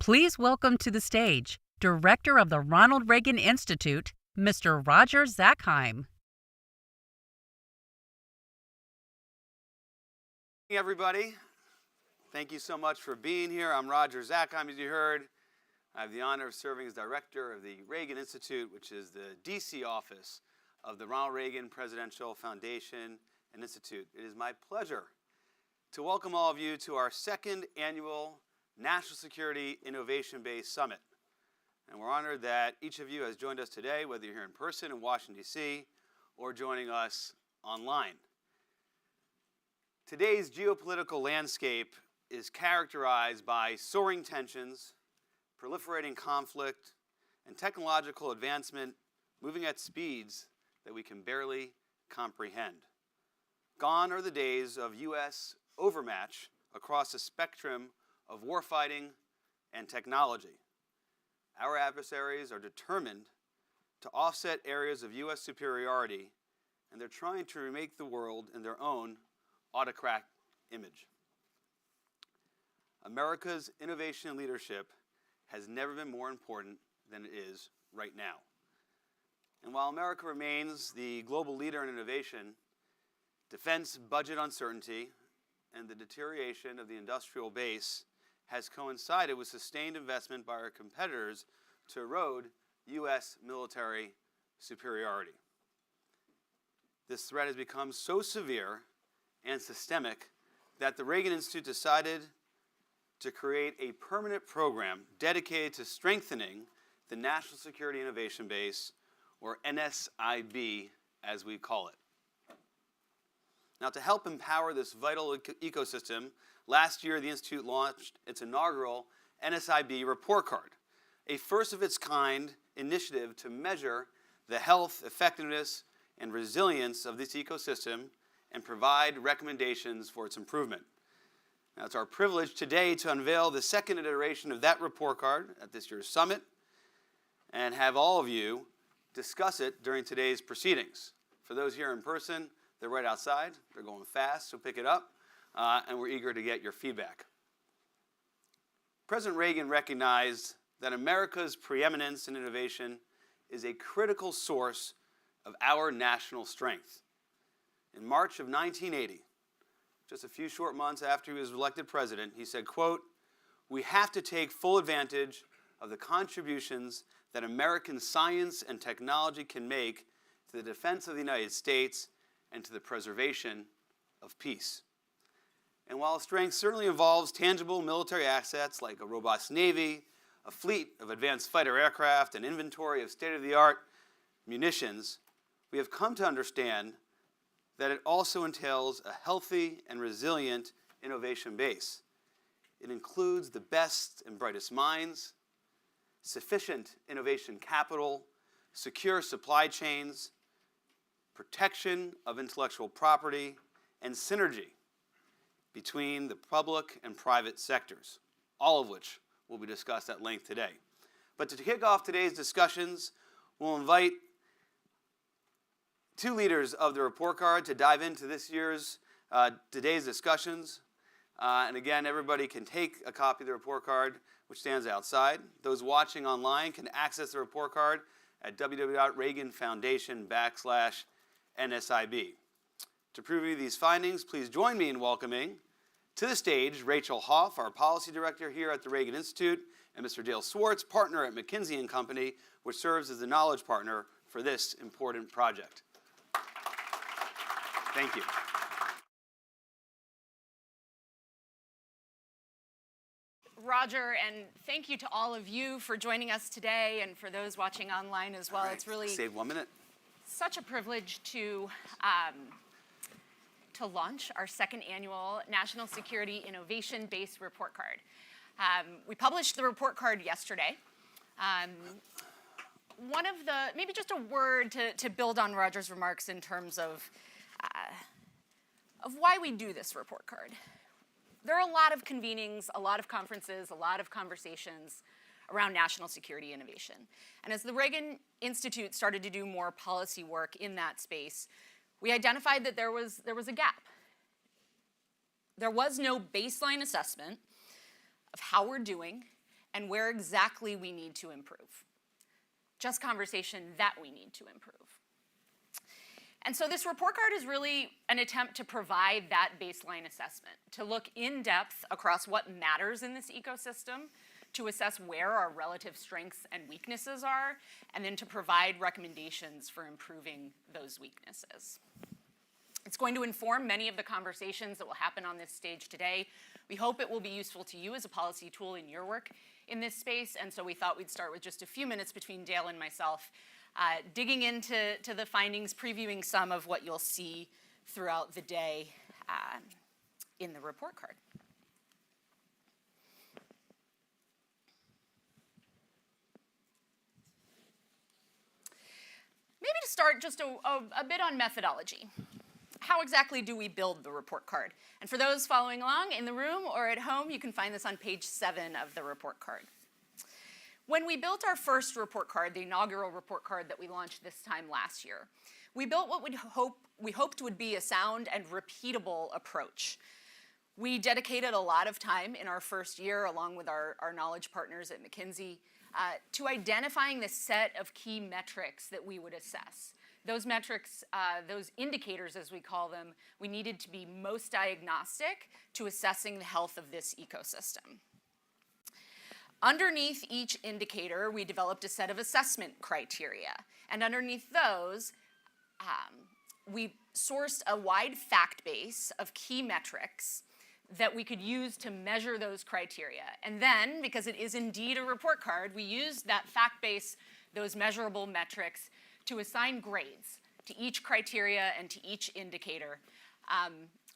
Please welcome to the stage Director of the Ronald Reagan Institute, Mr. Roger Zakheim. Hey everybody, thank you so much for being here. I'm Roger Zakheim, as you heard. I have the honor of serving as Director of the Reagan Institute, which is the DC office of the Ronald Reagan Presidential Foundation and Institute. It is my pleasure to welcome all of you to our second annual National Security Innovation-Based Summit. And we're honored that each of you has joined us today, whether you're here in person in Washington, D.C., or joining us online. Today's geopolitical landscape is characterized by soaring tensions, proliferating conflict, and technological advancement moving at speeds that we can barely comprehend. Gone are the days of U.S. overmatch across a spectrum of warfighting and technology. Our adversaries are determined to offset areas of U.S. superiority, and they're trying to remake the world in their own autocrat image. America's innovation and leadership has never been more important than it is right now. And while America remains the global leader in innovation, defense budget uncertainty and the deterioration of the industrial base has coincided with sustained investment by our competitors to erode U.S. military superiority. This threat has become so severe and systemic that the Reagan Institute decided to create a permanent program dedicated to strengthening the National Security Innovation Base, or NSIB as we call it. Now, to help empower this vital ecosystem, last year the Institute launched its inaugural NSIB report card, a first-of-its-kind initiative to measure the health, effectiveness, and resilience of this ecosystem and provide recommendations for its improvement. Now, it's our privilege today to unveil the second iteration of that report card at this year's summit and have all of you discuss it during today's proceedings. For those here in person, they're right outside. They're going fast, so pick it up, and we're eager to get your feedback. President Reagan recognized that America's preeminence in innovation is a critical source of our national strength. In March of 1980, just a few short months after he was elected president, he said, quote, "We have to take full advantage of the contributions that American science and technology can make to the defense of the United States and to the preservation of peace." And while strength certainly involves tangible military assets like a robust Navy, a fleet of advanced fighter aircraft, an inventory of state-of-the-art munitions, we have come to understand that it also entails a healthy and resilient innovation base. It includes the best and brightest minds, sufficient innovation capital, secure supply chains, protection of intellectual property, and synergy between the public and private sectors, all of which will be discussed at length today. But to kick off today's discussions, we'll invite two leaders of the report card to dive into today's discussions. And again, everybody can take a copy of the report card, which stands outside. Those watching online can access the report card at www.reaganfoundation.com/NSIB. To preview these findings, please join me in welcoming to the stage Rachel Hoff, our policy director here at the Reagan Institute, and Mr. Dale Swartz, partner at McKinsey & Company, which serves as the knowledge partner for this important project. Thank you. Roger, and thank you to all of you for joining us today and for those watching online as well. All right, it's really save 1 minute. Such a privilege to launch our second annual National Security Innovation-Based Report Card. We published the report card yesterday. Maybe just a word to build on Roger's remarks in terms of why we do this report card. There are a lot of convenings, a lot of conferences, a lot of conversations around national security innovation. And as the Reagan Institute started to do more policy work in that space, we identified that there was a gap. There was no baseline assessment of how we're doing and where exactly we need to improve. Just conversation that we need to improve. And so this report card is really an attempt to provide that baseline assessment, to look in depth across what matters in this ecosystem, to assess where our relative strengths and weaknesses are, and then to provide recommendations for improving those weaknesses. It's going to inform many of the conversations that will happen on this stage today. We hope it will be useful to you as a policy tool in your work in this space, and so we thought we'd start with just a few minutes between Dale and myself, digging into the findings, previewing some of what you'll see throughout the day in the report card. Maybe to start, just a bit on methodology. How exactly do we build the report card? And for those following along in the room or at home, you can find this on page 7 of the report card. When we built our first report card, the inaugural report card that we launched this time last year, we built what we hoped would be a sound and repeatable approach. We dedicated a lot of time in our first year, along with our knowledge partners at McKinsey, to identifying the set of key metrics that we would assess. Those metrics, those indicators as we call them, we needed to be most diagnostic to assessing the health of this ecosystem. Underneath each indicator, we developed a set of assessment criteria. And underneath those, we sourced a wide fact base of key metrics that we could use to measure those criteria. And then, because it is indeed a report card, we used that fact base, those measurable metrics, to assign grades to each criteria and to each indicator.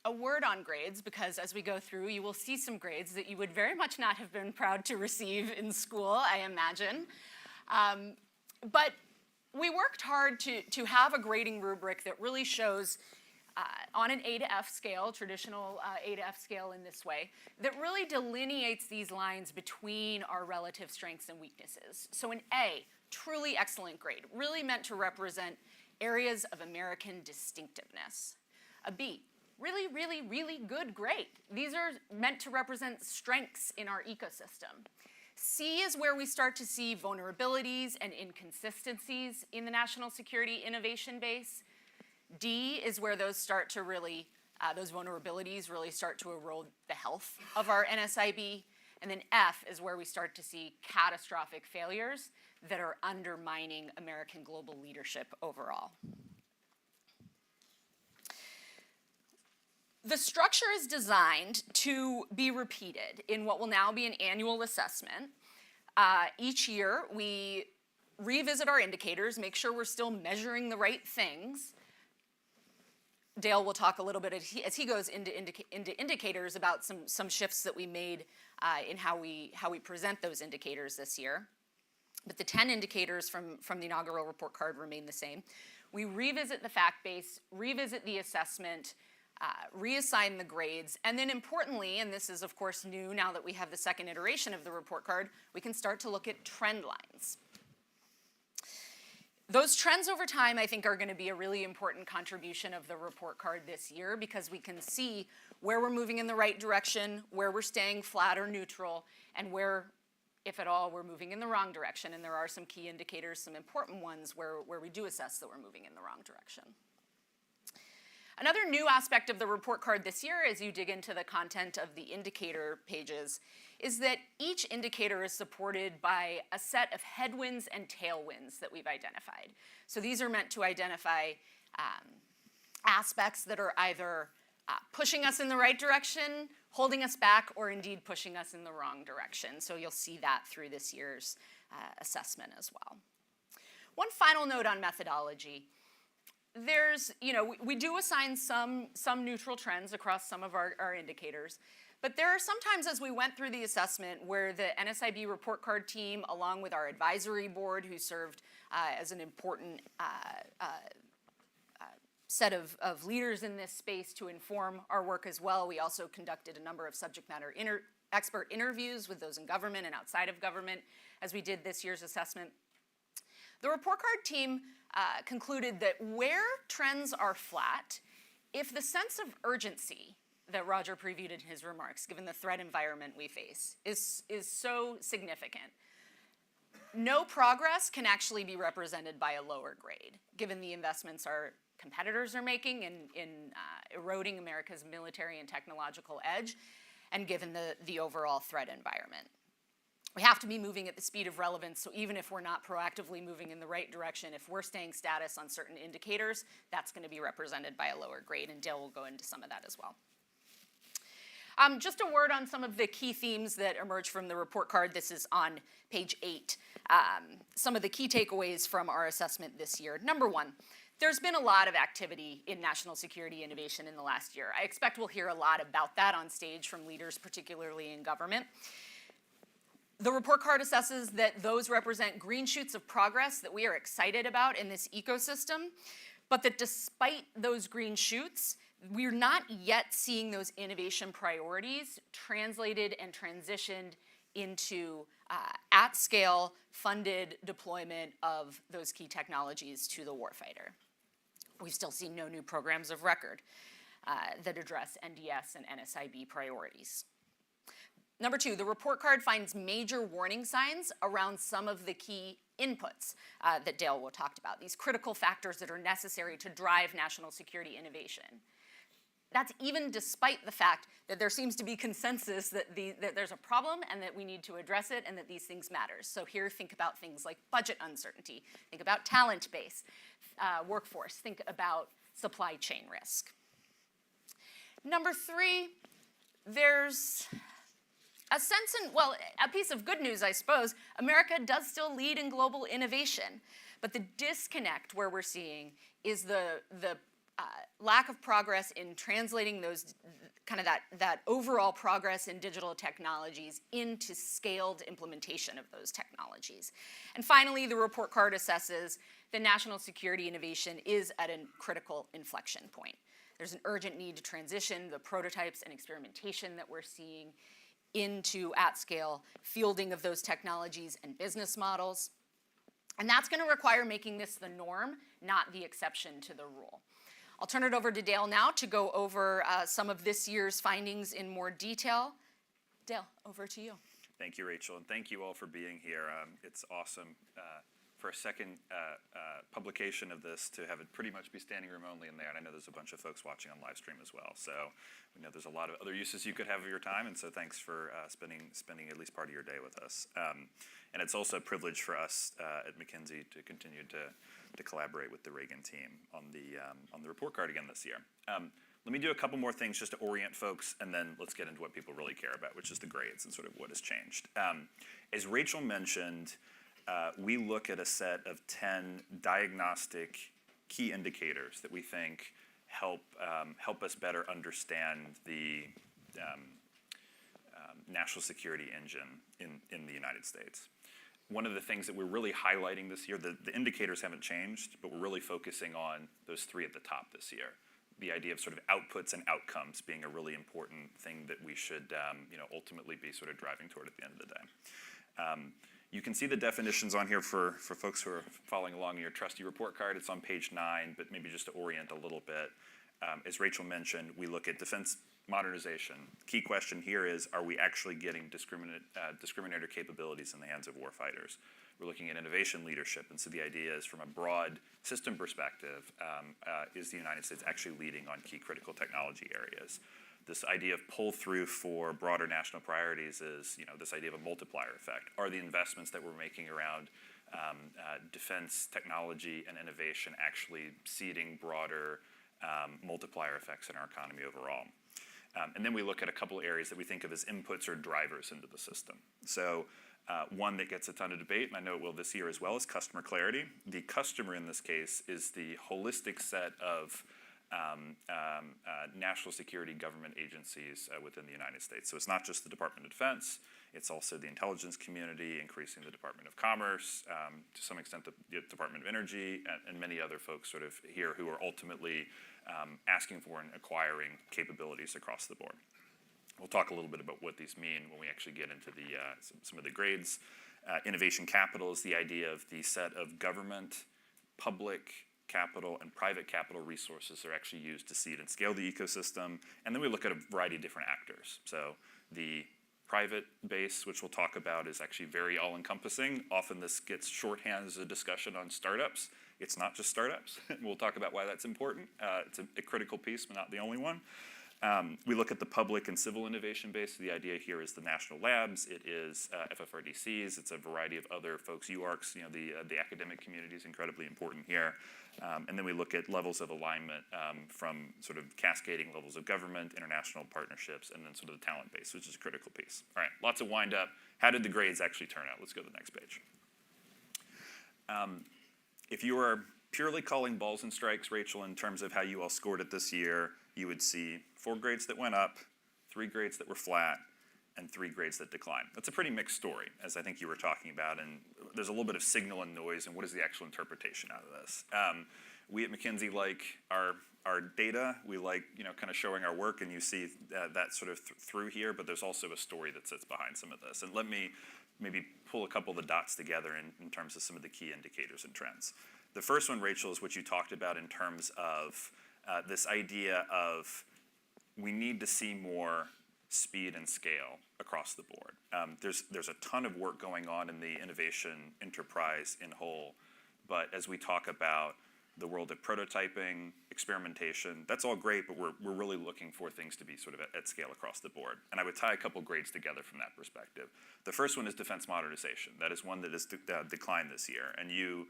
A word on grades, because as we go through, you will see some grades that you would very much not have been proud to receive in school, I imagine. But we worked hard to have a grading rubric that really shows on an A to F scale, traditional A to F scale in this way, that really delineates these lines between our relative strengths and weaknesses. So an A, truly excellent grade, really meant to represent areas of American distinctiveness. A B, really, really, really good grade. These are meant to represent strengths in our ecosystem. C is where we start to see vulnerabilities and inconsistencies in the national security innovation base. D is where those start to really, those vulnerabilities really start to erode the health of our NSIB. And then F is where we start to see catastrophic failures that are undermining American global leadership overall. The structure is designed to be repeated in what will now be an annual assessment. Each year, we revisit our indicators, make sure we're still measuring the right things. Dale will talk a little bit as he goes into indicators about some shifts that we made in how we present those indicators this year. But the 10 indicators from the inaugural report card remain the same. We revisit the fact base, revisit the assessment, reassign the grades, and then importantly, and this is of course new now that we have the second iteration of the report card, we can start to look at trend lines. Those trends over time, I think, are going to be a really important contribution of the report card this year because we can see where we're moving in the right direction, where we're staying flat or neutral, and where, if at all, we're moving in the wrong direction. And there are some key indicators, some important ones where we do assess that we're moving in the wrong direction. Another new aspect of the report card this year, as you dig into the content of the indicator pages, is that each indicator is supported by a set of headwinds and tailwinds that we've identified. So these are meant to identify aspects that are either pushing us in the right direction, holding us back, or indeed pushing us in the wrong direction. So you'll see that through this year's assessment as well. One final note on methodology. There's, we do assign some neutral trends across some of our indicators, but there are sometimes as we went through the assessment where the NSIB report card team, along with our advisory board, who served as an important set of leaders in this space to inform our work as well. We also conducted a number of subject matter expert interviews with those in government and outside of government as we did this year's assessment. The report card team concluded that where trends are flat, if the sense of urgency that Roger previewed in his remarks, given the threat environment we face, is so significant. No progress can actually be represented by a lower grade, given the investments our competitors are making in eroding America's military and technological edge, and given the overall threat environment. We have to be moving at the speed of relevance, so even if we're not proactively moving in the right direction, if we're staying status on certain indicators, that's going to be represented by a lower grade, and Dale will go into some of that as well. Just a word on some of the key themes that emerge from the report card. This is on page 8. Some of the key takeaways from our assessment this year. Number one, there's been a lot of activity in national security innovation in the last year. I expect we'll hear a lot about that on stage from leaders, particularly in government. The report card assesses that those represent green shoots of progress that we are excited about in this ecosystem, but that despite those green shoots, we're not yet seeing those innovation priorities translated and transitioned into at-scale funded deployment of those key technologies to the warfighter. We've still seen no new programs of record that address NDS and NSIB priorities. Number two, the report card finds major warning signs around some of the key inputs that Dale talked about, these critical factors that are necessary to drive national security innovation. That's even despite the fact that there seems to be consensus that there's a problem and that we need to address it and that these things matter. So here, think about things like budget uncertainty, think about talent base, workforce, think about supply chain risk. Number three, there's a sense in, well, a piece of good news, I suppose. America does still lead in global innovation, but the disconnect where we're seeing is the lack of progress in translating those that overall progress in digital technologies into scaled implementation of those technologies. And finally, the report card assesses that national security innovation is at a critical inflection point. There's an urgent need to transition the prototypes and experimentation that we're seeing into at-scale fielding of those technologies and business models. And that's going to require making this the norm, not the exception to the rule. I'll turn it over to Dale now to go over some of this year's findings in more detail. Dale, over to you. Thank you, Rachel, and thank you all for being here. It's awesome for a second publication of this to have it pretty much be standing room only in there, and I know there's a bunch of folks watching on live stream as well. So we know there's a lot of other uses you could have of your time, and so thanks for spending at least part of your day with us. And it's also a privilege for us at McKinsey to continue to collaborate with the Reagan team on the report card again this year. Let me do a couple more things just to orient folks, and then let's get into what people really care about, which is the grades and sort of what has changed. As Rachel mentioned, we look at a set of 10 diagnostic key indicators that we think help us better understand the national security engine in the United States. One of the things that we're really highlighting this year, the indicators haven't changed, but we're really focusing on those three at the top this year. The idea of sort of outputs and outcomes being a really important thing that we should ultimately be sort of driving toward at the end of the day. You can see the definitions on here for folks who are following along in your trusty report card. It's on page 9, but maybe just to orient a little bit. As Rachel mentioned, we look at defense modernization. Key question here is, are we actually getting discriminator capabilities in the hands of warfighters? We're looking at innovation leadership, and so the idea is from a broad system perspective, is the United States actually leading on key critical technology areas? This idea of pull-through for broader national priorities is, this idea of a multiplier effect. Are the investments that we're making around defense technology and innovation actually seeding broader multiplier effects in our economy overall? And then we look at a couple areas that we think of as inputs or drivers into the system. So one that gets a ton of debate, and I know it will this year as well, is customer clarity. The customer in this case is the holistic set of national security government agencies within the United States. So it's not just the Department of Defense, it's also the intelligence community, increasing the Department of Commerce, to some extent the Department of Energy, and many other folks sort of here who are ultimately asking for and acquiring capabilities across the board. We'll talk a little bit about what these mean when we actually get into some of the grades. Innovation capital is the idea of the set of government, public, capital and private capital resources are actually used to seed and scale the ecosystem. And then we look at a variety of different actors. So the private base, which we'll talk about, is actually very all-encompassing. Often this gets shorthand as a discussion on startups. It's not just startups. We'll talk about why that's important. It's a critical piece, but not the only one. We look at the public and civil innovation base. The idea here is the national labs. It is FFRDCs. It's a variety of other folks. UARCs, the academic community is incredibly important here. And then we look at levels of alignment from sort of cascading levels of government, international partnerships, and then sort of the talent base, which is a critical piece. All right, lots of wind up. How did the grades actually turn out? Let's go to the next page. If you are purely calling balls and strikes, Rachel, in terms of how you all scored it this year, you would see 4 grades that went up, 3 grades that were flat, and 3 grades that declined. That's a pretty mixed story, as I think you were talking about, and there's a little bit of signal and noise, and what is the actual interpretation out of this? We at McKinsey like our data. We like kind of showing our work, and you see that sort of through here, but there's also a story that sits behind some of this. And let me maybe pull a couple of the dots together in terms of some of the key indicators and trends. The first one, Rachel, is what you talked about in terms of this idea of we need to see more speed and scale across the board. There's a ton of work going on in the innovation enterprise in whole, but as we talk about the world of prototyping, experimentation, that's all great, but we're really looking for things to be sort of at scale across the board. And I would tie a couple grades together from that perspective. The first one is defense modernization. That is one that has declined this year. And you,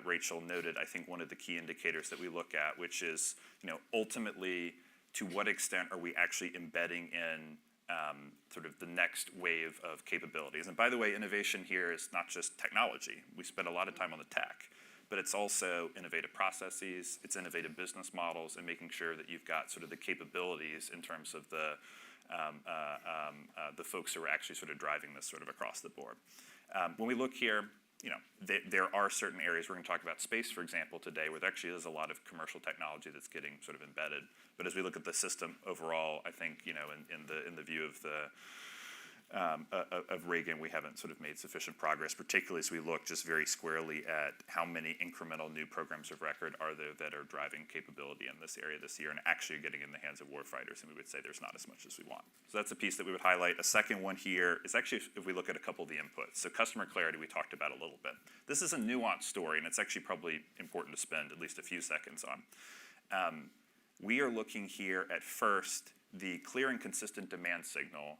Rachel, noted, I think, one of the key indicators that we look at, which is, ultimately, to what extent are we actually embedding in sort of the next wave of capabilities? And by the way, innovation here is not just technology. We spend a lot of time on the tech, but it's also innovative processes, it's innovative business models, and making sure that you've got sort of the capabilities in terms of the folks who are actually sort of driving this sort of across the board. When we look here, there are certain areas. We're going to talk about space, for example, today, where there actually is a lot of commercial technology that's getting sort of embedded. But as we look at the system overall, I think in the view of Reagan, we haven't sort of made sufficient progress, particularly as we look just very squarely at how many incremental new programs of record are there that are driving capability in this area this year and actually getting in the hands of warfighters, and we would say there's not as much as we want. So that's a piece that we would highlight. A second one here is actually if we look at a couple of the inputs. So customer clarity we talked about a little bit. This is a nuanced story, and it's actually probably important to spend at least a few seconds on. We are looking here at first the clear and consistent demand signal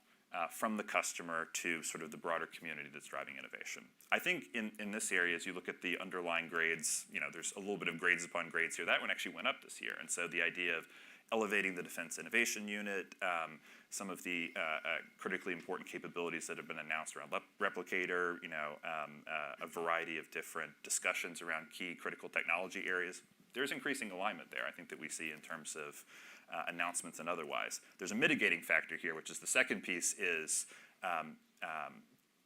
from the customer to sort of the broader community that's driving innovation. I think in this area, as you look at the underlying grades, there's a little bit of grades upon grades here. That one actually went up this year. And so the idea of elevating the Defense Innovation Unit, some of the critically important capabilities that have been announced around Replicator, a variety of different discussions around key critical technology areas. There's increasing alignment there, I think, that we see in terms of announcements and otherwise. There's a mitigating factor here, which is the second piece is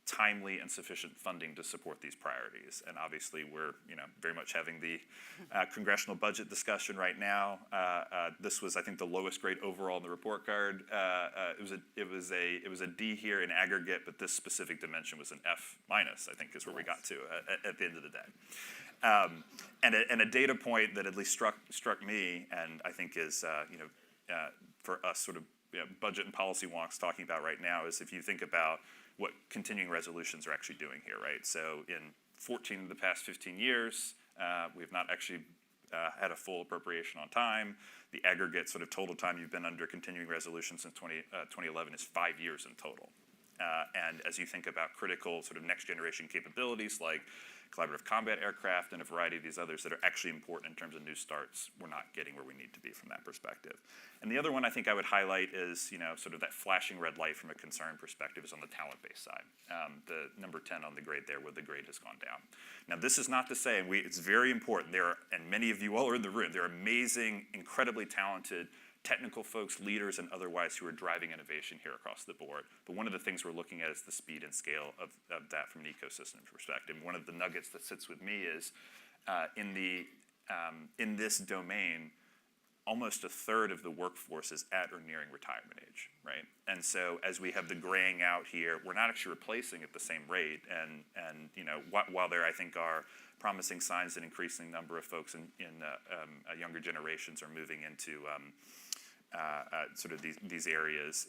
timely and sufficient funding to support these priorities. And obviously, we're very much having the congressional budget discussion right now. This was, I think, the lowest grade overall in the report card. It was a D here in aggregate, but this specific dimension was an F minus, I think, is where we got to at the end of the day. And a data point that at least struck me, and I think is for us sort of budget and policy wonks talking about right now, is if you think about what continuing resolutions are actually doing here, right? So in 14 of the past 15 years, we have not actually had a full appropriation on time. The aggregate sort of total time you've been under continuing resolution since 2011 is 5 years in total. And as you think about critical sort of next generation capabilities like collaborative combat aircraft and a variety of these others that are actually important in terms of new starts, we're not getting where we need to be from that perspective. And the other one I think I would highlight is, sort of that flashing red light from a concern perspective is on the talent-based side. The number 10 on the grade there, where the grade has gone down. Now, this is not to say, and it's very important, and many of you all are in the room, there are amazing, incredibly talented technical folks, leaders, and otherwise who are driving innovation here across the board. But one of the things we're looking at is the speed and scale of that from an ecosystem perspective. One of the nuggets that sits with me is in this domain, almost a third of the workforce is at or nearing retirement age, right? And so as we have the graying out here, we're not actually replacing at the same rate. And you know, while there I think are promising signs that increasing number of folks in younger generations are moving into sort of these areas,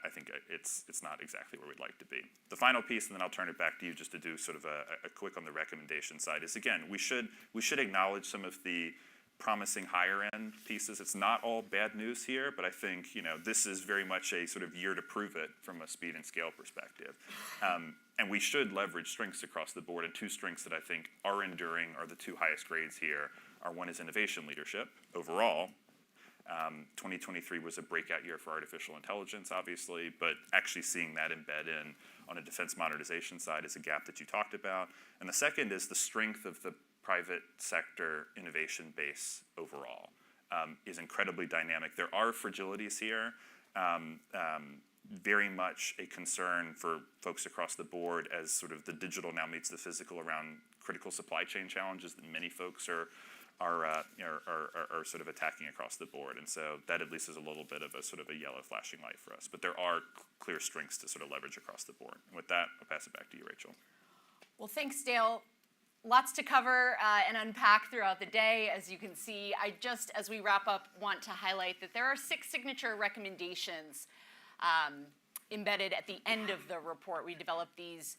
I think it's not exactly where we'd like to be. The final piece, and then I'll turn it back to you just to do sort of a quick on the recommendation side, is again, we should acknowledge some of the promising higher end pieces. It's not all bad news here, but I think, you know, this is very much a sort of year to prove it from a speed and scale perspective. And we should leverage strengths across the board, and two strengths that I think are enduring are the two highest grades here. One is innovation leadership overall. 2023 was a breakout year for artificial intelligence, obviously, but actually seeing that embed in on a defense modernization side is a gap that you talked about. And the second is the strength of the private sector innovation base overall is incredibly dynamic. There are fragilities here, very much a concern for folks across the board as sort of the digital now meets the physical around critical supply chain challenges that many folks are sort of attacking across the board. And so that at least is a little bit of a sort of a yellow flashing light for us. But there are clear strengths to sort of leverage across the board. And with that, I'll pass it back to you, Rachel. Well, thanks, Dale. Lots to cover and unpack throughout the day. As you can see, I just, as we wrap up, want to highlight that there are 6 signature recommendations embedded at the end of the report. We developed these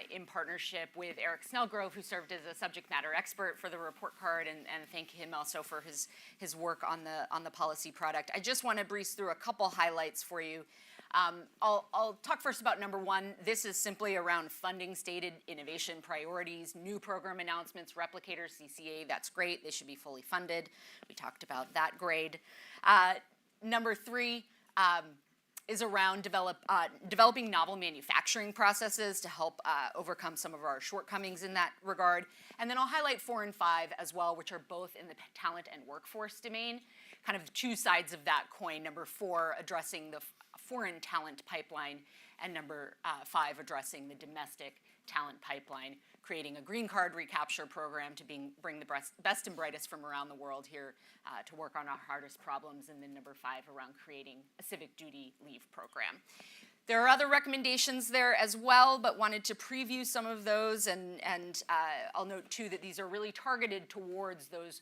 in partnership with Eric Snellgrove, who served as a subject matter expert for the report card, and thank him also for his work on the policy product. I just want to breeze through a couple highlights for you. I'll talk first about number 1. This is simply around funding stated innovation priorities, new program announcements, Replicator, CCA, that's great. They should be fully funded. We talked about that grade. Number 3 is around developing novel manufacturing processes to help overcome some of our shortcomings in that regard. And then I'll highlight 4 and 5 as well, which are both in the talent and workforce domain, kind of two sides of that coin. Number 4, addressing the foreign talent pipeline, and number 5, addressing the domestic talent pipeline, creating a green card recapture program to bring the best and brightest from around the world here to work on our hardest problems, and then number 5, around creating a civic duty leave program. There are other recommendations there as well, but wanted to preview some of those, and I'll note too that these are really targeted towards those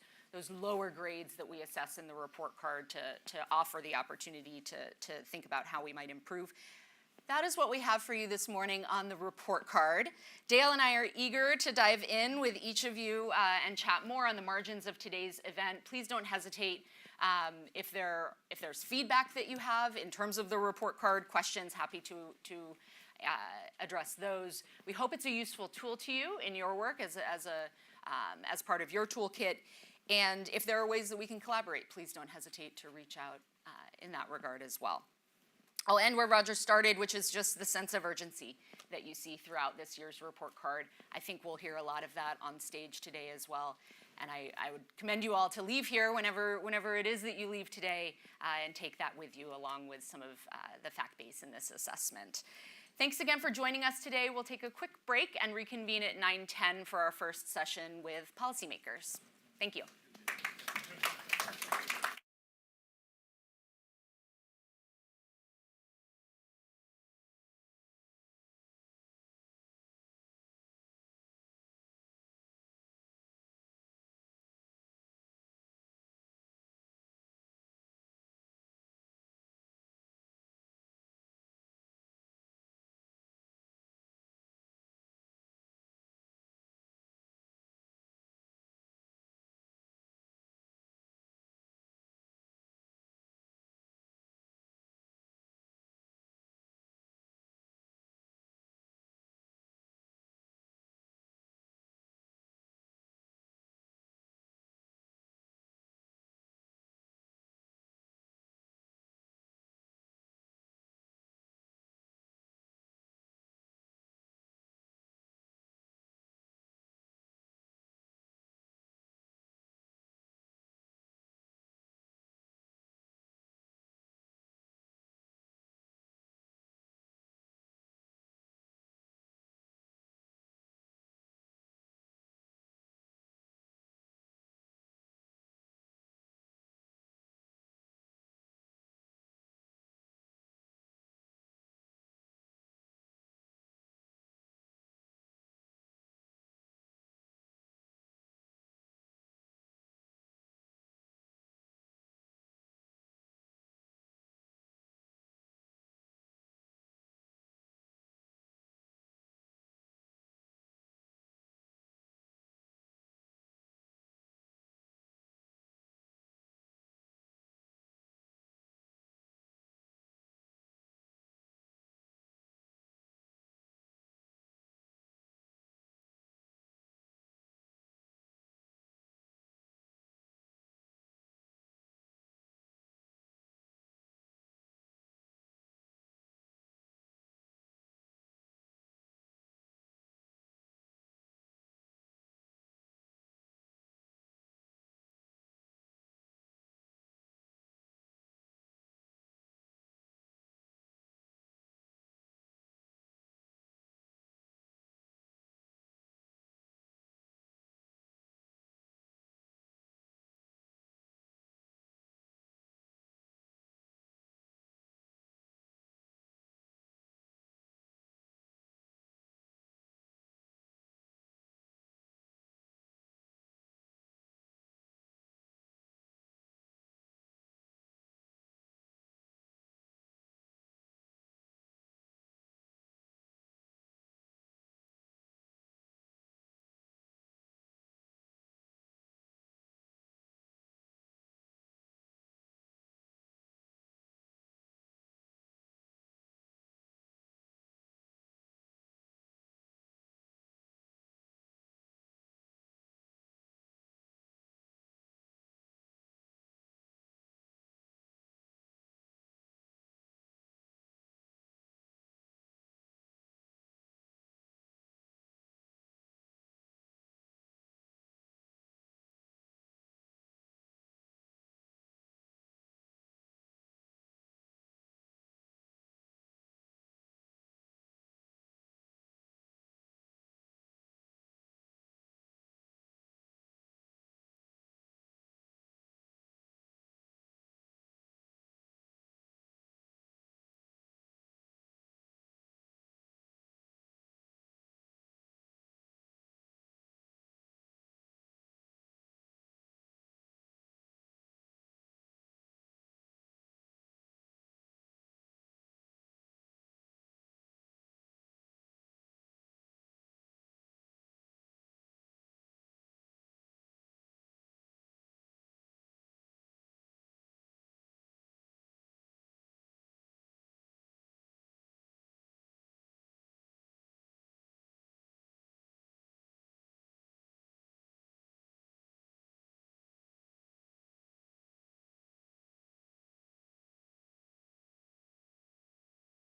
lower grades that we assess in the report card to offer the opportunity to think about how we might improve. That is what we have for you this morning on the report card. Dale and I are eager to dive in with each of you and chat more on the margins of today's event. Please don't hesitate if there's feedback that you have in terms of the report card, questions, happy to address those. We hope it's a useful tool to you in your work as part of your toolkit. And if there are ways that we can collaborate, please don't hesitate to reach out in that regard as well. I'll end where Roger started, which is just the sense of urgency that you see throughout this year's report card. I think we'll hear a lot of that on stage today as well. And I would commend you all to leave here whenever it is that you leave today and take that with you along with some of the fact base in this assessment. Thanks again for joining us today. We'll take a quick break and reconvene at 9:10 for our first session with policymakers. Thank you.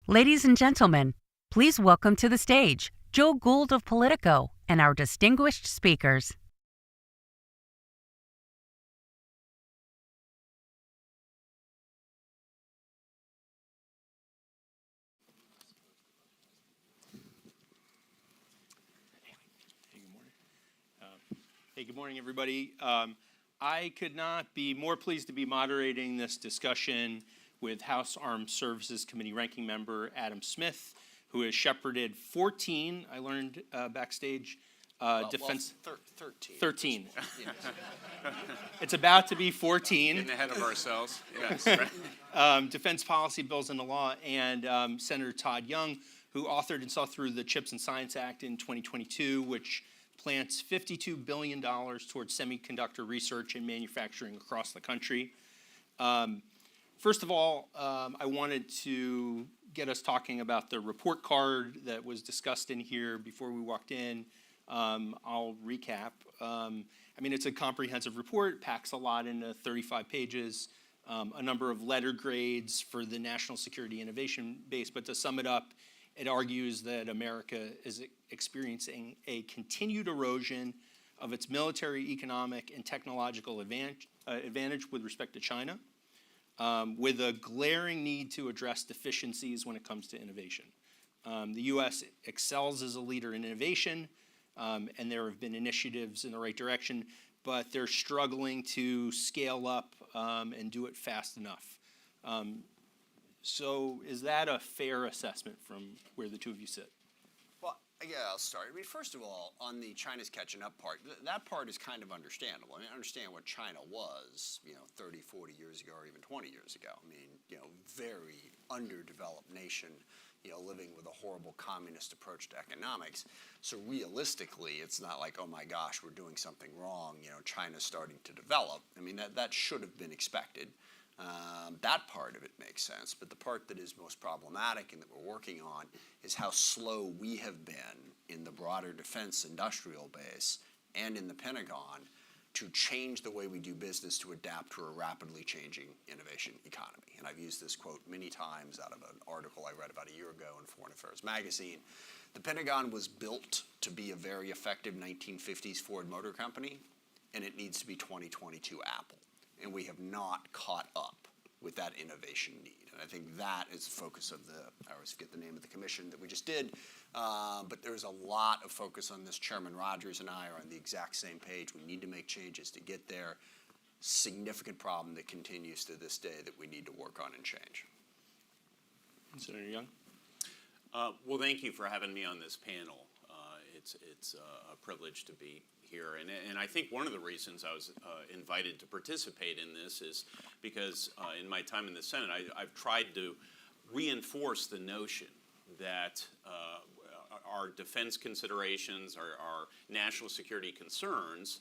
Ladies and gentlemen, please welcome to the stage Joe Gould of Politico and our distinguished speakers. Hey, good morning, everybody. I could not be more pleased to be moderating this discussion with House Armed Services Committee Ranking Member Adam Smith, who has shepherded 14, I learned backstage, defense... 13. It's about to be 14. Getting ahead of ourselves. Yes. Defense policy bills into law, and Senator Todd Young, who authored and saw through the CHIPS and Science Act in 2022, which plants $52 billion towards semiconductor research and manufacturing across the country. First of all, I wanted to get us talking about the report card that was discussed in here before we walked in. I'll recap. It's a comprehensive report, packs a lot into 35 pages, a number of letter grades for the national security innovation base, but to sum it up, it argues that America is experiencing a continued erosion of its military, economic, and technological advantage with respect to China, with a glaring need to address deficiencies when it comes to innovation. The U.S. excels as a leader in innovation, and there have been initiatives in the right direction, but they're struggling to scale up and do it fast enough. So is that a fair assessment from where the two of you sit? Well, yeah, I'll start. First of all, on the China's catching up part, that part is kind of understandable. I understand what China was, 30, 40 years ago, or even 20 years ago. Very underdeveloped nation, living with a horrible communist approach to economics. So realistically, it's not like, oh my gosh, we're doing something wrong. China's starting to develop. That should have been expected. That part of it makes sense, but the part that is most problematic and that we're working on is how slow we have been in the broader defense industrial base and in the Pentagon to change the way we do business to adapt to a rapidly changing innovation economy. And I've used this quote many times out of an article I read about a year ago in Foreign Affairs magazine. The Pentagon was built to be a very effective 1950s Ford Motor Company, and it needs to be 2022 Apple. And we have not caught up with that innovation need. And I think that is the focus of I always forget the name of the commission that we just did, but there's a lot of focus on this. Chairman Rogers and I are on the exact same page. We need to make changes to get there. Significant problem that continues to this day that we need to work on and change. Senator Young? Well, thank you for having me on this panel. It's a privilege to be here, and I think one of the reasons I was invited to participate in this is because in my time in the Senate, I've tried to reinforce the notion that our defense considerations, our national security concerns,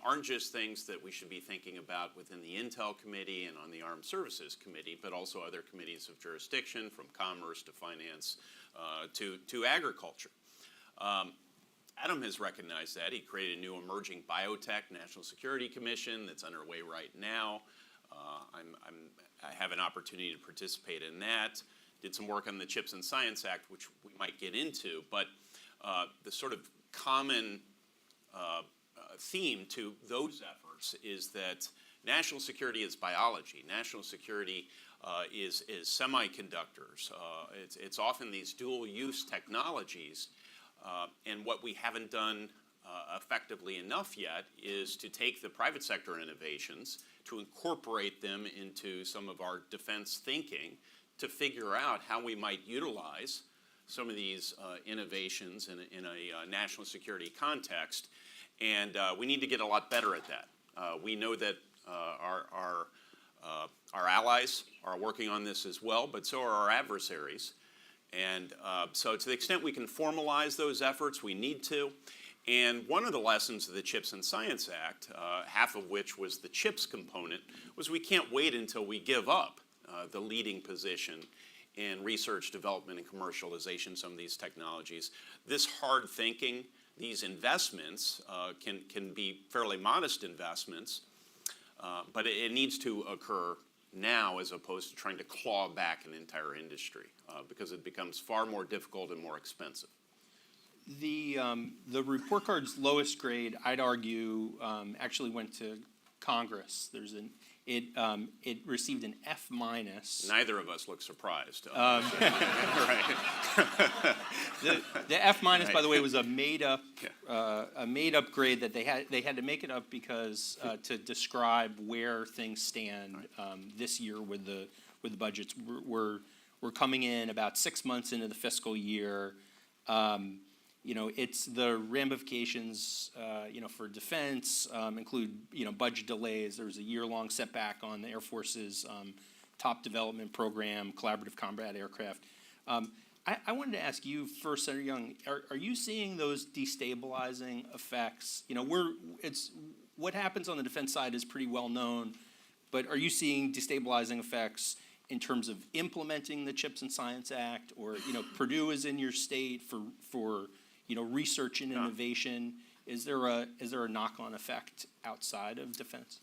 aren't just things that we should be thinking about within the Intel Committee and on the Armed Services Committee, but also other committees of jurisdiction, from commerce to finance to agriculture. Adam has recognized that. He created a new emerging biotech National Security Commission that's underway right now. I have an opportunity to participate in that. Did some work on the CHIPS and Science Act, which we might get into, but the sort of common theme to those efforts is that national security is biology. National security is semiconductors. It's often these dual-use technologies. And what we haven't done effectively enough yet is to take the private sector innovations, to incorporate them into some of our defense thinking, to figure out how we might utilize some of these innovations in a national security context. And we need to get a lot better at that. We know that our allies are working on this as well, but so are our adversaries. And so to the extent we can formalize those efforts, we need to. And one of the lessons of the CHIPS and Science Act, half of which was the CHIPS component, was we can't wait until we give up the leading position in research, development, and commercialization of some of these technologies. This hard thinking, these investments can be fairly modest investments, but it needs to occur now as opposed to trying to claw back an entire industry because it becomes far more difficult and more expensive. The report card's lowest grade, I'd argue, actually went to Congress. It received an F minus. Neither of us look surprised. Right. The F minus, by the way, was a made up grade that they had to make it up because to describe where things stand this year with the budgets. We're coming in about 6 months into the fiscal year. It's the ramifications, for defense include, budget delays. There was a year-long setback on the Air Force's top development program, collaborative combat aircraft. I wanted to ask you first, Senator Young, are you seeing those destabilizing effects? What happens on the defense side is pretty well known, but are you seeing destabilizing effects in terms of implementing the CHIPS and Science Act, or Purdue is in your state for research and innovation? Is there a knock-on effect outside of defense?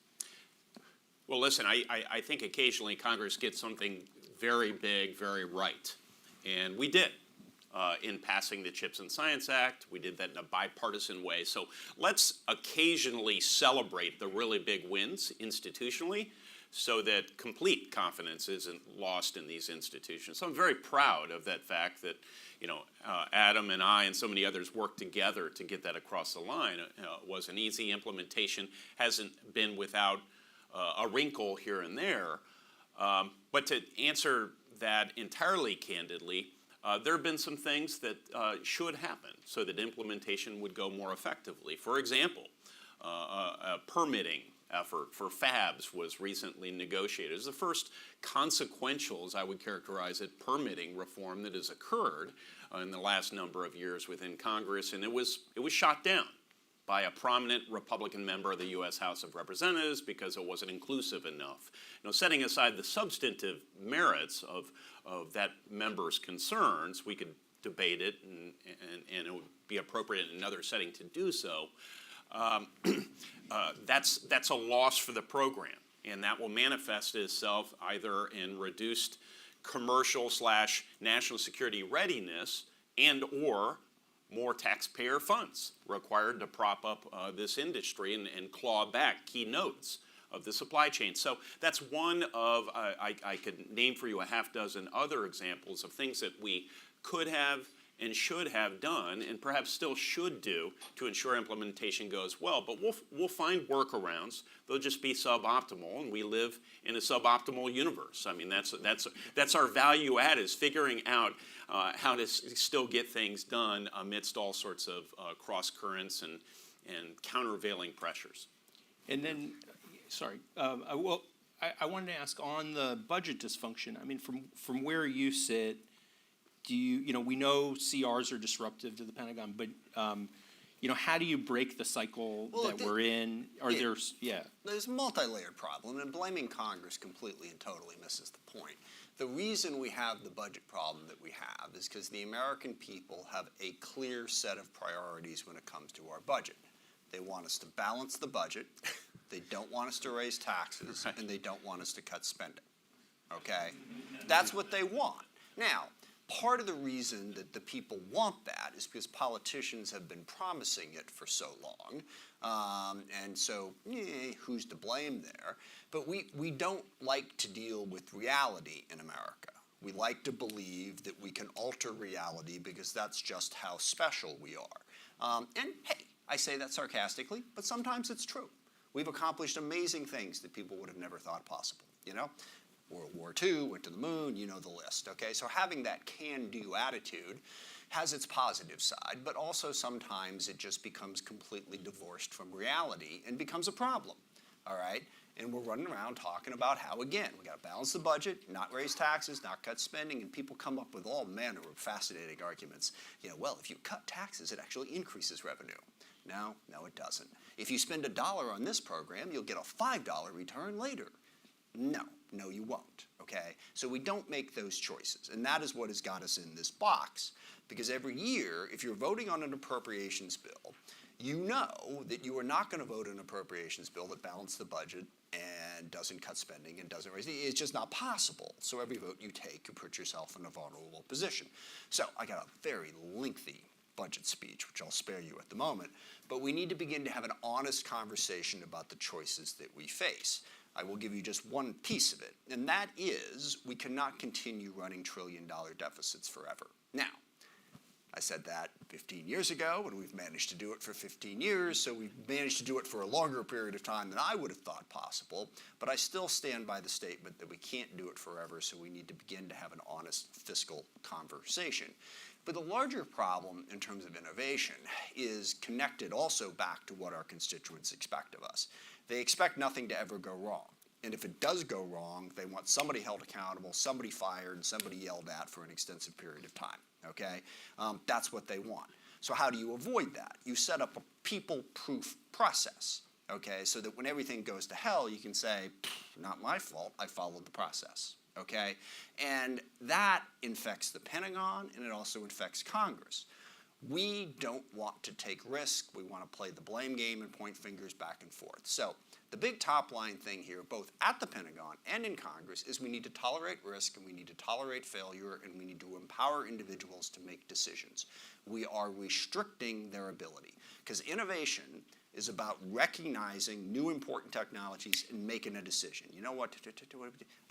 Well, listen, I think occasionally Congress gets something very big, very right. And we did in passing the CHIPS and Science Act. We did that in a bipartisan way. So let's occasionally celebrate the really big wins institutionally so that complete confidence isn't lost in these institutions. So I'm very proud of that fact that Adam and I and so many others worked together to get that across the line. It wasn't easy. Implementation hasn't been without a wrinkle here and there. But to answer that entirely candidly, there have been some things that should happen so that implementation would go more effectively. For example, a permitting effort for fabs was recently negotiated. It's the first consequential, as I would characterize it, permitting reform that has occurred in the last number of years within Congress, and it was shot down by a prominent Republican member of the U.S. House of Representatives because it wasn't inclusive enough. Setting aside the substantive merits of that member's concerns, we could debate it, and it would be appropriate in another setting to do so. That's a loss for the program, and that will manifest itself either in reduced commercial/national security readiness and or more taxpayer funds required to prop up this industry and claw back key nodes of the supply chain. So that's one of, I could name for you a half dozen other examples of things that we could have and should have done, and perhaps still should do, to ensure implementation goes well. But we'll find workarounds. They'll just be suboptimal, and we live in a suboptimal universe. I mean, that's our value add, is figuring out how to still get things done amidst all sorts of cross currents and countervailing pressures. And then, I wanted to ask on the budget dysfunction. I mean, from where you sit, we know CRs are disruptive to the Pentagon, but how do you break the cycle we're in? There's a multi-layered problem, and blaming Congress completely and totally misses the point. The reason we have the budget problem that we have is because the American people have a clear set of priorities when it comes to our budget. They want us to balance the budget, they don't want us to raise taxes, and they don't want us to cut spending. Okay? That's what they want. Now, part of the reason that the people want that is because politicians have been promising it for so long. And so, who's to blame there? But we don't like to deal with reality in America. We like to believe that we can alter reality because that's just how special we are. And hey, I say that sarcastically, but sometimes it's true. We've accomplished amazing things that people would have never thought possible, World War II, went to the moon, the list, okay? So having that can-do attitude has its positive side, but also sometimes it just becomes completely divorced from reality and becomes a problem, all right? And we're running around talking about how, again, we got to balance the budget, not raise taxes, not cut spending, and people come up with all manner of fascinating arguments. Well, if you cut taxes, it actually increases revenue. No, it doesn't. If you spend $1 on this program, you'll get a $5 return later. No, you won't, okay? So we don't make those choices, and that is what has got us in this box, because every year, if you're voting on an appropriations bill, you know that you are not going to vote an appropriations bill that balanced the budget and doesn't cut spending and doesn't raise, it's just not possible. So every vote you take, you put yourself in a vulnerable position. So I got a very lengthy budget speech, which I'll spare you at the moment, but we need to begin to have an honest conversation about the choices that we face. I will give you just one piece of it, and that is we cannot continue running trillion-dollar deficits forever. Now, I said that 15 years ago, and we've managed to do it for 15 years, so we've managed to do it for a longer period of time than I would have thought possible, but I still stand by the statement that we can't do it forever, so we need to begin to have an honest fiscal conversation. But the larger problem in terms of innovation is connected also back to what our constituents expect of us. They expect nothing to ever go wrong. And if it does go wrong, they want somebody held accountable, somebody fired, and somebody yelled at for an extensive period of time, okay? That's what they want. So how do you avoid that? You set up a people-proof process, okay? So that when everything goes to hell, you can say, not my fault, I followed the process, okay? And that infects the Pentagon, and it also infects Congress. We don't want to take risk. We want to play the blame game and point fingers back and forth. So the big top line thing here, both at the Pentagon and in Congress, is we need to tolerate risk and we need to tolerate failure and we need to empower individuals to make decisions. We are restricting their ability because innovation is about recognizing new important technologies and making a decision. You know what?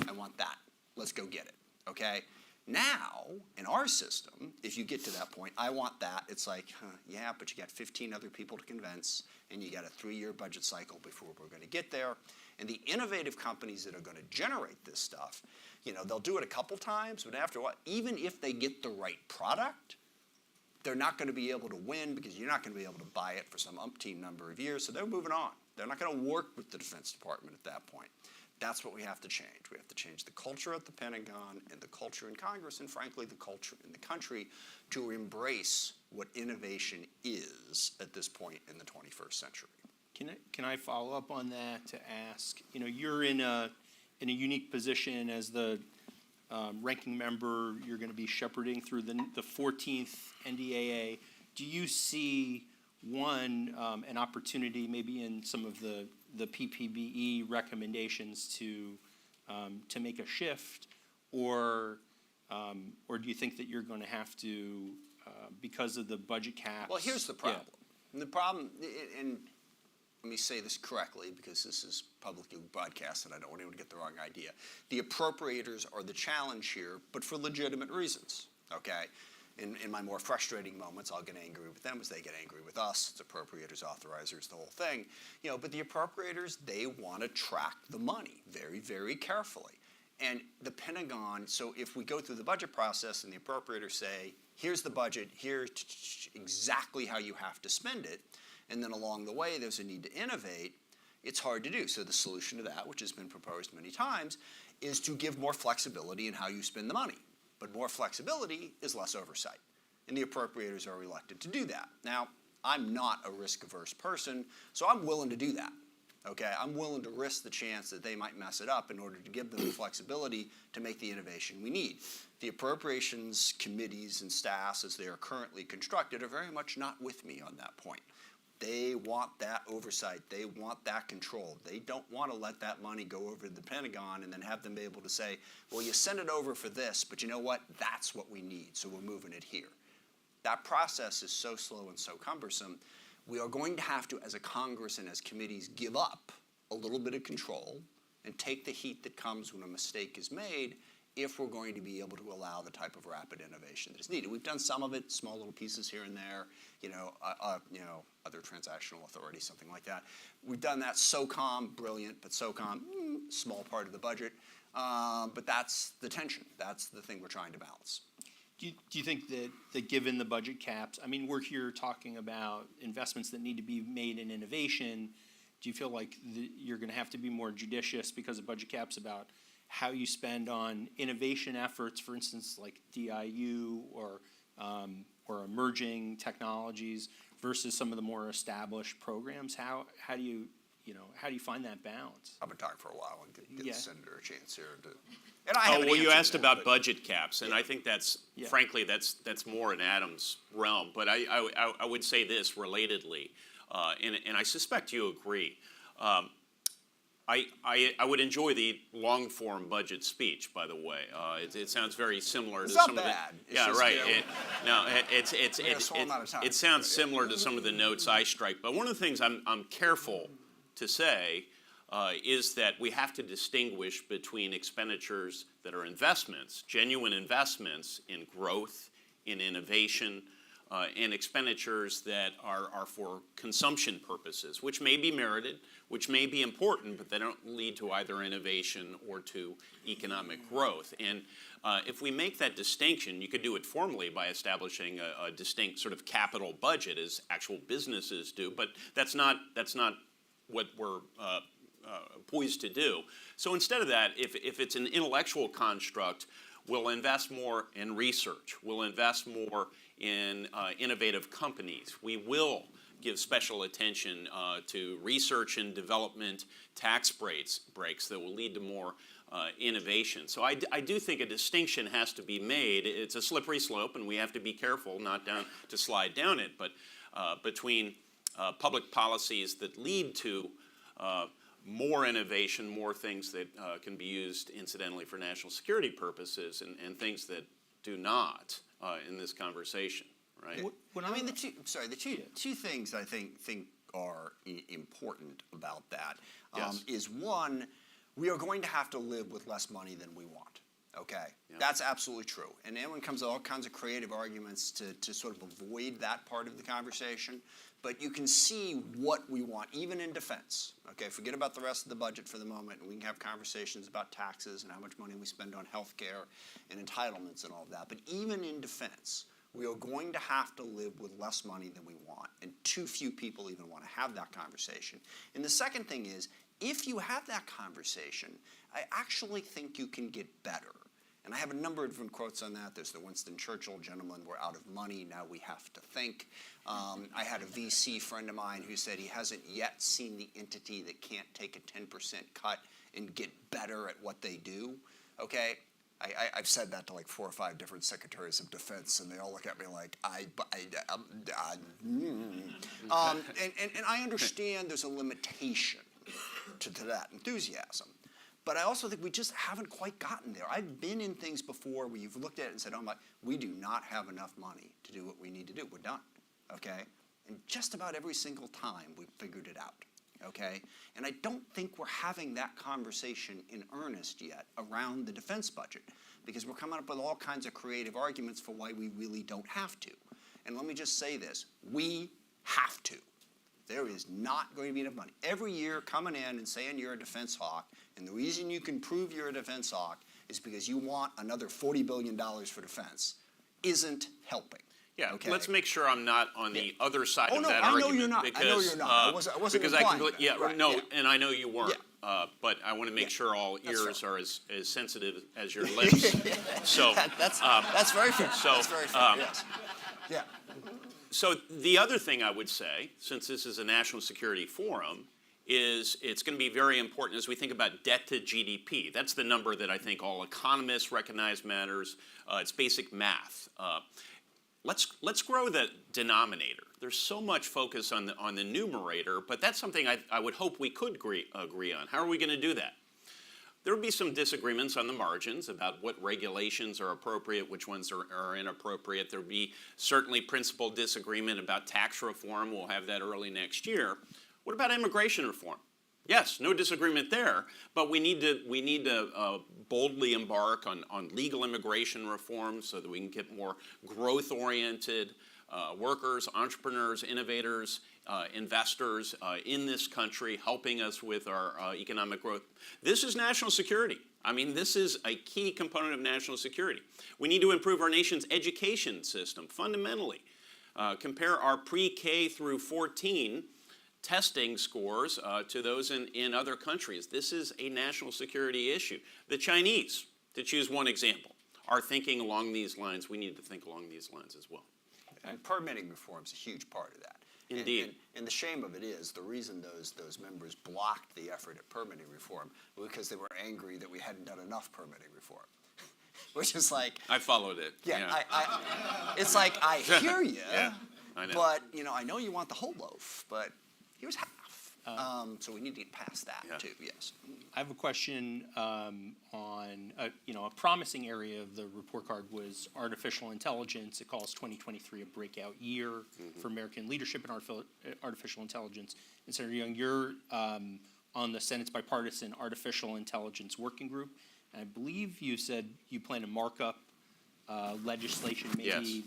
I want that. Let's go get it, okay? Now, in our system, if you get to that point, I want that, it's like, yeah, but you got 15 other people to convince, and you got a 3-year budget cycle before we're going to get there. And the innovative companies that are going to generate this stuff, you know, they'll do it a couple times, but after a while, even if they get the right product, they're not going to be able to win because you're not going to be able to buy it for some umpteen number of years, so they're moving on. They're not going to work with the Defense Department at that point. That's what we have to change. We have to change the culture at the Pentagon and the culture in Congress and, frankly, the culture in the country to embrace what innovation is at this point in the 21st century. Can I follow up on that to ask, you know, you're in a unique position as the ranking member. You're going to be shepherding through the 14th NDAA. Do you see, one, an opportunity maybe in some of the PPBE recommendations to make a shift, or do you think that you're going to have to, because of the budget caps? Well, here's the problem. Yeah. The problem, and let me say this correctly because this is publicly broadcast and I don't want anyone to get the wrong idea. The appropriators are the challenge here, but for legitimate reasons, okay? In my more frustrating moments, I'll get angry with them as they get angry with us. It's appropriators, authorizers, the whole thing. You know, but the appropriators, they want to track the money very, very carefully. And the Pentagon, so if we go through the budget process and the appropriators say, here's the budget, here's exactly how you have to spend it, and then along the way there's a need to innovate, it's hard to do. So the solution to that, which has been proposed many times, is to give more flexibility in how you spend the money. But more flexibility is less oversight. And the appropriators are reluctant to do that. Now, I'm not a risk-averse person, so I'm willing to do that. Okay? I'm willing to risk the chance that they might mess it up in order to give them the flexibility to make the innovation we need. The appropriations committees and staffs, as they are currently constructed, are very much not with me on that point. They want that oversight. They want that control. They don't want to let that money go over to the Pentagon and then have them be able to say, well, you sent it over for this, but you know what? That's what we need, so we're moving it here. That process is so slow and so cumbersome. We are going to have to, as a Congress and as committees, give up a little bit of control and take the heat that comes when a mistake is made if we're going to be able to allow the type of rapid innovation that is needed. We've done some of it, small little pieces here and there, other transactional authority, something like that. We've done that. SOCOM, brilliant, but SOCOM, small part of the budget. But that's the tension. That's the thing we're trying to balance. Do you think that given the budget caps, I mean, we're here talking about investments that need to be made in innovation. Do you feel like you're going to have to be more judicious because of budget caps about how you spend on innovation efforts, for instance, like DIU or emerging technologies versus some of the more established programs? How do you find that balance? I've been talking for a while and get the senator a chance here to. You asked about budget caps, and I think that's frankly that's more in Adam's realm. But I would say this relatedly, and I suspect you agree. I would enjoy the long-form budget speech, by the way. It sounds very similar to not some bad. of the... It's Yeah, just, right. you know, we have a small amount of time. It sounds similar to some of the notes I strike. But one of the things I'm careful to say is that we have to distinguish between expenditures that are investments, genuine investments in growth, in innovation, and expenditures that are for consumption purposes, which may be merited, which may be important, but they don't lead to either innovation or to economic growth. And if we make that distinction, you could do it formally by establishing a distinct sort of capital budget, as actual businesses do, but that's not what we're poised to do. So instead of that, if it's an intellectual construct, we'll invest more in research. We'll invest more in innovative companies. We will give special attention to research and development tax breaks that will lead to more innovation. So I do think a distinction has to be made. It's a slippery slope, and we have to be careful not to slide down it, but between public policies that lead to more innovation, more things that can be used incidentally for national security purposes, and things that do not in this conversation, right? I mean, the two things I think are important about that Yes. is one, we are going to have to live with less money than we want. Okay, Yeah. that's absolutely true. And then when it comes to all kinds of creative arguments to sort of avoid that part of the conversation, but you can see what we want, even in defense. Okay, forget about the rest of the budget for the moment, and we can have conversations about taxes and how much money we spend on health care and entitlements and all of that. But even in defense, we are going to have to live with less money than we want, and too few people even want to have that conversation. And the second thing is, if you have that conversation, I actually think you can get better. And I have a number of different quotes on that. There's the Winston Churchill, gentlemen, we're out of money, now we have to think. I had a VC friend of mine who said he hasn't yet seen the entity that can't take a 10% cut and get better at what they do. Okay? I've said that to like 4 or 5 different secretaries of defense, and they all look at me like, and I understand there's a limitation to that enthusiasm. But I also think we just haven't quite gotten there. I've been in things before where you've looked at it and said, oh my, we do not have enough money to do what we need to do. We're done, okay? And just about every single time we've figured it out, okay? And I don't think we're having that conversation in earnest yet around the defense budget, because we're coming up with all kinds of creative arguments for why we really don't have to. And let me just say this, we have to. There is not going to be enough money. Every year coming in and saying you're a defense hawk, and the reason you can prove you're a defense hawk is because you want another $40 billion for defense, isn't helping. Yeah, okay? let's make sure I'm not on the other side Oh, of no, that I know argument. you're not. Because, I know you're not. I wasn't because implying that. yeah, Right, no, yeah. and I know you weren't. Yeah. But I want to make sure all That's ears fair. are as sensitive as your lips. So That's very fair. so, That's very fair, yes. Yeah. So the other thing I would say, since this is a national security forum, is it's going to be very important as we think about debt to GDP. That's the number that I think all economists recognize matters. It's basic math. Let's grow the denominator. There's so much focus on the numerator, but that's something I would hope we could agree on. How are we going to do that? There will be some disagreements on the margins about what regulations are appropriate, which ones are inappropriate. There will be certainly principal disagreement about tax reform. We'll have that early next year. What about immigration reform? Yes, no disagreement there, but we need to boldly embark on legal immigration reform so that we can get more growth-oriented workers, entrepreneurs, innovators, investors in this country, helping us with our economic growth. This is national security. I mean, this is a key component of national security. We need to improve our nation's education system fundamentally. Compare our pre-K through 14 testing scores to those in other countries. This is a national security issue. The Chinese, to choose one example, are thinking along these lines. We need to think along these lines as well. And permitting reform is a huge part of that. Indeed. And the shame of it is, the reason those members blocked the effort at permitting reform was because they were angry that we hadn't done enough permitting reform. Which is like... I followed it. Yeah, it's like, I hear you, Yeah, I know. but, I know you want the whole loaf, but here's half. So we need to get past that too. Yes. I have a question on a promising area of the report card was artificial intelligence. It calls 2023 a breakout year for American leadership in artificial intelligence. And Senator Young, you're on the Senate's bipartisan artificial intelligence working group, and I believe you said you plan to mark up legislation maybe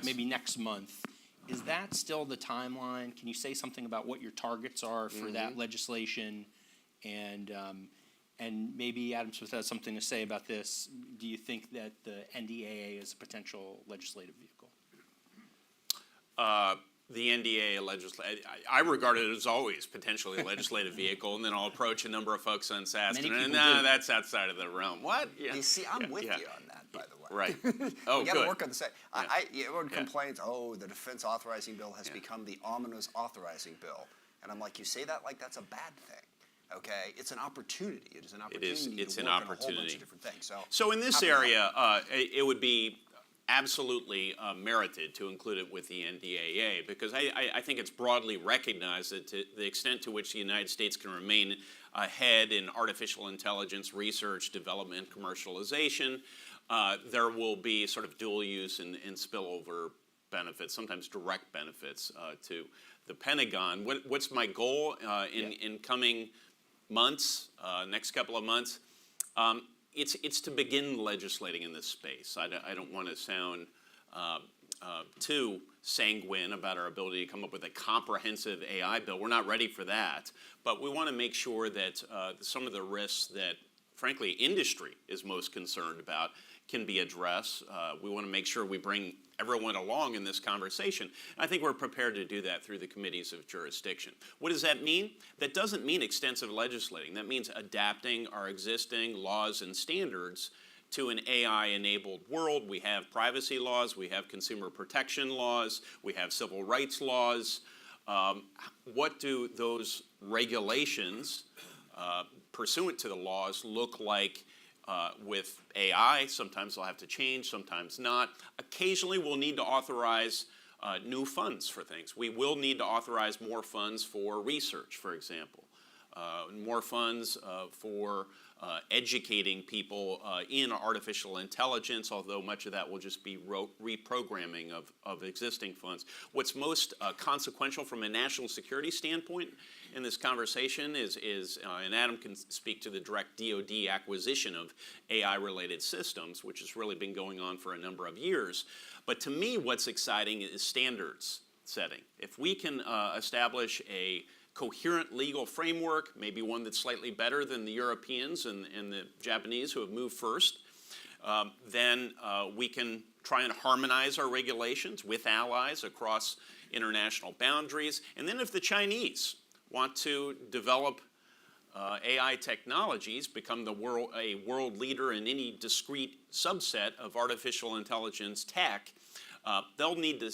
maybe next month. Is that still the timeline? Can you say something about what your targets are for that legislation? And maybe Adam Smith has something to say about this. Do you think that the NDAA is a potential legislative vehicle? The NDA I regard it as always potentially a legislative vehicle, and then I'll approach a number of folks on SAS and that's outside of the realm. What? Yeah. You see, I'm with you on that, by the way. Right. Oh, we got to work on the same. Everyone Yeah. complains, oh, the defense authorizing bill has become the ominous authorizing bill. And I'm like, you say that like that's a bad thing. Okay? It's an opportunity. It is an opportunity It's to an work on a whole opportunity. bunch of different things. So in this happy to help. area, it would be absolutely merited to include it with the NDAA, because I think it's broadly recognized that to the extent to which the United States can remain ahead in artificial intelligence research, development, commercialization, there will be sort of dual use and spillover benefits, sometimes direct benefits to the Pentagon. What's my goal in coming months, next couple of months? It's to begin legislating in this space. I don't want to sound too sanguine about our ability to come up with a comprehensive AI bill. We're not ready for that, but we want to make sure that some of the risks that, frankly, industry is most concerned about can be addressed. We want to make sure we bring everyone along in this conversation. And I think we're prepared to do that through the committees of jurisdiction. What does that mean? That doesn't mean extensive legislating. That means adapting our existing laws and standards to an AI-enabled world. We have privacy laws, we have consumer protection laws, we have civil rights laws. What do those regulations pursuant to the laws look like with AI? Sometimes they'll have to change, sometimes not. Occasionally we'll need to authorize new funds for things. We will need to authorize more funds for research, for example. More funds for educating people in artificial intelligence, although much of that will just be reprogramming of existing funds. What's most consequential from a national security standpoint in this conversation is and Adam can speak to the direct DoD acquisition of AI-related systems, which has really been going on for a number of years. But to me, what's exciting is standards setting. If we can establish a coherent legal framework, maybe one that's slightly better than the Europeans and the Japanese who have moved first, then we can try and harmonize our regulations with allies across international boundaries. And then if the Chinese want to develop AI technologies, become a world leader in any discrete subset of artificial intelligence tech, they'll need to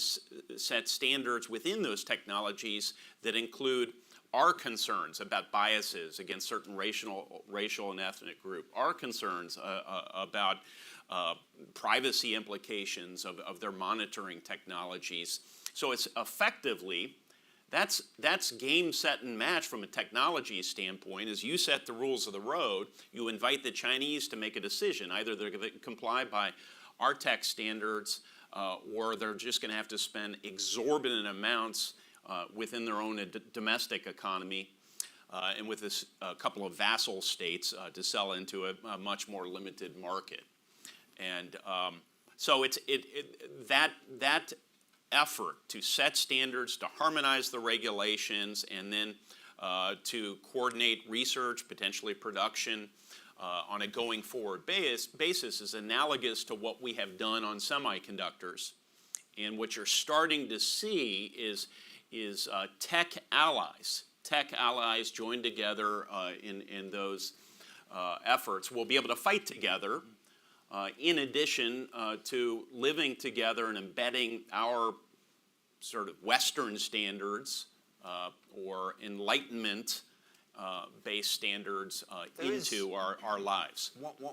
set standards within those technologies that include our concerns about biases against certain racial and ethnic group, our concerns about privacy implications of their monitoring technologies. So it's effectively, that's game, set, and match from a technology standpoint. As you set the rules of the road, you invite the Chinese to make a decision. Either they're going to comply by our tech standards or they're just going to have to spend exorbitant amounts within their own domestic economy and with a couple of vassal states to sell into a much more limited market. And so that effort to set standards, to harmonize the regulations, and then to coordinate research, potentially production, on a going forward basis is analogous to what we have done on semiconductors. And what you're starting to see is tech allies joined together in those efforts will be able to fight together in addition to living together and embedding our sort of Western standards or Enlightenment based standards into our lives.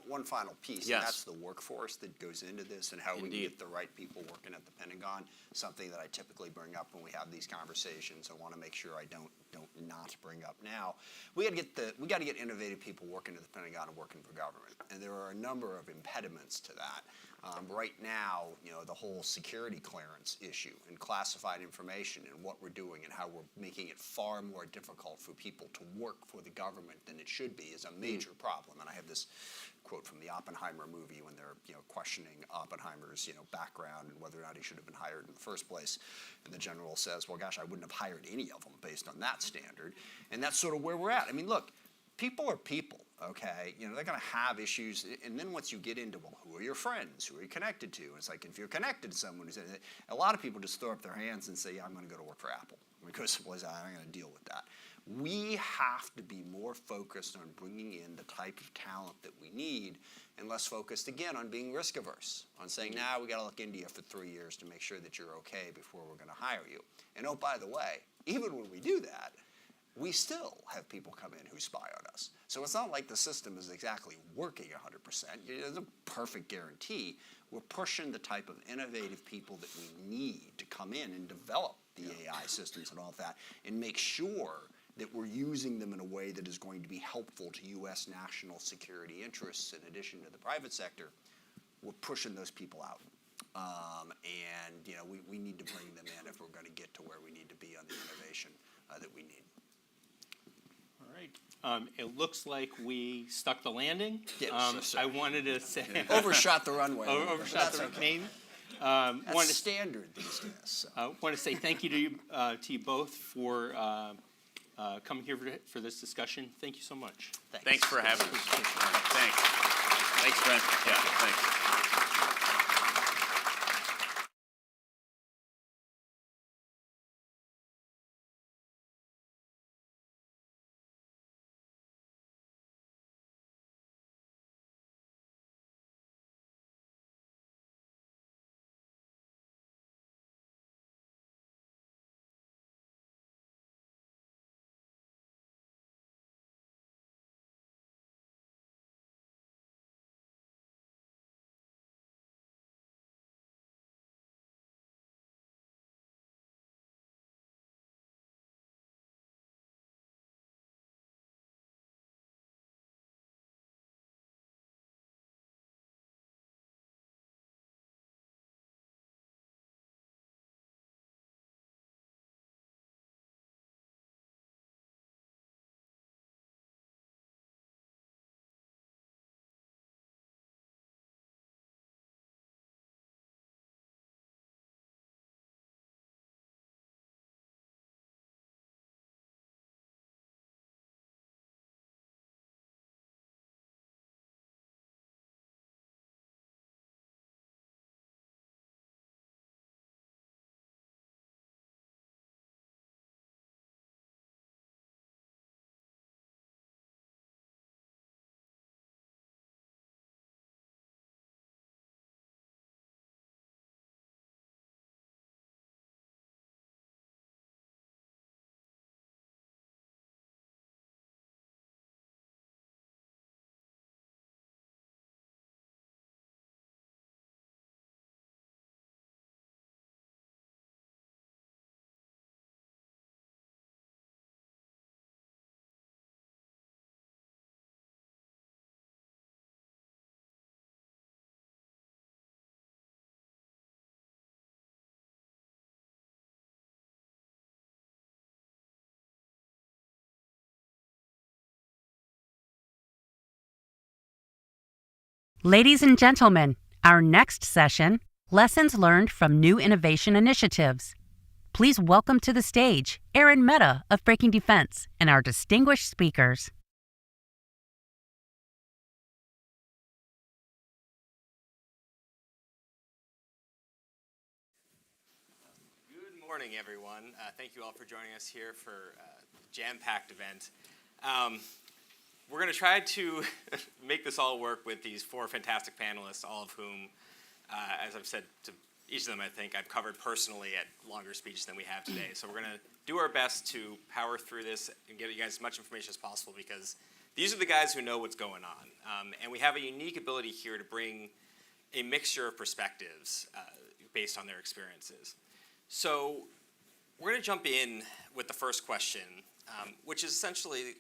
One final piece, yes. And that's the workforce that goes into this and how we get the right people working at the Pentagon, something that I typically bring up when we have these conversations. I want to make sure I don't don't not bring up now. We got to get innovative people working at the Pentagon and working for government, and there are a number of impediments to that. Right now, the whole security clearance issue and classified information and what we're doing and how we're making it far more difficult for people to work for the government than it should be is a major problem. And I have this quote from the Oppenheimer movie when they're questioning Oppenheimer's background and whether or not he should have been hired in the first place. And the general says, well, gosh, I wouldn't have hired any of them based on that standard. And that's sort of where we're at. I mean, look, people are people, okay? They're going to have issues. And then once you get into, well, who are your friends? Who are you connected to? It's like if you're connected to someone, a lot of people just throw up their hands and say, yeah, I'm going to go to work for Apple. Because someplace I'm going to deal with that. We have to be more focused on bringing in the type of talent that we need and less focused, again, on being risk averse, on saying, nah, we got to look into you for 3 years to make sure that you're okay before we're going to hire you. And oh, by the way, even when we do that, we still have people come in who spy on us. So it's not like the system is exactly working 100%. There's a perfect guarantee. We're pushing the type of innovative people that we need to come in and develop the AI systems and all of that and make sure that we're using them in a way that is going to be helpful to U.S. national security interests in addition to the private sector. We're pushing those people out. And we need to bring them in if we're going to get to where we need to be on the innovation that we need. All right. It looks like we stuck the landing. Yes, I wanted to say overshot the runway. Overshot the runway. That's standard these days. So. Want to say thank you to you both for coming here for this discussion. Thank you so much. Thanks for having us. Thanks. Thanks, Brent. Yeah, thanks. Ladies and gentlemen, our next session, Lessons Learned from New Innovation Initiatives. Please welcome to the stage Aaron Mehta of Breaking Defense and our distinguished speakers. Good morning, everyone. Thank you all for joining us here for a jam-packed event. We're going to try to make this all work with these four fantastic panelists, all of whom, as I've said to each of them, I think I've covered personally at longer speeches than we have today. So we're going to do our best to power through this and give you guys as much information as possible because these are the guys who know what's going on. And we have a unique ability here to bring a mixture of perspectives based on their experiences. So we're going to jump in with the first question, which is essentially,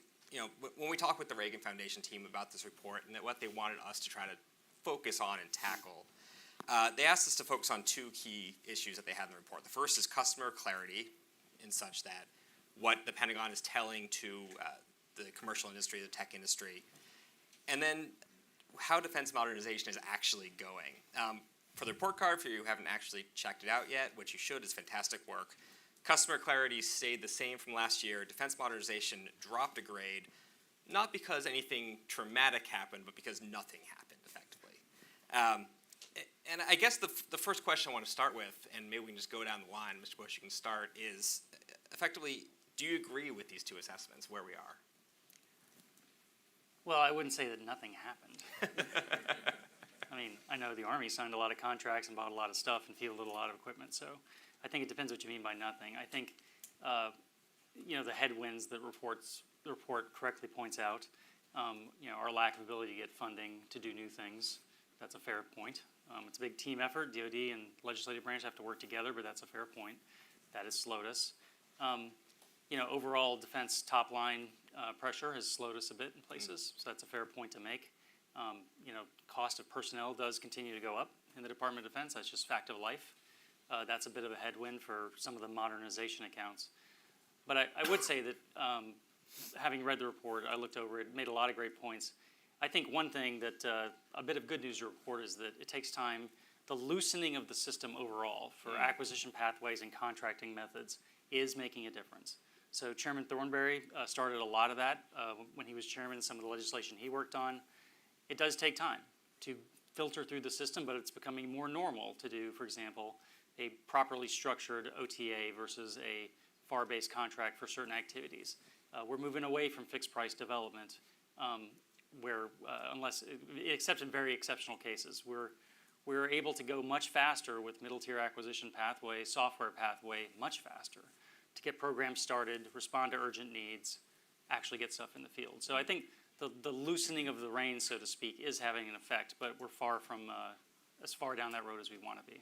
when we talk with the Reagan Foundation team about this report and that what they wanted us to try to focus on and tackle, they asked us to focus on two key issues that they had in the report. The first is customer clarity, in such that what the Pentagon is telling to the commercial industry, the tech industry, and then how defense modernization is actually going. For the report card, if you haven't actually checked it out yet, which you should, is fantastic work. Customer clarity stayed the same from last year. Defense modernization dropped a grade, not because anything traumatic happened, but because nothing happened effectively. And I guess the first question I want to start with, and maybe we can just go down the line, Mr. Bush, you can start, is effectively, do you agree with these two assessments, where we are? Well, I wouldn't say that nothing happened. I mean, I know the Army signed a lot of contracts and bought a lot of stuff and fielded a lot of equipment, so I think it depends what you mean by nothing. I think, the headwinds that the report correctly points out, our lack of ability to get funding to do new things, that's a fair point. It's a big team effort. DOD and legislative branch have to work together, but that's a fair point. That has slowed us. Overall defense top line pressure has slowed us a bit in places, so that's a fair point to make. Cost of personnel does continue to go up in the Department of Defense. That's just fact of life. That's a bit of a headwind for some of the modernization accounts. But I would say that having read the report, I looked over it, made a lot of great points. I think one thing that a bit of good news to report is that it takes time. The loosening of the system overall for acquisition pathways and contracting methods is making a difference. So Chairman Thornberry started a lot of that when he was chairman, some of the legislation he worked on. It does take time to filter through the system, but it's becoming more normal to do, for example, a properly structured OTA versus a FAR-based contract for certain activities. We're moving away from fixed price development where, except in very exceptional cases, we're able to go much faster with middle tier acquisition pathway, software pathway, much faster to get programs started, respond to urgent needs, actually get stuff in the field. So I think the loosening of the reins, so to speak, is having an effect, but we're far from as far down that road as we want to be.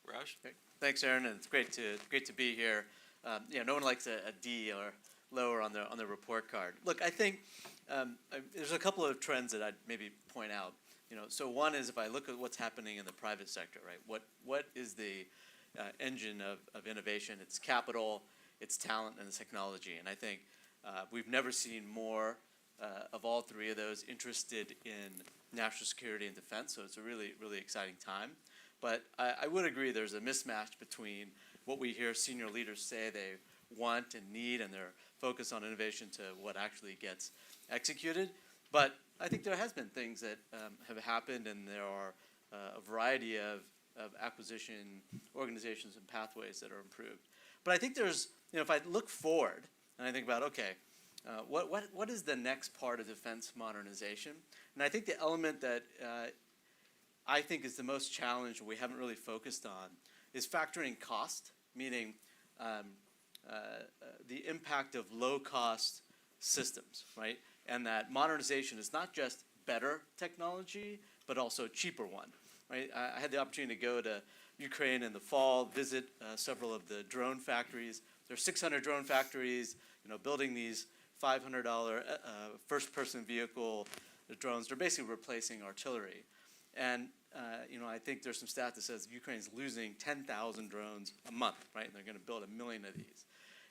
Raj? Thanks, Aaron, and it's great to be here. No one likes a D or lower on the report card. Look, I think there's a couple of trends that I'd maybe point out. So one is if I look at what's happening in the private sector, right? What is the engine of innovation? It's capital, it's talent, and it's technology. And I think we've never seen more of all three of those interested in national security and defense. So it's a really, really exciting time. But I would agree there's a mismatch between what we hear senior leaders say they want and need and their focus on innovation to what actually gets executed. But I think there has been things that have happened, and there are a variety of acquisition organizations and pathways that are improved. But I think there's, if I look forward and I think about, okay, what is the next part of defense modernization? And I think the element that I think is the most challenged, we haven't really focused on, is factoring cost, meaning the impact of low-cost systems, right? And that modernization is not just better technology, but also cheaper one, right? I had the opportunity to go to Ukraine in the fall, visit several of the drone factories. There are 600 drone factories, building these $500 first-person vehicle drones. They're basically replacing artillery. And I think there's some stat that says Ukraine's losing 10,000 drones a month, right? And they're going to build 1 million of these.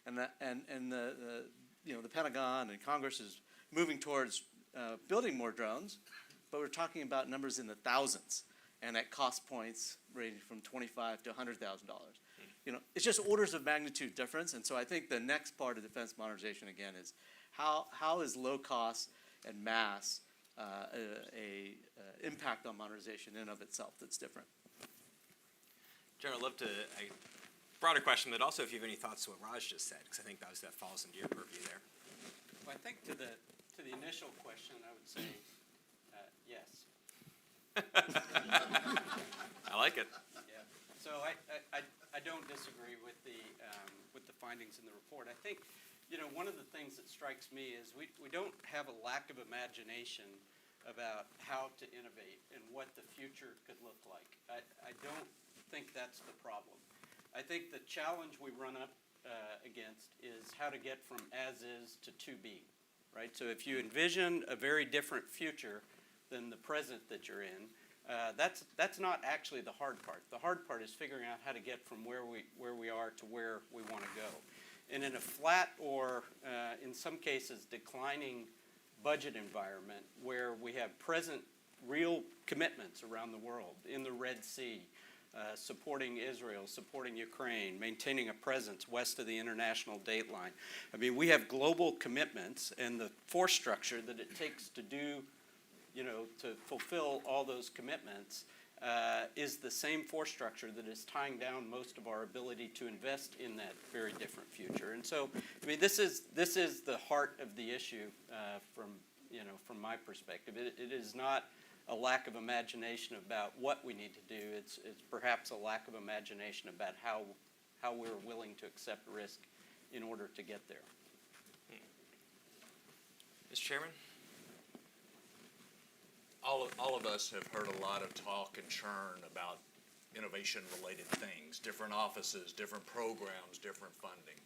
And the Pentagon and Congress is moving towards building more drones, but we're talking about numbers in the thousands, and at cost points ranging from $25,000 to $100,000. It's just orders of magnitude difference. And so I think the next part of defense modernization again is how is low cost and mass a impact on modernization in and of itself that's different. Jared, I'd love to, a broader question, but also if you have any thoughts to what Raj just said, because I think that falls into your purview there. Well, I think to the initial question, I would say yes. I like it. Yeah. So I don't disagree with the findings in the report. I think one of the things that strikes me is we don't have a lack of imagination about how to innovate and what the future could look like. I don't think that's the problem. I think the challenge we run up against is how to get from as is to be, right? So if you envision a very different future than the present that you're in, that's not actually the hard part. The hard part is figuring out how to get from where we are to where we want to go. And in a flat or, in some cases, declining budget environment where we have present real commitments around the world, in the Red Sea, supporting Israel, supporting Ukraine, maintaining a presence west of the international date line. I mean, we have global commitments, and the force structure that it takes to do, to fulfill all those commitments is the same force structure that is tying down most of our ability to invest in that very different future. And so, I mean, this is the heart of the issue from my perspective. It is not a lack of imagination about what we need to do. It's perhaps a lack of imagination about how we're willing to accept risk in order to get there. Mr. Chairman? All of us have heard a lot of talk and churn about innovation-related things, different offices, different programs, different funding.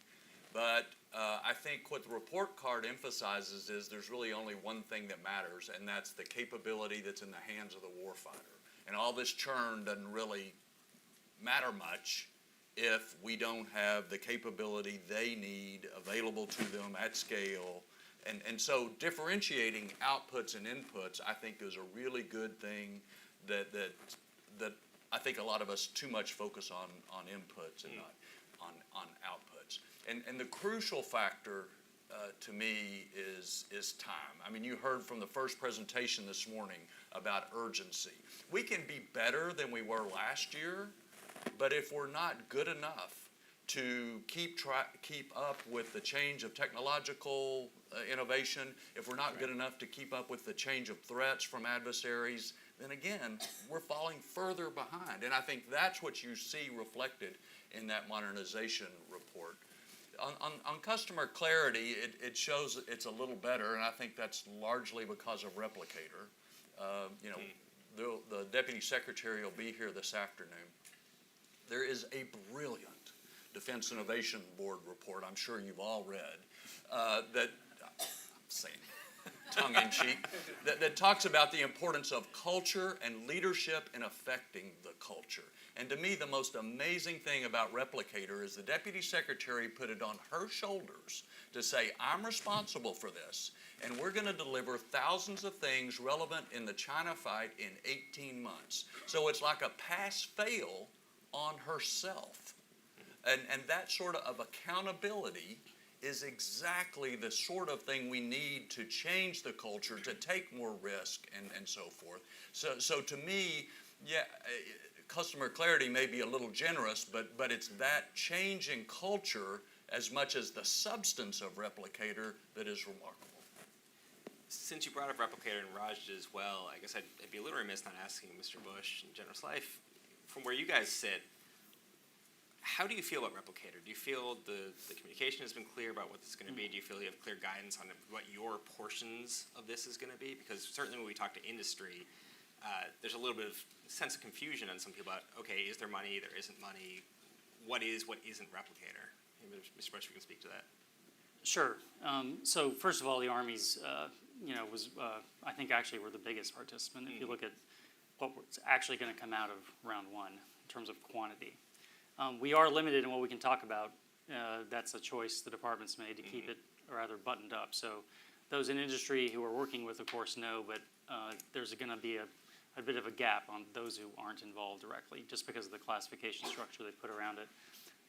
But I think what the report card emphasizes is there's really only one thing that matters, and that's the capability that's in the hands of the warfighter. And all this churn doesn't really matter much if we don't have the capability they need available to them at scale. And so differentiating outputs and inputs, I think, is a really good thing that I think a lot of us too much focus on inputs and not on outputs. And the crucial factor to me is time. I mean, you heard from the first presentation this morning about urgency. We can be better than we were last year, but if we're not good enough to keep up with the change of technological innovation, if we're not good enough to keep up with the change of threats from adversaries, then again, we're falling further behind. And I think that's what you see reflected in that modernization report. On customer clarity, it shows it's a little better, and I think that's largely because of Replicator. The Deputy Secretary will be here this afternoon. There is a brilliant Defense Innovation Board report, I'm sure you've all read, that, saying tongue-in-cheek, that talks about the importance of culture and leadership in affecting the culture. And to me, the most amazing thing about Replicator is the Deputy Secretary put it on her shoulders to say, I'm responsible for this, and we're going to deliver thousands of things relevant in the China fight in 18 months. So it's like a pass-fail on herself. And that sort of accountability is exactly the sort of thing we need to change the culture, to take more risk, and so forth. So to me, yeah, customer clarity may be a little generous, but it's that change in culture as much as the substance of Replicator that is remarkable. Since you brought up Replicator and Raj did as well, I guess I'd be a little remiss not asking Mr. Bush and General Slife, from where you guys sit, how do you feel about Replicator? Do you feel the communication has been clear about what this is going to be? Do you feel you have clear guidance on what your portions of this is going to be? Because certainly when we talk to industry, there's a little bit of sense of confusion on some people about, okay, is there money, there isn't money, what isn't Replicator? Maybe Mr. Bush, you can speak to that. Sure. So first of all, the Army's, was, I think actually we're the biggest participant. If you look at what's actually going to come out of round one in terms of quantity. We are limited in what we can talk about. That's a choice the department's made to keep it rather buttoned up. So those in industry who are working with, of course, know, but there's going to be a bit of a gap on those who aren't involved directly, just because of the classification structure they put around it.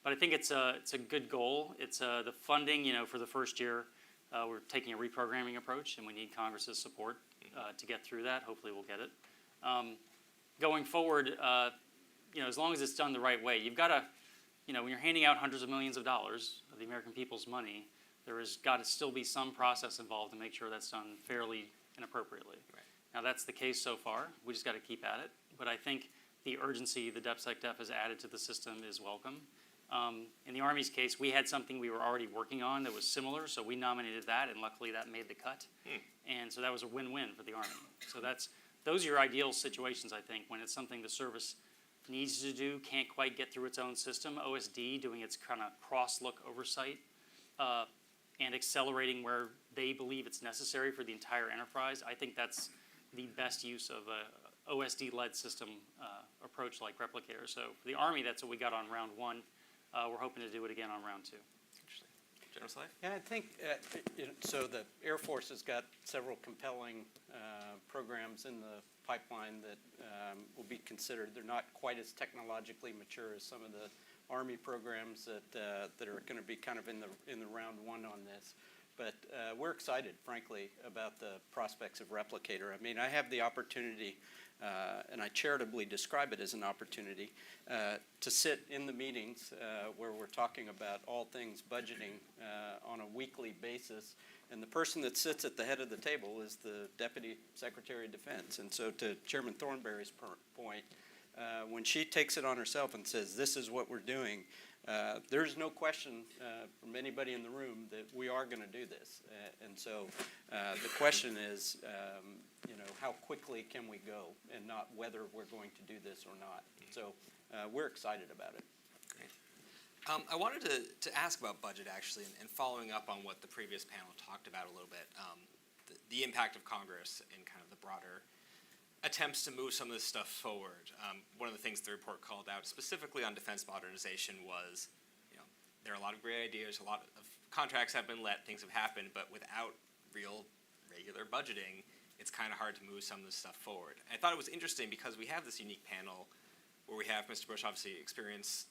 But I think it's a good goal. It's the funding, for the first year, we're taking a reprogramming approach, and we need Congress's support to get through that. Hopefully we'll get it. Going forward, as long as it's done the right way, you've got to, when you're handing out hundreds of millions of dollars of the American people's money, there has got to still be some process involved to make sure that's done fairly and appropriately. Right. Now, that's the case so far. We just got to keep at it. But I think the urgency the DepSecDef has added to the system is welcome. In the Army's case, we had something we were already working on that was similar, so we nominated that, and luckily that made the cut. And so that was a win-win for the Army. So those are your ideal situations, I think, when it's something the service needs to do can't quite get through its own system. OSD doing its kind of cross-look oversight and accelerating where they believe it's necessary for the entire enterprise. I think that's the best use of a OSD-led system approach like Replicator. So for the Army, that's what we got on round one. We're hoping to do it again on round two. Interesting. General Slade? Yeah, I think, so the Air Force has got several compelling programs in the pipeline that will be considered. They're not quite as technologically mature as some of the Army programs that are going to be kind of in the round one on this. But we're excited, frankly, about the prospects of Replicator. I mean, I have the opportunity, and I charitably describe it as an opportunity, to sit in the meetings where we're talking about all things budgeting on a weekly basis. And the person that sits at the head of the table is the Deputy Secretary of Defense. And so to Chairman Thornberry's point, when she takes it on herself and says, this is what we're doing, there's no question from anybody in the room that we are going to do this. And so the question is, how quickly can we go, and not whether we're going to do this or not. So we're excited about it. Great. I wanted to ask about budget, actually, and following up on what the previous panel talked about a little bit, the impact of Congress and kind of the broader attempts to move some of this stuff forward. One of the things the report called out specifically on defense modernization was, there are a lot of great ideas, a lot of contracts have been let, things have happened, but without real regular budgeting, it's kind of hard to move some of this stuff forward. And I thought it was interesting because we have this unique panel where we have Mr. Bush, obviously experience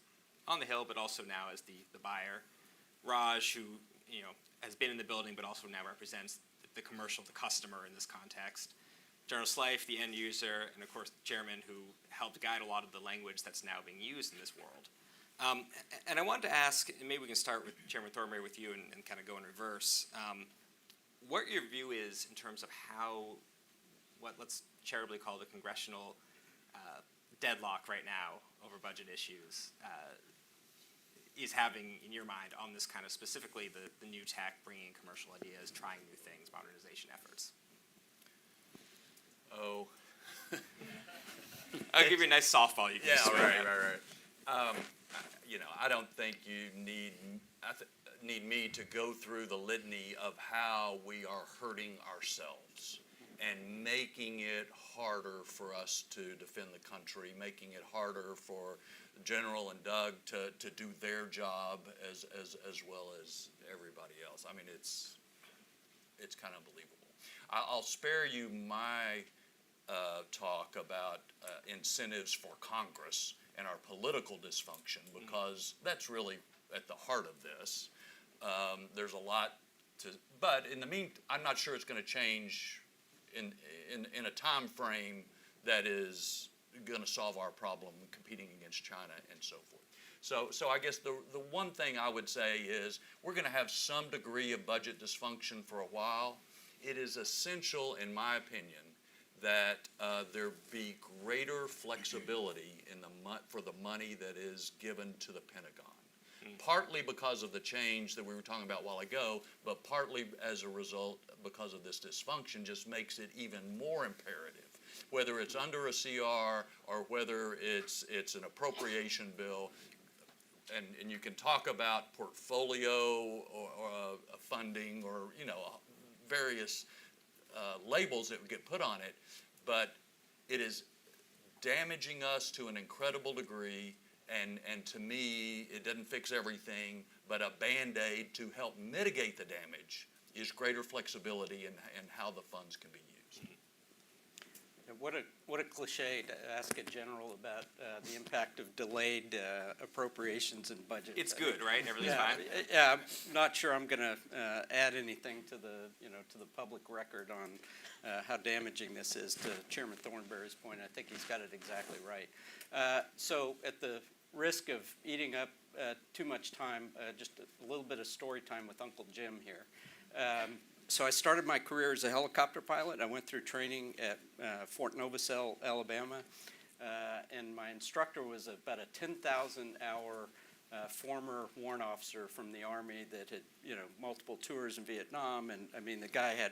on the Hill, but also now as the buyer. Raj, who has been in the building, but also now represents the commercial, the customer in this context. General Slife, the end user, and of course the chairman, who helped guide a lot of the language that's now being used in this world. And I wanted to ask, and maybe we can start with Chairman Thornberry with you and kind of go in reverse, what your view is in terms of how, what let's charitably call the congressional deadlock right now over budget issues is having in your mind on this kind of specifically the new tech, bringing commercial ideas, trying new things, modernization efforts. Oh. I'll give you a nice softball. You can just right. I don't think you need me to go through the litany of how we are hurting ourselves and making it harder for us to defend the country, making it harder for General and Doug to do their job as well as everybody else. I mean, it's kind of unbelievable. I'll spare you my talk about incentives for Congress and our political dysfunction, because that's really at the heart of this. There's a lot but in the meantime, I'm not sure it's going to change in a time frame that is going to solve our problem competing against China and so forth. So I guess the one thing I would say is we're going to have some degree of budget dysfunction for a while. It is essential, in my opinion, that there be greater flexibility for the money that is given to the Pentagon. Partly because of the change that we were talking about a while ago, but partly as a result because of this dysfunction just makes it even more imperative, whether it's under a CR or whether it's an appropriation bill. And you can talk about portfolio or funding or various labels that would get put on it, but it is damaging us to an incredible degree, and to me, it doesn't fix everything, but a Band-Aid to help mitigate the damage is greater flexibility in how the funds can be used. What a cliche to ask a general about the impact of delayed appropriations and budget. It's good, right? Everything's fine. Yeah, I'm not sure I'm going to add anything to the public record on how damaging this is. To Chairman Thornberry's point, I think he's got it exactly right. So, at the risk of eating up too much time, just a little bit of story time with Uncle Jim here. So I started my career as a helicopter pilot. I went through training at Fort Novosel, Alabama, and my instructor was about a 10,000-hour former warrant officer from the Army that had, multiple tours in Vietnam, and I mean the guy had,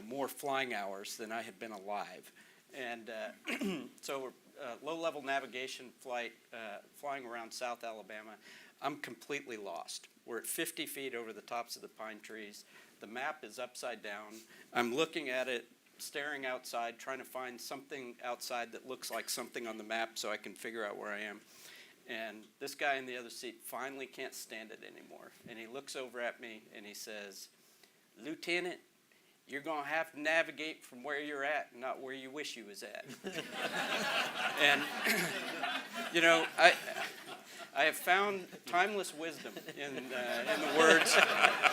more flying hours than I had been alive. And so we're low-level navigation flight, flying around South Alabama. I'm completely lost. We're at 50 feet over the tops of the pine trees. The map is upside down. I'm looking at it, staring outside, trying to find something outside that looks like something on the map so I can figure out where I am. And this guy in the other seat finally can't stand it anymore. And he looks over at me and he says, "Lieutenant, you're going to have to navigate from where you're at, not where you wish you was at." And, you know, I have found timeless wisdom in the words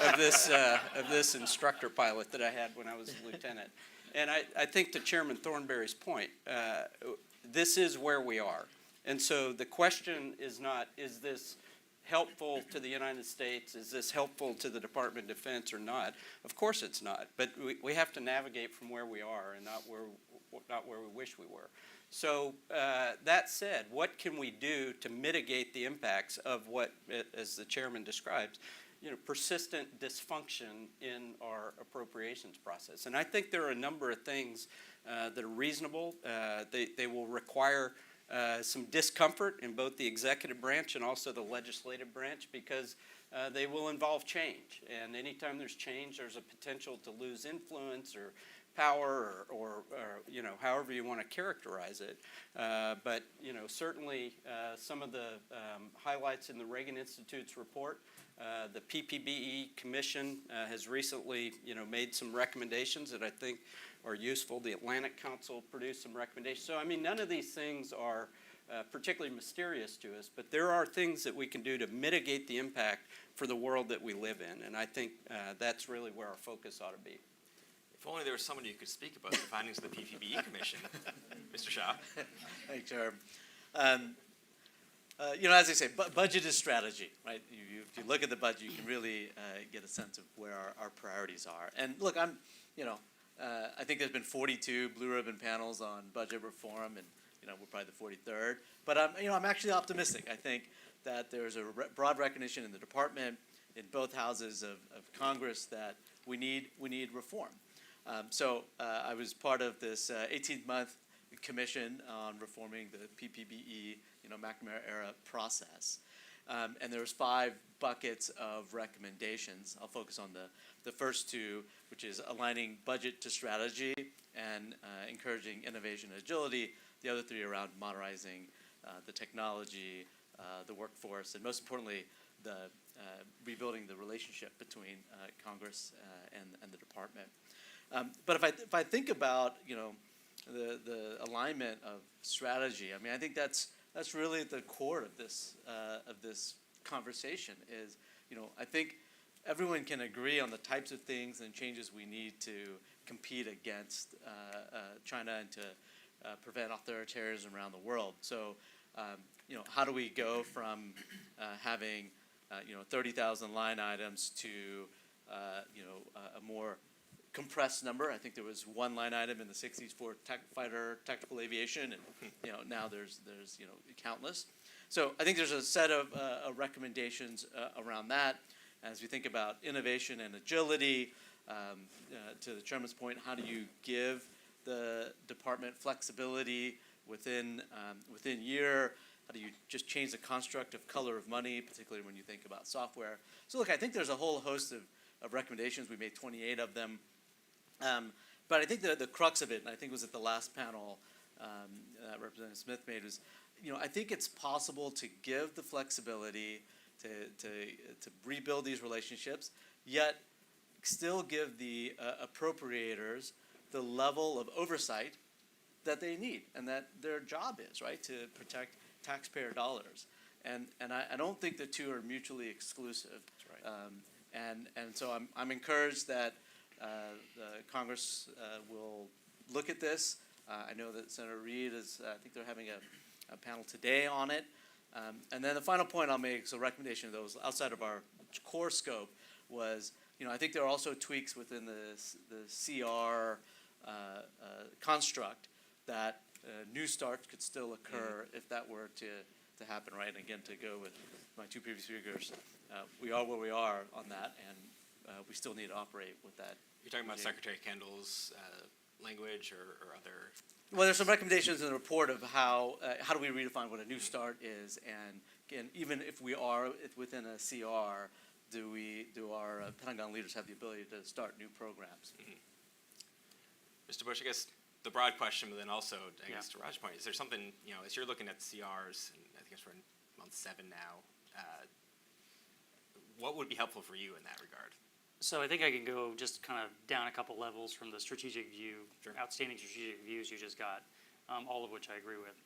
of this instructor pilot that I had when I was a lieutenant. And I think to Chairman Thornberry's point, this is where we are. And so the question is not, is this helpful to the United States? Is this helpful to the Department of Defense or not? Of course it's not. But we have to navigate from where we are and not where we wish we were. So that said, what can we do to mitigate the impacts of what, as the chairman describes, persistent dysfunction in our appropriations process? And I think there are a number of things that are reasonable. They will require some discomfort in both the executive branch and also the legislative branch, because they will involve change. And anytime there's change, there's a potential to lose influence or power or however you want to characterize it. But certainly some of the highlights in the Reagan Institute's report, the PPBE Commission has recently made some recommendations that I think are useful. The Atlantic Council produced some recommendations. So I mean, none of these things are particularly mysterious to us, but there are things that we can do to mitigate the impact for the world that we live in, and I think that's really where our focus ought to be. If only there was somebody who could speak about the findings of the PPBE Commission. Mr. Shah. Thanks, Chair. As I say, budget is strategy, right? If you look at the budget, you can really get a sense of where our priorities are. And look, I think there's been 42 blue ribbon panels on budget reform, and we're probably the 43rd. But I'm actually optimistic. I think that there's a broad recognition in the department, in both houses of Congress, that we need reform. So I was part of this 18-month commission on reforming the PPBE, McNamara-era process. And there's 5 buckets of recommendations. I'll focus on the first 2, which is aligning budget to strategy and encouraging innovation and agility. The other 3 around modernizing the technology, the workforce, and most importantly, the rebuilding the relationship between Congress and the department. But if I think about the alignment of strategy, I mean, I think that's really at the core of this conversation. Is I think everyone can agree on the types of things and changes we need to compete against China and to prevent authoritarianism around the world. So how do we go from having 30,000 line items to a more compressed number? I think there was one line item in the 60s for fighter tactical aviation, and now there's countless. So I think there's a set of recommendations around that. As we think about innovation and agility, to the chairman's point, how do you give the department flexibility within year? How do you just change the construct of color of money, particularly when you think about software? So look, I think there's a whole host of recommendations. We made 28 of them. But I think the crux of it, and I think it was at the last panel that Representative Smith made, is I think it's possible to give the flexibility to rebuild these relationships, yet still give the appropriators the level of oversight that they need and that their job is, right, to protect taxpayer dollars. And I don't think the two are mutually exclusive. That's right. And so I'm encouraged that the Congress will look at this. I know that Senator Reid I think they're having a panel today on it. And then the final point I'll make, so recommendation of those outside of our core scope, was I think there are also tweaks within the CR construct that new starts could still occur if that were to happen, right? And again, to go with my 2 previous speakers, we are where we are on that, and we still need to operate with that. You're talking about Secretary Kendall's language or other Well, there's some recommendations in the report of how do we redefine what a new start is, and even if we are within a CR, do our Pentagon leaders have the ability to start new programs? Mr. Bush, I guess the broad question, but then also, I guess to Raj's point, is there something, as you're looking at the CRs, and I think we're in month 7 now, what would be helpful for you in that regard? So I think I can go just kind of down a couple levels from the strategic view, outstanding strategic views you just got, all of which I agree with.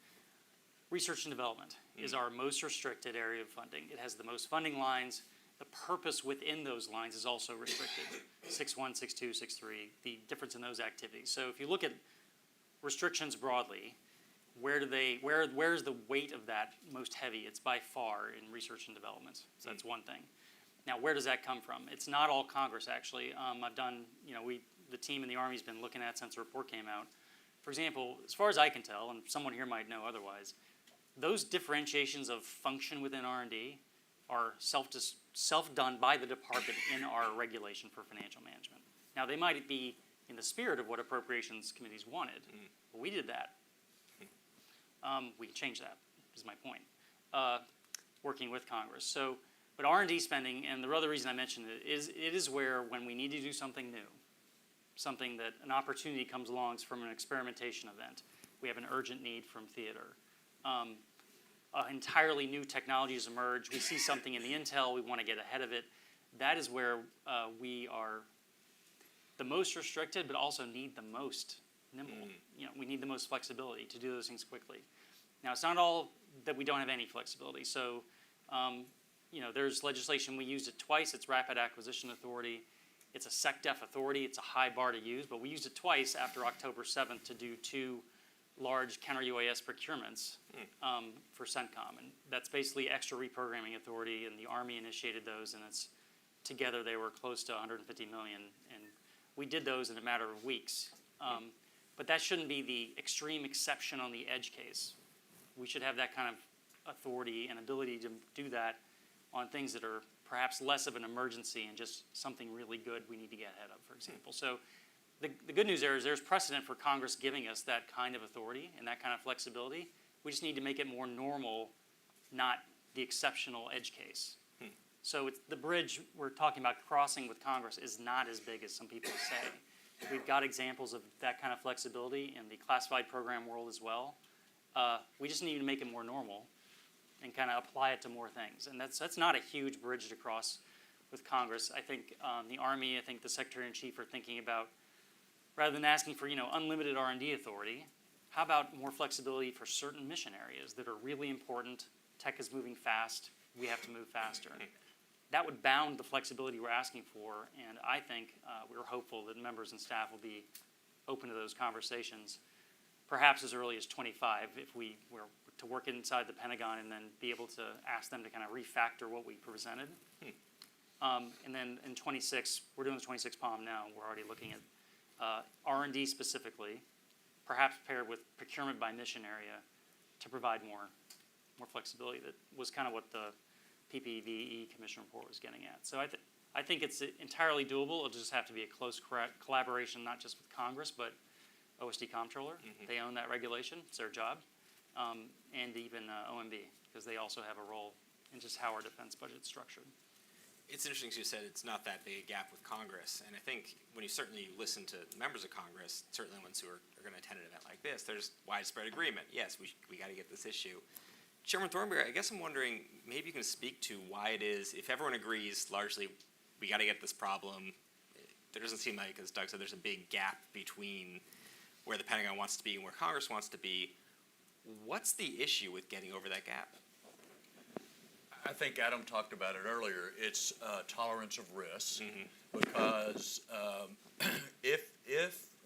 Research and development is our most restricted area of funding. It has the most funding lines. The purpose within those lines is also restricted. 6.1, 6.2, 6.3, the difference in those activities. So if you look at restrictions broadly, where's the weight of that most heavy? It's by far in research and development. So that's one thing. Now, where does that come from? It's not all Congress, actually. I've done, the team in the Army's been looking at since the report came out. For example, as far as I can tell, and someone here might know otherwise, those differentiations of function within R&D are self-done by the department in our regulation for financial management. Now, they might be in the spirit of what appropriations committees wanted, but we did that. We can change that, is my point, working with Congress. So, but R&D spending, and the other reason I mentioned it is where when we need to do something new, something that an opportunity comes along from an experimentation event, we have an urgent need from theater. Entirely new technologies emerge. We see something in the intel. We want to get ahead of it. That is where we are the most restricted, but also need the most nimble. We need the most flexibility to do those things quickly. Now, it's not all that we don't have any flexibility. So, there's legislation. We used it twice. It's Rapid Acquisition Authority. It's a SecDef authority. It's a high bar to use, but we used it twice after October 7th to do 2 large counter-UAS procurements for CENTCOM. And that's basically extra reprogramming authority, and the Army initiated those, and together they were close to $150 million. And we did those in a matter of weeks. But that shouldn't be the extreme exception on the edge case. We should have that kind of authority and ability to do that on things that are perhaps less of an emergency and just something really good we need to get ahead of, for example. So the good news there is there's precedent for Congress giving us that kind of authority and that kind of flexibility. We just need to make it more normal, not the exceptional edge case. So the bridge we're talking about crossing with Congress is not as big as some people say. We've got examples of that kind of flexibility in the classified program world as well. We just need to make it more normal and kind of apply it to more things. And that's not a huge bridge to cross with Congress. I think the Army, I think the Secretary-in-Chief are thinking about, rather than asking for unlimited R&D authority, how about more flexibility for certain mission areas that are really important? Tech is moving fast. We have to move faster. That would bound the flexibility we're asking for, and I think we're hopeful that members and staff will be open to those conversations, perhaps as early as 25 if we were to work inside the Pentagon and then be able to ask them to kind of refactor what we presented. And then in 26, we're doing the 26 POM now. We're already looking at R&D specifically, perhaps paired with procurement by mission area to provide more flexibility. That was kind of what the PPVE Commission report was getting at. So I think it's entirely doable. It'll just have to be a close collaboration, not just with Congress, but OSD Comptroller. They own that regulation. It's their job. And even OMB, because they also have a role in just how our defense budget's structured. It's interesting, as you said, it's not that big a gap with Congress. And I think when you certainly listen to members of Congress, certainly ones who are going to attend an event like this, there's widespread agreement. Yes, we got to get this issue. Chairman Thornberry, I guess I'm wondering, maybe you can speak to why it is, if everyone agrees largely we got to get this problem, there doesn't seem like, as Doug said, there's a big gap between where the Pentagon wants to be and where Congress wants to be. What's the issue with getting over that gap? I think Adam talked about it earlier. It's tolerance of risk, because if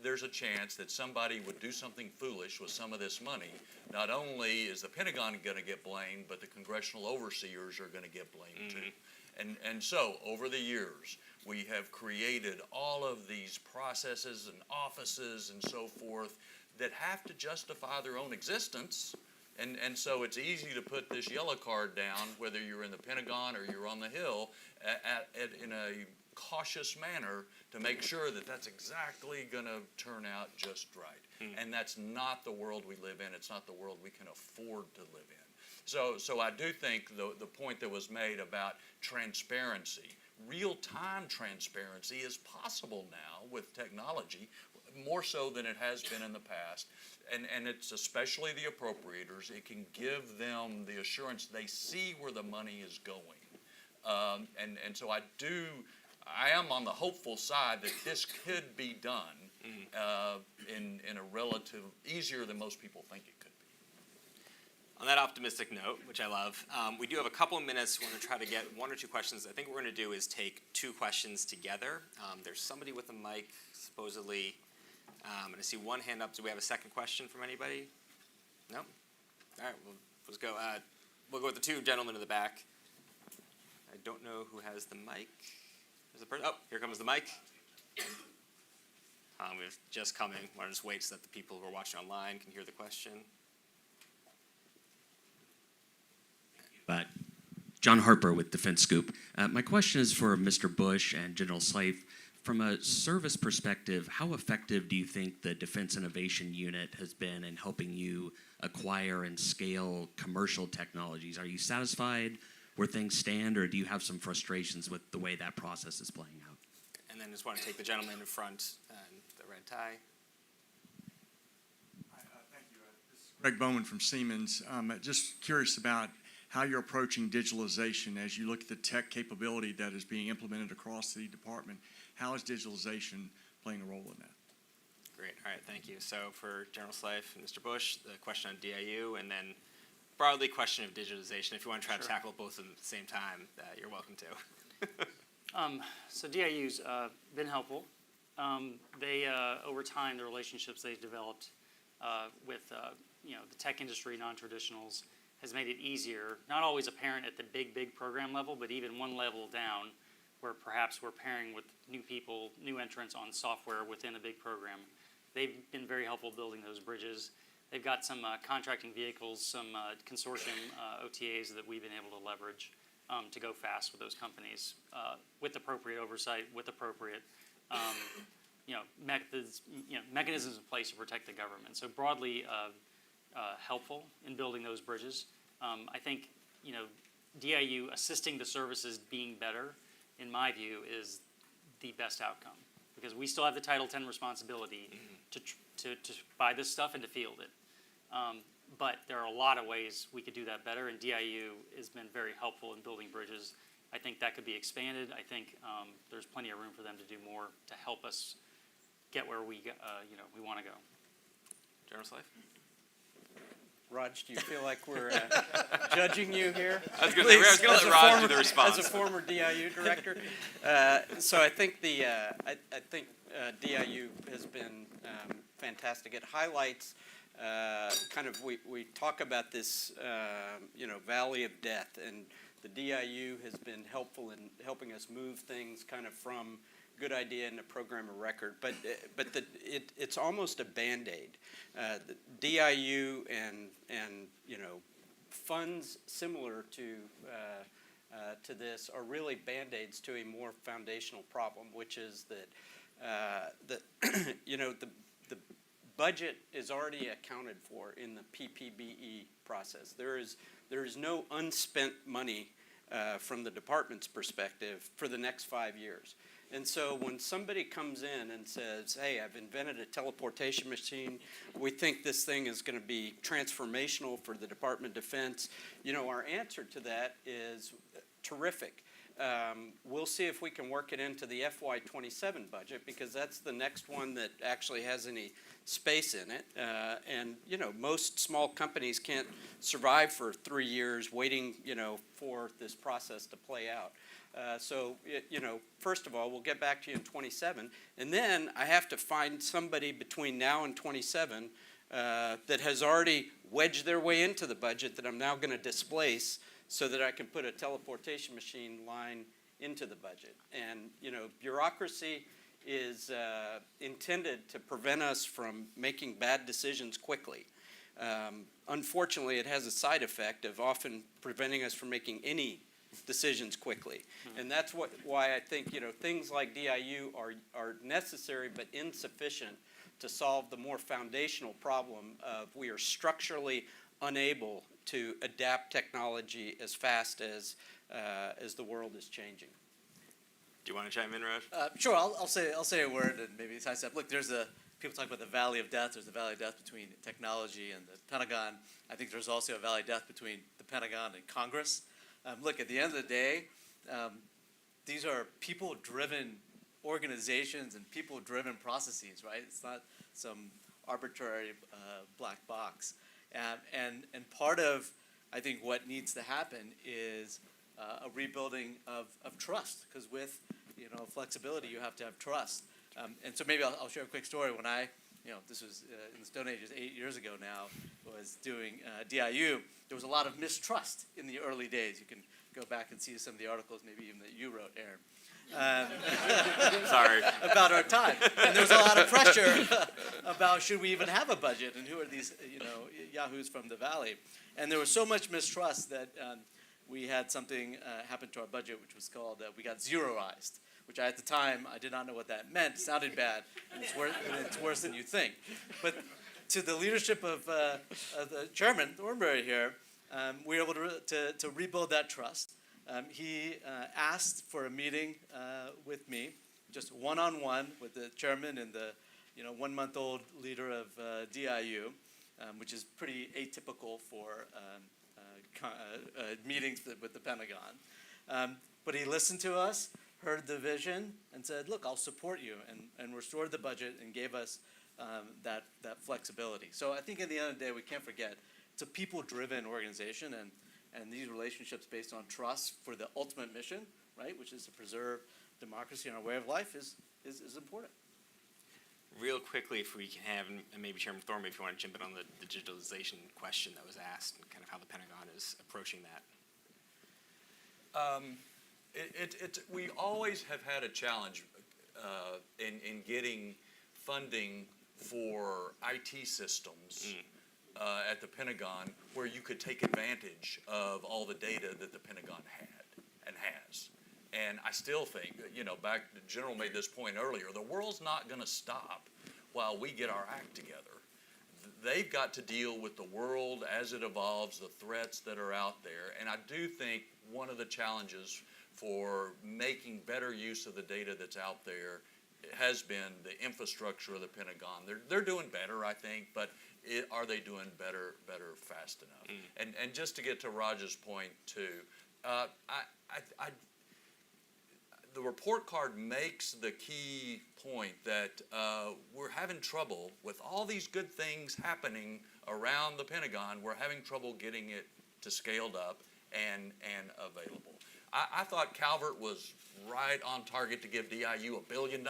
there's a chance that somebody would do something foolish with some of this money, not only is the Pentagon going to get blamed, but the congressional overseers are going to get blamed too. And so over the years, we have created all of these processes and offices and so forth that have to justify their own existence. And so it's easy to put this yellow card down, whether you're in the Pentagon or you're on the Hill, in a cautious manner to make sure that that's exactly going to turn out just right. And that's not the world we live in. It's not the world we can afford to live in. So I do think the point that was made about transparency, real-time transparency is possible now with technology, more so than it has been in the past. And it's especially the appropriators. It can give them the assurance they see where the money is going. And so I am on the hopeful side that this could be done in a relative, easier than most people think it could be. On that optimistic note, which I love, we do have a couple of minutes. We're going to try to get one or two questions. I think what we're going to do is take two questions together. There's somebody with a mic, supposedly. And I see one hand up. Do we have a second question from anybody? No? All right, let's go. We'll go with the two gentlemen in the back. I don't know who has the mic. There's a person. Oh, here comes the mic. We're just coming. We'll just wait so that the people who are watching online can hear the question. But John Harper with Defense Scoop. My question is for Mr. Bush and General Slife. From a service perspective, how effective do you think the Defense Innovation Unit has been in helping you acquire and scale commercial technologies? Are you satisfied where things stand, or do you have some frustrations with the way that process is playing out? And then just want to take the gentleman in front and the red tie. Thank you. This is Greg Bowman from Siemens. Just curious about how you're approaching digitalization as you look at the tech capability that is being implemented across the department. How is digitalization playing a role in that? Great. All right. Thank you. So for General Slife and Mr. Bush, the question on DIU, and then broadly question of digitalization. If you want to try to tackle both of them at the same time, you're welcome to. So DIU's been helpful. They over time, the relationships they've developed with the tech industry, non-traditionals, has made it easier. Not always apparent at the big program level, but even one level down, where perhaps we're pairing with new people, new entrants on software within a big program. They've been very helpful building those bridges. They've got some contracting vehicles, some consortium OTAs that we've been able to leverage to go fast with those companies with appropriate oversight, with appropriate mechanisms in place to protect the government. So broadly helpful in building those bridges. I think DIU assisting the services being better, in my view, is the best outcome, because we still have the Title X responsibility to buy this stuff and to field it. But there are a lot of ways we could do that better, and DIU has been very helpful in building bridges. I think that could be expanded. I think there's plenty of room for them to do more to help us get where we want to go. General Slife? Raj, do you feel like we're judging you here? I was going to let Raj do the response. As a former DIU director. So I think DIU has been fantastic. It highlights we talk about this valley of death, and the DIU has been helpful in helping us move things kind of from good idea into program of record, but it's almost a Band-Aid. The DIU and funds similar to this are really Band-Aids to a more foundational problem, which is that the budget is already accounted for in the PPBE process. There is no unspent money from the department's perspective for the next 5 years. And so when somebody comes in and says, hey, I've invented a teleportation machine, we think this thing is going to be transformational for the Department of Defense, our answer to that is terrific. We'll see if we can work it into the FY27 budget, because that's the next one that actually has any space in it. And most small companies can't survive for 3 years waiting, for this process to play out. So first of all, we'll get back to you in 27, and then I have to find somebody between now and 27 that has already wedged their way into the budget that I'm now going to displace, so that I can put a teleportation machine line into the budget. And bureaucracy is intended to prevent us from making bad decisions quickly. Unfortunately, it has a side effect of often preventing us from making any decisions quickly. And that's why I think, things like DIU are necessary but insufficient to solve the more foundational problem of we are structurally unable to adapt technology as fast as the world is changing. Do you want to chime in, Raj? Sure, I'll say a word and maybe sidestep. Look, people talk about the valley of death. There's a valley of death between technology and the Pentagon. I think there's also a valley of death between the Pentagon and Congress. Look, at the end of the day, these are people-driven organizations and people-driven processes, right? It's not some arbitrary black box. And part of, I think, what needs to happen is a rebuilding of trust, because with flexibility, you have to have trust. And so maybe I'll share a quick story. When this was in the Stone Ages 8 years ago now, was doing DIU, there was a lot of mistrust in the early days. You can go back and see some of the articles, maybe even that you wrote, Aaron. Sorry. About our time. And there was a lot of pressure about should we even have a budget and who are these yahoos from the Valley. And there was so much mistrust that we had something happen to our budget, which was called, we got zeroized, which at the time, I did not know what that meant. It sounded bad, and it's worse than you think. But to the leadership of the chairman, Thornberry here, we were able to rebuild that trust. He asked for a meeting with me, just one-on-one with the chairman and the 1-month-old leader of DIU, which is pretty atypical for meetings with the Pentagon. But he listened to us, heard the vision, and said, look, I'll support you, and restored the budget and gave us that flexibility. So I think at the end of the day, we can't forget, it's a people-driven organization, and these relationships based on trust for the ultimate mission, right, which is to preserve democracy and our way of life is important. Real quickly, if we can have, and maybe Chairman Thornberry, if you want to jump in on the digitalization question that was asked and kind of how the Pentagon is approaching that. We always have had a challenge in getting funding for IT systems at the Pentagon where you could take advantage of all the data that the Pentagon had and has. And I still think, the General made this point earlier, the world's not going to stop while we get our act together. They've got to deal with the world as it evolves, the threats that are out there. And I do think one of the challenges for making better use of the data that's out there has been the infrastructure of the Pentagon. They're doing better, I think, but are they doing better fast enough? And just to get to Raj's point too, the report card makes the key point that we're having trouble with all these good things happening around the Pentagon. We're having trouble getting it to scaled up and available. I thought Calvert was right on target to give DIU $1 billion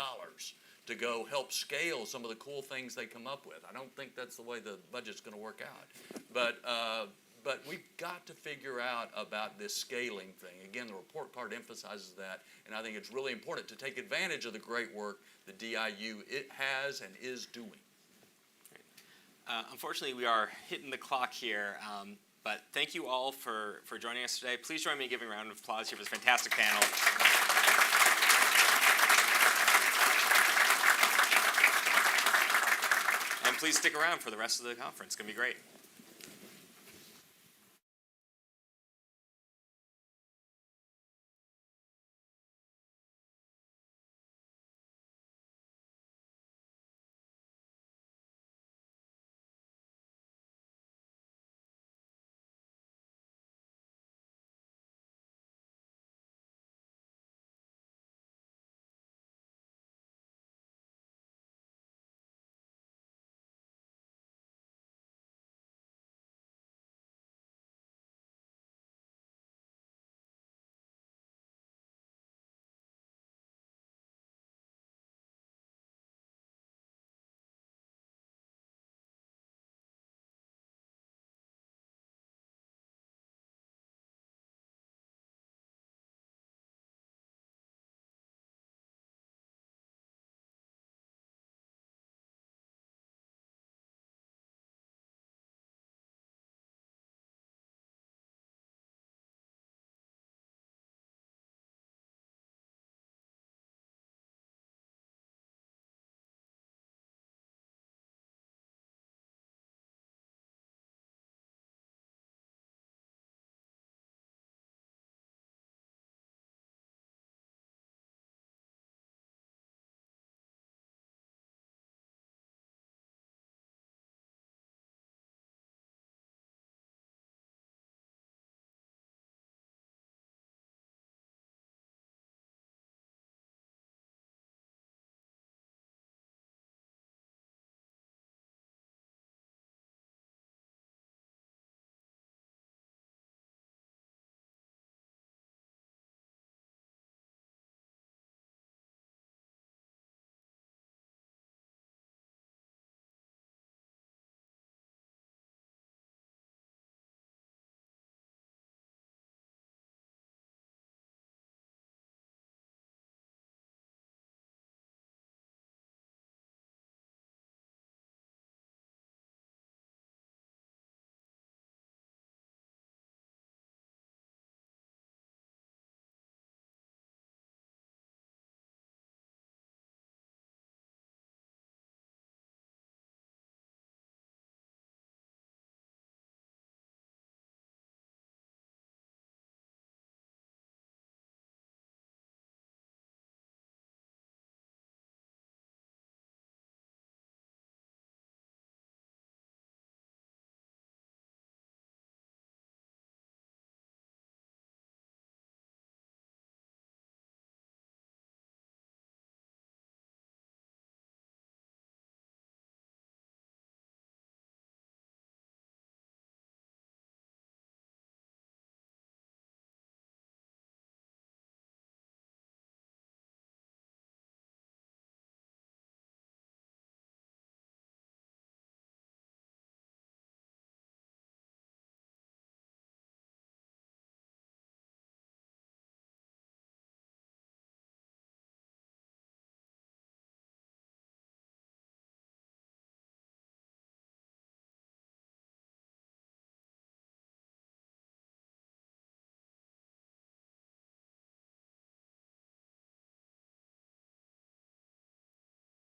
to go help scale some of the cool things they come up with. I don't think that's the way the budget's going to work out. But we've got to figure out about this scaling thing. Again, the report card emphasizes that, and I think it's really important to take advantage of the great work the DIU has and is doing. Unfortunately, we are hitting the clock here, but thank you all for joining us today. Please join me in giving a round of applause here for this fantastic panel. And please stick around for the rest of the conference. It's going to be great.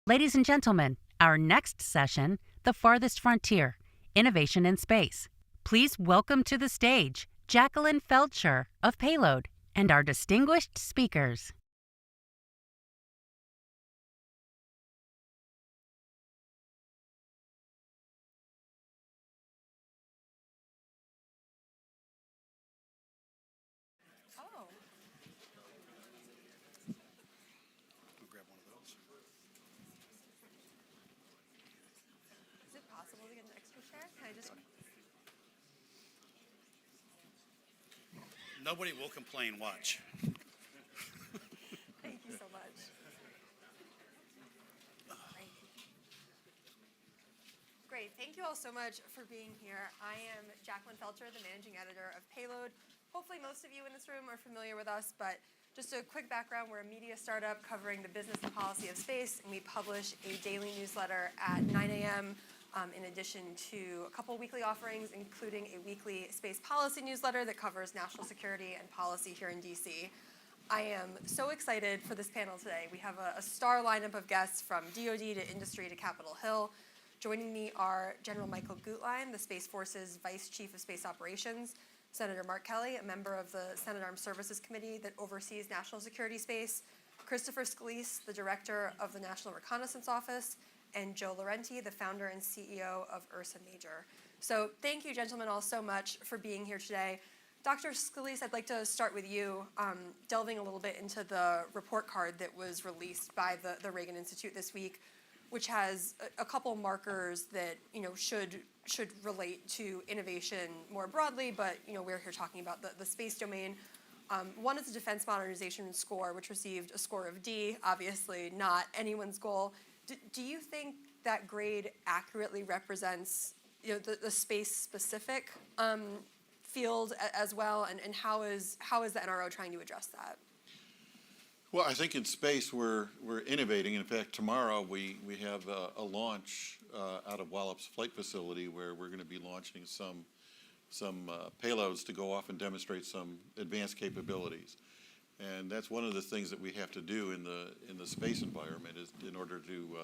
Ladies and gentlemen, our next session, The Farthest Frontier, Innovation in Space. Please welcome to the stage Jacqueline Feldscher of Payload and our distinguished speakers. Is it possible to get an extra chair? Can I just... Nobody will complain, watch. Thank you so much. Great. Thank you all so much for being here. I am Jacqueline Feldscher, the managing editor of Payload. Hopefully most of you in this room are familiar with us, but just a quick background, we're a media startup covering the business and policy of space, and we publish a daily newsletter at 9 a.m. In addition to a couple weekly offerings, including a weekly space policy newsletter that covers national security and policy here in DC. I am so excited for this panel today. We have a star lineup of guests from DoD to industry to Capitol Hill. Joining me are General Michael Gutlein, the Space Force's Vice Chief of Space Operations, Senator Mark Kelly, a member of the Senate Armed Services Committee that oversees national security space, Christopher Scalise, the Director of the National Reconnaissance Office, and Joe Laurenti, the founder and CEO of Ursa Major. So thank you, gentlemen, all so much for being here today. Dr. Scalise, I'd like to start with you, delving a little bit into the report card that was released by the Reagan Institute this week, which has a couple markers that should relate to innovation more broadly, but we're here talking about the space domain. One is the Defense Modernization Score, which received a score of D, obviously not anyone's goal. Do you think that grade accurately represents the space-specific field as well, and how is the NRO trying to address that? Well, I think in space we're innovating. In fact, tomorrow we have a launch out of Wallop's flight facility where we're going to be launching some payloads to go off and demonstrate some advanced capabilities. And that's one of the things that we have to do in the space environment is in order to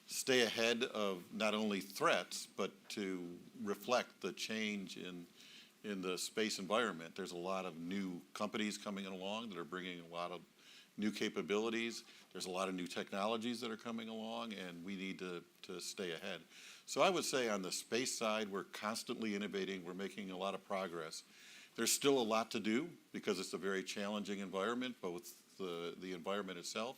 stay ahead of not only threats but to reflect the change in the space environment. There's a lot of new companies coming along that are bringing a lot of new capabilities. There's a lot of new technologies that are coming along, and we need to stay ahead. So I would say on the space side, we're constantly innovating. We're making a lot of progress. There's still a lot to do because it's a very challenging environment, both the environment itself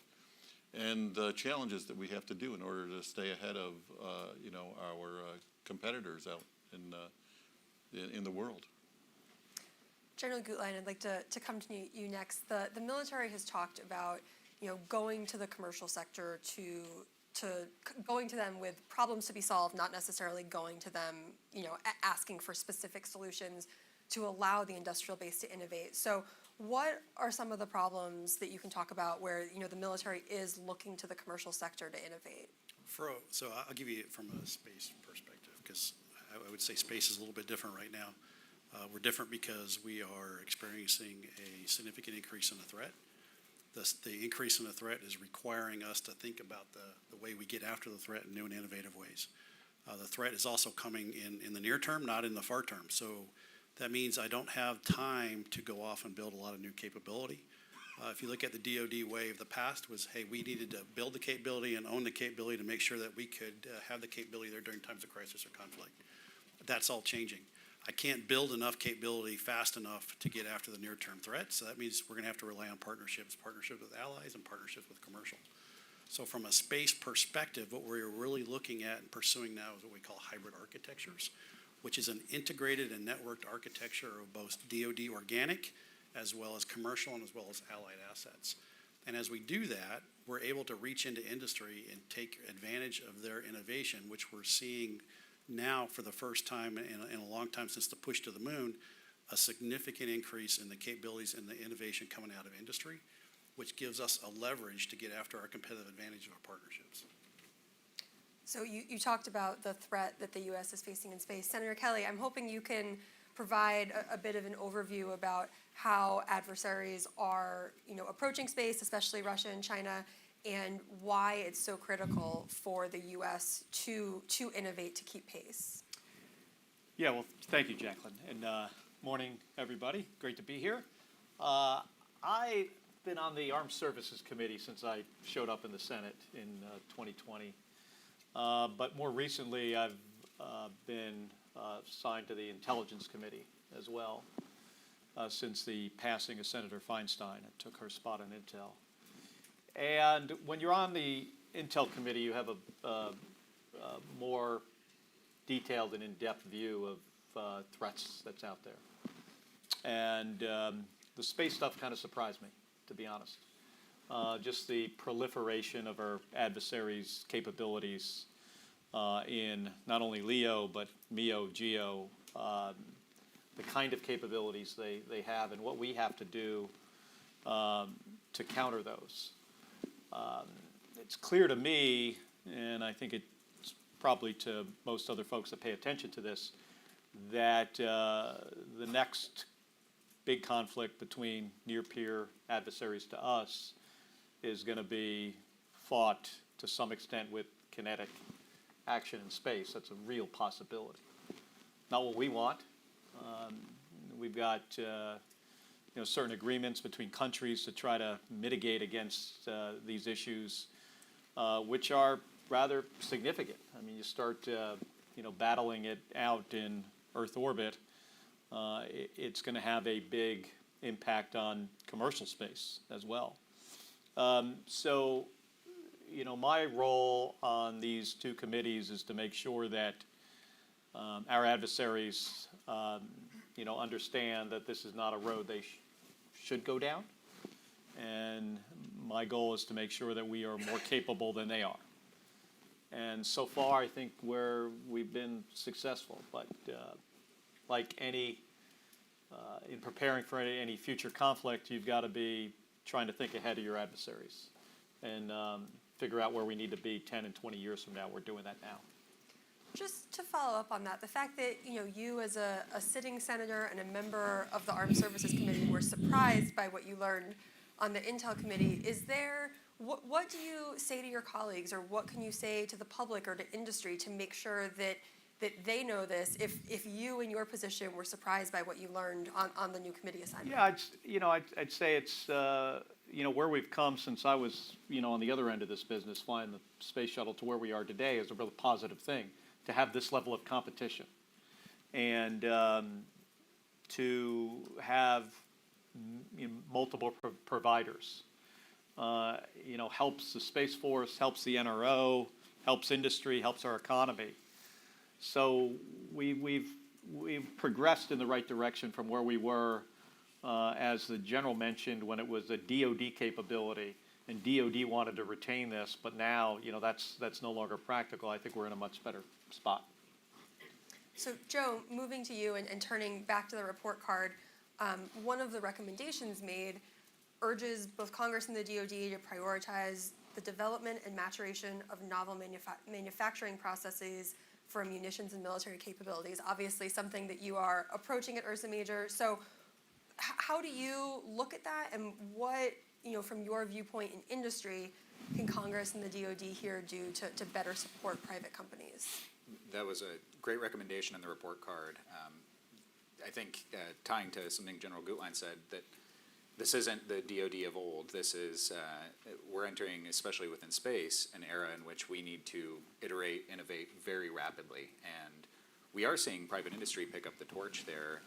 and the challenges that we have to do in order to stay ahead of our competitors out in the world. General Gutlein, I'd like to come to you next. The military has talked about going to the commercial sector to going to them with problems to be solved, not necessarily going to them asking for specific solutions to allow the industrial base to innovate. So what are some of the problems that you can talk about where the military is looking to the commercial sector to innovate? So I'll give you it from a space perspective, because I would say space is a little bit different right now. We're different because we are experiencing a significant increase in the threat. The increase in the threat is requiring us to think about the way we get after the threat in new and innovative ways. The threat is also coming in the near term, not in the far term. So that means I don't have time to go off and build a lot of new capability. If you look at the DoD way of the past was, hey, we needed to build the capability and own the capability to make sure that we could have the capability there during times of crisis or conflict. That's all changing. I can't build enough capability fast enough to get after the near-term threat, so that means we're going to have to rely on partnerships with allies and partnerships with commercial. So from a space perspective, what we're really looking at and pursuing now is what we call hybrid architectures, which is an integrated and networked architecture of both DoD organic as well as commercial and as well as allied assets. And as we do that, we're able to reach into industry and take advantage of their innovation, which we're seeing now for the first time in a long time since the push to the moon, a significant increase in the capabilities and the innovation coming out of industry, which gives us a leverage to get after our competitive advantage of our partnerships. So you talked about the threat that the U.S. is facing in space. Senator Kelly, I'm hoping you can provide a bit of an overview about how adversaries are approaching space, especially Russia and China, and why it's so critical for the U.S. to innovate to keep pace. Yeah, well, thank you, Jacqueline. And morning, everybody. Great to be here. I've been on the Armed Services Committee since I showed up in the Senate in 2020. But more recently, I've been assigned to the Intelligence Committee as well since the passing of Senator Feinstein. I took her spot on Intel. And when you're on the Intel Committee, you have a more detailed and in-depth view of threats that's out there. And the space stuff kind of surprised me, to be honest. Just the proliferation of our adversaries' capabilities in not only LEO, but MEO, GEO, the kind of capabilities they have and what we have to do to counter those. It's clear to me, and I think it's probably to most other folks that pay attention to this, that the next big conflict between near-peer adversaries to us is going to be fought to some extent with kinetic action in space. That's a real possibility. Not what we want. We've got certain agreements between countries to try to mitigate against these issues, which are rather significant. I mean, you start battling it out in Earth orbit, it's going to have a big impact on commercial space as well. So, my role on these two committees is to make sure that our adversaries, understand that this is not a road they should go down. And my goal is to make sure that we are more capable than they are. And so far, I think we've been successful. But like any, in preparing for any future conflict, you've got to be trying to think ahead of your adversaries and figure out where we need to be 10 and 20 years from now. We're doing that now. Just to follow up on that, the fact that you as a sitting senator and a member of the Armed Services Committee were surprised by what you learned on the Intel Committee, is there, what do you say to your colleagues, or what can you say to the public or to industry to make sure that they know this if you in your position were surprised by what you learned on the new committee assignment? Yeah, I'd say it's where we've come since I was on the other end of this business, flying the space shuttle, to where we are today is a really positive thing to have this level of competition and to have multiple providers. Helps the Space Force, helps the NRO, helps industry, helps our economy. So we've progressed in the right direction from where we were, as the general mentioned, when it was a DoD capability, and DoD wanted to retain this, but now that's no longer practical. I think we're in a much better spot. So Joe, moving to you and turning back to the report card, one of the recommendations made urges both Congress and the DoD to prioritize the development and maturation of novel manufacturing processes for munitions and military capabilities, obviously something that you are approaching at Ursa Major. So how do you look at that, and what, from your viewpoint in industry, can Congress and the DoD here do to better support private companies? That was a great recommendation in the report card. I think tying to something General Gutlein said, that this isn't the DoD of old. This is, we're entering, especially within space, an era in which we need to iterate, innovate very rapidly. And we are seeing private industry pick up the torch there.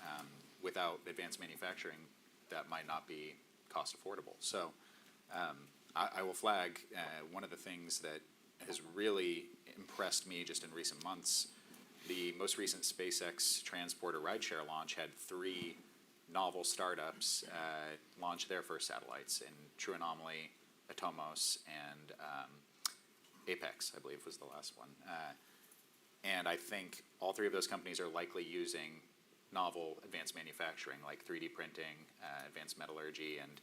Without advanced manufacturing, that might not be cost affordable. So I will flag one of the things that has really impressed me just in recent months. The most recent SpaceX Transporter rideshare launch had 3 novel startups launch their first satellites in True Anomaly, Atomos, and Apex, I believe was the last one. And I think all 3 of those companies are likely using novel advanced manufacturing like 3D printing, advanced metallurgy, and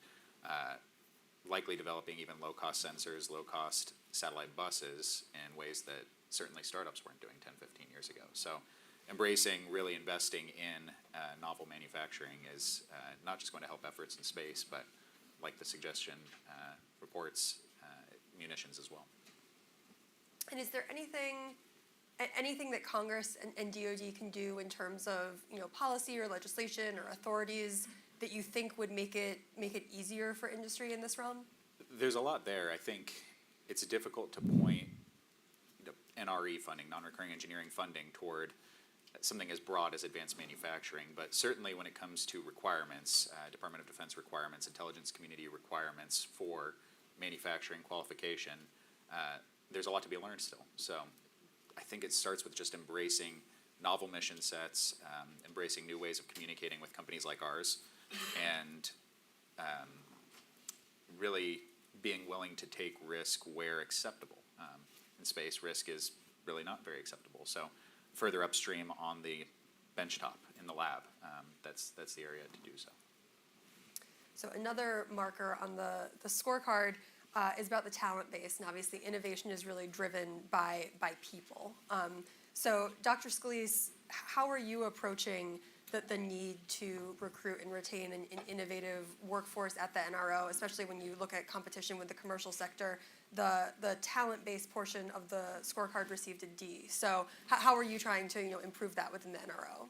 likely developing even low-cost sensors, low-cost satellite buses in ways that certainly startups weren't doing 10, 15 years ago. So embracing, really investing in novel manufacturing is not just going to help efforts in space, but like the suggestion reports, munitions as well. And is there anything that Congress and DoD can do in terms of policy or legislation or authorities that you think would make it easier for industry in this realm? There's a lot there. I think it's difficult to point NRE funding, non-recurring engineering funding, toward something as broad as advanced manufacturing, but certainly when it comes to requirements, Department of Defense requirements, intelligence community requirements for manufacturing qualification, there's a lot to be learned still. So I think it starts with just embracing novel mission sets, embracing new ways of communicating with companies like ours, and really being willing to take risk where acceptable. In space, risk is really not very acceptable. So further upstream on the benchtop in the lab, that's the area to do so. So another marker on the scorecard is about the talent base, and obviously innovation is really driven by people. So Dr. Scalise, how are you approaching the need to recruit and retain an innovative workforce at the NRO, especially when you look at competition with the commercial sector? The talent-based portion of the scorecard received a D. So how are you trying to improve that within the NRO?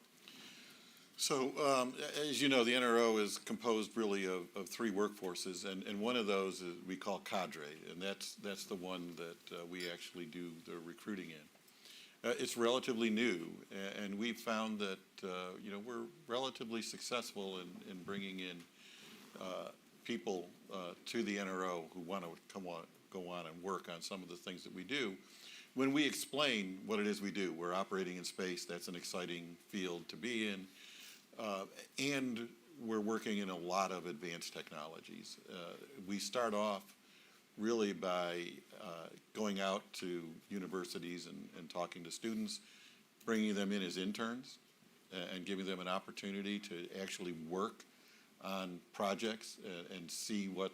So as you know, the NRO is composed really of three workforces, and one of those is we call cadre, and that's the one that we actually do the recruiting in. It's relatively new, and we've found that we're relatively successful in bringing in people to the NRO who want to go on and work on some of the things that we do. When we explain what it is we do, we're operating in space. That's an exciting field to be in, and we're working in a lot of advanced technologies. We start off really by going out to universities and talking to students, bringing them in as interns, and giving them an opportunity to actually work on projects and see what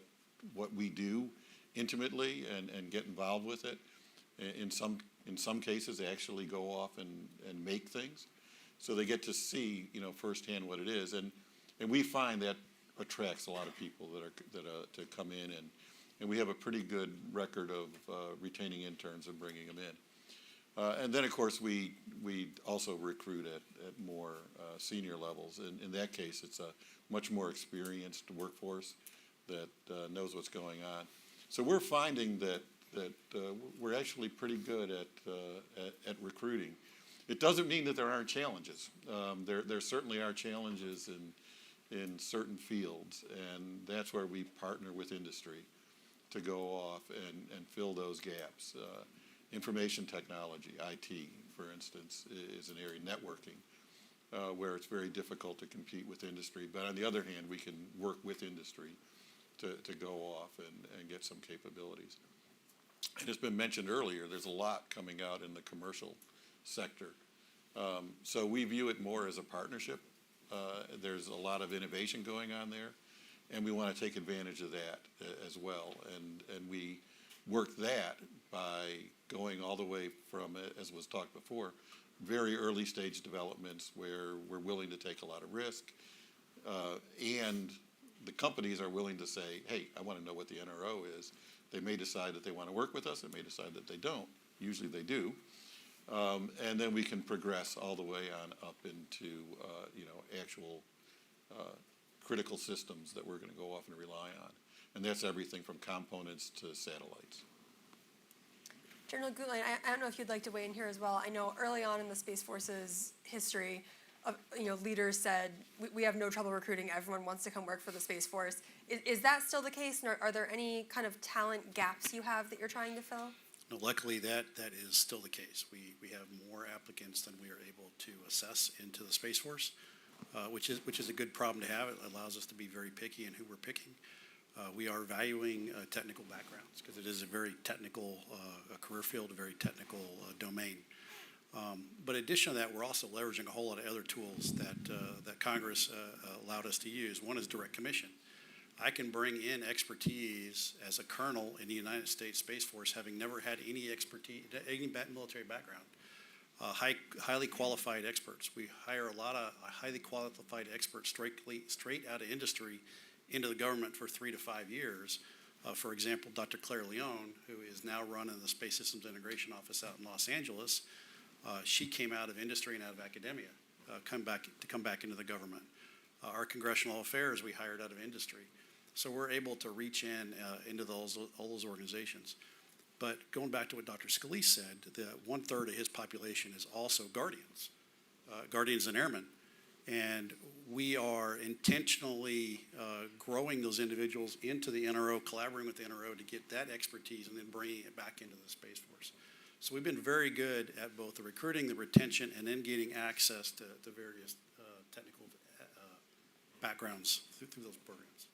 we do intimately and get involved with it. In some cases, they actually go off and make things, so they get to see firsthand what it is, and we find that attracts a lot of people that to come in, and we have a pretty good record of retaining interns and bringing them in. And then, of course, we also recruit at more senior levels. In that case, it's a much more experienced workforce that knows what's going on. So we're finding that we're actually pretty good at recruiting. It doesn't mean that there aren't challenges. There certainly are challenges in certain fields, and that's where we partner with industry to go off and fill those gaps. Information technology, IT, for instance, is an area, networking, where it's very difficult to compete with industry. But on the other hand, we can work with industry to go off and get some capabilities. And it's been mentioned earlier, there's a lot coming out in the commercial sector. So we view it more as a partnership. There's a lot of innovation going on there, and we want to take advantage of that as well. And we work that by going all the way from, as was talked before, very early stage developments where we're willing to take a lot of risk, and the companies are willing to say, hey, I want to know what the NRO is. They may decide that they want to work with us. They may decide that they don't. Usually they do. And then we can progress all the way on up into actual critical systems that we're going to go off and rely on. And that's everything from components to satellites. General Gutlein, I don't know if you'd like to weigh in here as well. I know early on in the Space Force's history, leaders said, we have no trouble recruiting. Everyone wants to come work for the Space Force. Is that still the case? And are there any kind of talent gaps you have that you're trying to fill? No, luckily that is still the case. We have more applicants than we are able to assess into the Space Force, which is a good problem to have. It allows us to be very picky in who we're picking. We are valuing technical backgrounds because it is a very technical career field, a very technical domain. But in addition to that, we're also leveraging a whole lot of other tools that Congress allowed us to use. One is direct commission. I can bring in expertise as a colonel in the United States Space Force, having never had any expertise, any military background. Highly qualified experts. We hire a lot of highly qualified experts straight out of industry into the government for 3 to 5 years For example, Dr. Claire Leone, who is now running the Space Systems Integration Office out in Los Angeles, she came out of industry and out of academia, come back into the government. Our congressional affairs we hired out of industry. So we're able to reach into all those organizations. But going back to what Dr. Scalise said, that 1/3 of his population is also guardians, guardians and airmen. And we are intentionally growing those individuals into the NRO, collaborating with the NRO to get that expertise and then bringing it back into the Space Force. So we've been very good at both the recruiting, the retention, and then getting access to various technical backgrounds through those programs.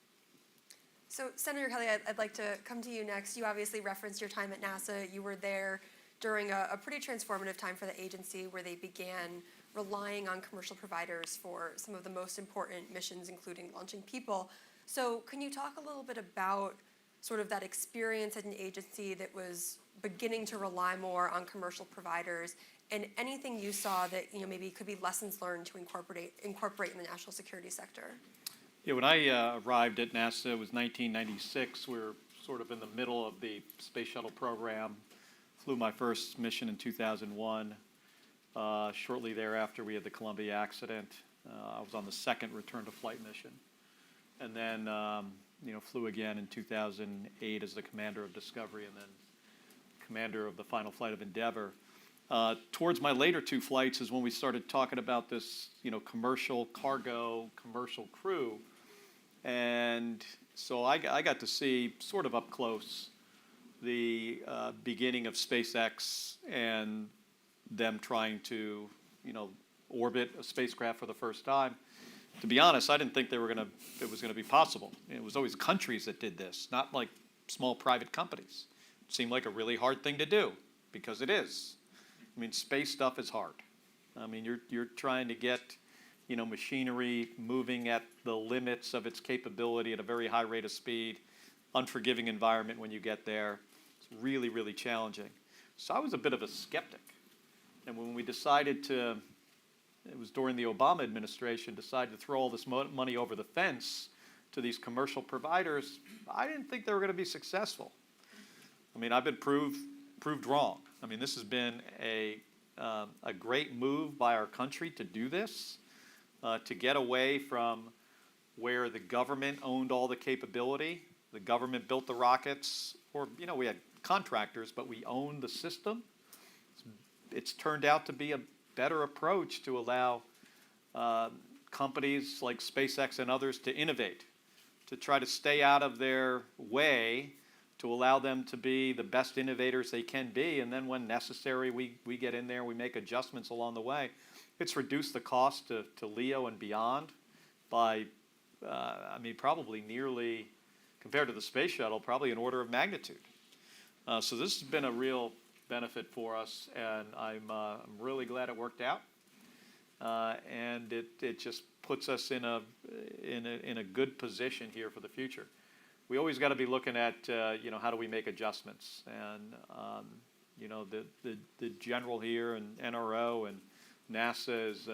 So Senator Kelly, I'd like to come to you next. You obviously referenced your time at NASA. You were there during a pretty transformative time for the agency where they began relying on commercial providers for some of the most important missions, including launching people. So can you talk a little bit about sort of that experience at an agency that was beginning to rely more on commercial providers, and anything you saw that maybe could be lessons learned to incorporate in the national security sector? Yeah, when I arrived at NASA, it was 1996. We were sort of in the middle of the space shuttle program. Flew my first mission in 2001. Shortly thereafter, we had the Columbia accident. I was on the second return to flight mission. And then, flew again in 2008 as the commander of Discovery and then commander of the final flight of Endeavor. Towards my later two flights is when we started talking about this, commercial cargo, commercial crew. And so I got to see sort of up close the beginning of SpaceX and them trying to, orbit a spacecraft for the first time. To be honest, I didn't think it was gonna be possible. It was always countries that did this, not like small private companies. It seemed like a really hard thing to do, because it is. I mean, space stuff is hard. I mean, you're trying to get, machinery moving at the limits of its capability at a very high rate of speed, unforgiving environment when you get there. It's really, really challenging. So I was a bit of a skeptic. And when we decided to, it was during the Obama administration, decided to throw all this money over the fence to these commercial providers, I didn't think they were going to be successful. I mean, I've been proved wrong. I mean, this has been a great move by our country to do this, to get away from where the government owned all the capability. The government built the rockets, or, we had contractors, but we owned the system. It's turned out to be a better approach to allow companies like SpaceX and others to innovate, to try to stay out of their way, to allow them to be the best innovators they can be, and then when necessary, we get in there, we make adjustments along the way. It's reduced the cost to LEO and beyond by, probably nearly, compared to the space shuttle, probably an order of magnitude. So this has been a real benefit for us, and I'm really glad it worked out. And it just puts us in a good position here for the future. We always got to be looking at how do we make adjustments, and the general here and NRO and NASA is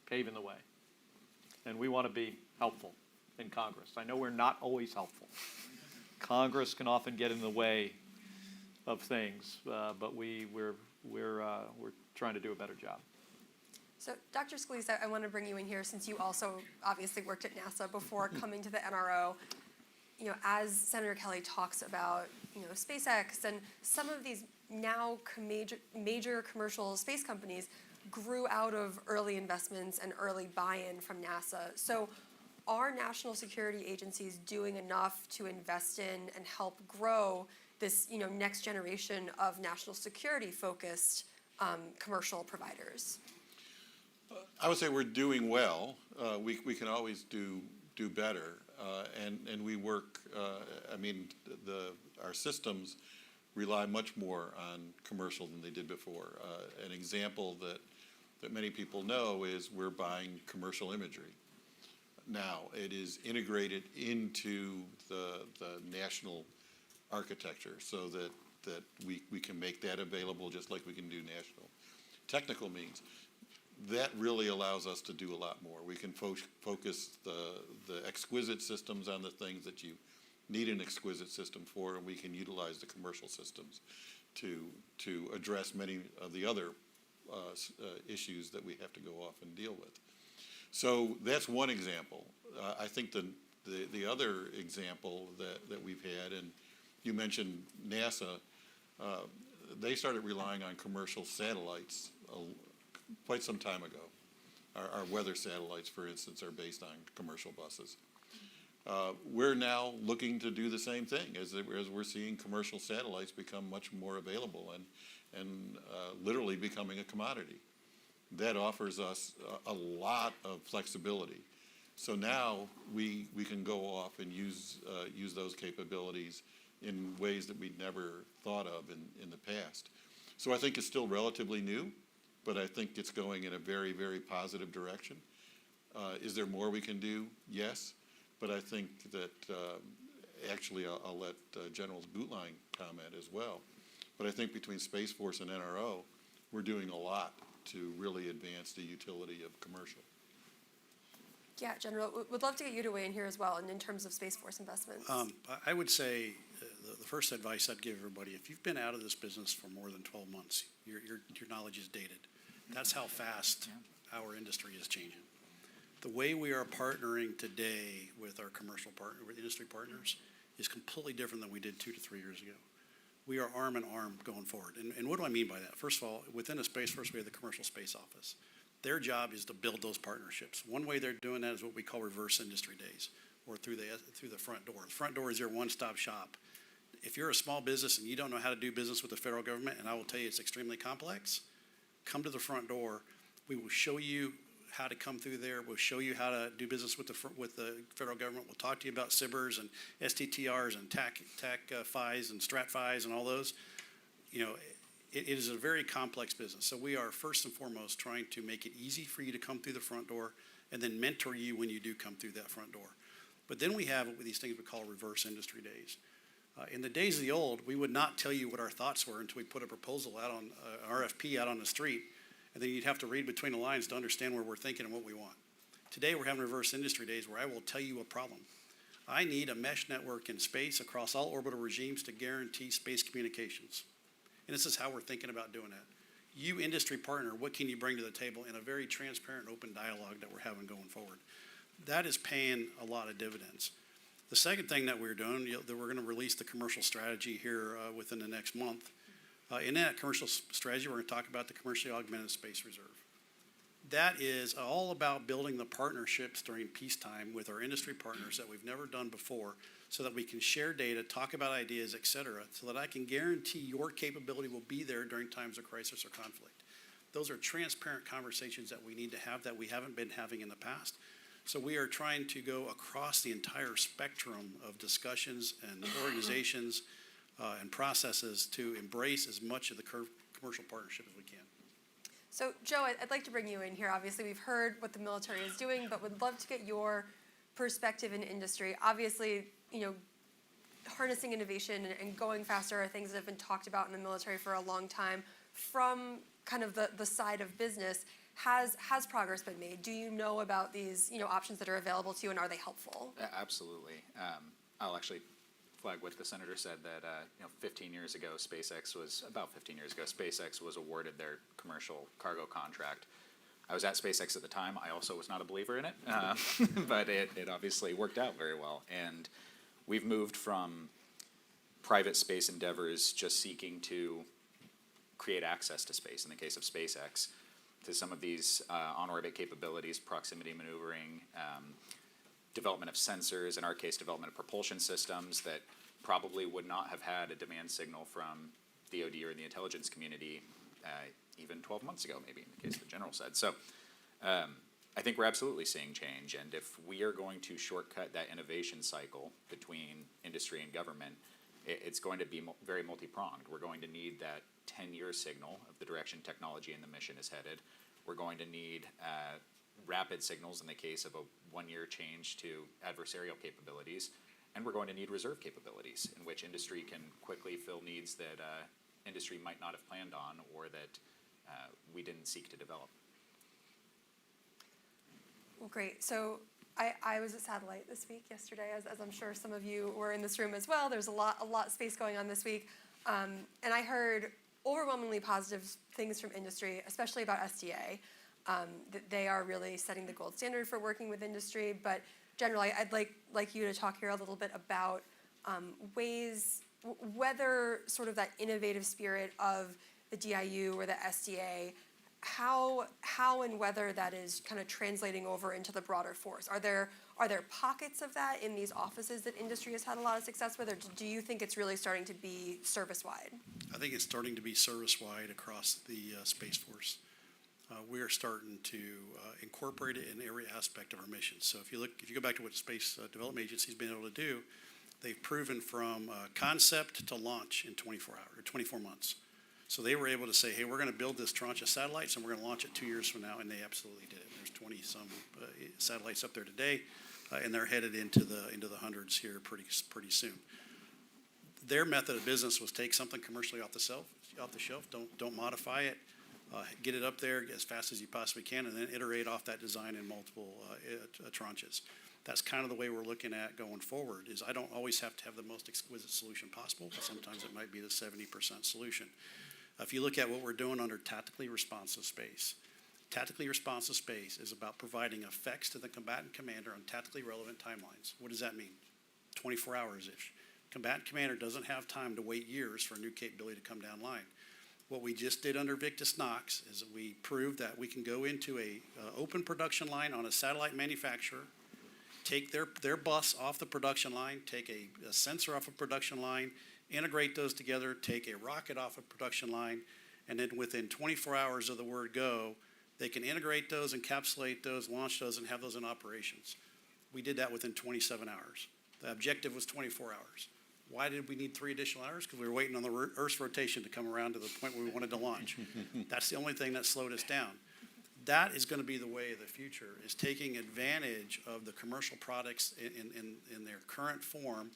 paving the way, and we want to be helpful in Congress. I know we're not always helpful. Congress can often get in the way of things, but we're trying to do a better job. So, Dr. Scalise, I want to bring you in here since you also obviously worked at NASA before coming to the NRO. As Senator Kelly talks about, SpaceX and some of these now major commercial space companies grew out of early investments and early buy-in from NASA. So, are national security agencies doing enough to invest in and help grow this, next generation of national security-focused commercial providers? I would say we're doing well. We can always do better, and we work. Our systems rely much more on commercial than they did before. An example that many people know is we're buying commercial imagery. Now it is integrated into the national architecture so that we can make that available just like we can do national technical means. That really allows us to do a lot more. We can focus the exquisite systems on the things that you need an exquisite system for, and we can utilize the commercial systems to address many of the other issues that we have to go off and deal with. So that's one example. I think the other example that we've had, and you mentioned NASA, they started relying on commercial satellites quite some time ago. Our weather satellites, for instance, are based on commercial buses. We're now looking to do the same thing as we're seeing commercial satellites become much more available and literally becoming a commodity. That offers us a lot of flexibility. So now we can go off and use those capabilities in ways that we'd never thought of in the past. So I think it's still relatively new, but I think it's going in a very, very positive direction. Is there more we can do? Yes, but I think that actually I'll let General Gutlein comment as well. But I think between Space Force and NRO, we're doing a lot to really advance the utility of commercial. Yeah, General, would love to get you to weigh in here as well, and in terms of Space Force investments. I would say the first advice I'd give everybody, if you've been out of this business for more than 12 months, your knowledge is dated. That's how fast our industry is changing. The way we are partnering today with our commercial partner, with industry partners, is completely different than we did 2 to 3 years ago. We are arm in arm going forward. And what do I mean by that? First of all, within the Space Force, we have the Commercial Space Office. Their job is to build those partnerships. One way they're doing that is what we call reverse industry days, or through the front door. The front door is your one-stop shop. If you're a small business and you don't know how to do business with the federal government, and I will tell you it's extremely complex, come to the front door. We will show you how to come through there. We'll show you how to do business with the federal government. We'll talk to you about SBIRs and STTRs and TAC FIs and Strat FIs and all those. You know, it is a very complex business. So we are first and foremost trying to make it easy for you to come through the front door and then mentor you when you do come through that front door. But then we have these things we call reverse industry days. In the days of the old, we would not tell you what our thoughts were until we put a proposal out on RFP out on the street, and then you'd have to read between the lines to understand where we're thinking and what we want. Today we're having reverse industry days where I will tell you a problem. I need a mesh network in space across all orbital regimes to guarantee space communications. And this is how we're thinking about doing that. You, industry partner, what can you bring to the table in a very transparent, open dialogue that we're having going forward? That is paying a lot of dividends. The second thing that we're doing, that we're going to release the commercial strategy here within the next month. In that commercial strategy, we're going to talk about the commercially augmented space reserve. That is all about building the partnerships during peacetime with our industry partners that we've never done before, so that we can share data, talk about ideas, et cetera, so that I can guarantee your capability will be there during times of crisis or conflict. Those are transparent conversations that we need to have that we haven't been having in the past. So we are trying to go across the entire spectrum of discussions and organizations and processes to embrace as much of the commercial partnership as we can. So Joe, I'd like to bring you in here. Obviously, we've heard what the military is doing, but would love to get your perspective in industry. Obviously, you know, harnessing innovation and going faster are things that have been talked about in the military for a long time. From kind of the side of business, has progress been made? Do you know about these, you know, options that are available to you, and are they helpful? Absolutely. I'll actually flag what the senator said, that 15 years ago, SpaceX was awarded their commercial cargo contract. I was at SpaceX at the time. I also was not a believer in it, but it obviously worked out very well. And we've moved from private space endeavors just seeking to create access to space, in the case of SpaceX, to some of these on-orbit capabilities, proximity maneuvering, development of sensors, in our case, development of propulsion systems that probably would not have had a demand signal from DoD or the intelligence community even 12 months ago, maybe, in the case the general said. So I think we're absolutely seeing change, and if we are going to shortcut that innovation cycle between industry and government, it's going to be very multi-pronged. We're going to need that 10-year signal of the direction technology and the mission is headed. We're going to need rapid signals in the case of a one-year change to adversarial capabilities, and we're going to need reserve capabilities in which industry can quickly fill needs that industry might not have planned on or that we didn't seek to develop. Well, great. So I was at Satellite this week, yesterday, as I'm sure some of you were in this room as well. There's a lot of space going on this week. And I heard overwhelmingly positive things from industry, especially about SDA. That they are really setting the gold standard for working with industry. But generally, I'd like you to talk here a little bit about ways, whether sort of that innovative spirit of the DIU or the SDA, how and whether that is kind of translating over into the broader force. Are there pockets of that in these offices that industry has had a lot of success with, or do you think it's really starting to be service-wide? I think it's starting to be service-wide across the Space Force. We are starting to incorporate it in every aspect of our mission. So if you go back to what Space Development Agency's been able to do, they've proven from concept to launch in 24 months. So they were able to say, hey, we're going to build this tranche of satellites and we're going to launch it 2 years from now, and they absolutely did it. There's 20-some satellites up there today, and they're headed into the hundreds here pretty soon. Their method of business was take something commercially off the shelf, don't modify it, get it up there as fast as you possibly can, and then iterate off that design in multiple tranches. That's kind of the way we're looking at going forward, is I don't always have to have the most exquisite solution possible, but sometimes it might be the 70% solution. If you look at what we're doing under tactically responsive space is about providing effects to the combatant commander on tactically relevant timelines. What does that mean? 24 hours-ish. Combatant commander doesn't have time to wait years for a new capability to come down line. What we just did under Victus Nox is that we proved that we can go into a open production line on a satellite manufacturer, take their bus off the production line, take a sensor off a production line, integrate those together, take a rocket off a production line, and then within 24 hours of the word go, they can integrate those, encapsulate those, launch those, and have those in operations. We did that within 27 hours. The objective was 24 hours. Why did we need 3 additional hours? Because we were waiting on the Earth's rotation to come around to the point where we wanted to launch. That's the only thing that slowed us down. That is going to be the way of the future, is taking advantage of the commercial products in their current form,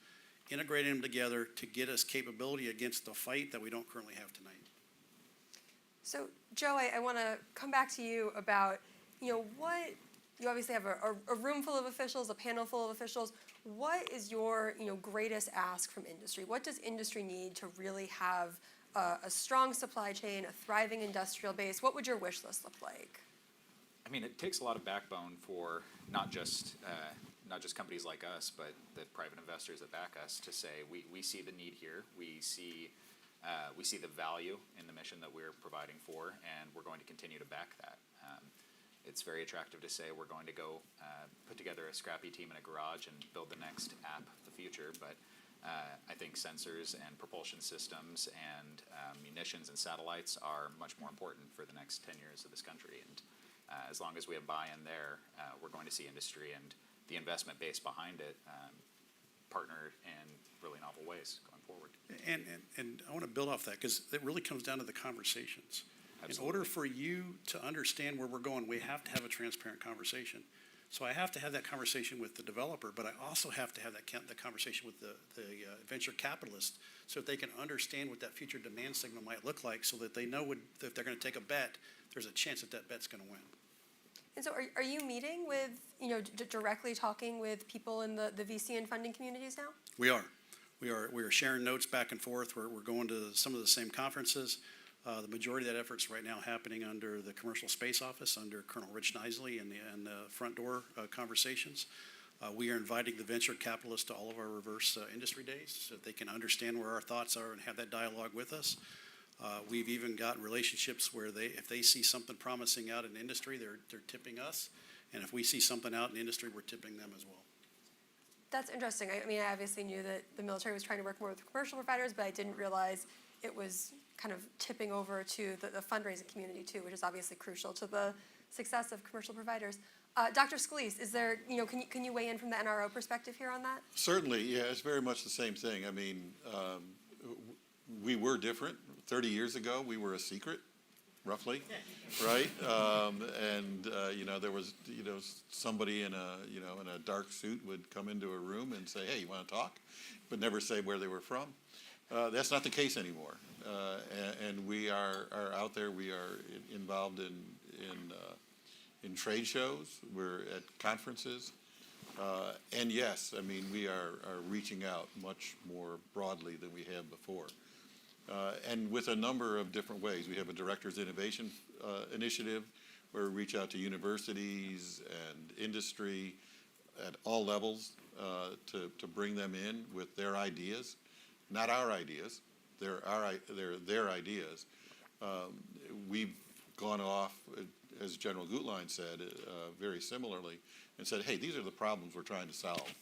integrating them together to get us capability against the fight that we don't currently have tonight. So, Joe, I want to come back to you about, what, you obviously have a room full of officials, a panel full of officials. What is your, greatest ask from industry? What does industry need to really have a strong supply chain, a thriving industrial base? What would your wish list look like? I mean, it takes a lot of backbone for not just companies like us, but the private investors that back us to say we see the need here, we see the value in the mission that we're providing for, and we're going to continue to back that. It's very attractive to say we're going to go put together a scrappy team in a garage and build the next app of the future, but I think sensors and propulsion systems and munitions and satellites are much more important for the next 10 years of this country. And as long as we have buy-in there, we're going to see industry and the investment base behind it partner in really novel ways going forward. And I want to build off that, because it really comes down to the conversations. Absolutely. In order for you to understand where we're going, we have to have a transparent conversation. So I have to have that conversation with the developer, but I also have to have that conversation with the venture capitalist, so that they can understand what that future demand signal might look like, so that they know if they're going to take a bet, there's a chance that bet's going to win. And so are you meeting with, directly talking with people in the VC and funding communities now? We are sharing notes back and forth. We're going to some of the same conferences. The majority of that effort's right now happening under the Commercial Space Office, under Colonel Rich Nisley and the front door conversations. We are inviting the venture capitalists to all of our reverse industry days, so that they can understand where our thoughts are and have that dialogue with us. We've even got relationships where if they see something promising out in industry, they're tipping us. And if we see something out in industry, we're tipping them as well. That's interesting. I mean, I obviously knew that the military was trying to work more with commercial providers, but I didn't realize it was kind of tipping over to the fundraising community too, which is obviously crucial to the success of commercial providers. Dr. Scalise, is there, can you weigh in from the NRO perspective here on that? Certainly, yeah, it's very much the same thing. I mean, we were different. 30 years ago, we were a secret, roughly, right? There was, somebody in a dark suit would come into a room and say, hey, you want to talk? But never say where they were from. That's not the case anymore. And we are out there. We are involved in trade shows. We're at conferences. And yes, I mean, we are reaching out much more broadly than we have before. And with a number of different ways. We have a Director's Innovation Initiative where we reach out to universities and industry at all levels to bring them in with their ideas, not our ideas. They're their ideas. We've gone off, as General Gutlein said, very similarly, and said, hey, these are the problems we're trying to solve.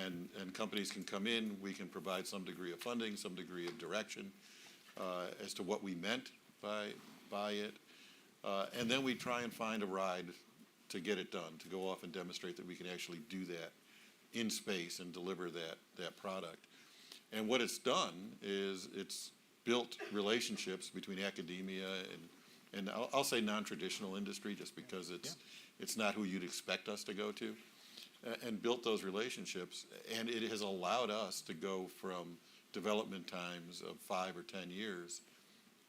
And companies can come in, we can provide some degree of funding, some degree of direction as to what we meant by it. And then we try and find a ride to get it done, to go off and demonstrate that we can actually do that in space and deliver that product. And what it's done is it's built relationships between academia and I'll say non-traditional industry just because it's not who you'd expect us to go to, and built those relationships. And it has allowed us to go from development times of 5 or 10 years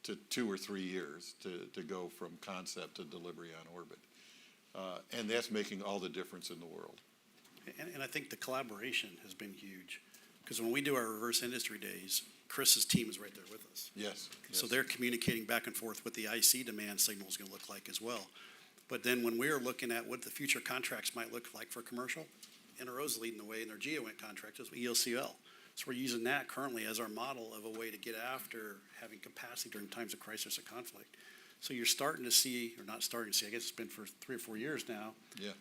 to 2 or 3 years to go from concept to delivery on orbit. And that's making all the difference in the world. And I think the collaboration has been huge, because when we do our reverse industry days, Chris's team is right there with us. Yes. So they're communicating back and forth what the IC demand signal is going to look like as well. But then when we're looking at what the future contracts might look like for commercial, NRO's leading the way in their GEOINT contract is ELCL. So we're using that currently as our model of a way to get after having capacity during times of crisis or conflict. So you're starting to see, or not starting to see, I guess it's been for 3 or 4 years now,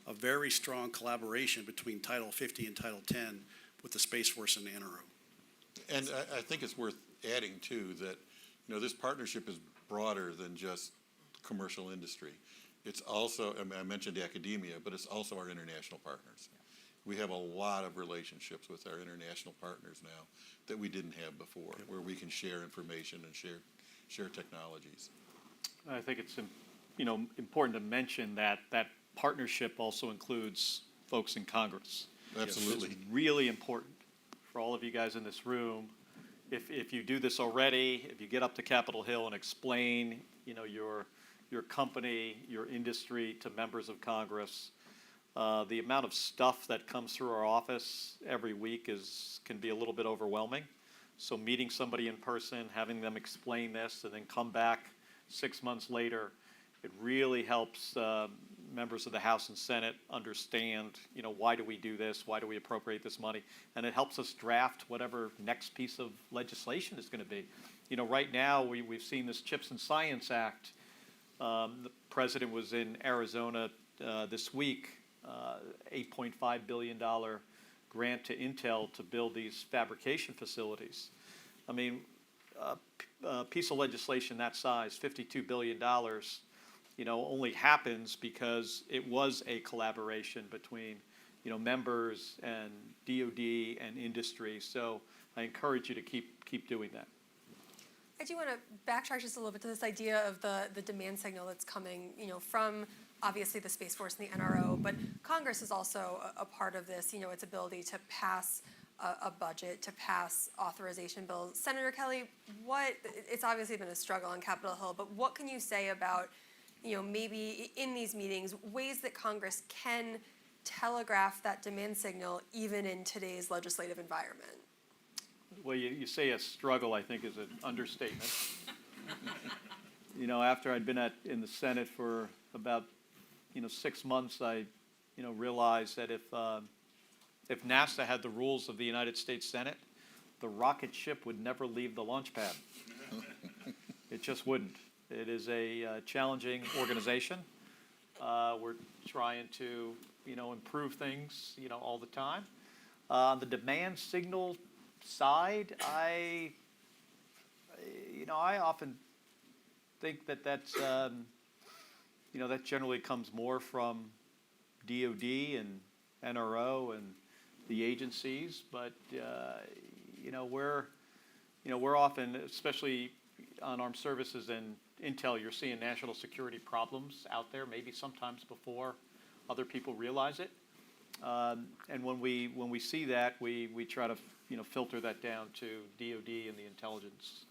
a very strong collaboration between Title 50 and Title 10 with the Space Force and the NRO. And I think it's worth adding, too, that this partnership is broader than just commercial industry. It's also, I mentioned academia, but it's also our international partners. We have a lot of relationships with our international partners now that we didn't have before, where we can share information and share technologies. I think it's important to mention that that partnership also includes folks in Congress. Absolutely. It's really important for all of you guys in this room. If you do this already, if you get up to Capitol Hill and explain, your company, your industry to members of Congress, the amount of stuff that comes through our office every week can be a little bit overwhelming. So meeting somebody in person, having them explain this, and then come back 6 months later, it really helps members of the House and Senate understand, why do we do this? Why do we appropriate this money? And it helps us draft whatever next piece of legislation is going to be. Right now we've seen this Chips and Science Act. The president was in Arizona this week, $8.5 billion grant to Intel to build these fabrication facilities. I mean, a piece of legislation that size, $52 billion, only happens because it was a collaboration between, members and DoD and industry. So I encourage you to keep doing that. I do want to backtrack just a little bit to this idea of the demand signal that's coming, from obviously the Space Force and the NRO, but Congress is also a part of this, its ability to pass a budget, to pass authorization bills. Senator Kelly, it's obviously been a struggle on Capitol Hill, but what can you say about, maybe in these meetings, ways that Congress can telegraph that demand signal even in today's legislative environment? Well, you say a struggle, I think, is an understatement. After I'd been in the Senate for about, 6 months, I, realized that if NASA had the rules of the United States Senate, the rocket ship would never leave the launch pad. It just wouldn't. It is a challenging organization. We're trying to, improve things, all the time. On the demand signal side, I often think that's that generally comes more from DoD and NRO and the agencies, but we're often, especially on armed services and intel, you're seeing national security problems out there, maybe sometimes before other people realize it. And when we see that, we try to filter that down to DoD and the intelligence,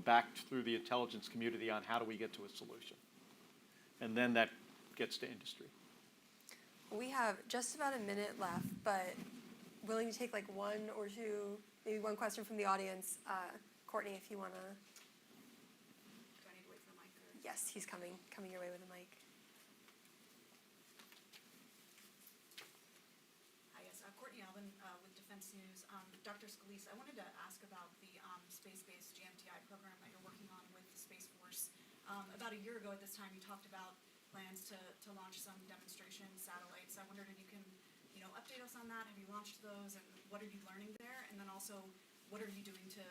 back through the intelligence community on how do we get to a solution, and then that gets to industry. We have just about a minute left, but willing to take like one or two, maybe one question from the audience. Courtney, if you want to. Do I need to wait for a mic? Yes, he's coming your way with a mic. Hi, yes, Courtney Alvin with Defense News. Dr. Scalise, I wanted to ask about the space-based GMTI program that you're working on with the Space Force. About a year ago at this time, you talked about plans to launch some demonstration satellites. I wondered if you can, update us on that. Have you launched those, and what are you learning there? And then also, what are you doing to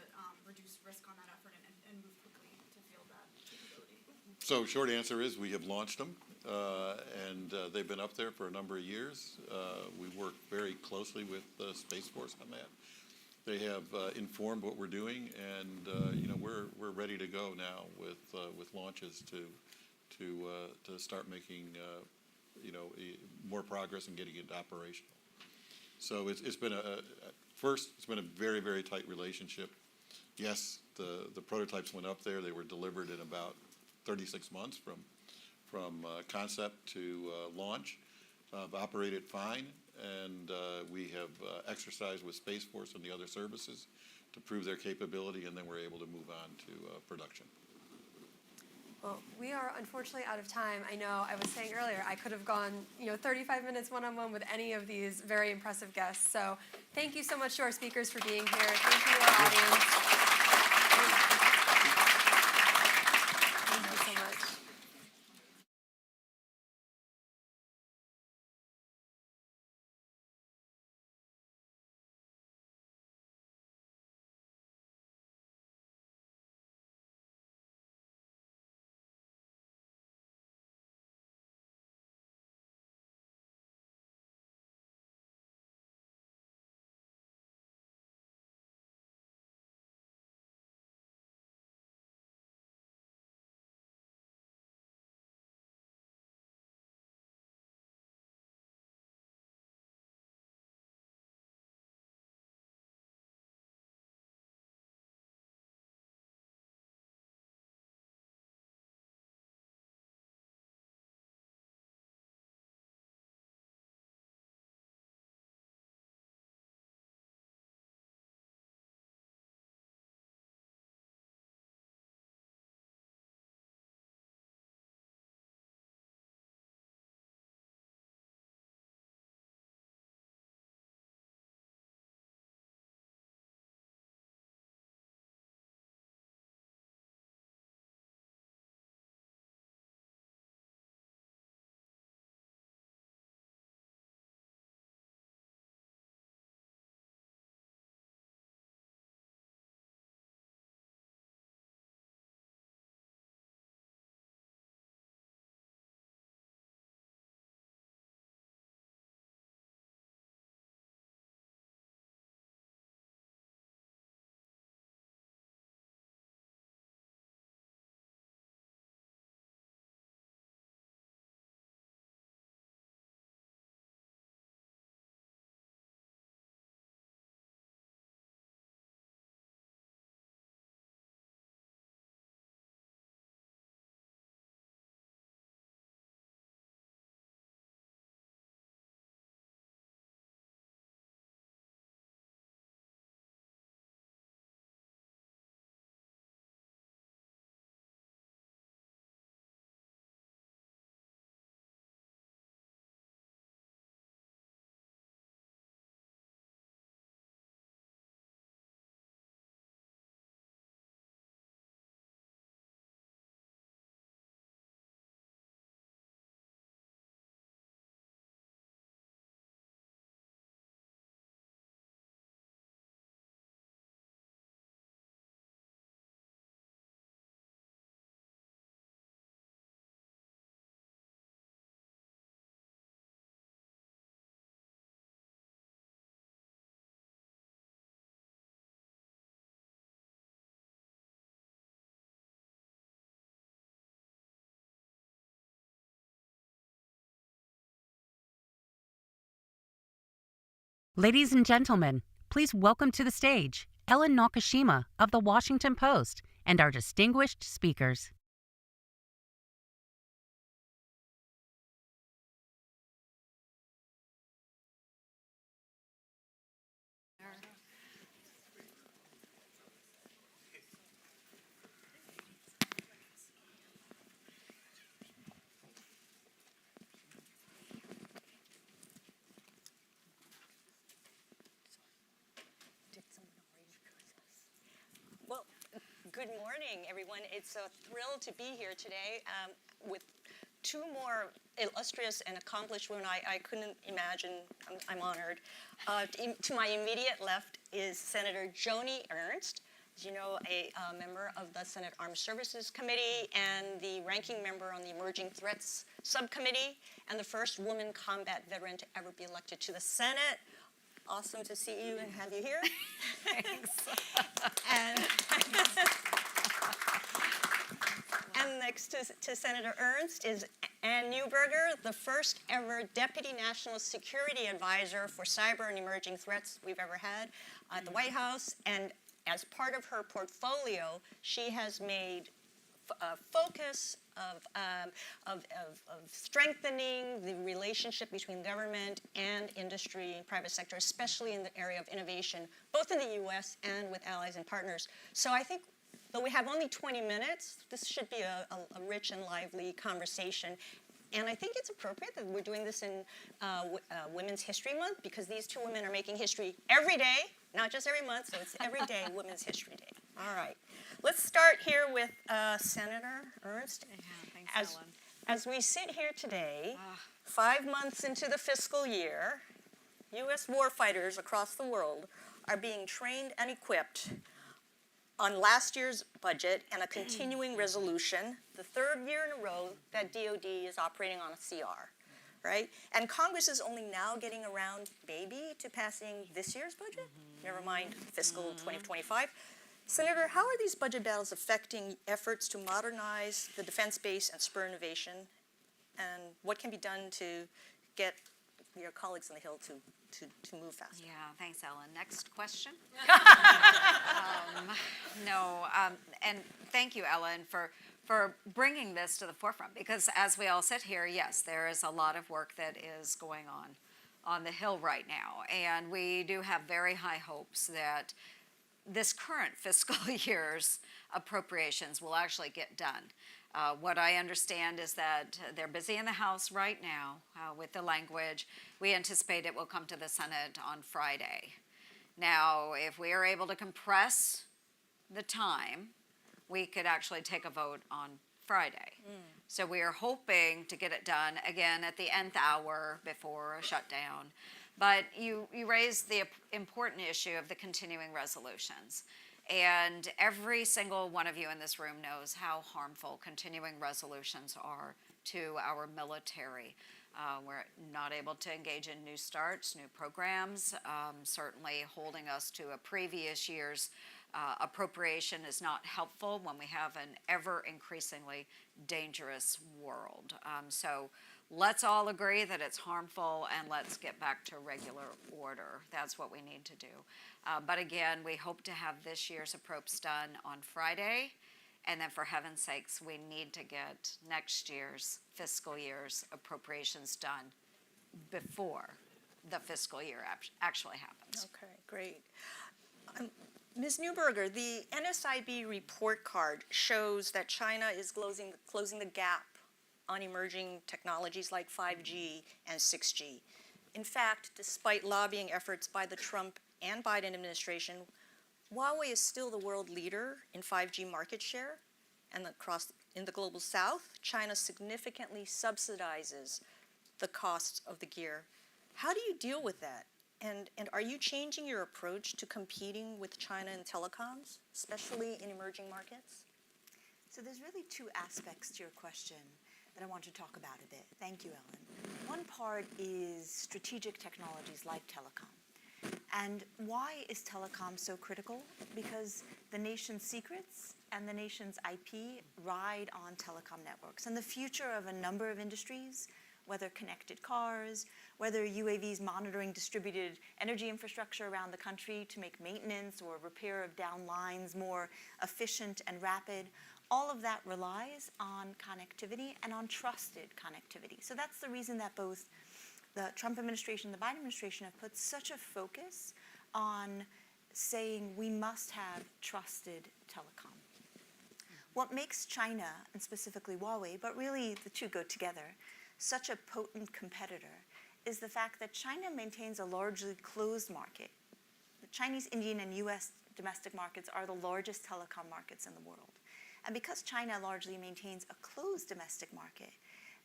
reduce risk on that effort and move quickly to field that capability? So short answer is we have launched them, and they've been up there for a number of years. We work very closely with the Space Force on that. They have informed what we're doing, and we're ready to go now with launches to start making more progress and getting it operational. So it's been it's been a very, very tight relationship. Yes, the prototypes went up there. They were delivered in about 36 months from concept to launch. Operated fine, and we have exercised with Space Force and the other services to prove their capability, and then we're able to move on to production. Well, we are unfortunately out of time. I know I was saying earlier I could have gone 35 minutes one-on-one with any of these very impressive guests. So thank you so much to our speakers for being here. Thank you to our audience. Thank you so much. Ladies and gentlemen, please welcome to the stage Ellen Nakashima of The Washington Post and our distinguished speakers. Good morning, everyone. It's a thrill to be here today with two more illustrious and accomplished women I couldn't imagine. I'm honored. To my immediate left is Senator Joni Ernst, as you know, a member of the Senate Armed Services Committee and the ranking member on the Emerging Threats Subcommittee, and the first woman combat veteran to ever be elected to the Senate. Awesome to see you and have you here. Thanks. And next to Senator Ernst is Ann Neuberger, the first ever Deputy National Security Advisor for cyber and emerging threats we've ever had at the White House. And as part of her portfolio, she has made a focus of strengthening the relationship between government and industry and private sector, especially in the area of innovation, both in the U.S. and with allies and partners. So I think, though we have only 20 minutes, this should be a rich and lively conversation. And I think it's appropriate that we're doing this in Women's History Month, because these two women are making history every day, not just every month, so it's every day Women's History Day. All right. Let's start here with Senator Ernst. Yeah, thanks, Ellen. As we sit here today, 5 months into the fiscal year, U.S. warfighters across the world are being trained and equipped on last year's budget and a continuing resolution, the third year in a row that DOD is operating on a CR, right? And Congress is only now getting around, maybe, to passing this year's budget, never mind fiscal 2025. Senator, how are these budget battles affecting efforts to modernize the defense base and spur innovation? And what can be done to get your colleagues on the Hill to move faster? Yeah, thanks, Ellen. Next question. And thank you, Ellen, for bringing this to the forefront, because as we all sit here, yes, there is a lot of work that is going on the Hill right now, and we do have very high hopes that this current fiscal year's appropriations will actually get done. What I understand is that they're busy in the House right now with the language. We anticipate it will come to the Senate on Friday. Now, if we are able to compress the time, we could actually take a vote on Friday. So we are hoping to get it done, again, at the nth hour before a shutdown. But you raised the important issue of the continuing resolutions. And every single one of you in this room knows how harmful continuing resolutions are to our military. We're not able to engage in new starts, new programs. Certainly holding us to a previous year's appropriation is not helpful when we have an ever increasingly dangerous world. So let's all agree that it's harmful, and let's get back to regular order. That's what we need to do. But again, we hope to have this year's approps done on Friday, and then for heaven's sakes, we need to get next year's fiscal year's appropriations done before the fiscal year actually happens. Okay, great. Ms. Neuberger, the NSIB report card shows that China is closing the gap on emerging technologies like 5G and 6G. In fact, despite lobbying efforts by the Trump and Biden administration, Huawei is still the world leader in 5G market share, and in the global south, China significantly subsidizes the costs of the gear. How do you deal with that? And are you changing your approach to competing with China in telecoms, especially in emerging markets? So there's really two aspects to your question that I want to talk about a bit. Thank you, Ellen. One part is strategic technologies like telecom. And why is telecom so critical? Because the nation's secrets and the nation's IP ride on telecom networks. And the future of a number of industries, whether connected cars, whether UAVs monitoring distributed energy infrastructure around the country to make maintenance or repair of down lines more efficient and rapid, all of that relies on connectivity and on trusted connectivity. So that's the reason that both the Trump administration and the Biden administration have put such a focus on saying we must have trusted telecom. What makes China, and specifically Huawei, but really the two go together, such a potent competitor is the fact that China maintains a largely closed market. The Chinese, Indian, and U.S. domestic markets are the largest telecom markets in the world. And because China largely maintains a closed domestic market,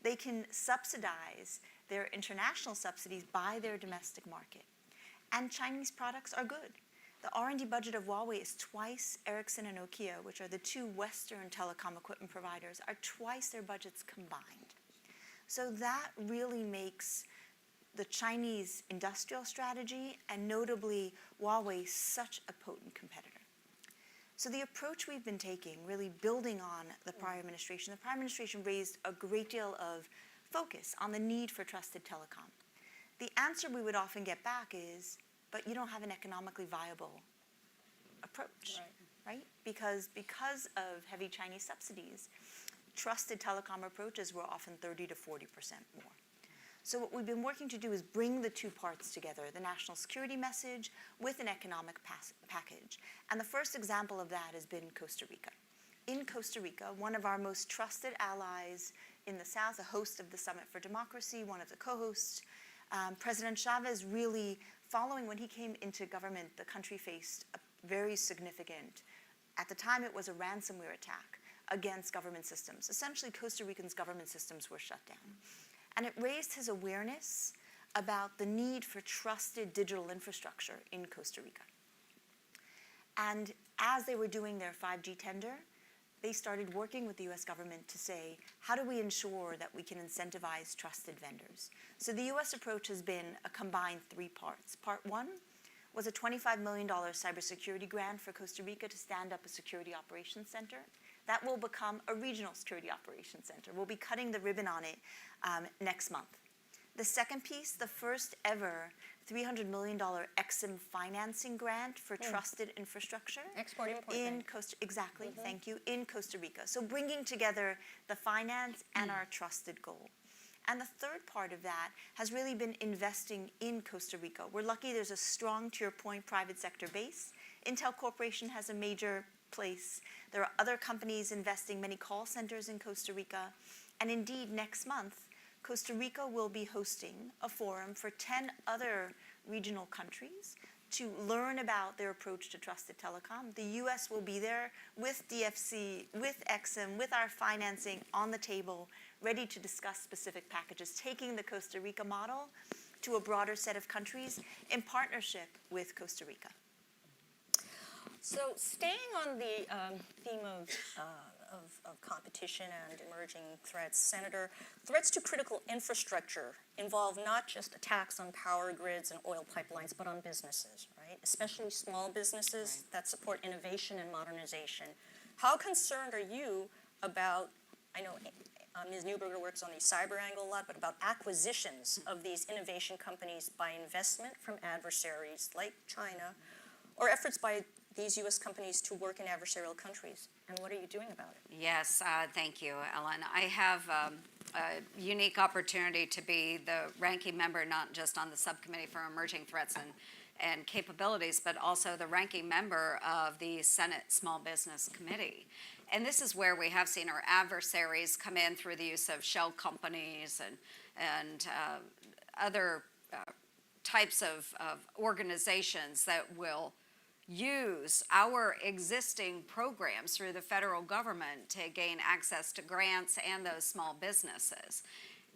they can subsidize their international subsidies by their domestic market. And Chinese products are good. The R&D budget of Huawei is twice Ericsson and Nokia, which are the two Western telecom equipment providers, are twice their budgets combined. So that really makes the Chinese industrial strategy, and notably Huawei, such a potent competitor. So the approach we've been taking, really building on the prior administration raised a great deal of focus on the need for trusted telecom. The answer we would often get back is, but you don't have an economically viable approach, right? Because of heavy Chinese subsidies, trusted telecom approaches were often 30 to 40% more. So what we've been working to do is bring the two parts together, the national security message with an economic package. And the first example of that has been Costa Rica. In Costa Rica, one of our most trusted allies in the South, a host of the Summit for Democracy, one of the co-hosts, President Chavez really, following when he came into government, the country faced a very significant, at the time it was a ransomware attack against government systems. Essentially, Costa Rican's government systems were shut down. And it raised his awareness about the need for trusted digital infrastructure in Costa Rica. And as they were doing their 5G tender, they started working with the US government to say, how do we ensure that we can incentivize trusted vendors? So the US approach has been a combined three parts. Part one was a $25 million cybersecurity grant for Costa Rica to stand up a security operations center. That will become a regional security operations center. We'll be cutting the ribbon on it next month. The second piece, the first ever $300 million EXIM financing grant for trusted infrastructure. Export-import in Costa, exactly, thank you, in Costa Rica. So bringing together the finance and our trusted goal. And the third part of that has really been investing in Costa Rica. We're lucky there's a strong, to your point, private sector base. Intel Corporation has a major place. There are other companies investing, many call centers in Costa Rica. And indeed, next month, Costa Rica will be hosting a forum for 10 other regional countries to learn about their approach to trusted telecom. The US will be there with DFC, with EXIM, with our financing on the table, ready to discuss specific packages, taking the Costa Rica model to a broader set of countries in partnership with Costa Rica. So staying on the theme of competition and emerging threats, Senator, threats to critical infrastructure involve not just attacks on power grids and oil pipelines, but on businesses, right? Especially small businesses that support innovation and modernization. How concerned are you about, I know Ms. Neuberger works on the cyber angle a lot, but about acquisitions of these innovation companies by investment from adversaries like China, or efforts by these U.S. companies to work in adversarial countries, and what are you doing about it? Yes, thank you, Ellen. I have a unique opportunity to be the ranking member, not just on the subcommittee for emerging threats and capabilities, but also the ranking member of the Senate Small Business Committee. And this is where we have seen our adversaries come in through the use of shell companies and other types of organizations that will use our existing programs through the federal government to gain access to grants and those small businesses.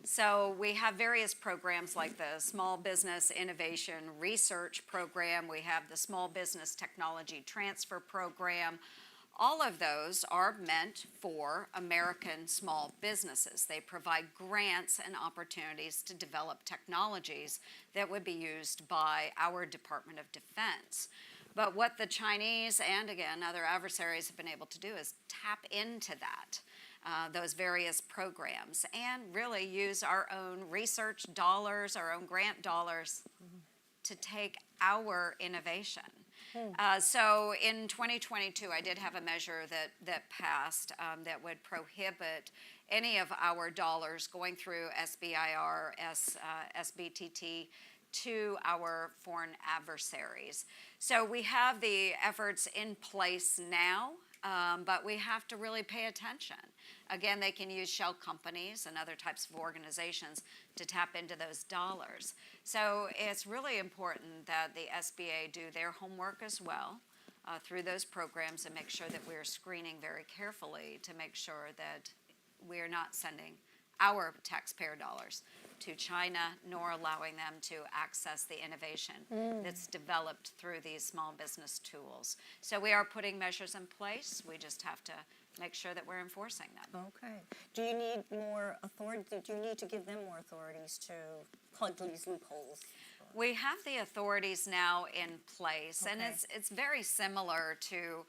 So we have various programs like the Small Business Innovation Research Program. We have the Small Business Technology Transfer Program. All of those are meant for American small businesses. They provide grants and opportunities to develop technologies that would be used by our Department of Defense. But what the Chinese and, again, other adversaries have been able to do is tap into that, those various programs, and really use our own research dollars, our own grant dollars to take our innovation. So in 2022, I did have a measure that passed that would prohibit any of our dollars going through SBIR, SBTT, to our foreign adversaries. So we have the efforts in place now, but we have to really pay attention. Again, they can use shell companies and other types of organizations to tap into those dollars. So it's really important that the SBA do their homework as well. through those programs and make sure that we're screening very carefully to make sure that we're not sending our taxpayer dollars to China, nor allowing them to access the innovation that's developed through these small business tools. So we are putting measures in place. We just have to make sure that we're enforcing them. Okay. Do you need more authority? Do you need to give them more authorities to plug these loopholes? We have the authorities now in place, and Okay. it's very similar to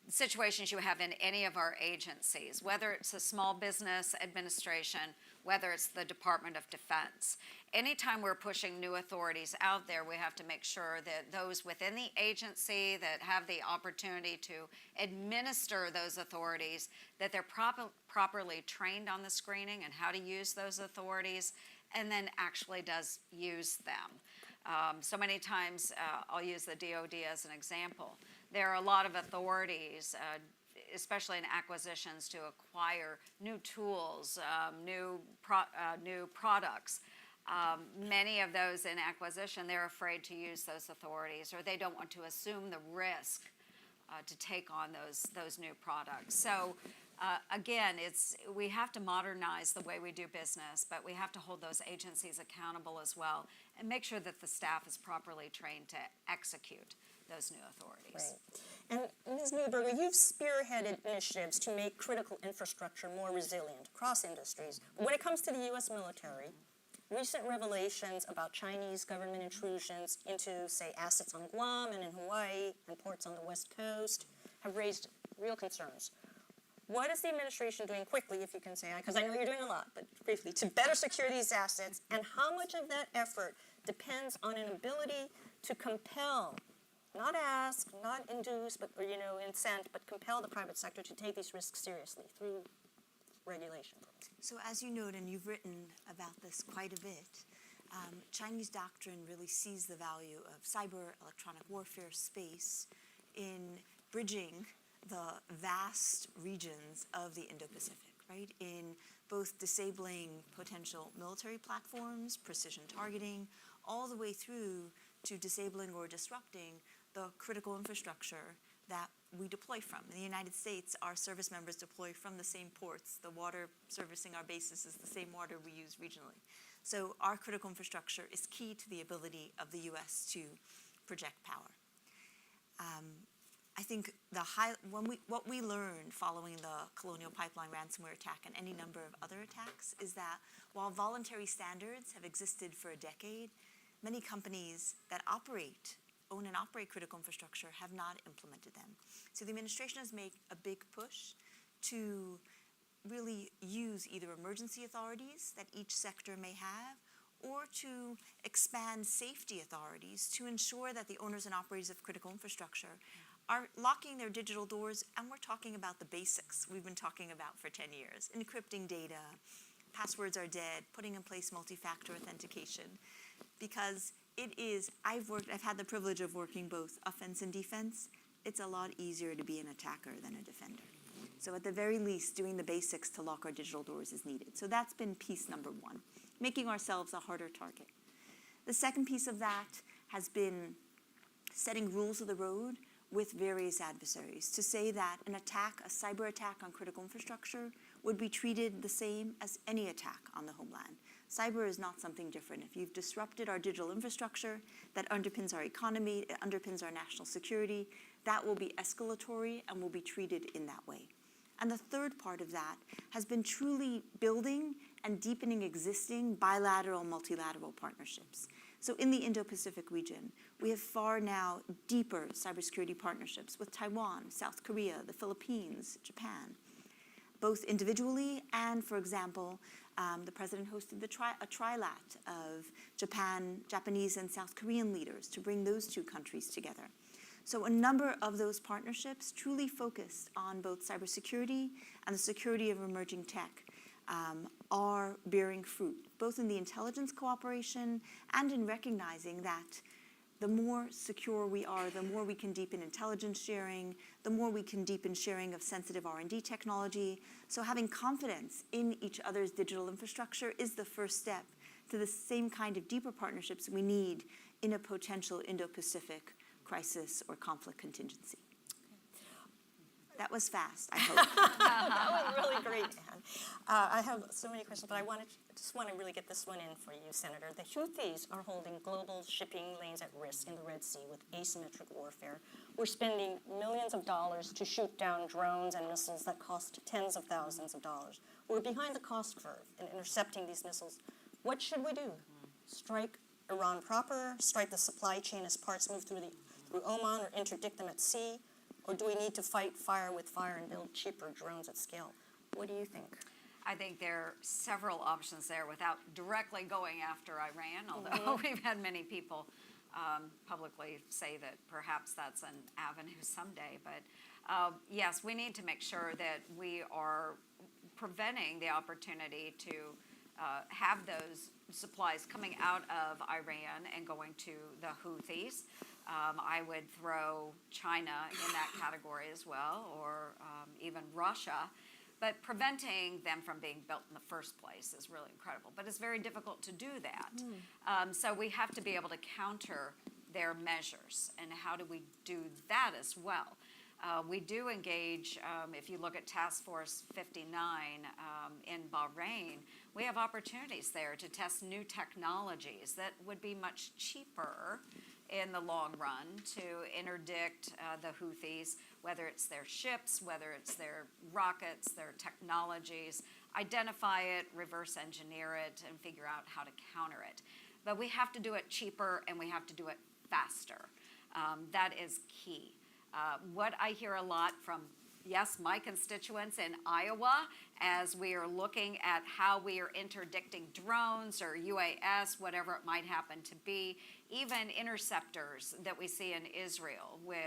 situations you have in any of our agencies, whether it's a small business administration, whether it's the Department of Defense. Anytime we're pushing new authorities out there, we have to make sure that those within the agency that have the opportunity to administer those authorities, that they're properly trained on the screening and how to use those authorities, and then actually does use them. So many times, I'll use the DoD as an example. There are a lot of authorities, especially in acquisitions, to acquire new tools, new products. Many of those in acquisition, they're afraid to use those authorities, or they don't want to assume the risk to take on those new products. So again, we have to modernize the way we do business, but we have to hold those agencies accountable as well and make sure that the staff is properly trained to execute those new authorities. Right. And Ms. Newberger, you've spearheaded initiatives to make critical infrastructure more resilient across industries. When it comes to the U.S. military, recent revelations about Chinese government intrusions into, say, assets on Guam and in Hawaii and ports on the West Coast have raised real concerns. What is the administration doing quickly, if you can say, because I know you're doing a lot, but briefly, to better secure these assets, and how much of that effort depends on an ability to compel, not ask, not induce, but incent, but compel the private sector to take these risks seriously through regulation? So as you note, and you've written about this quite a bit, Chinese doctrine really sees the value of cyber, electronic warfare, space in bridging the vast regions of the Indo-Pacific, right? In both disabling potential military platforms, precision targeting, all the way through to disabling or disrupting the critical infrastructure that we deploy from. In the United States, our service members deploy from the same ports. The water servicing our bases is the same water we use regionally. So our critical infrastructure is key to the ability of the U.S. to project power. I think what we learned following the Colonial Pipeline ransomware attack and any number of other attacks is that while voluntary standards have existed for a decade, many companies that own and operate critical infrastructure have not implemented them. So the administration has made a big push to really use either emergency authorities that each sector may have, or to expand safety authorities to ensure that the owners and operators of critical infrastructure are locking their digital doors, and we're talking about the basics we've been talking about for 10 years. Encrypting data, passwords are dead, putting in place multi-factor authentication. Because I've had the privilege of working both offense and defense. It's a lot easier to be an attacker than a defender. So at the very least, doing the basics to lock our digital doors is needed. So that's been piece number one, making ourselves a harder target. The second piece of that has been setting rules of the road with various adversaries to say that a cyber attack on critical infrastructure would be treated the same as any attack on the homeland. Cyber is not something different. If you've disrupted our digital infrastructure, that underpins our economy, it underpins our national security, that will be escalatory and will be treated in that way. And the third part of that has been truly building and deepening existing bilateral, multilateral partnerships. So in the Indo-Pacific region, we have far now deeper cybersecurity partnerships with Taiwan, South Korea, the Philippines, Japan, both individually and, for example, the president hosted a trilat of Japanese and South Korean leaders to bring those two countries together. So a number of those partnerships truly focused on both cybersecurity and the security of emerging tech are bearing fruit, both in the intelligence cooperation and in recognizing that the more secure we are, the more we can deepen intelligence sharing, the more we can deepen sharing of sensitive R&D technology. So having confidence in each other's digital infrastructure is the first step to the same kind of deeper partnerships we need in a potential Indo-Pacific crisis or conflict contingency. That was fast, I hope. That was really great, Anne. I have so many questions, but I just want to really get this one in for you, Senator. The Houthis are holding global shipping lanes at risk in the Red Sea with asymmetric warfare. We're spending millions of dollars to shoot down drones and missiles that cost tens of thousands of dollars. We're behind the cost curve in intercepting these missiles. What should we do? Strike Iran proper, strike the supply chain as parts move through Oman, or interdict them at sea? Or do we need to fight fire with fire and build cheaper drones at scale? What do you think? I think there are several options there without directly going after Iran, although we've had many people publicly say that perhaps that's an avenue someday. But yes, we need to make sure that we are preventing the opportunity to have those supplies coming out of Iran and going to the Houthis. I would throw China in that category as well, or even Russia. But preventing them from being built in the first place is really incredible. But it's very difficult to do that. So we have to be able to counter their measures. And how do we do that as well? We do engage, if you look at Task Force 59 in Bahrain, we have opportunities there to test new technologies that would be much cheaper in the long run to interdict the Houthis, whether it's their ships, whether it's their rockets, their technologies, identify it, reverse engineer it, and figure out how to counter it. But we have to do it cheaper and we have to do it faster. That is key. What I hear a lot from, yes, my constituents in Iowa, as we are looking at how we are interdicting drones or UAS, whatever it might happen to be, even interceptors that we see in Israel with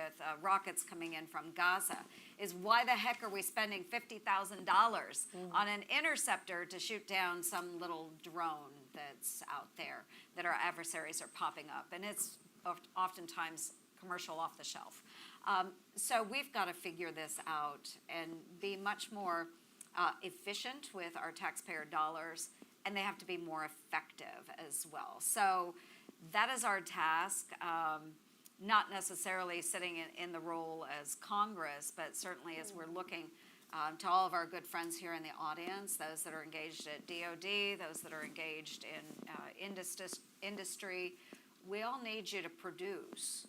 rockets coming in from Gaza, is why the heck are we spending $50,000 on an interceptor to shoot down some little drone that's out there that our adversaries are popping up? And it's oftentimes commercial off the shelf. So we've got to figure this out and be much more efficient with our taxpayer dollars, and they have to be more effective as well. So that is our task, not necessarily sitting in the role as Congress, but certainly as we're looking to all of our good friends here in the audience, those that are engaged at DOD, those that are engaged in industry, we all need you to produce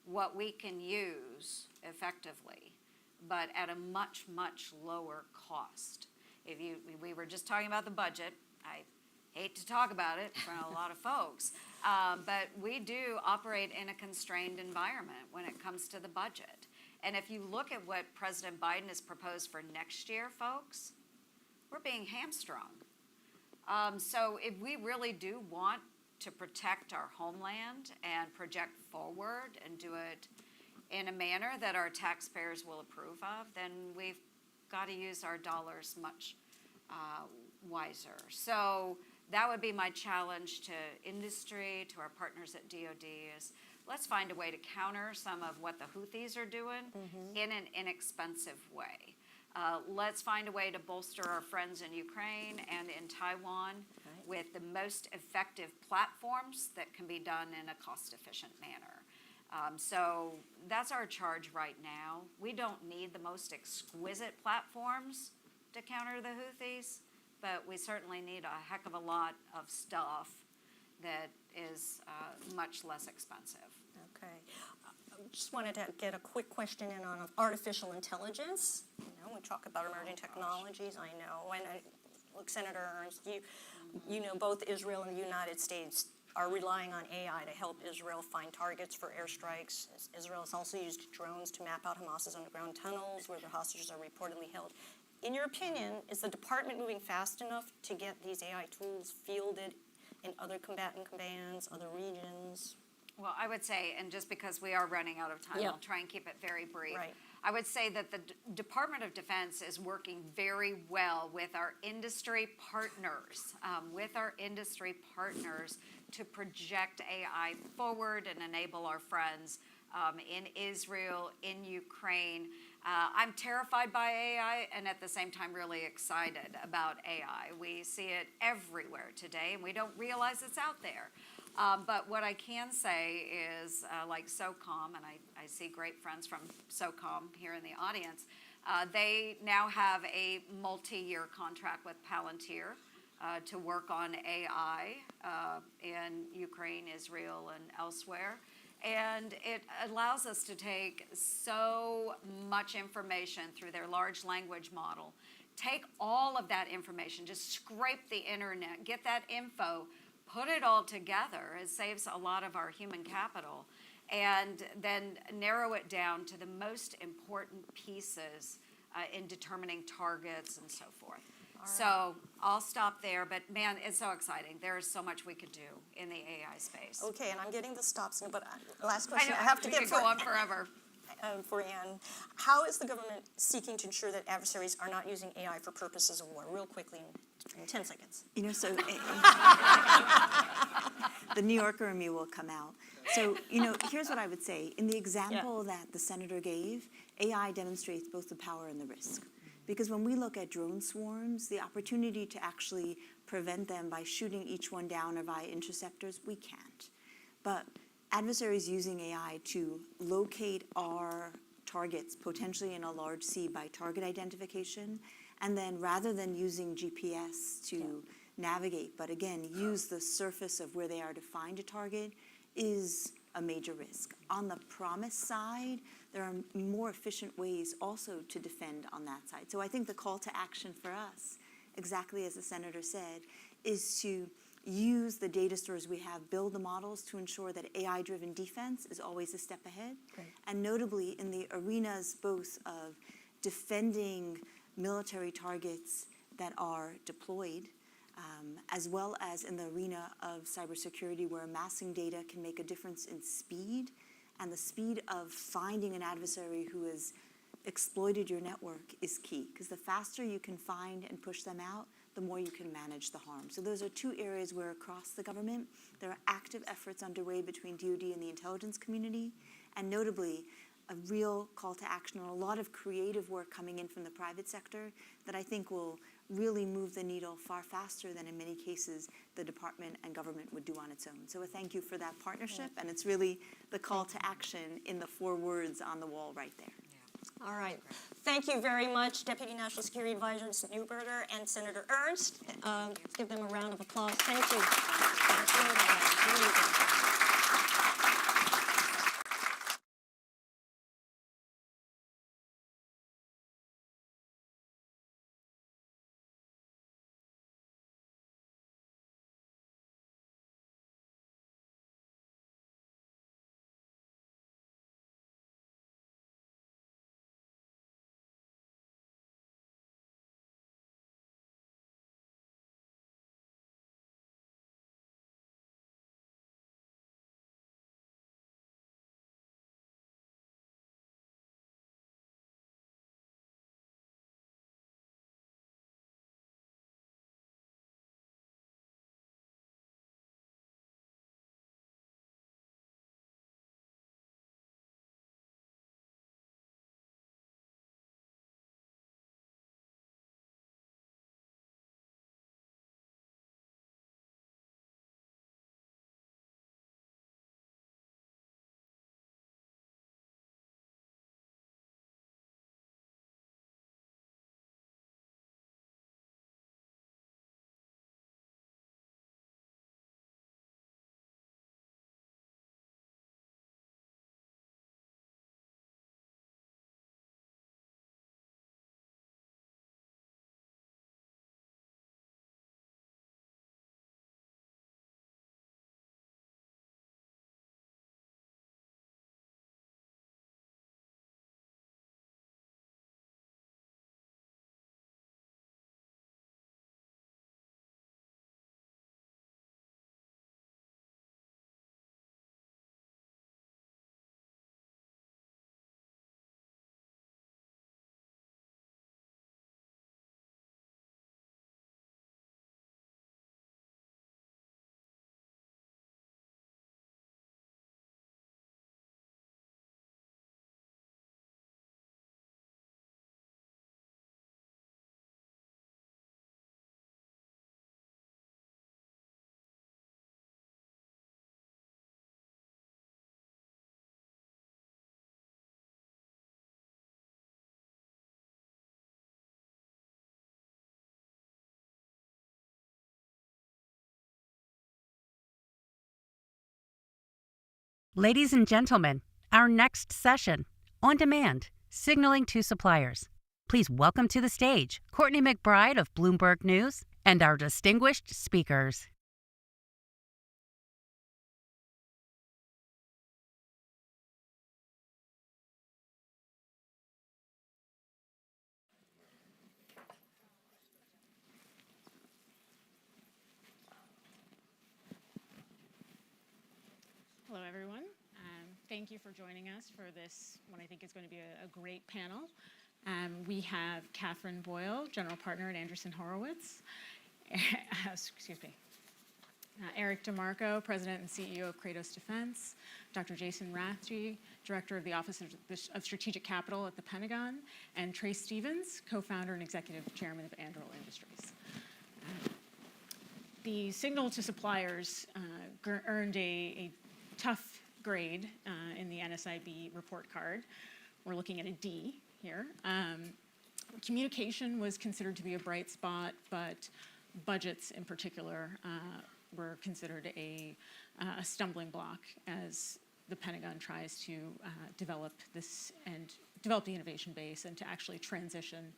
what we can use effectively, but at a much, much lower cost. We were just talking about the budget. I hate to talk about it in front of a lot of folks, but we do operate in a constrained environment when it comes to the budget. And if you look at what President Biden has proposed for next year, folks, we're being hamstrung. So if we really do want to protect our homeland and project forward and do it in a manner that our taxpayers will approve of, then we've got to use our dollars much wiser. So that would be my challenge to industry, to our partners at DOD, is let's find a way to counter some of what the Houthis are doing in an inexpensive way. Let's find a way to bolster our friends in Ukraine and in Taiwan with the most effective platforms that can be done in a cost-efficient manner. So that's our charge right now. We don't need the most exquisite platforms to counter the Houthis, but we certainly need a heck of a lot of stuff that is much less expensive. Okay. Just wanted to get a quick question in on artificial intelligence. We talk about emerging technologies, I know. And look, Senator Ernst, you know both Israel and the United States are relying on AI to help Israel find targets for airstrikes. Israel has also used drones to map out Hamas's underground tunnels where the hostages are reportedly held. In your opinion, is the department moving fast enough to get these AI tools fielded in other combatant commands, other regions? Well, I would say, and just because we are running out of time, I'll try and keep it very brief. Right. I would say that the Department of Defense is working very well with our industry partners, to project AI forward and enable our friends in Israel, in Ukraine. I'm terrified by AI and at the same time really excited about AI. We see it everywhere today and we don't realize it's out there. But what I can say is, like SOCOM, and I see great friends from SOCOM here in the audience, they now have a multi-year contract with Palantir to work on AI in Ukraine, Israel, and elsewhere. And it allows us to take so much information through their large language model, take all of that information, just scrape the internet, get that info, put it all together. It saves a lot of our human capital, and then narrow it down to the most important pieces in determining targets and so forth. So I'll stop there, but man, it's so exciting. There is so much we could do in the AI space. Okay, and I'm getting the stop sign, but last question I know, I have to we get could go on forever. For Anne. How is the government seeking to ensure that adversaries are not using AI for purposes of war? Real quickly, in 10 seconds. You know, so the New Yorker in me will come out. So, you know, here's what I would say. In the example that the senator gave, AI demonstrates both the power and the risk. Because when we look at drone swarms, the opportunity to actually prevent them by shooting each one down or via interceptors, we can't. But adversaries using AI to locate our targets, potentially in a large sea, by target identification, and then rather than using GPS to navigate, but again, use the surface of where they are to find a target, is a major risk. On the promise side, there are more efficient ways also to defend on that side. So I think the call to action for us, exactly as the senator said, is to use the data stores we have, build the models to ensure that AI-driven defense is always a step ahead. Great. And notably in the arenas both of defending military targets that are deployed, as well as in the arena of cybersecurity, where amassing data can make a difference in speed, and the speed of finding an adversary who has exploited your network is key, because the faster you can find and push them out, the more you can manage the harm. So those are two areas where across the government, there are active efforts underway between DoD and the intelligence community, and notably, a real call to action and a lot of creative work coming in from the private sector that I think will really move the needle far faster than in many cases the department and government would do on its own. So a thank you for that partnership, and it's really the call to action in the 4 words on the wall right there. All right. Thank you very much, Deputy National Security Advisor Newberger and Senator Ernst. Let's give them a round of applause. Thank you. Ladies and gentlemen, our next session, On Demand, Signaling to Suppliers. Please welcome to the stage Courtney McBride of Bloomberg News and our distinguished speakers. Hello, everyone. Thank you for joining us for this, what I think is going to be a great panel. We have Catherine Boyle, General Partner at Anderson Horowitz. Excuse me. Eric DeMarco, President and CEO of Kratos Defense. Dr. Jason Rathje, Director of the Office of Strategic Capital at the Pentagon. And Trey Stevens, Co-founder and Executive Chairman of Anduril Industries. The signal to suppliers earned a tough grade in the NSIB report card. We're looking at a D here. Communication was considered to be a bright spot, but budgets in particular were considered a stumbling block as the Pentagon tries to develop the innovation base and to actually transition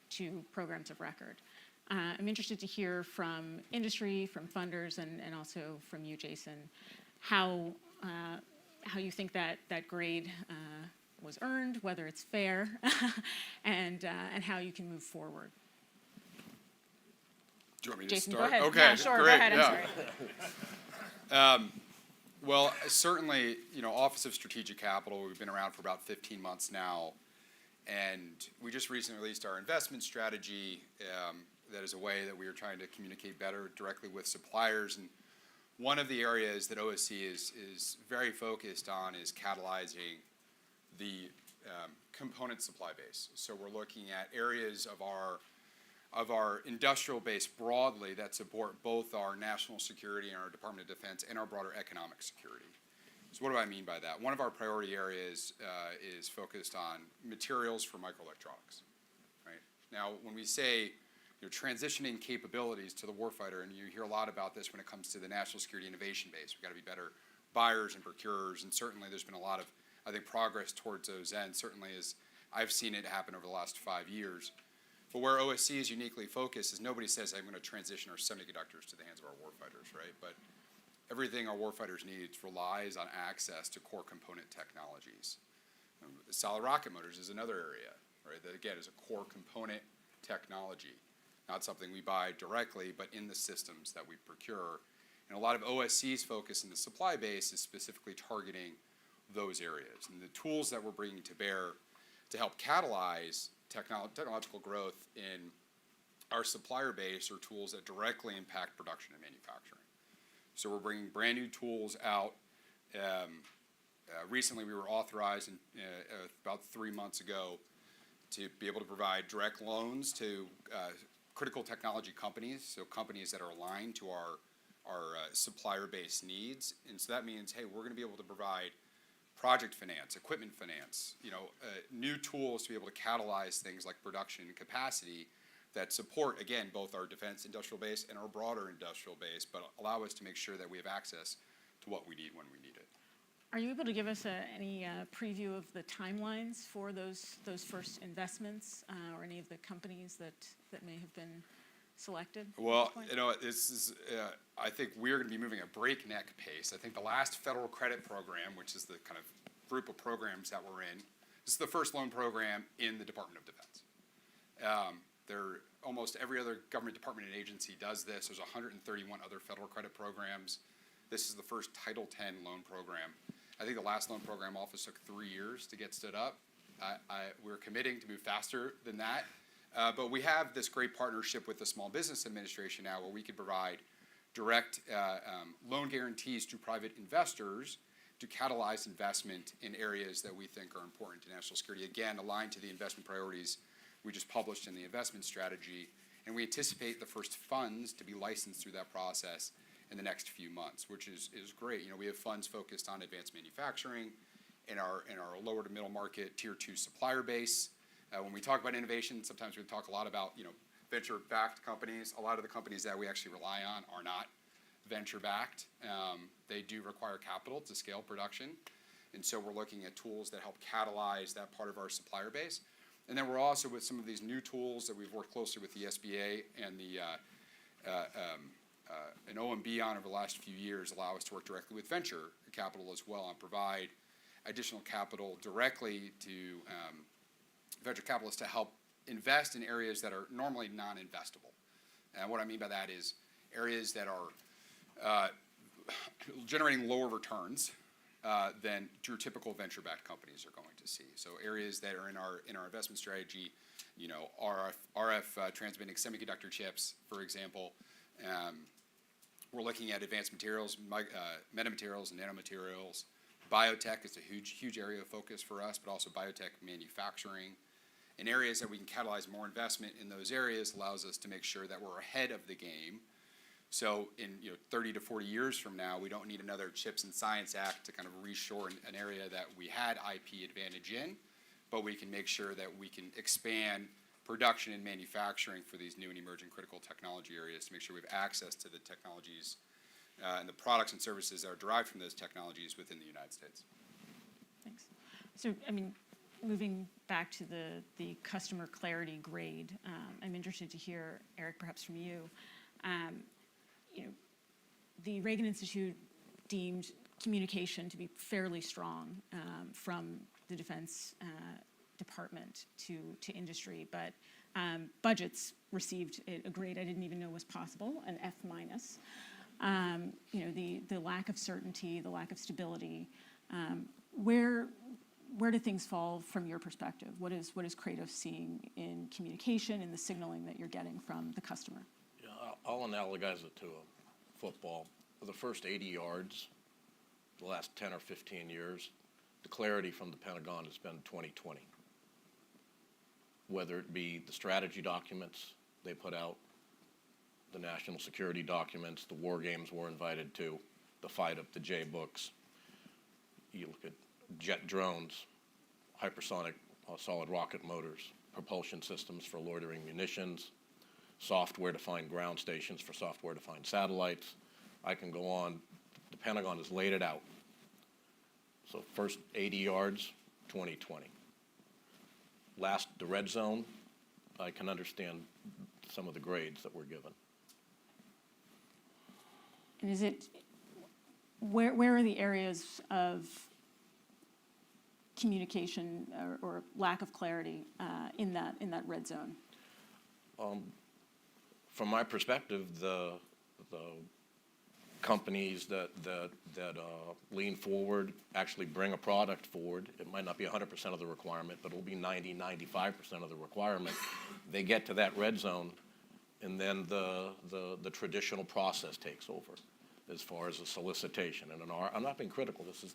to programs of record. I'm interested to hear from industry, from funders, and also from you, Jason, how you think that grade was earned, whether it's fair, and how you can move forward. Do you want me Jason, to start? go ahead. Okay, yeah, sure, great. Go ahead. Yeah. I'm sorry. Well, certainly, Office of Strategic Capital, we've been around for about 15 months now, and we just recently released our investment strategy. That is a way that we are trying to communicate better directly with suppliers. And one of the areas that OSC is very focused on is catalyzing the component supply base. So we're looking at areas of our industrial base broadly that support both our national security and our Department of Defense and our broader economic security. So what do I mean by that? One of our priority areas is focused on materials for microelectronics. Right? Now, when we say transitioning capabilities to the warfighter, and you hear a lot about this when it comes to the national security innovation base. We've got to be better buyers and procurers, and certainly there's been a lot of, I think, progress towards those ends, certainly as I've seen it happen over the last 5 years. But where OSC is uniquely focused is nobody says, I'm going to transition our semiconductors to the hands of our warfighters, right? But everything our warfighters need relies on access to core component technologies. Solid rocket motors is another area, right? That, again, is a core component technology. Not something we buy directly, but in the systems that we procure. And a lot of OSC's focus in the supply base is specifically targeting those areas. And the tools that we're bringing to bear to help catalyze technological growth in our supplier base are tools that directly impact production and manufacturing. So we're bringing brand new tools out. Recently we were authorized about 3 months ago to be able to provide direct loans to critical technology companies, so companies that are aligned to our supplier base needs. And so that means, hey, we're going to be able to provide project finance, equipment finance, new tools to be able to catalyze things like production and capacity that support, again, both our defense industrial base and our broader industrial base, but allow us to make sure that we have access to what we need when we need it. Are you able to give us any preview of the timelines for those first investments or any of the companies that may have been selected? Well, this is, I think we're going to be moving at breakneck pace. I think the last federal credit program, which is the kind of group of programs that we're in, this is the first loan program in the Department of Defense. Almost every other government department and agency does this. There's 131 other federal credit programs. This is the first Title X loan program. I think the last loan program office took 3 years to get stood up. We're committing to move faster than that. But we have this great partnership with the Small Business Administration now where we can provide direct loan guarantees to private investors to catalyze investment in areas that we think are important to national security. Again, aligned to the investment priorities we just published in the investment strategy. And we anticipate the first funds to be licensed through that process in the next few months, which is great. We have funds focused on advanced manufacturing in our lower to middle market tier 2 supplier base. When we talk about innovation, sometimes we talk a lot about venture-backed companies. A lot of the companies that we actually rely on are not venture-backed. They do require capital to scale production. And so we're looking at tools that help catalyze that part of our supplier base. And then we're also, with some of these new tools that we've worked closely with the SBA and an OMB on over the last few years, allow us to work directly with venture capital as well and provide additional capital directly to venture capitalists to help invest in areas that are normally non-investable. And what I mean by that is areas that are generating lower returns than your typical venture-backed companies are going to see. So areas that are in our investment strategy, you know, RF transmitting semiconductor chips, for example. We're looking at advanced materials, metamaterials and nanomaterials. Biotech is a huge area of focus for us, but also biotech manufacturing. In areas that we can catalyze more investment in those areas allows us to make sure that we're ahead of the game. So in 30 to 40 years from now, we don't need another Chips and Science Act to kind of reshore an area that we had IP advantage in, but we can make sure that we can expand production and manufacturing for these new and emerging critical technology areas to make sure we have access to the technologies and the products and services that are derived from those technologies within the United States. Thanks. So, I mean, moving back to the customer clarity grade, I'm interested to hear, Eric, perhaps from you. The Reagan Institute deemed communication to be fairly strong from the Defense Department to industry, but budgets received a grade I didn't even know was possible, an F-. The lack of certainty, the lack of stability. Where do things fall from your perspective? What is Kratos seeing in communication, in the signaling that you're getting from the customer? Yeah, I'll analogize it to a football. For the first 80 yards, the last 10 or 15 years, the clarity from the Pentagon has been 2020. Whether it be the strategy documents they put out, the national security documents, the war games we're invited to, the fight up the J books. You look at jet drones, hypersonic solid rocket motors, propulsion systems for loitering munitions, software-defined ground stations for software-defined satellites. I can go on. The Pentagon has laid it out. So first 80 yards, 2020. The red zone, I can understand some of the grades that were given. And is it, where are the areas of communication or lack of clarity in that red zone? From my perspective, the companies that lean forward actually bring a product forward. It might not be 100% of the requirement, but it'll be 90, 95% of the requirement. They get to that red zone, and then the traditional process takes over as far as a solicitation. And I'm not being critical. This is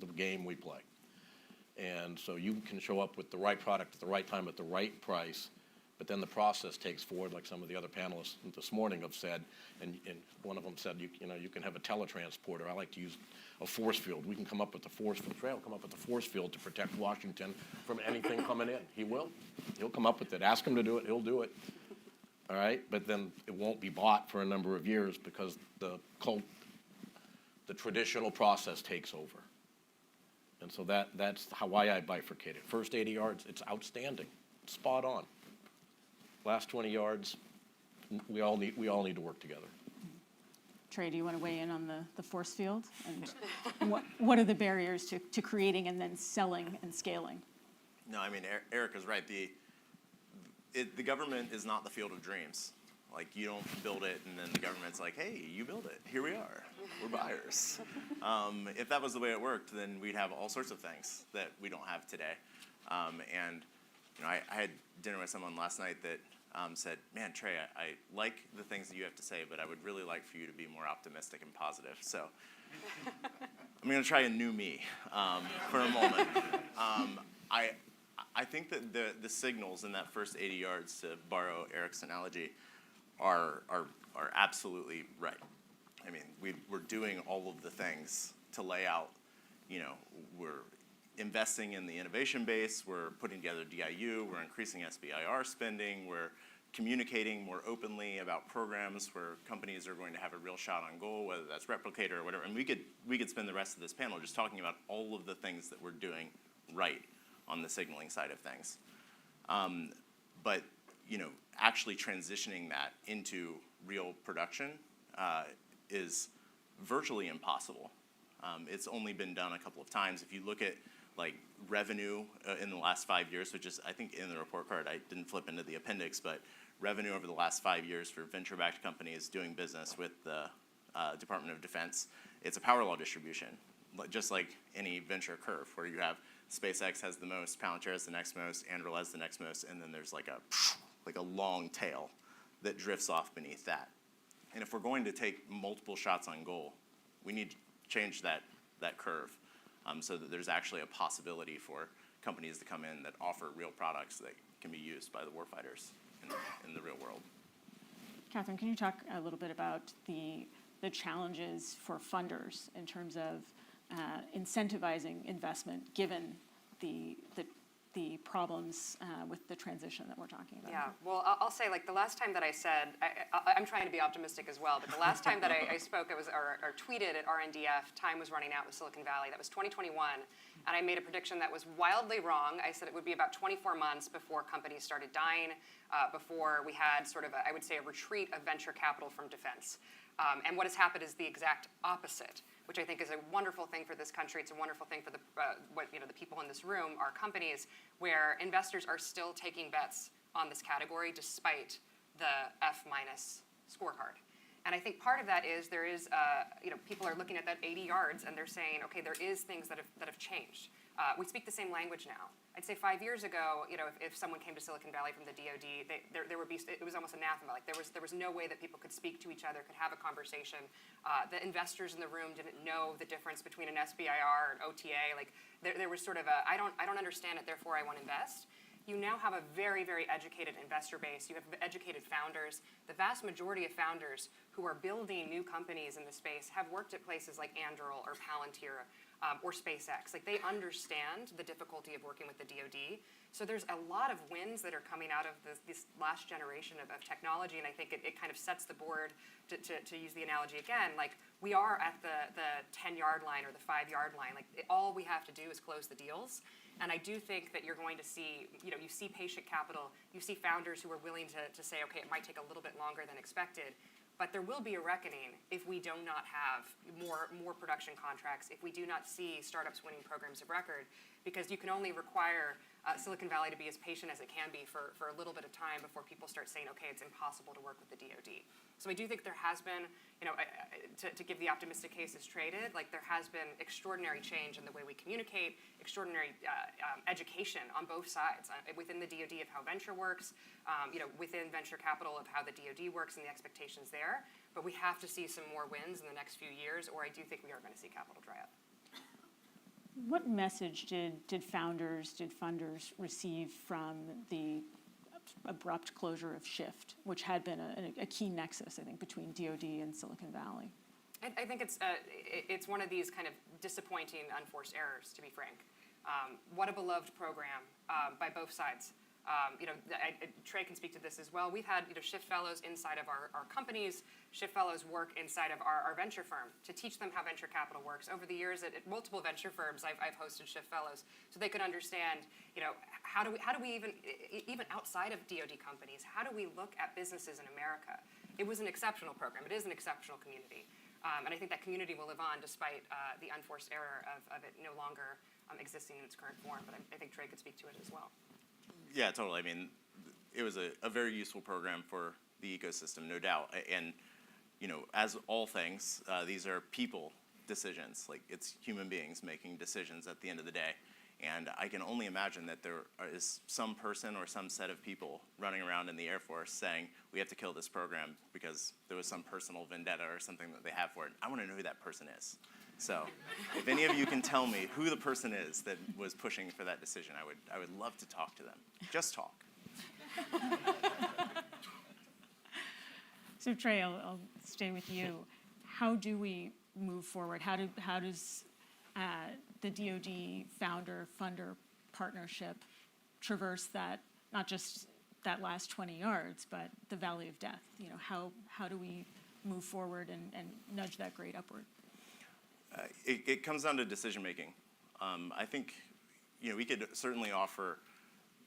the game we play. And so you can show up with the right product at the right time at the right price, but then the process takes forward, like some of the other panelists this morning have said, and one of them said, you can have a teletransporter. I like to use a force field. We can come up with a force field. Trey will come up with a force field to protect Washington from anything coming in. He will. He'll come up with it. Ask him to do it. He'll do it. All right? But then it won't be bought for a number of years because the traditional process takes over. And so that's why I bifurcate it. First 80 yards, it's outstanding. It's spot on. Last 20 yards, we all need to work together. Trey, do you want to weigh in on the force field? And what are the barriers to creating and then selling and scaling? No, I mean, Eric is right. The government is not the field of dreams. Like, you don't build it and then the government's like, hey, you build it. Here we are. We're buyers. If that was the way it worked, then we'd have all sorts of things that we don't have today. And I had dinner with someone last night that said, man, Trey, I like the things that you have to say, but I would really like for you to be more optimistic and positive. So I'm going to try a new me for a moment. I think that the signals in that first 80 yards, to borrow Eric's analogy, are absolutely right. I mean, we're doing all of the things to lay out, we're investing in the innovation base, we're putting together DIU, we're increasing SBIR spending, we're communicating more openly about programs where companies are going to have a real shot on goal, whether that's Replicator or whatever. And we could spend the rest of this panel just talking about all of the things that we're doing right on the signaling side of things. But actually transitioning that into real production is virtually impossible. It's only been done a couple of times. If you look at like revenue in the last 5 years, which is I think in the report card, I didn't flip into the appendix, but revenue over the last 5 years for venture-backed companies doing business with the Department of Defense, it's a power law distribution, just like any venture curve where you have SpaceX has the most, Palantir has the next most, Anduril has the next most, and then there's like a long tail that drifts off beneath that. And if we're going to take multiple shots on goal, we need to change that curve so that there's actually a possibility for companies to come in that offer real products that can be used by the warfighters in the real world. Catherine, can you talk a little bit about the challenges for funders in terms of incentivizing investment given the problems with the transition that we're talking about? Yeah, well, I'll say, like, the last time that I said, I'm trying to be optimistic as well, but the last time that I spoke, or tweeted at RNDF, time was running out with Silicon Valley. That was 2021, and I made a prediction that was wildly wrong. I said it would be about 24 months before companies started dying, before we had sort of, I would say, a retreat of venture capital from defense. And what has happened is the exact opposite, which I think is a wonderful thing for this country. It's a wonderful thing for the people in this room, our companies, where investors are still taking bets on this category despite the F- scorecard. And I think part of that is there is, people are looking at that 80 yards and they're saying, okay, there is things that have changed. We speak the same language now. I'd say 5 years ago, if someone came to Silicon Valley from the DoD, there would be, it was almost anathema. Like there was no way that people could speak to each other, could have a conversation. The investors in the room didn't know the difference between an SBIR and OTA. Like there was sort of a, I don't understand it, therefore I want to invest. You now have a very, very educated investor base. You have educated founders. The vast majority of founders who are building new companies in the space have worked at places like Anduril or Palantir or SpaceX. Like they understand the difficulty of working with the DoD. So there's a lot of wins that are coming out of this last generation of technology, and I think it kind of sets the board, to use the analogy again, like we are at the 10-yard line or the 5-yard line. Like all we have to do is close the deals. And I do think that you're going to see, you see patient capital, you see founders who are willing to say, okay, it might take a little bit longer than expected, but there will be a reckoning if we do not have more production contracts, if we do not see startups winning programs of record, because you can only require Silicon Valley to be as patient as it can be for a little bit of time before people start saying, okay, it's impossible to work with the DoD. So I do think there has been, to give the optimistic case is traded, like there has been extraordinary change in the way we communicate, extraordinary education on both sides, within the DoD of how venture works, within venture capital of how the DoD works and the expectations there. But we have to see some more wins in the next few years, or I do think we are going to see capital dry up. What message did funders receive from the abrupt closure of Shift, which had been a key nexus, I think, between DoD and Silicon Valley? I think it's one of these kind of disappointing unforced errors, to be frank. What a beloved program by both sides. Trey can speak to this as well. We've had Shift Fellows inside of our companies. Shift Fellows work inside of our venture firm to teach them how venture capital works. Over the years at multiple venture firms, I've hosted Shift Fellows so they could understand, how do we even outside of DoD companies, how do we look at businesses in America? It was an exceptional program. It is an exceptional community. And I think that community will live on despite the unforced error of it no longer existing in its current form. But I think Trey could speak to it as well. Yeah, totally. I mean, it was a very useful program for the ecosystem, no doubt. And, as all things, these are people decisions. Like, it's human beings making decisions at the end of the day. And I can only imagine that there is some person or some set of people running around in the Air Force saying, we have to kill this program because there was some personal vendetta or something that they have for it. I want to know who that person is. So if any of you can tell me who the person is that was pushing for that decision, I would love to talk to them. Just talk. So Trey, I'll stay with you. How do we move forward? How does the DoD founder-funder partnership traverse that, not just that last 20 yards, but the valley of death. How do we move forward and nudge that grade upward? It comes down to decision making. I think we could certainly offer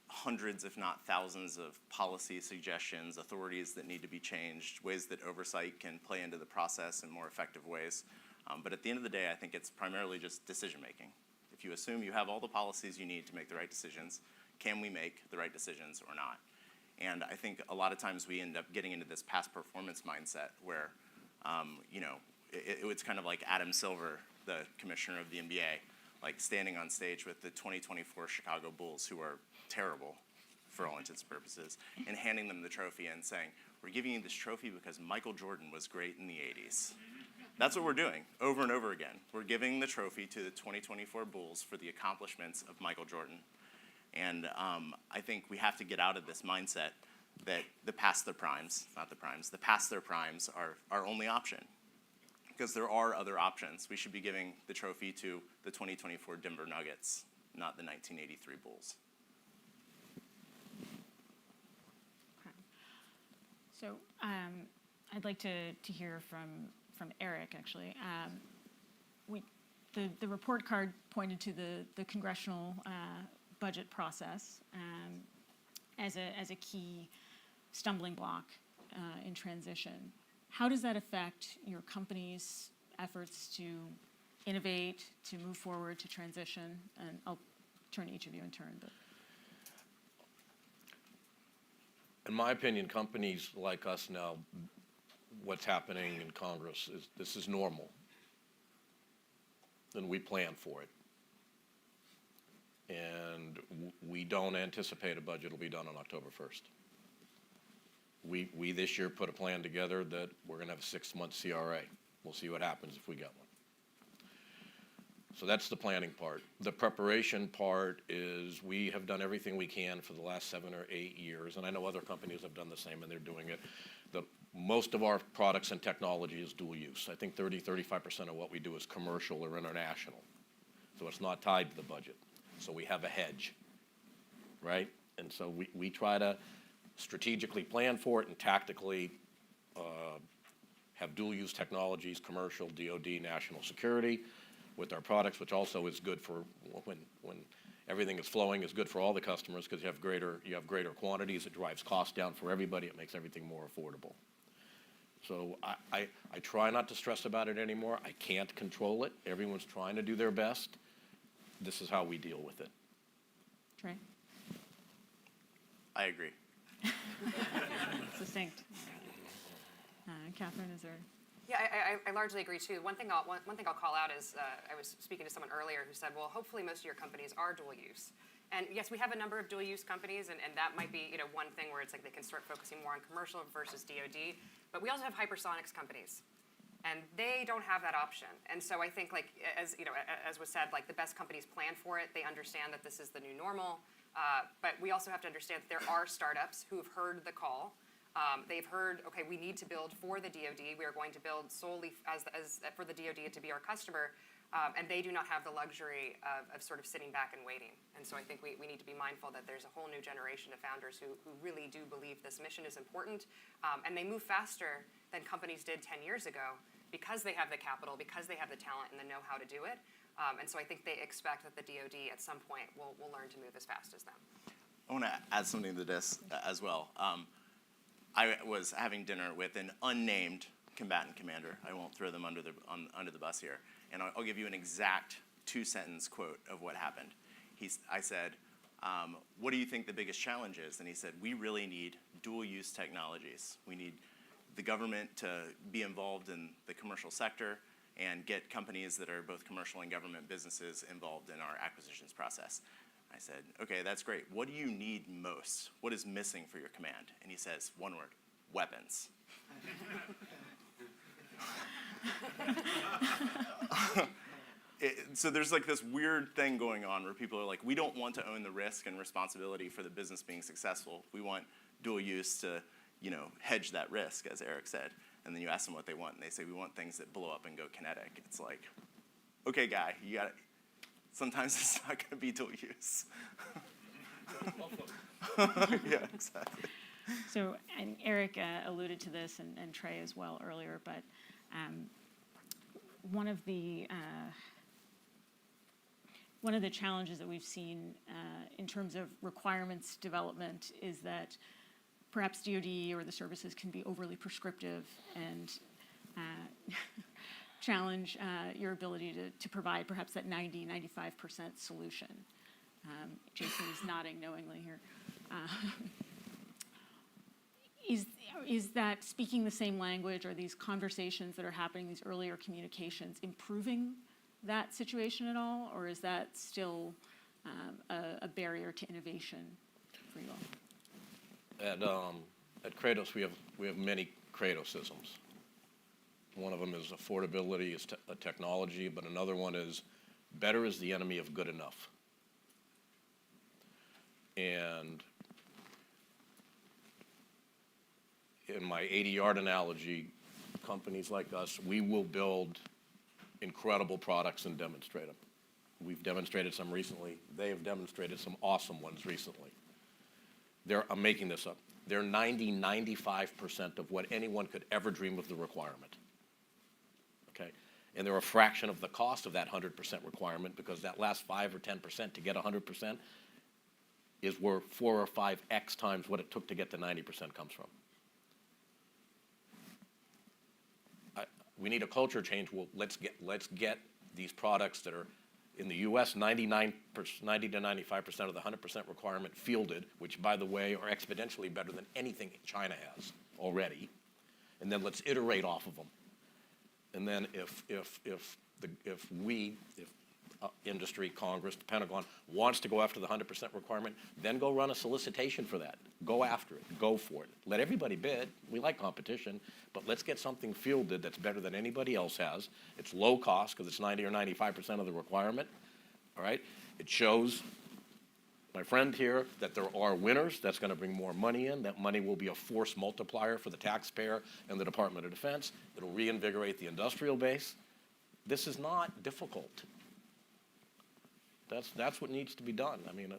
hundreds, if not thousands, of policy suggestions, authorities that need to be changed, ways that oversight can play into the process in more effective ways. But at the end of the day, I think it's primarily just decision making. If you assume you have all the policies you need to make the right decisions, can we make the right decisions or not? And I think a lot of times we end up getting into this past performance mindset where, it's kind of like Adam Silver, the commissioner of the NBA, like standing on stage with the 2024 Chicago Bulls, who are terrible for all intents and purposes, and handing them the trophy and saying, we're giving you this trophy because Michael Jordan was great in the 80s. That's what we're doing over and over again. We're giving the trophy to the 2024 Bulls for the accomplishments of Michael Jordan. And I think we have to get out of this mindset that the past their primes, not the primes, the past their primes are our only option. Because there are other options. We should be giving the trophy to the 2024 Denver Nuggets, not the 1983 Bulls. Okay. So I'd like to hear from Eric, actually. The report card pointed to the congressional budget process as a key stumbling block in transition. How does that affect your company's efforts to innovate, to move forward, to transition? And I'll turn to each of you in turn. But. In my opinion, companies like us now, what's happening in Congress this is normal. And we plan for it. And we don't anticipate a budget will be done on October 1st. We this year put a plan together that we're going to have a 6-month CRA. We'll see what happens if we get one. So that's the planning part. The preparation part is we have done everything we can for the last 7 or 8 years, and I know other companies have done the same and they're doing it. Most of our products and technology is dual use. I think 35% of what we do is commercial or international. So it's not tied to the budget. So we have a hedge, right? And so we try to strategically plan for it and tactically have dual-use technologies, commercial, DoD, national security, with our products, which also is good for when everything is flowing, is good for all the customers because you have greater quantities. It drives costs down for everybody. It makes everything more affordable. So I try not to stress about it anymore. I can't control it. Everyone's trying to do their best. This is how we deal with it. Trey? I agree. Succinct. Catherine, is there? Yeah, I largely agree too. One thing I'll call out is I was speaking to someone earlier who said, well, hopefully most of your companies are dual use. And yes, we have a number of dual use companies, and that might be one thing where it's like they can start focusing more on commercial versus DoD. But we also have hypersonics companies, and they don't have that option. And so I think, like as was said, like the best companies plan for it. They understand that this is the new normal. But we also have to understand that there are startups who have heard the call. They've heard, okay, we need to build for the DoD. We are going to build solely as for the DoD to be our customer. And they do not have the luxury of sort of sitting back and waiting. And so I think we need to be mindful that there's a whole new generation of founders who really do believe this mission is important. And they move faster than companies did 10 years ago because they have the capital, because they have the talent and the know-how to do it. And so I think they expect that the DoD at some point will learn to move as fast as them. I want to add something to this as well. I was having dinner with an unnamed combatant commander. I won't throw them under the bus here. And I'll give you an exact 2-sentence quote of what happened. I said, what do you think the biggest challenge is? And he said, we really need dual-use technologies. We need the government to be involved in the commercial sector and get companies that are both commercial and government businesses involved in our acquisitions process. I said, okay, that's great. What do you need most? What is missing for your command? And he says, one word, weapons. So there's like this weird thing going on where people are like, we don't want to own the risk and responsibility for the business being successful. We want dual use to, hedge that risk, as Eric said. And then you ask them what they want, and they say, we want things that blow up and go kinetic. It's like, okay, guy, you got it. Sometimes it's not going to be dual use. Yeah, exactly. So, and Eric alluded to this, and Trey as well earlier, but one of the challenges that we've seen in terms of requirements development is that perhaps DoD or the services can be overly prescriptive and challenge your ability to provide perhaps that 90-95% solution. Jason is nodding knowingly here. Is that speaking the same language, or these conversations that are happening, these earlier communications, improving that situation at all, or is that still a barrier to innovation for you all? At Kratos, we have many Kratosisms. One of them is affordability, is a technology, but another one is better is the enemy of good enough. And in my 80-yard analogy, companies like us, we will build incredible products and demonstrate them. We've demonstrated some recently. They have demonstrated some awesome ones recently. I'm making this up. They're 95% of what anyone could ever dream of the requirement. Okay? And they're a fraction of the cost of that 100% requirement, because that last 5 or 10% to get 100% is where 4 or 5x times what it took to get to 90% comes from. We need a culture change. Well, let's get these products that are in the U.S. 90 to 95% of the 100% requirement fielded, which, by the way, are exponentially better than anything China has already. And then let's iterate off of them. And then if industry, Congress, the Pentagon wants to go after the 100% requirement, then go run a solicitation for that. Go after it. Go for it. Let everybody bid. We like competition, but let's get something fielded that's better than anybody else has. It's low cost because it's 90 or 95% of the requirement. All right? It shows my friend here that there are winners. That's going to bring more money in. That money will be a force multiplier for the taxpayer and the Department of Defense. It'll reinvigorate the industrial base. This is not difficult. That's what needs to be done. I mean,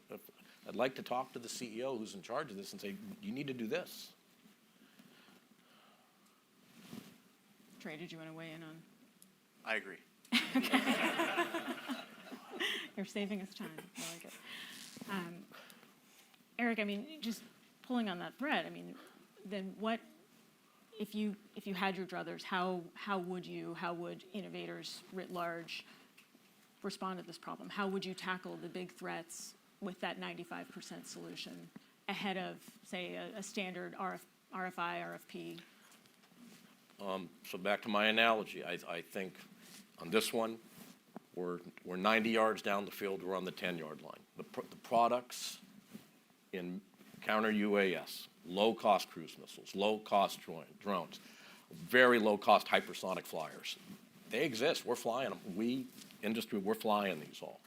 I'd like to talk to the CEO who's in charge of this and say, you need to do this. Trey, did you want to weigh in on? I agree. You're saving us time. I like it. Eric, I mean, just pulling on that thread, I mean, then what, if you had your druthers, how would innovators writ large respond to this problem? How would you tackle the big threats with that 95% solution ahead of, say, a standard RFI, RFP? So back to my analogy, I think on this one, we're 90 yards down the field, we're on the 10-yard line. The products in counter-UAS, low-cost cruise missiles, low-cost drones, very low-cost hypersonic flyers, they exist. We're flying them. We're flying these all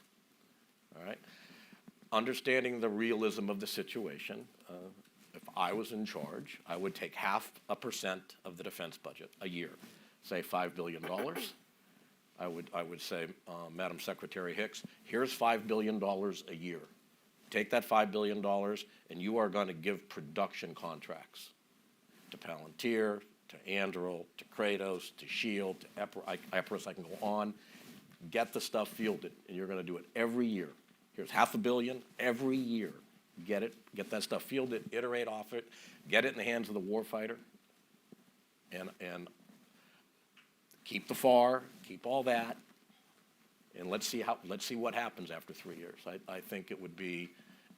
right? Understanding the realism of the situation, if I was in charge, I would take 0.5% of the defense budget a year, say $5 billion. I would say, Madam Secretary Hicks, here's $5 billion a year. Take that $5 billion, and you are going to give production contracts to Palantir, to Anduril, to Kratos, to SHIELD, to Epirus, I can go on. Get the stuff fielded, and you're going to do it every year. Here's $500 million every year. Get that stuff fielded, iterate off it, get it in the hands of the warfighter, and keep the FAR, keep all that, and let's see what happens after 3 years. I think it would be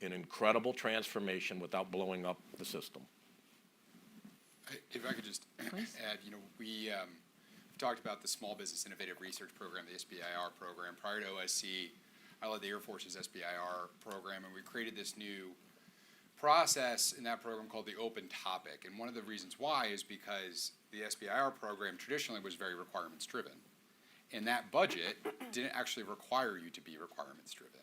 an incredible transformation without blowing up the system. If I could just add, we talked about the Small Business Innovative Research Program, the SBIR program. Prior to OSC, I led the Air Force's SBIR program, and we created this new process in that program called the Open Topic. And one of the reasons why is because the SBIR program traditionally was very requirements-driven. And that budget didn't actually require you to be requirements-driven,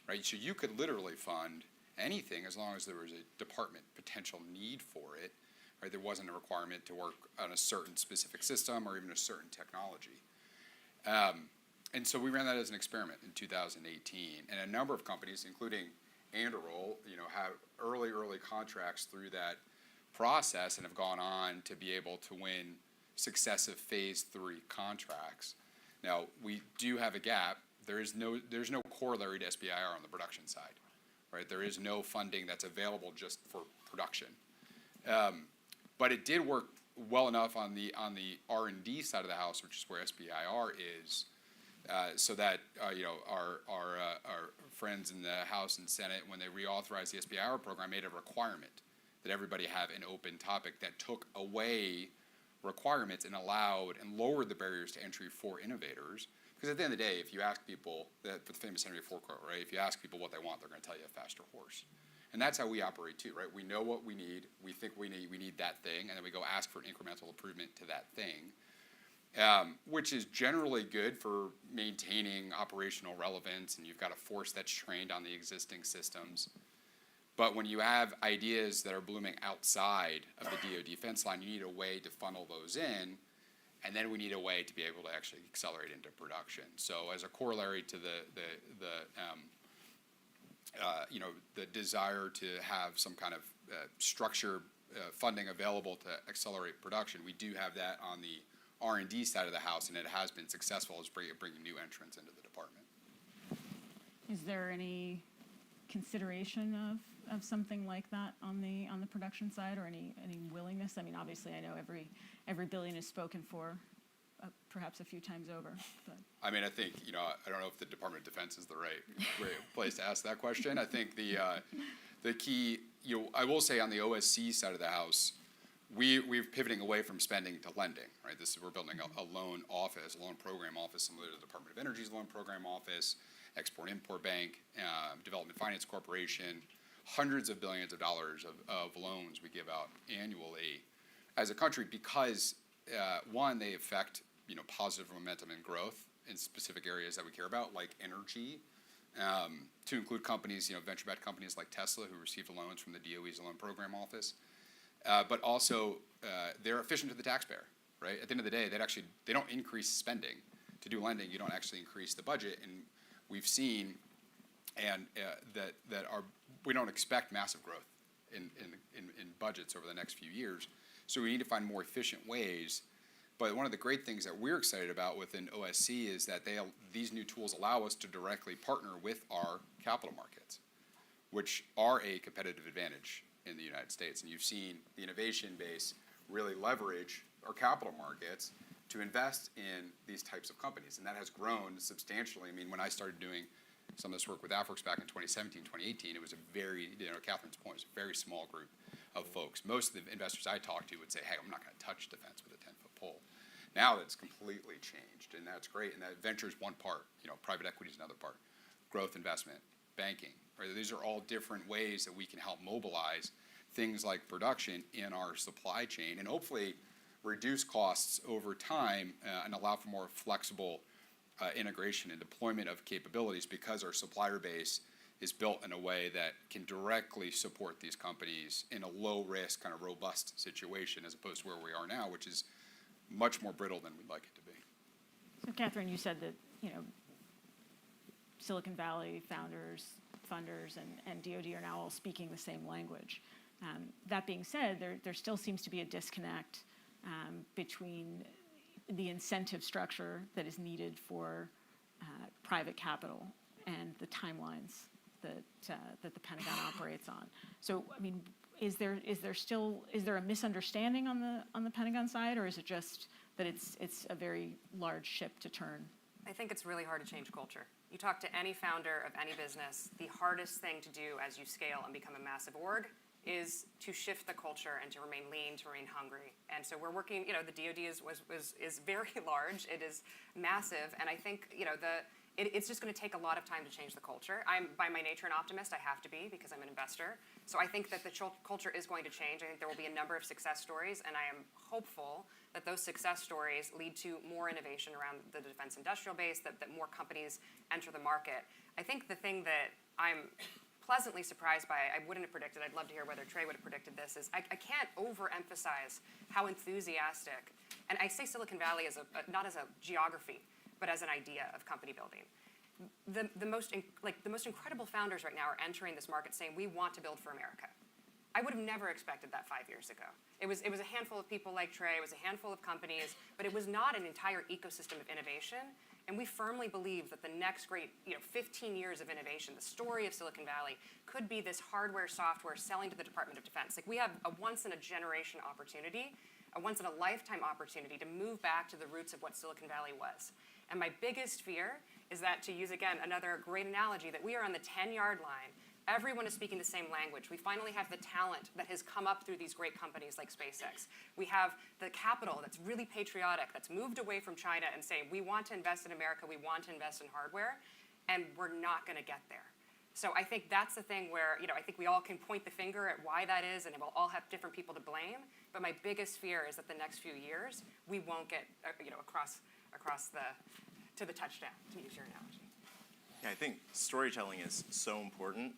right? So you could literally fund anything as long as there was a department potential need for it. Right, there wasn't a requirement to work on a certain specific system or even a certain technology. And so we ran that as an experiment in 2018. And a number of companies, including Anduril, have early contracts through that process and have gone on to be able to win successive phase 3 contracts. Now, we do have a gap. There's no corollary to SBIR on the production side, right? There is no funding that's available just for production. But it did work well enough on the R&D side of the house, which is where SBIR is, so that our friends in the House and Senate, when they reauthorized the SBIR program, made a requirement that everybody have an open topic that took away requirements and allowed and lowered the barriers to entry for innovators. Because at the end of the day, if you ask people, for the famous Henry Ford quote, right? If you ask people what they want, they're going to tell you a faster horse. And that's how we operate too, right? We know what we need. We think we need that thing, and then we go ask for incremental improvement to that thing, which is generally good for maintaining operational relevance, and you've got a force that's trained on the existing systems. But when you have ideas that are blooming outside of the DoD fence line, you need a way to funnel those in, and then we need a way to be able to actually accelerate into production. So as a corollary to the desire to have some kind of structure funding available to accelerate production, we do have that on the R&D side of the house, and it has been successful as bringing new entrants into the department. Is there any consideration of something like that on the production side, or any willingness? I mean, obviously, I know every billion is spoken for, perhaps a few times over. But. I mean, I think I don't know if the Department of Defense is the right place to ask that question. I think the key, I will say on the OSC side of the house, we're pivoting away from spending to lending. Right, we're building a loan office, a loan program office, similar to the Department of Energy's loan program office, Export-Import Bank, Development Finance Corporation, hundreds of billions of dollars of loans we give out annually as a country because, one, they affect positive momentum and growth in specific areas that we care about, like energy, to include companies, venture-backed companies like Tesla, who received loans from the DOE's loan program office, but also they're efficient to the taxpayer. Right, at the end of the day, they don't increase spending. To do lending, you don't actually increase the budget, and we've seen that we don't expect massive growth in budgets over the next few years. So we need to find more efficient ways. But one of the great things that we're excited about within OSC is that these new tools allow us to directly partner with our capital markets, which are a competitive advantage in the United States. And you've seen the innovation base really leverage our capital markets to invest in these types of companies. And that has grown substantially. I mean, when I started doing some of this work with AFWERX back in 2017, 2018, it was a very, Catherine's point, it was a very small group of folks. Most of the investors I talked to would say, hey, I'm not going to touch defense with a 10-foot pole. Now that's completely changed, and that's great. And that venture is one part, private equity is another part, growth investment, banking. Right? These are all different ways that we can help mobilize things like production in our supply chain and hopefully reduce costs over time and allow for more flexible integration and deployment of capabilities because our supplier base is built in a way that can directly support these companies in a low-risk, kind of robust situation as opposed to where we are now, which is much more brittle than we'd like it to be. So, Catherine, you said that Silicon Valley founders, funders, and DoD are now all speaking the same language. That being said, there still seems to be a disconnect between the incentive structure that is needed for private capital and the timelines that the Pentagon operates on. So, I mean, is there a misunderstanding on the Pentagon side, or is it just that it's a very large ship to turn? I think it's really hard to change culture. You talk to any founder of any business, the hardest thing to do as you scale and become a massive org is to shift the culture and to remain lean, to remain hungry. And so we're working, the DoD is very large, it is massive, and I think, it's just going to take a lot of time to change the culture. I'm, by my nature, an optimist. I have to be because I'm an investor. So I think that the culture is going to change. I think there will be a number of success stories, and I am hopeful that those success stories lead to more innovation around the defense industrial base, that more companies enter the market. I think the thing that I'm pleasantly surprised by, I wouldn't have predicted, I'd love to hear whether Trey would have predicted this, is I can't overemphasize how enthusiastic, and I say Silicon Valley as not as a geography, but as an idea of company building. the most incredible founders right now are entering this market saying, we want to build for America. I would have never expected that 5 years ago. It was a handful of people like Trey, it was a handful of companies, but it was not an entire ecosystem of innovation. And we firmly believe that the next great 15 years of innovation, the story of Silicon Valley, could be this hardware, software selling to the Department of Defense. Like, we have a once-in-a-generation opportunity, a once-in-a-lifetime opportunity to move back to the roots of what Silicon Valley was. And my biggest fear is that, to use, again, another great analogy, that we are on the 10-yard line. Everyone is speaking the same language. We finally have the talent that has come up through these great companies like SpaceX. We have the capital that's really patriotic, that's moved away from China and saying, we want to invest in America, we want to invest in hardware, and we're not going to get there. So I think that's the thing where, I think we all can point the finger at why that is, and we'll all have different people to blame. But my biggest fear is that the next few years, we won't get, across to the touchdown, to use your analogy. Yeah, I think storytelling is so important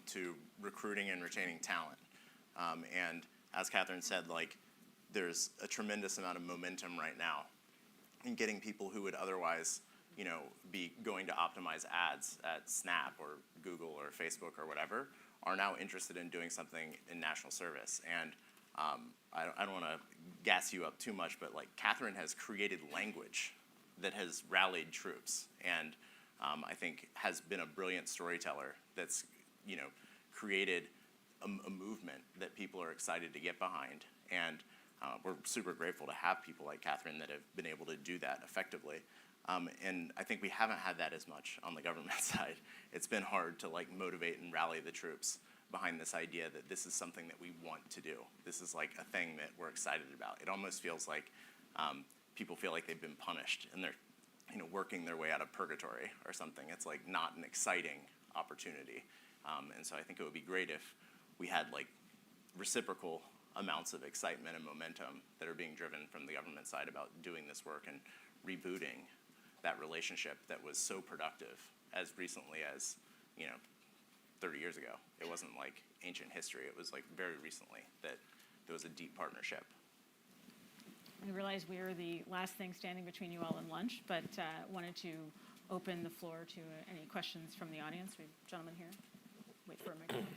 to recruiting and retaining talent. And as Catherine said, there's a tremendous amount of momentum right now in getting people who would otherwise, be going to optimize ads at Snap or Google or Facebook or whatever, are now interested in doing something in national service. And I don't want to gas you up too much, but Catherine has created language that has rallied troops, and I think has been a brilliant storyteller that's created a movement that people are excited to get behind. And we're super grateful to have people like Catherine that have been able to do that effectively. And I think we haven't had that as much on the government side. It's been hard to motivate and rally the troops behind this idea that this is something that we want to do. This is a thing that we're excited about. It almost feels like people feel like they've been punished and they're working their way out of purgatory or something. It's not an exciting opportunity. And so I think it would be great if we had reciprocal amounts of excitement and momentum that are being driven from the government side about doing this work and rebooting that relationship that was so productive as recently as 30 years ago. It wasn't ancient history. It was very recently that there was a deep partnership. I realize we are the last thing standing between you all and lunch, but wanted to open the floor to any questions from the audience. We have a gentleman here. Wait for a microphone.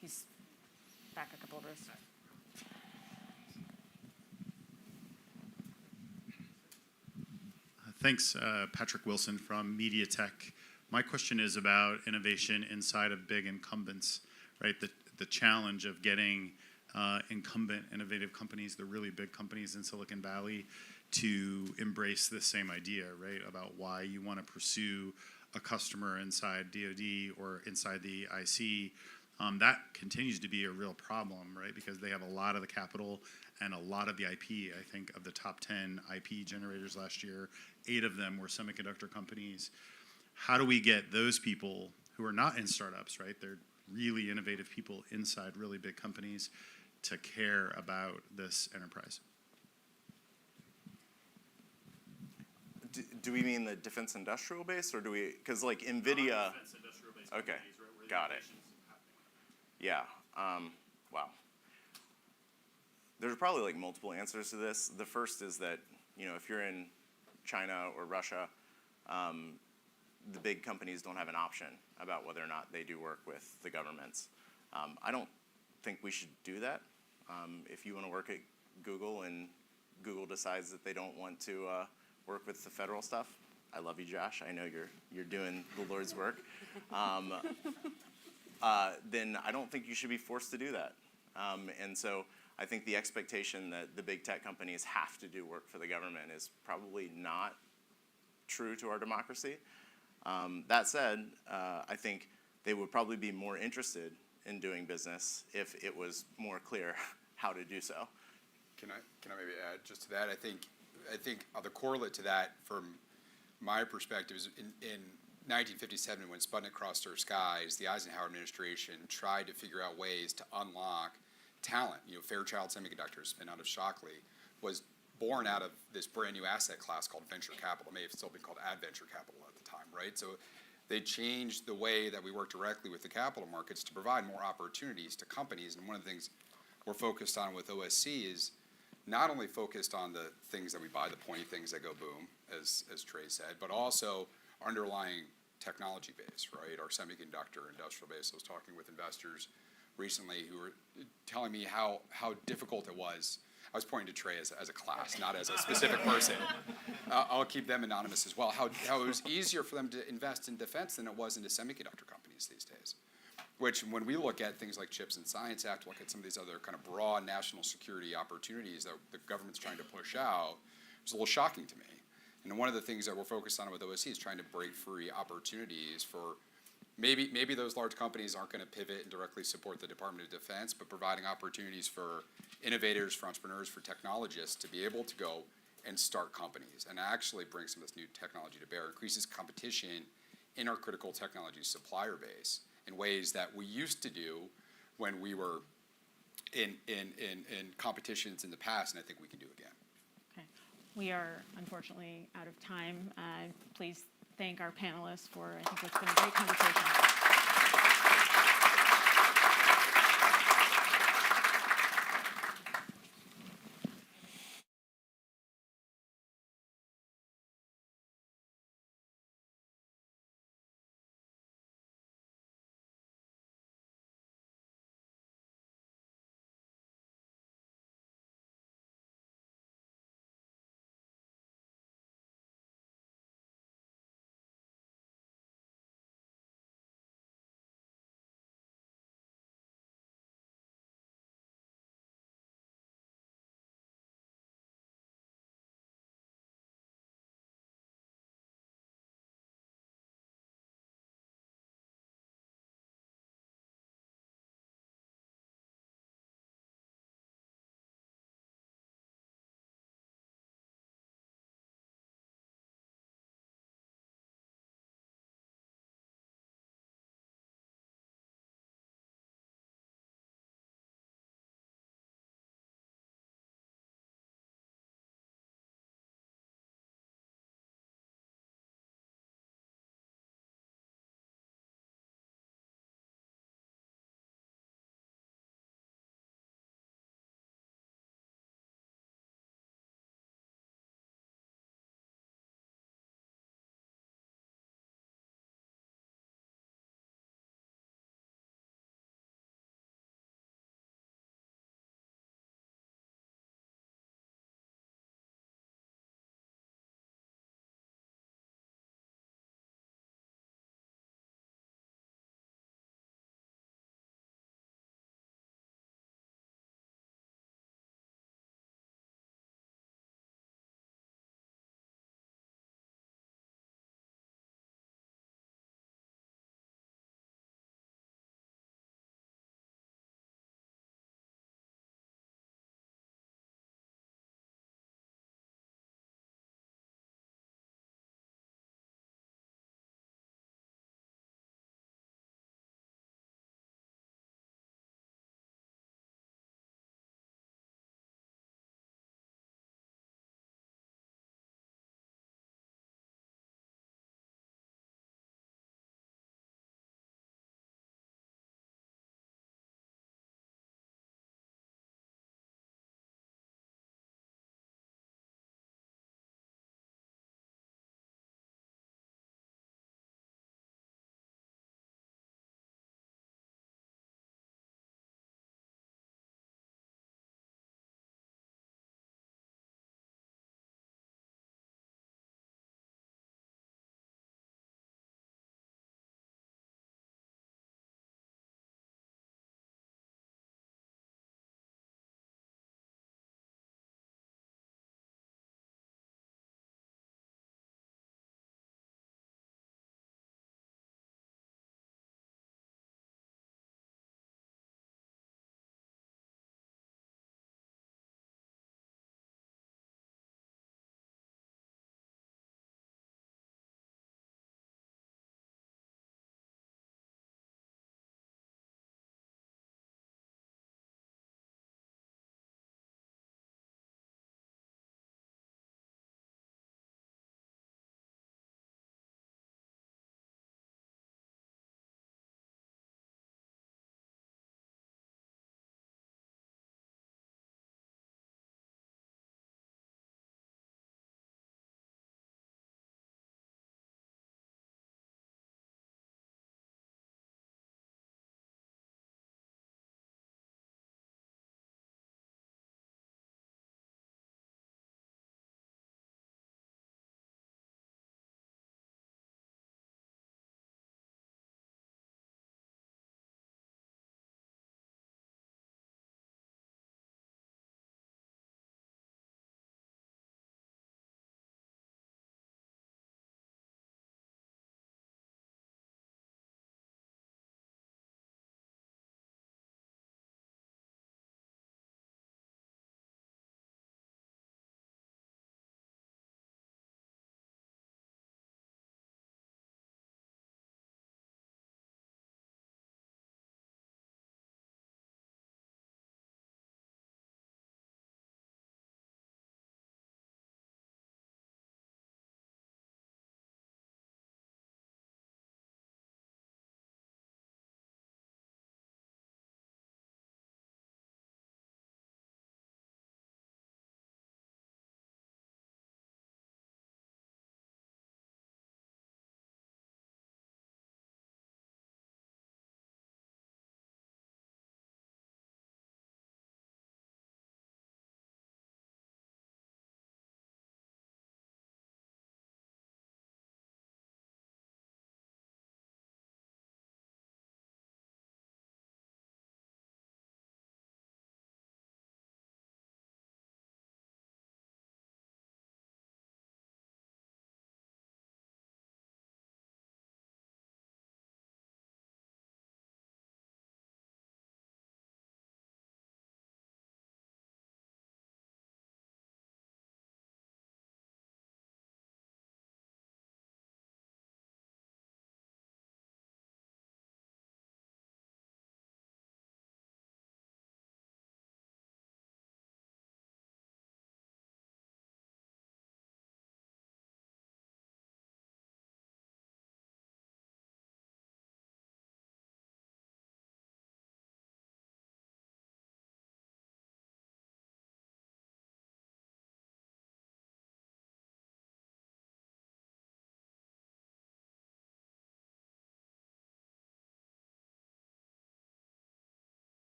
He's back a couple of rows. Thanks, Patrick Wilson from MediaTek. My question is about innovation inside of big incumbents, right? The challenge of getting incumbent innovative companies, the really big companies in Silicon Valley, to embrace the same idea, right? About why you want to pursue a customer inside DoD or inside the IC. That continues to be a real problem, right? Because they have a lot of the capital and a lot of the IP. I think of the top 10 IP generators last year, 8 of them were semiconductor companies. How do we get those people who are not in startups, right? They're really innovative people inside really big companies to care about this enterprise? Do we mean the defense industrial base, or do we, because NVIDIA, defense industrial base okay, companies, right, got it. Yeah, wow. There's probably multiple answers to this. The first is that, if you're in China or Russia, the big companies don't have an option about whether or not they do work with the governments. I don't think we should do that. If you want to work at Google and Google decides that they don't want to work with the federal stuff, I love you, Josh. I know you're doing the Lord's work. Then I don't think you should be forced to do that. And so I think the expectation that the big tech companies have to do work for the government is probably not true to our democracy. That said, I think they would probably be more interested in doing business if it was more clear how to do so. Can I maybe add just to that? I think the correlate to that from my perspective is in 1957, when Sputnik crossed our skies, the Eisenhower administration tried to figure out ways to unlock talent. Fairchild Semiconductor, spin out of Shockley, was born out of this brand new asset class called venture capital. It may have still been called adventure capital at the time, right? So they changed the way that we work directly with the capital markets to provide more opportunities to companies. And one of the things we're focused on with OSC is not only focused on the things that we buy, the pointy things that go boom, as Trey said, but also underlying technology base, right? Our semiconductor industrial base. I was talking with investors recently who were telling me how difficult it was. I was pointing to Trey as a class, not as a specific person. I'll keep them anonymous as well. How it was easier for them to invest in defense than it was into semiconductor companies these days. Which, when we look at things like CHIPS and Science Act, look at some of these other kind of broad national security opportunities that the government's trying to push out, it's a little shocking to me. And one of the things that we're focused on with OSC is trying to break free opportunities for maybe those large companies aren't going to pivot and directly support the Department of Defense, but providing opportunities for innovators, for entrepreneurs, for technologists to be able to go and start companies and actually bring some of this new technology to bear, increases competition in our critical technology supplier base in ways that we used to do when we were in competitions in the past, and I think we can do again. Okay. We are unfortunately out of time. Please thank our panelists for, I think it's been a great conversation.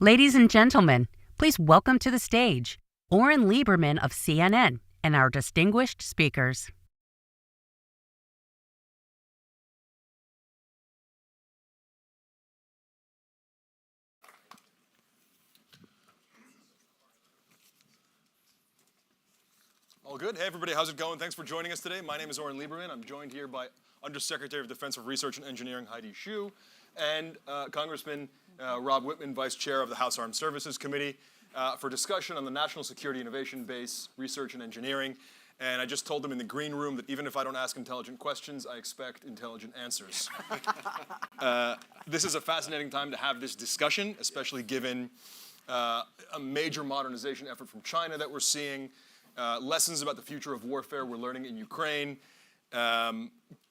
Ladies and gentlemen, please welcome to the stage Oren Lieberman of CNN and our distinguished speakers. All good. Hey, everybody. How's it going? Thanks for joining us today. My name is Oren Lieberman. I'm joined here by Undersecretary of Defense for Research and Engineering Heidi Shyu and Congressman Rob Wittman, Vice Chair of the House Armed Services Committee, for discussion on the National Security Innovation Base, Research and Engineering. And I just told them in the green room that even if I don't ask intelligent questions, I expect intelligent answers. This is a fascinating time to have this discussion, especially given a major modernization effort from China that we're seeing. Lessons about the future of warfare we're learning in Ukraine,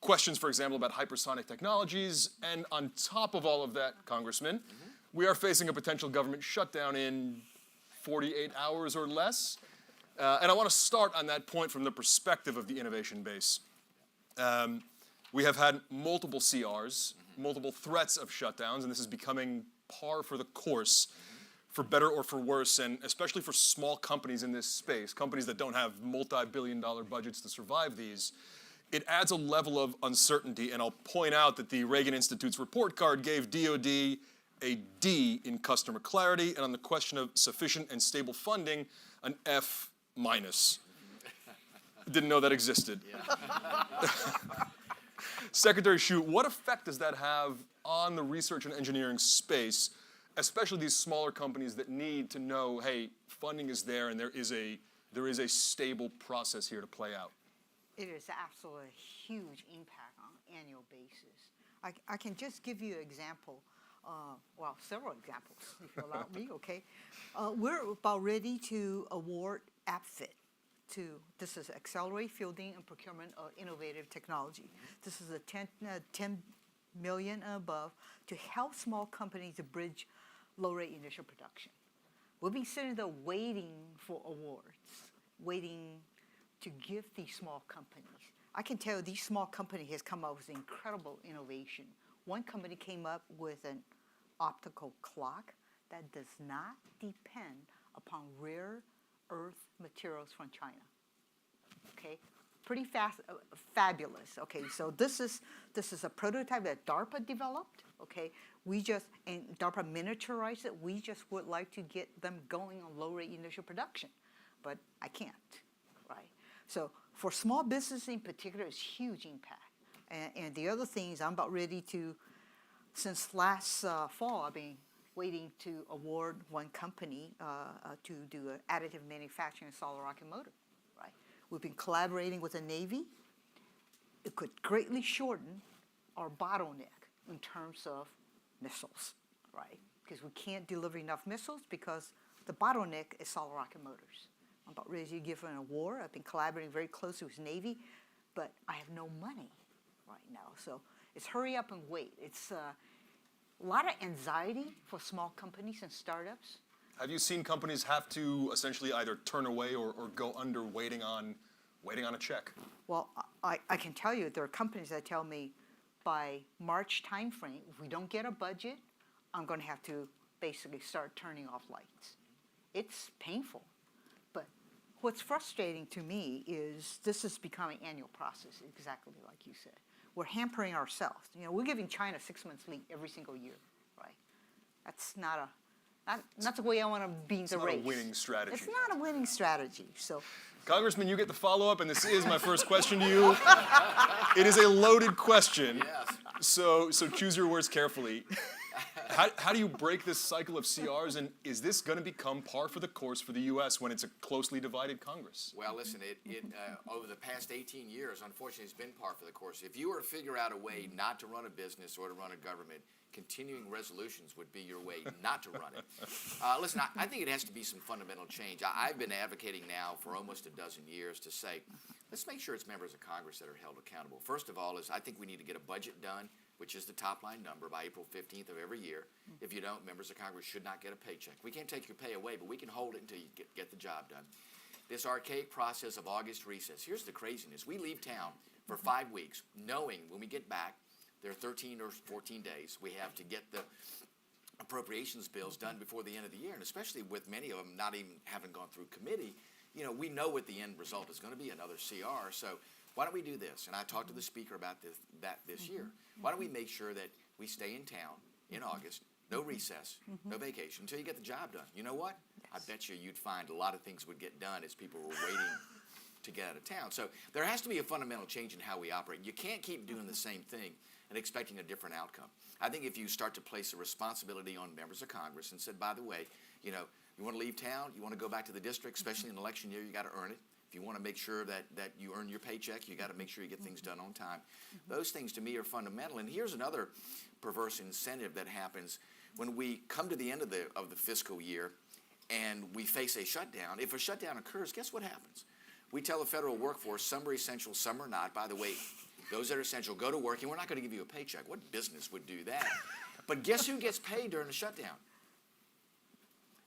questions, for example, about hypersonic technologies, and on top of all of that, Congressman, we are facing a potential government shutdown in 48 hours or less. And I want to start on that point from the perspective of the innovation base. We have had multiple CRs, multiple threats of shutdowns, and this is becoming par for the course, for better or for worse, and especially for small companies in this space, companies that don't have multi-billion-dollar budgets to survive these. It adds a level of uncertainty, and I'll point out that the Reagan Institute's report card gave DoD a D in customer clarity, and on the question of sufficient and stable funding, an F-. Didn't know that existed. Secretary Shyu, what effect does that have on the research and engineering space, especially these smaller companies that need to know, hey, funding is there and there is a stable process here to play out? It is absolutely a huge impact on an annual basis. I can just give you an example, well, several examples, if you allow me, okay? We're about ready to award APFIT to, this is Accelerate Fielding and Procurement of Innovative Technology. This is a 10 million and above to help small companies to bridge low-rate initial production. We'll be sitting there waiting for awards, waiting to give these small companies. I can tell you these small companies has come up with incredible innovation. One company came up with an optical clock that does not depend upon rare earth materials from China. Okay, pretty fast, fabulous. Okay, so this is a prototype that DARPA developed. Okay, and DARPA miniaturized it. We just would like to get them going on low-rate initial production, but I can't, right? So for small business in particular, it's huge impact. And the other things, I'm about ready to, since last fall, I've been waiting to award one company to do an additive manufacturing solid rocket motor, right? We've been collaborating with the Navy. It could greatly shorten our bottleneck in terms of missiles, right? Because we can't deliver enough missiles because the bottleneck is solid rocket motors. I'm about ready to give an award. I've been collaborating very closely with Navy, but I have no money right now. So it's hurry up and wait. It's a lot of anxiety for small companies and startups. Have you seen companies have to essentially either turn away or go under waiting on a check? Well, I can tell you there are companies that tell me by March timeframe, if we don't get a budget, I'm going to have to basically start turning off lights. It's painful. But what's frustrating to me is this is becoming an annual process, exactly like you said. We're hampering ourselves. You know, we're giving China 6 months lead every single year, right? That's not the way I want to be in the race. It's not a winning strategy. It's not a winning strategy. So, Congressman, you get the follow-up, and this is my first question to you. It is a loaded question, yes. So choose your words carefully. How do you break this cycle of CRs, and is this going to become par for the course for the U.S. when it's a closely divided Congress? Well, listen, over the past 18 years, unfortunately, it's been par for the course. If you were to figure out a way not to run a business or to run a government, continuing resolutions would be your way not to run it. Listen, I think it has to be some fundamental change. I've been advocating now for almost a dozen years to say, let's make sure it's members of Congress that are held accountable. First of all, I think we need to get a budget done, which is the top line number, by April 15th of every year. If you don't, members of Congress should not get a paycheck. We can't take your pay away, but we can hold it until you get the job done. This archaic process of August recess, here's the craziness. We leave town for 5 weeks, knowing when we get back, there are 13 or 14 days we have to get the appropriations bills done before the end of the year, and especially with many of them not even having gone through committee, we know what the end result is going to be, another CR. So why don't we do this? And I talked to the speaker about this year. Why don't we make sure that we stay in town in August, no recess, no vacation, until you get the job done? You know what? I bet you'd find a lot of things would get done as people were waiting to get out of town. So there has to be a fundamental change in how we operate. You can't keep doing the same thing and expecting a different outcome. I think if you start to place a responsibility on members of Congress and said, by the way, you want to leave town, you want to go back to the district, especially in an election year, you got to earn it. If you want to make sure that you earn your paycheck, you got to make sure you get things done on time. Those things to me are fundamental. And here's another perverse incentive that happens when we come to the end of the fiscal year and we face a shutdown. If a shutdown occurs, guess what happens? We tell the federal workforce, some are essential, some are not. By the way, those that are essential, go to work, and we're not going to give you a paycheck. What business would do that? But guess who gets paid during the shutdown?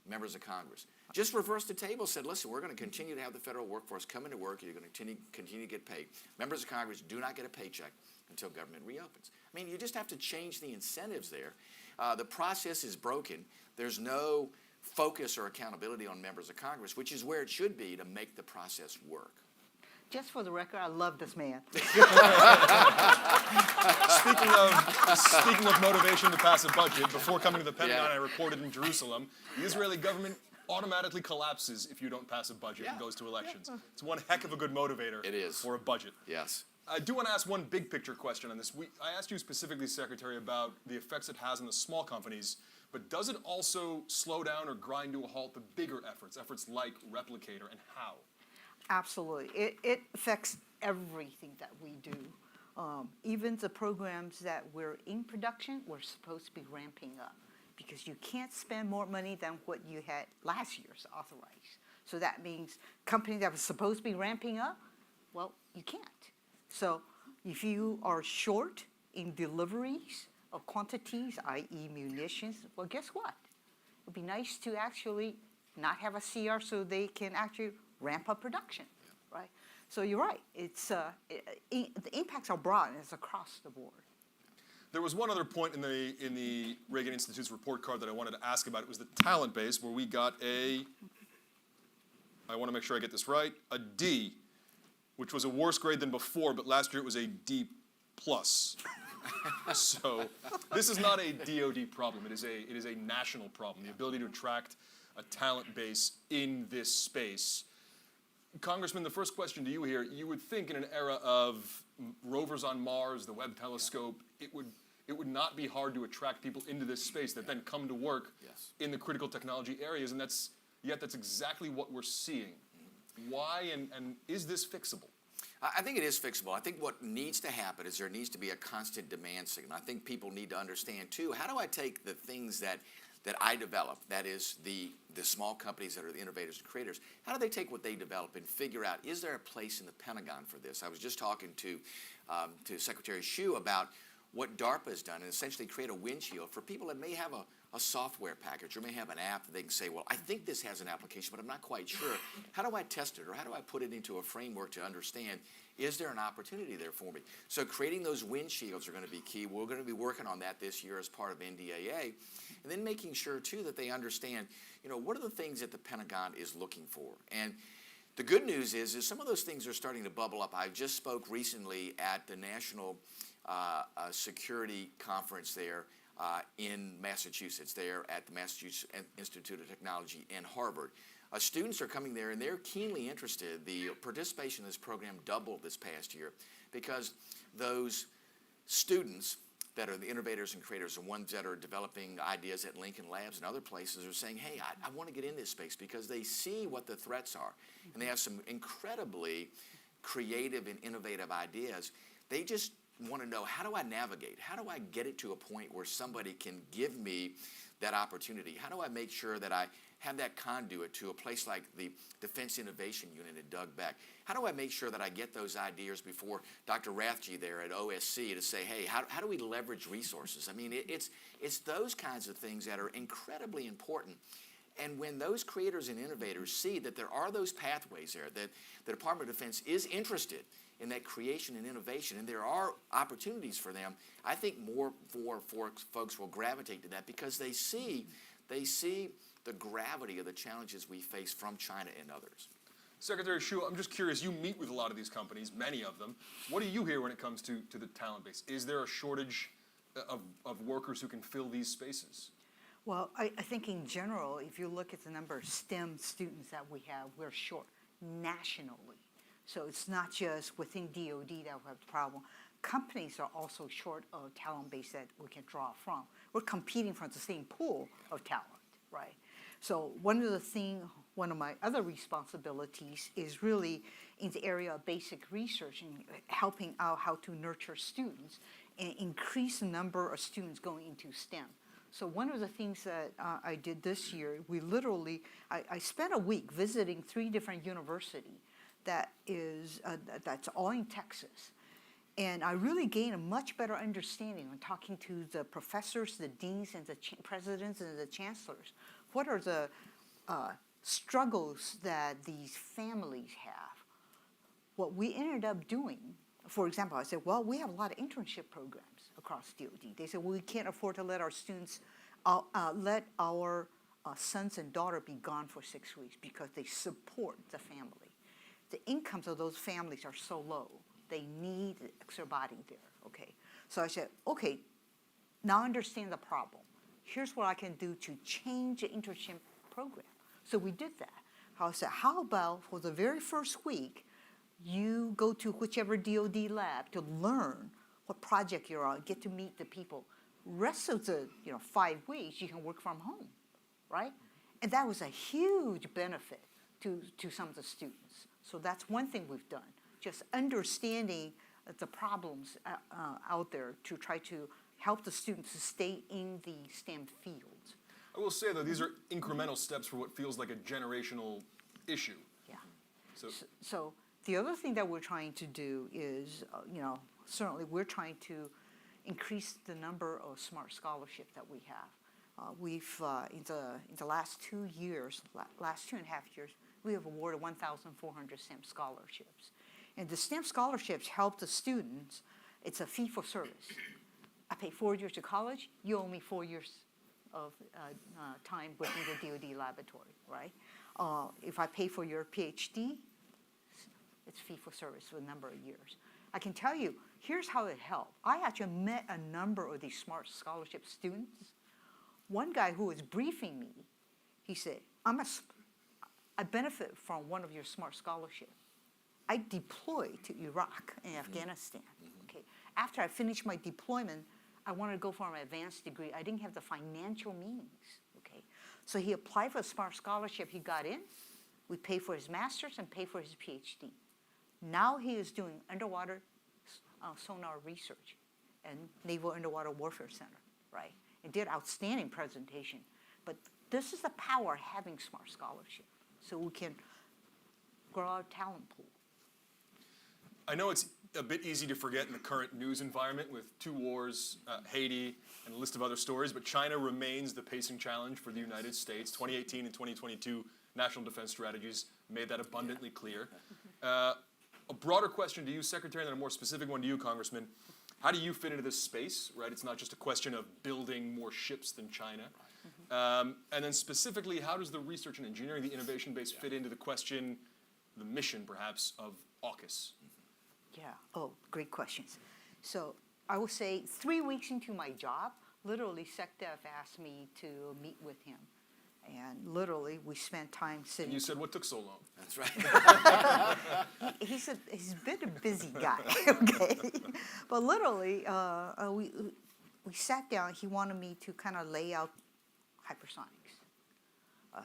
Members of Congress. Just reversed the table, said, listen, we're going to continue to have the federal workforce come into work. You're going to continue to get paid. Members of Congress do not get a paycheck until government reopens. I mean, you just have to change the incentives there. The process is broken. There's no focus or accountability on members of Congress, which is where it should be to make the process work. Just for the record, I love this man. Speaking of motivation to pass a budget, before coming to the Pentagon, I reported in Jerusalem, the Israeli government automatically collapses if you don't pass a budget and goes to elections. It's one heck of a good motivator for a budget. Yes. I do want to ask one big picture question on this. I asked you specifically, Secretary, about the effects it has on the small companies, but does it also slow down or grind to a halt the bigger efforts like Replicator, and how? Absolutely. It affects everything that we do. Even the programs that we're in production, we're supposed to be ramping up because you can't spend more money than what you had last year's authorized. So that means companies that were supposed to be ramping up, well, you can't. So if you are short in deliveries of quantities, i.e. munitions, well, guess what? It would be nice to actually not have a CR so they can actually ramp up production, right? So you're right. It's the impacts are broad and it's across the board. There was one other point in the Reagan Institute's report card that I wanted to ask about. It was the talent base, where we got I want to make sure I get this right, a D, which was a worse grade than before, but last year it was a D+. So this is not a DoD problem. It is a national problem. The ability to attract a talent base in this space. Congressman, the first question to you here, you would think in an era of rovers on Mars, the Webb telescope, it would not be hard to attract people into this space that then come to work in the critical technology areas, and yet that's exactly what we're seeing. Why, and is this fixable? I think it is fixable. I think what needs to happen is there needs to be a constant demand signal. I think people need to understand, too, how do I take the things that I develop, that is the small companies that are the innovators and creators, how do they take what they develop and figure out, is there a place in the Pentagon for this? I was just talking to Secretary Hsu about what DARPA has done and essentially create a windshield for people that may have a software package or may have an app that they can say, well, I think this has an application, but I'm not quite sure. How do I test it, or how do I put it into a framework to understand, is there an opportunity there for me? So creating those windshields are going to be key. We're going to be working on that this year as part of NDAA. And then making sure, too, that they understand, what are the things that the Pentagon is looking for? And the good news is some of those things are starting to bubble up. I just spoke recently at the National Security Conference there in Massachusetts, there at the Massachusetts Institute of Technology and Harvard. Students are coming there, and they're keenly interested. The participation in this program doubled this past year because those students that are the innovators and creators, the ones that are developing ideas at Lincoln Labs and other places, are saying, hey, I want to get in this space because they see what the threats are. And they have some incredibly creative and innovative ideas. They just want to know, how do I navigate? How do I get it to a point where somebody can give me that opportunity? How do I make sure that I have that conduit to a place like the Defense Innovation Unit at Doug Beck? How do I make sure that I get those ideas before Dr. Rathje there at OSC to say, hey, how do we leverage resources? I mean, it's those kinds of things that are incredibly important. And when those creators and innovators see that there are those pathways there, that the Department of Defense is interested in that creation and innovation, and there are opportunities for them, I think more folks will gravitate to that because they see the gravity of the challenges we face from China and others. Secretary Xu, I'm just curious, you meet with a lot of these companies, many of them. What do you hear when it comes to the talent base? Is there a shortage of workers who can fill these spaces? Well, I think in general, if you look at the number of STEM students that we have, we're short nationally. So it's not just within DOD that we have the problem. Companies are also short of talent base that we can draw from. We're competing for the same pool of talent, right? So one of my other responsibilities is really in the area of basic research and helping out how to nurture students and increase the number of students going into STEM. So one of the things that I did this year, I spent a week visiting 3 different universities that's all in Texas. And I really gained a much better understanding when talking to the professors, the deans, and the presidents and the chancellors. What are the struggles that these families have? What we ended up doing, for example, I said, well, we have a lot of internship programs across DOD. They said, well, we can't afford to let our students, let our sons and daughters be gone for 6 weeks because they support the family. The incomes of those families are so low. They need extra body there, okay? So I said, okay, now I understand the problem. Here's what I can do to change the internship program. So we did that. I said, how about for the very first week, you go to whichever DOD lab to learn what project you're on, get to meet the people. Rest of the 5 weeks, you can work from home, right? And that was a huge benefit to some of the students. So that's one thing we've done, just understanding the problems out there to try to help the students to stay in the STEM fields. I will say, though, these are incremental steps for what feels like a generational issue. Yeah. So the other thing that we're trying to do is, certainly we're trying to increase the number of SMART scholarships that we have. We've, in the last 2 years, last 2.5 years, we have awarded 1,400 STEM scholarships. And the STEM scholarships help the students. It's a fee for service. I pay 4 years to college, you owe me 4 years of time within the DOD laboratory, right? If I pay for your PhD, it's fee for service for a number of years. I can tell you, here's how it helped. I actually met a number of these SMART scholarship students. One guy who was briefing me, he said, I benefit from one of your SMART scholarships. I deployed to Iraq and Afghanistan. Okay. After I finished my deployment, I wanted to go for an advanced degree. I didn't have the financial means. Okay. So he applied for a SMART scholarship. He got in. We paid for his master's and paid for his PhD. Now he is doing underwater sonar research and Naval Underwater Warfare Center, right? And did outstanding presentation. But this is the power of having SMART scholarship, so we can grow our talent pool. I know it's a bit easy to forget in the current news environment with 2 wars, Haiti, and a list of other stories, but China remains the pacing challenge for the United States. 2018 and 2022 national defense strategies made that abundantly clear. A broader question to you, Secretary, and then a more specific one to you, Congressman. How do you fit into this space, right? It's not just a question of building more ships than China. And then specifically, how does the research and engineering, the innovation base, fit into the question, the mission, perhaps, of AUKUS? Yeah, great questions. So I would say 3 weeks into my job, literally SecDef asked me to meet with him. And literally, we spent time sitting. And you said, what took so long? That's right. He's been a busy guy, okay? But literally, we sat down. He wanted me to kind of lay out hypersonics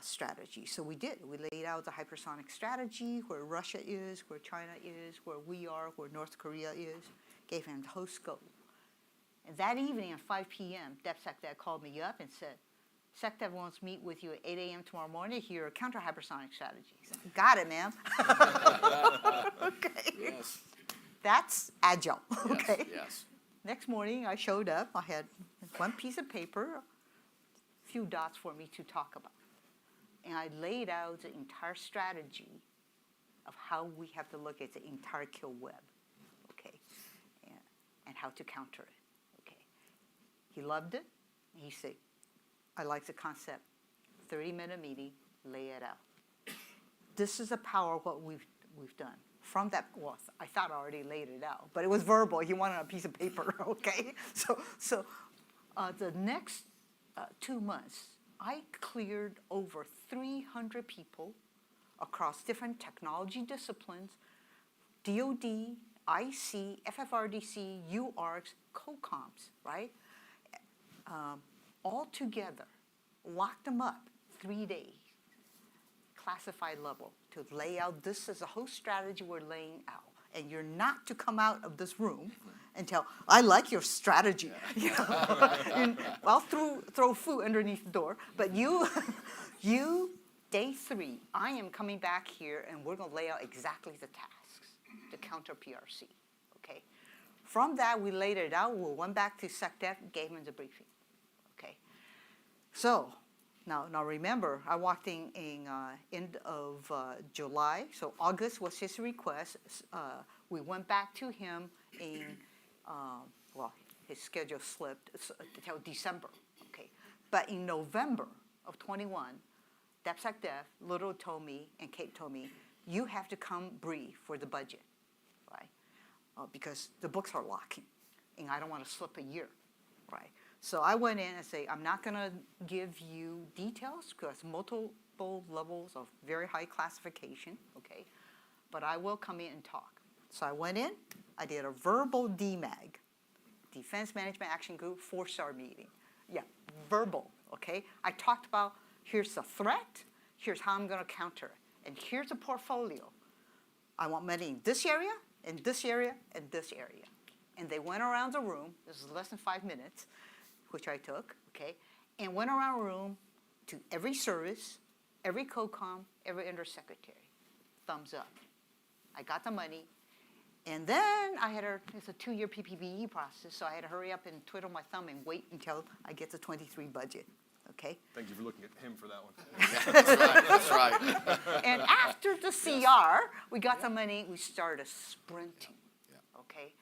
strategy. So we did. We laid out the hypersonic strategy, where Russia is, where China is, where we are, where North Korea is. Gave him the whole scope. And that evening at 5 p.m., DepSecDef called me up and said, SecDef wants to meet with you at 8 a.m. tomorrow morning to hear counter-hypersonic strategies. Got it, ma'am. Okay. Yes. That's agile, okay? Yes. Next morning, I showed up. I had one piece of paper, a few dots for me to talk about. And I laid out the entire strategy of how we have to look at the entire kill web. and how to counter it. Okay. He loved it. He said, I like the concept. 30-minute meeting, lay it out. This is the power of what we've done. From that, well, I thought I already laid it out, but it was verbal. He wanted a piece of paper, okay? So the next 2 months, I cleared over 300 people across different technology disciplines, DOD, IC, FFRDC, UARCs, COCOMs, right? All together, locked them up 3 days, classified level, to lay out this is a whole strategy we're laying out. And you're not to come out of this room and tell, I like your strategy. You know? I'll throw food underneath the door, but you, day 3, I am coming back here and we're going to lay out exactly the tasks to counter PRC. Okay. From that, we laid it out. We went back to SecDef, gave him the briefing. Okay. So now remember, I walked in end of July. So August was his request. We went back to him in, well, his schedule slipped until December. Okay. But in November of 21, DepSecDef, Little told me, and Kate told me, you have to come brief for the budget, right? Because the books are locking, and I don't want to slip a year, right? So I went in and say, I'm not going to give you details because multiple levels of very high classification, okay? But I will come in and talk. So I went in, I did a verbal DMAG, Defense Management Action Group 4-star meeting. Yeah, verbal, okay? I talked about here's the threat, here's how I'm going to counter it, and here's a portfolio. I want money in this area, in this area, and this area. And they went around the room, this is less than 5 minutes, which I took, okay, and went around the room to every service, every COCOM, every undersecretary. Thumbs up. I got the money. And then it's a 2-year PPBE process, so I had to hurry up and twiddle my thumb and wait until I get the 23 budget, okay? Thank you for looking at him for that one. That's right. And after the CR, we got the money, we started sprinting, okay?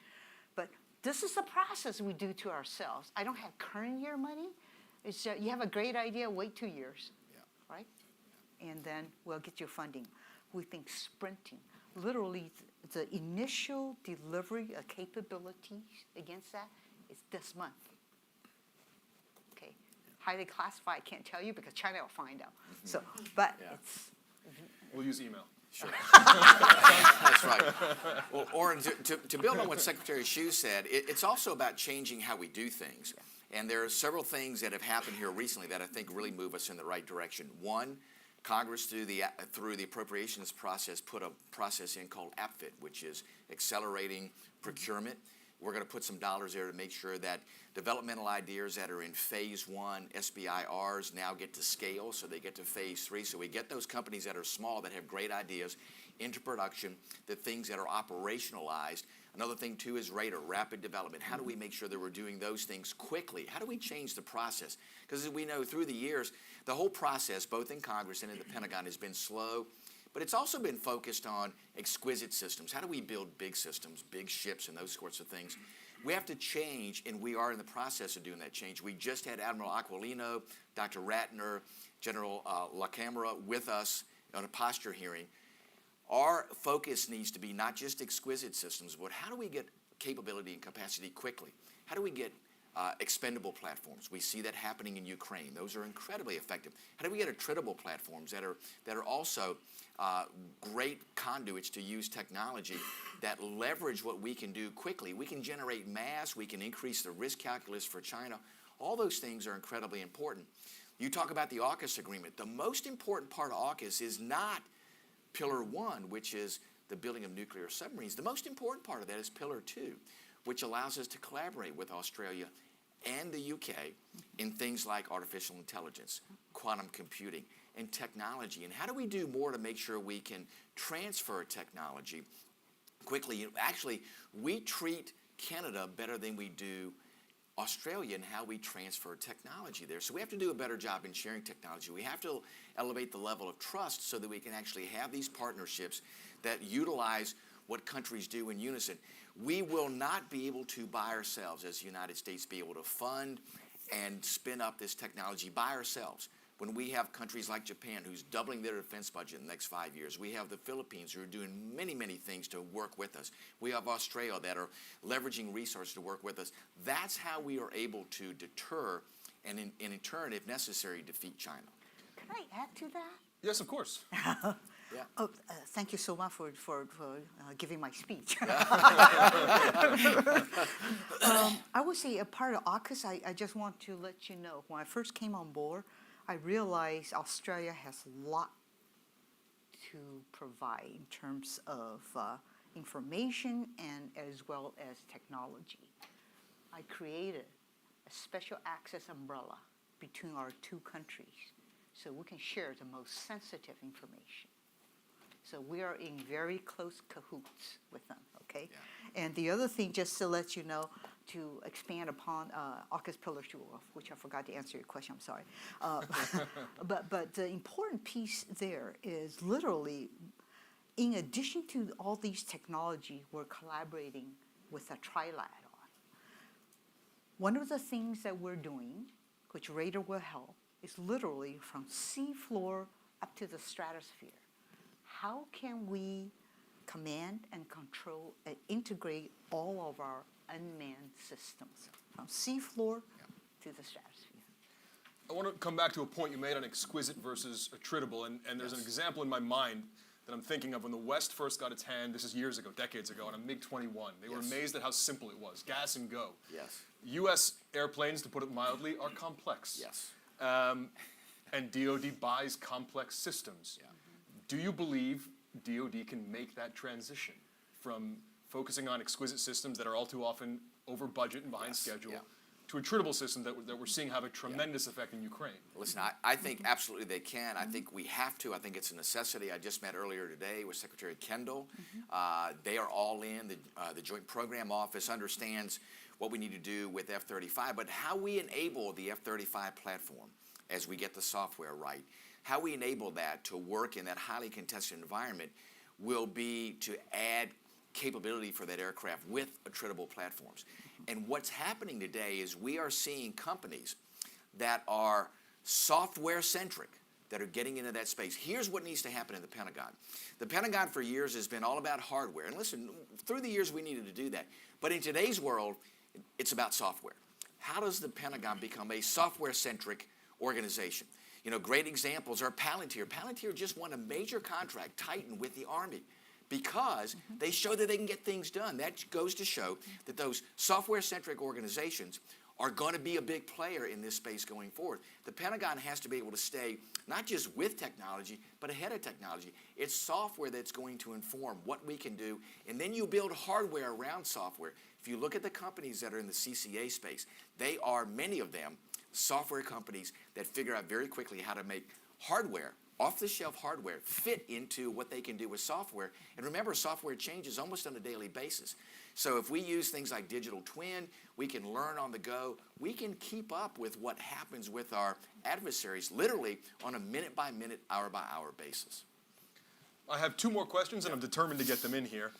But this is the process we do to ourselves. I don't have current year money. It's you have a great idea, wait 2 years, right? And then we'll get you funding. We think sprinting. Literally, the initial delivery of capabilities against that is this month. Okay, highly classified, I can't tell you because China will find out. So, but it's. We'll use email. Sure. That's right. Well, Oren, to build on what Secretary Hsu said, it's also about changing how we do things. And there are several things that have happened here recently that I think really move us in the right direction. One, Congress, through the appropriations process, put a process in called APFIT, which is accelerating procurement. We're going to put some dollars there to make sure that developmental ideas that are in phase 1 SBIRs now get to scale, so they get to phase 3. So we get those companies that are small that have great ideas into production, the things that are operationalized. Another thing, too, is RADAR, rapid development. How do we make sure that we're doing those things quickly? How do we change the process? Because as we know, through the years, the whole process, both in Congress and in the Pentagon, has been slow, but it's also been focused on exquisite systems. How do we build big systems, big ships, and those sorts of things? We have to change, and we are in the process of doing that change. We just had Admiral Aquilino, Dr. Ratner, General LaCamera with us on a posture hearing. Our focus needs to be not just exquisite systems, but how do we get capability and capacity quickly? How do we get expendable platforms? We see that happening in Ukraine. Those are incredibly effective. How do we get attritable platforms that are also great conduits to use technology that leverage what we can do quickly? We can generate mass. We can increase the risk calculus for China. All those things are incredibly important. You talk about the AUKUS agreement. The most important part of AUKUS is not Pillar 1, which is the building of nuclear submarines. The most important part of that is Pillar 2, which allows us to collaborate with Australia and the UK in things like artificial intelligence, quantum computing, and technology. And how do we do more to make sure we can transfer technology quickly? Actually, we treat Canada better than we do Australia in how we transfer technology there. So we have to do a better job in sharing technology. We have to elevate the level of trust so that we can actually have these partnerships that utilize what countries do in unison. We will not be able to by ourselves as the United States be able to fund and spin up this technology by ourselves. When we have countries like Japan who's doubling their defense budget in the next 5 years, we have the Philippines who are doing many, many things to work with us. We have Australia that are leveraging resources to work with us. That's how we are able to deter and in turn, if necessary, defeat China. Can I add to that? Yes, of course. Yeah. Oh, thank you so much for giving my speech. I would say a part of AUKUS, I just want to let you know, when I first came on board, I realized Australia has a lot to provide in terms of information and as well as technology. I created a special access umbrella between our two countries so we can share the most sensitive information. So we are in very close cahoots with them, okay? Yeah. And the other thing, just to let you know, to expand upon AUKUS Pillar 2, which I forgot to answer your question, I'm sorry. But the important piece there is literally, in addition to all these technology we're collaborating with a trilateral on, one of the things that we're doing, which Radar will help, is literally from seafloor up to the stratosphere. How can we command and control and integrate all of our unmanned systems from seafloor to the stratosphere? I want to come back to a point you made on exquisite versus attritable, and there's an example in my mind that I'm thinking of when the West first got its hand, this is years ago, decades ago, on a MiG-21. They were amazed at how simple it was, gas and go. Yes. U.S. airplanes, to put it mildly, are complex. Yes. And DoD buys complex systems. Yeah. Do you believe DoD can make that transition from focusing on exquisite systems that are all too often over budget and behind schedule to attritable systems that we're seeing have a tremendous effect in Ukraine? Listen, I think absolutely they can. I think we have to. I think it's a necessity. I just met earlier today with Secretary Kendall. They are all in. The Joint Program Office understands what we need to do with F-35, but how we enable the F-35 platform as we get the software right, how we enable that to work in that highly contested environment will be to add capability for that aircraft with attritable platforms. And what's happening today is we are seeing companies that are software-centric that are getting into that space. Here's what needs to happen in the Pentagon. The Pentagon for years has been all about hardware. And listen, through the years we needed to do that. But in today's world, it's about software. How does the Pentagon become a software-centric organization? You know, great examples are Palantir. Palantir just won a major contract, Titan, with the Army because they show that they can get things done. That goes to show that those software-centric organizations are going to be a big player in this space going forward. The Pentagon has to be able to stay not just with technology, but ahead of technology. It's software that's going to inform what we can do, and then you build hardware around software. If you look at the companies that are in the CCA space, they are, many of them, software companies that figure out very quickly how to make hardware, off-the-shelf hardware, fit into what they can do with software. And remember, software changes almost on a daily basis. So if we use things like digital twin, we can learn on the go. We can keep up with what happens with our adversaries literally on a minute-by-minute, hour-by-hour basis. I have two more questions, and I'm determined to get them in here.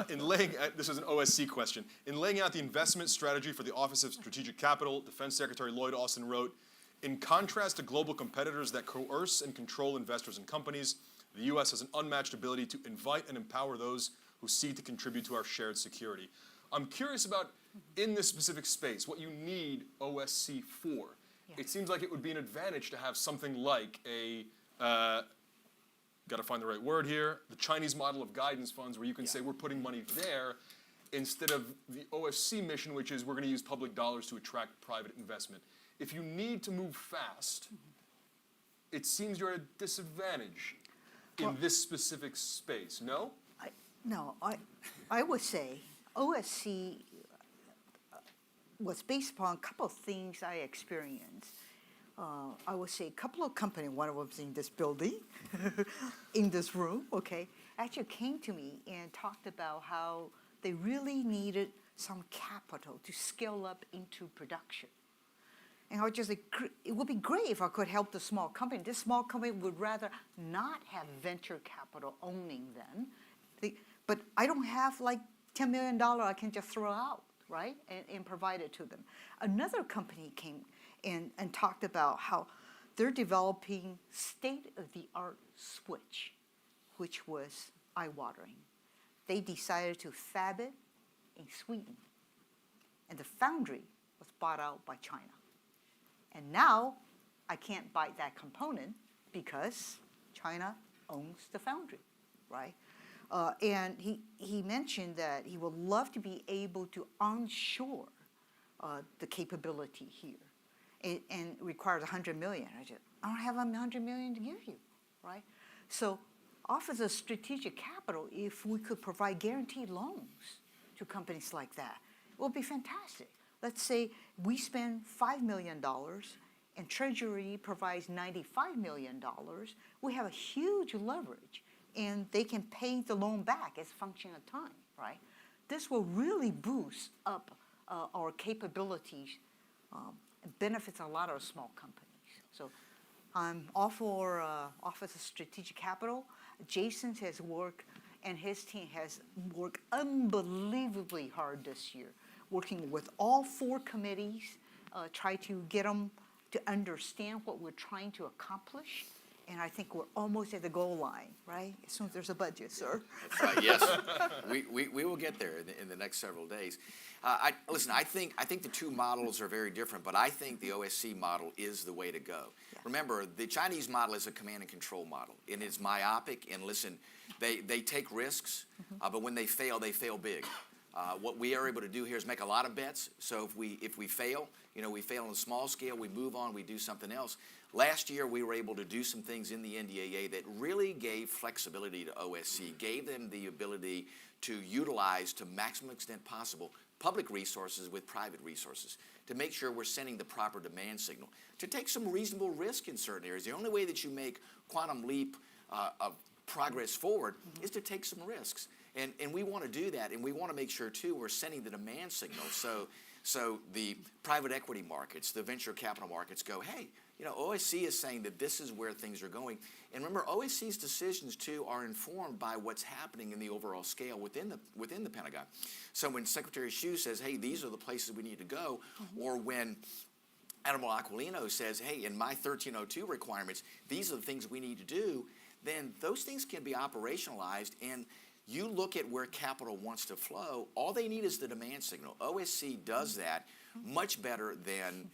This is an OSC question. In laying out the investment strategy for the Office of Strategic Capital, Defense Secretary Lloyd Austin wrote, in contrast to global competitors that coerce and control investors and companies, the U.S. has an unmatched ability to invite and empower those who seek to contribute to our shared security. I'm curious about, in this specific space, what you need OSC for. Yeah. It seems like it would be an advantage to have something like a got to find the right word here, the Chinese model of guidance funds where you can say we're putting money there instead of the OSC mission, which is we're going to use public dollars to attract private investment. If you need to move fast, it seems you're at a disadvantage in this specific space, no? I would say OSC was based upon a couple of things I experienced. I would say a couple of companies, one of them is in this building, in this room, okay, actually came to me and talked about how they really needed some capital to scale up into production. And I was just like, it would be great if I could help the small company. This small company would rather not have venture capital owning them. But I don't have like $10 million I can just throw out, right, and provide it to them. Another company came in and talked about how they're developing state-of-the-art switch, which was eye-watering. They decided to fab it in Sweden, and the foundry was bought out by China. And now I can't buy that component because China owns the foundry, right? And he mentioned that he would love to be able to onshore the capability here. And requires 100 million. I don't have 100 million to give you, right? So offers a strategic capital, if we could provide guaranteed loans to companies like that, it would be fantastic. Let's say we spend $5 million and Treasury provides $95 million. We have a huge leverage, and they can pay the loan back as a function of time, right? This will really boost up our capabilities. It benefits a lot of small companies. So I'm all for Office of Strategic Capital. Jason has worked, and his team has worked unbelievably hard this year, working with all 4 committees, try to get them to understand what we're trying to accomplish. And I think we're almost at the goal line, right? As soon as there's a budget, sir. That's right, yes. We will get there in the next several days. Listen, I think the 2 models are very different, but I think the OSC model is the way to go. Yeah. Remember, the Chinese model is a command and control model, and it's myopic. And listen, they take risks, but when they fail big. What we are able to do here is make a lot of bets. So if we fail, we fail on a small scale, we move on, we do something else. Last year, we were able to do some things in the NDAA that really gave flexibility to OSC, gave them the ability to utilize to maximum extent possible public resources with private resources to make sure we're sending the proper demand signal, to take some reasonable risk in certain areas. The only way that you make quantum leap of progress forward is to take some risks. And we want to do that, and we want to make sure, too, we're sending the demand signal so the private equity markets, the venture capital markets go, hey, OSC is saying that this is where things are going. And remember, OSC's decisions, too, are informed by what's happening in the overall scale within the Pentagon. So when Secretary Hsu says, hey, these are the places we need to go, or when Admiral Aquilino says, hey, in my 1302 requirements, these are the things we need to do, then those things can be operationalized. And you look at where capital wants to flow, all they need is the demand signal. OSC does that much better than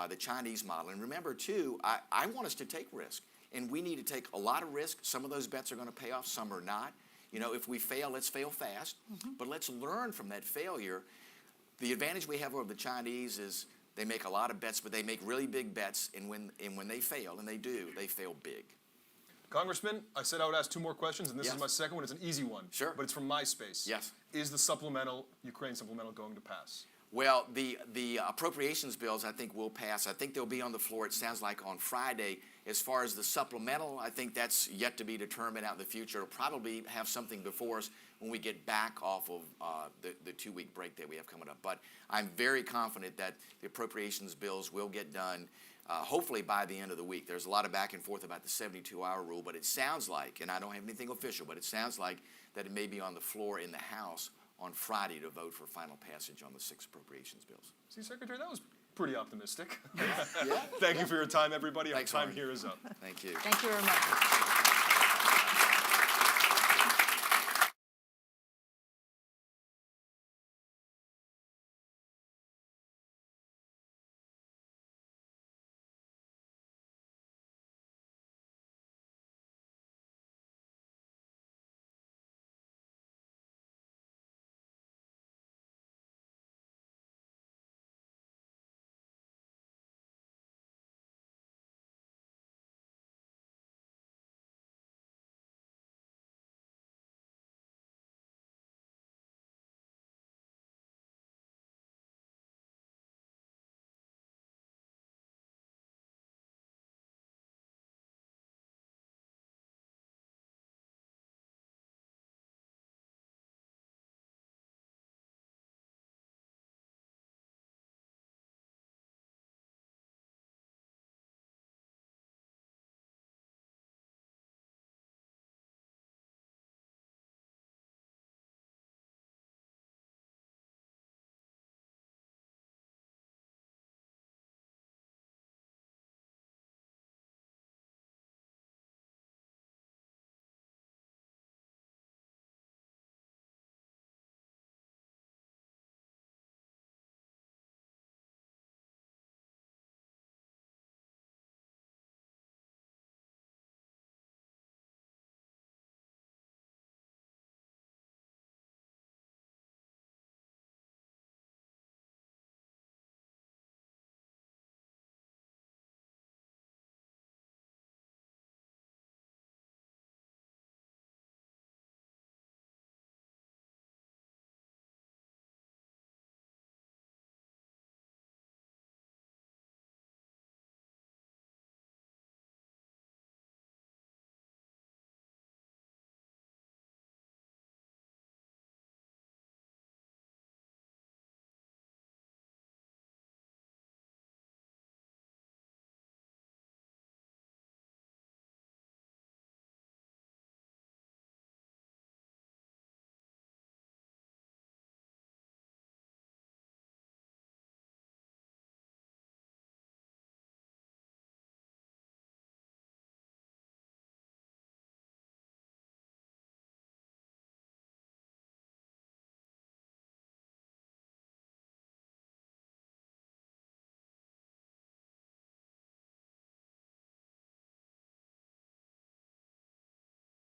the Chinese model. And remember, too, I want us to take risk. And we need to take a lot of risk. Some of those bets are going to pay off, some are not. If we fail, let's fail fast. But let's learn from that failure. The advantage we have over the Chinese is they make a lot of bets, but they make really big bets. And when they fail, and they do, they fail big. Congressman, I said I would ask 2 more questions, and this is my second one. It's an easy one. Sure. But it's from MySpace. Yes. Is the Ukraine supplemental going to pass? Well, the appropriations bills, I think, will pass. I think they'll be on the floor, it sounds like, on Friday. As far as the supplemental, I think that's yet to be determined out in the future. It'll probably have something before us when we get back off of the 2-week break that we have coming up. But I'm very confident that the appropriations bills will get done, hopefully by the end of the week. There's a lot of back and forth about the 72-hour rule, but it sounds like, and I don't have anything official, but it sounds like that it may be on the floor in the House on Friday to vote for final passage on the 6 appropriations bills. See, Secretary, that was pretty optimistic. Yeah. Thank you for your time, everybody. Thanks, Our time Warren. here is up. Thank you. Thank you very much.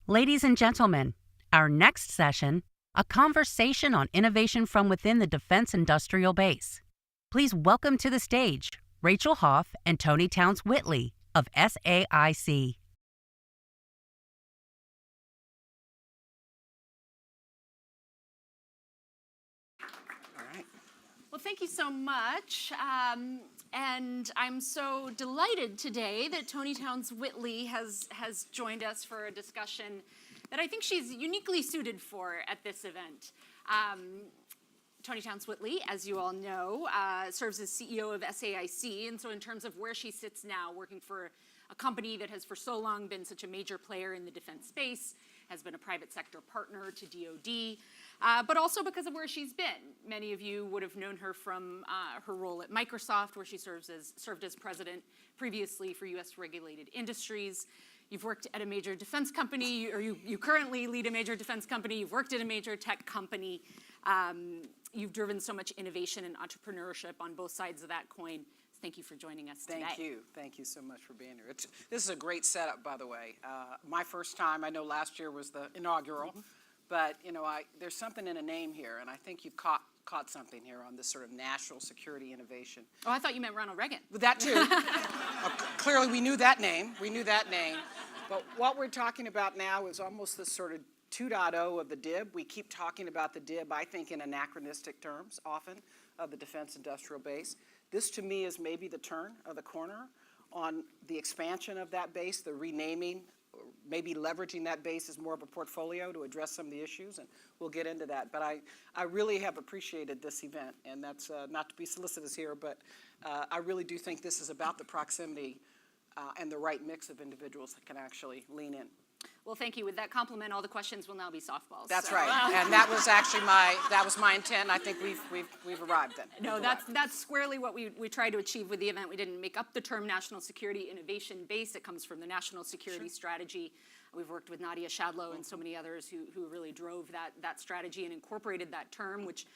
Ladies and gentlemen, our next session, a conversation on innovation from within the defense industrial base. Please welcome to the stage Rachel Hoff and Tony Towns-Whitley of SAIC. Well, thank you so much. And I'm so delighted today that Tony Towns-Whitley has joined us for a discussion that I think she's uniquely suited for at this event. Tony Towns-Whitley, as you all know, serves as CEO of SAIC, and so in terms of where she sits now, working for a company that has for so long been such a major player in the defense space, has been a private sector partner to DoD, but also because of where she's been. Many of you would have known her from her role at Microsoft, where she served as president previously for U.S. regulated industries. You've worked at a major defense company, or you currently lead a major defense company. You've worked at a major tech company. You've driven so much innovation and entrepreneurship on both sides of that coin. Thank you for joining us today. Thank you. Thank you so much for being here. This is a great setup, by the way. My first time, I know last year was the inaugural, but there's something in a name here, and I think you've caught something here on this sort of national security innovation. Oh, I thought you meant Ronald Reagan. That too. Clearly, we knew that name. But what we're talking about now is almost this sort of 2.0 of the DIB. We keep talking about the DIB, I think, in anachronistic terms, often, of the defense industrial base. This, to me, is maybe the turn of the corner on the expansion of that base, the renaming, maybe leveraging that base as more of a portfolio to address some of the issues, and we'll get into that. But I really have appreciated this event, and that's not to be solicitous here, but I really do think this is about the proximity and the right mix of individuals that can actually lean in. Well, thank you. With that compliment, all the questions will now be softballs. That's right, and that was actually my intent. I think we've arrived then. No, that's squarely what we tried to achieve with the event. We didn't make up the term National Security Innovation Base. It comes from the National Security Strategy. We've worked with Nadia Shadlow and so many others who really drove that strategy and incorporated that term, which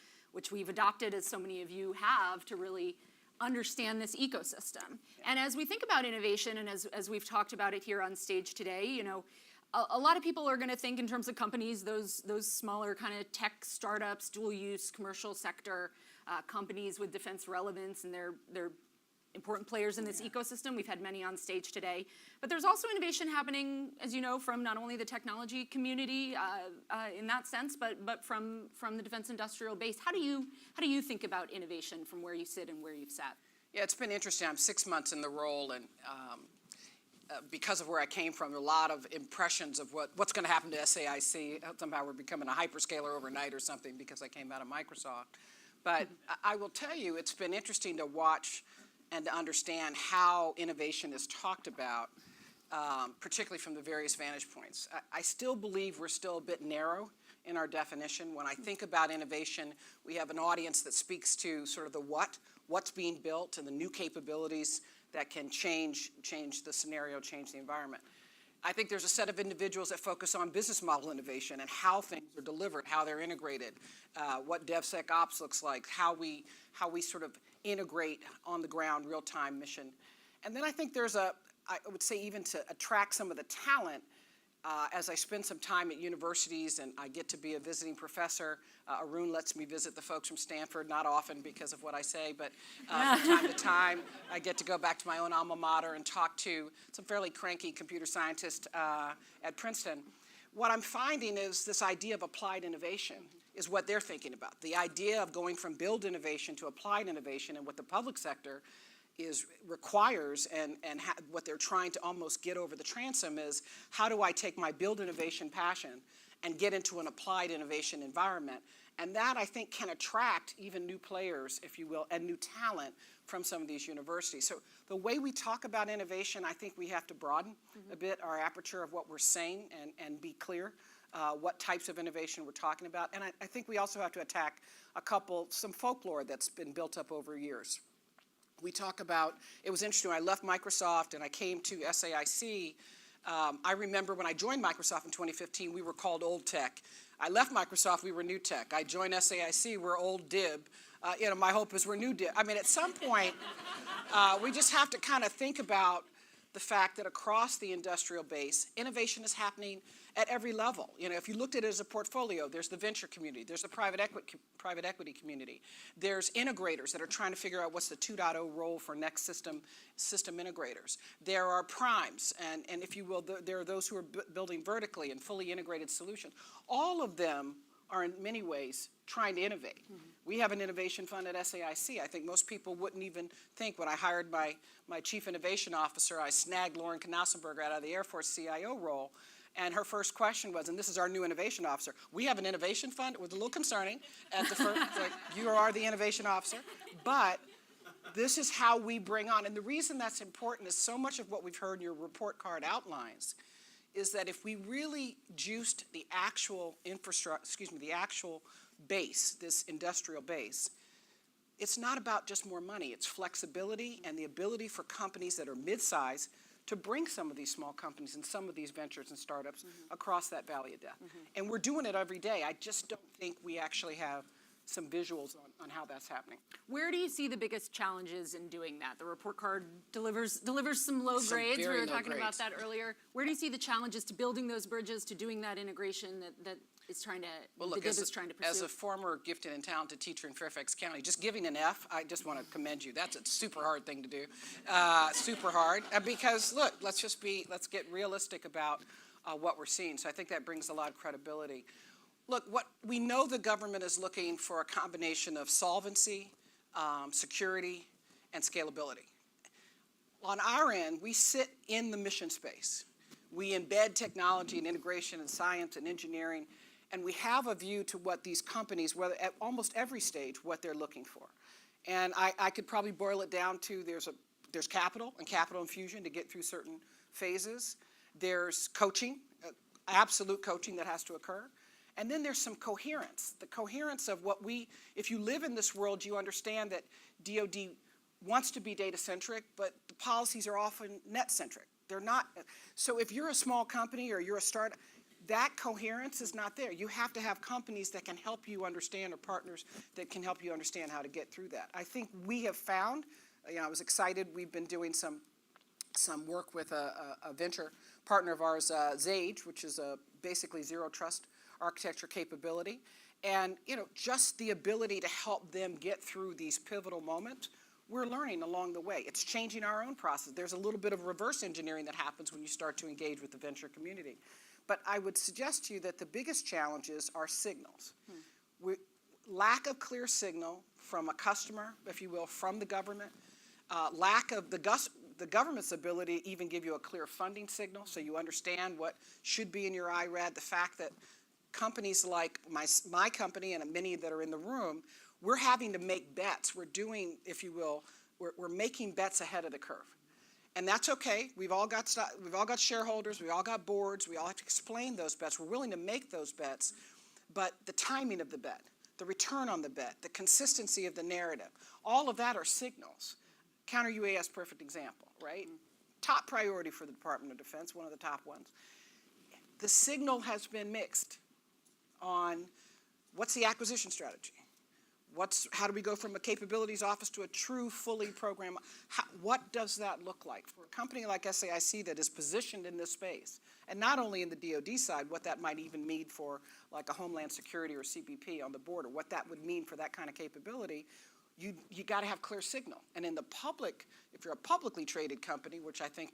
we've adopted, as so many of you have, to really understand this ecosystem. And as we think about innovation, and as we've talked about it here on stage today, a lot of people are going to think in terms of companies, those smaller kind of tech startups, dual-use commercial sector companies with defense relevance, and they're important players in this ecosystem. We've had many on stage today. But there's also innovation happening, as you know, from not only the technology community in that sense, but from the defense industrial base. How do you think about innovation from where you sit and where you've sat? Yeah, it's been interesting. I'm 6 months in the role, and because of where I came from, a lot of impressions of what's going to happen to SAIC. Somehow we're becoming a hyperscaler overnight or something because I came out of Microsoft. But I will tell you, it's been interesting to watch and to understand how innovation is talked about, particularly from the various vantage points. I still believe we're still a bit narrow in our definition. When I think about innovation, we have an audience that speaks to sort of the what's being built and the new capabilities that can change the scenario, change the environment. I think there's a set of individuals that focus on business model innovation and how things are delivered, how they're integrated, what DevSecOps looks like, how we sort of integrate on the ground real-time mission. And then I think there's I would say even to attract some of the talent, as I spend some time at universities and I get to be a visiting professor. Arun lets me visit the folks from Stanford, not often because of what I say, but from time to time I get to go back to my own alma mater and talk to some fairly cranky computer scientists at Princeton. What I'm finding is this idea of applied innovation is what they're thinking about. The idea of going from build innovation to applied innovation, and what the public sector requires and what they're trying to almost get over the transom is, how do I take my build innovation passion and get into an applied innovation environment? And that, I think, can attract even new players, if you will, and new talent from some of these universities. So the way we talk about innovation, I think we have to broaden a bit our aperture of what we're saying and be clear what types of innovation we're talking about. And I think we also have to attack some folklore that's been built up over years. We talk about, it was interesting, I left Microsoft and I came to SAIC. I remember when I joined Microsoft in 2015, we were called old tech. I left Microsoft, we were new tech. I joined SAIC, we're old DIB. My hope is we're new DIB. I mean, at some point, we just have to kind of think about the fact that across the industrial base, innovation is happening at every level. You know, if you looked at it as a portfolio, there's the venture community, there's the private equity community, there's integrators that are trying to figure out what's the 2.0 role for next system integrators. There are primes, and if you will, there are those who are building vertically and fully integrated solutions. All of them are in many ways trying to innovate. We have an innovation fund at SAIC. I think most people wouldn't even think when I hired my chief innovation officer, I snagged Lauren Knausenberger out of the Air Force CIO role. And her first question was, and this is our new innovation officer, we have an innovation fund. It was a little concerning at the first, like, you are the innovation officer. But this is how we bring on, and the reason that's important is so much of what we've heard in your report card outlines is that if we really juiced the actual the actual base, this industrial base, it's not about just more money. It's flexibility and the ability for companies that are mid-size to bring some of these small companies and some of these ventures and startups across that valley of death. And we're doing it every day. I just don't think we actually have some visuals on how that's happening. Where do you see the biggest challenges in doing that? The report card delivers some low grades. We were talking about that earlier. Where do you see the challenges to building those bridges, to doing that integration that is trying to, well, look, is trying to pursue? As a former gifted and talented teacher in Fairfax County, just giving an F, I just want to commend you. That's a super hard thing to do, super hard. Because look, let's get realistic about what we're seeing. So I think that brings a lot of credibility. Look, we know the government is looking for a combination of solvency, security, and scalability. On our end, we sit in the mission space. We embed technology and integration and science and engineering, and we have a view to what these companies, whether at almost every stage, what they're looking for. And I could probably boil it down to there's capital and capital infusion to get through certain phases. There's coaching, absolute coaching that has to occur. And then there's some coherence, the coherence of if you live in this world, you understand that DoD wants to be data-centric, but the policies are often net-centric. They're not. So if you're a small company or you're a startup, that coherence is not there. You have to have companies that can help you understand, or partners that can help you understand how to get through that. I think we have found, I was excited, we've been doing some work with a venture partner of ours, Zage, which is basically zero trust architecture capability, and just the ability to help them get through these pivotal moments. We're learning along the way. It's changing our own process. There's a little bit of reverse engineering that happens when you start to engage with the venture community. But I would suggest to you that the biggest challenges are signals. Lack of clear signal from a customer, if you will, from the government, lack of the government's ability to even give you a clear funding signal so you understand what should be in your IRAD, the fact that companies like my company and many that are in the room, we're having to make bets. We're doing, if you will, we're making bets ahead of the curve. And that's okay. We've all got shareholders, we all got boards, we all have to explain those bets. We're willing to make those bets, but the timing of the bet, the return on the bet, the consistency of the narrative, all of that are signals. Counter UAS, perfect example, right? Top priority for the Department of Defense, one of the top ones. The signal has been mixed on what's the acquisition strategy? How do we go from a capabilities office to a true, fully program? What does that look like for a company like SAIC that is positioned in this space? And not only in the DoD side, what that might even mean for like a Homeland Security or CBP on the border, what that would mean for that kind of capability, you got to have clear signal. And in the public, if you're a publicly traded company, which I think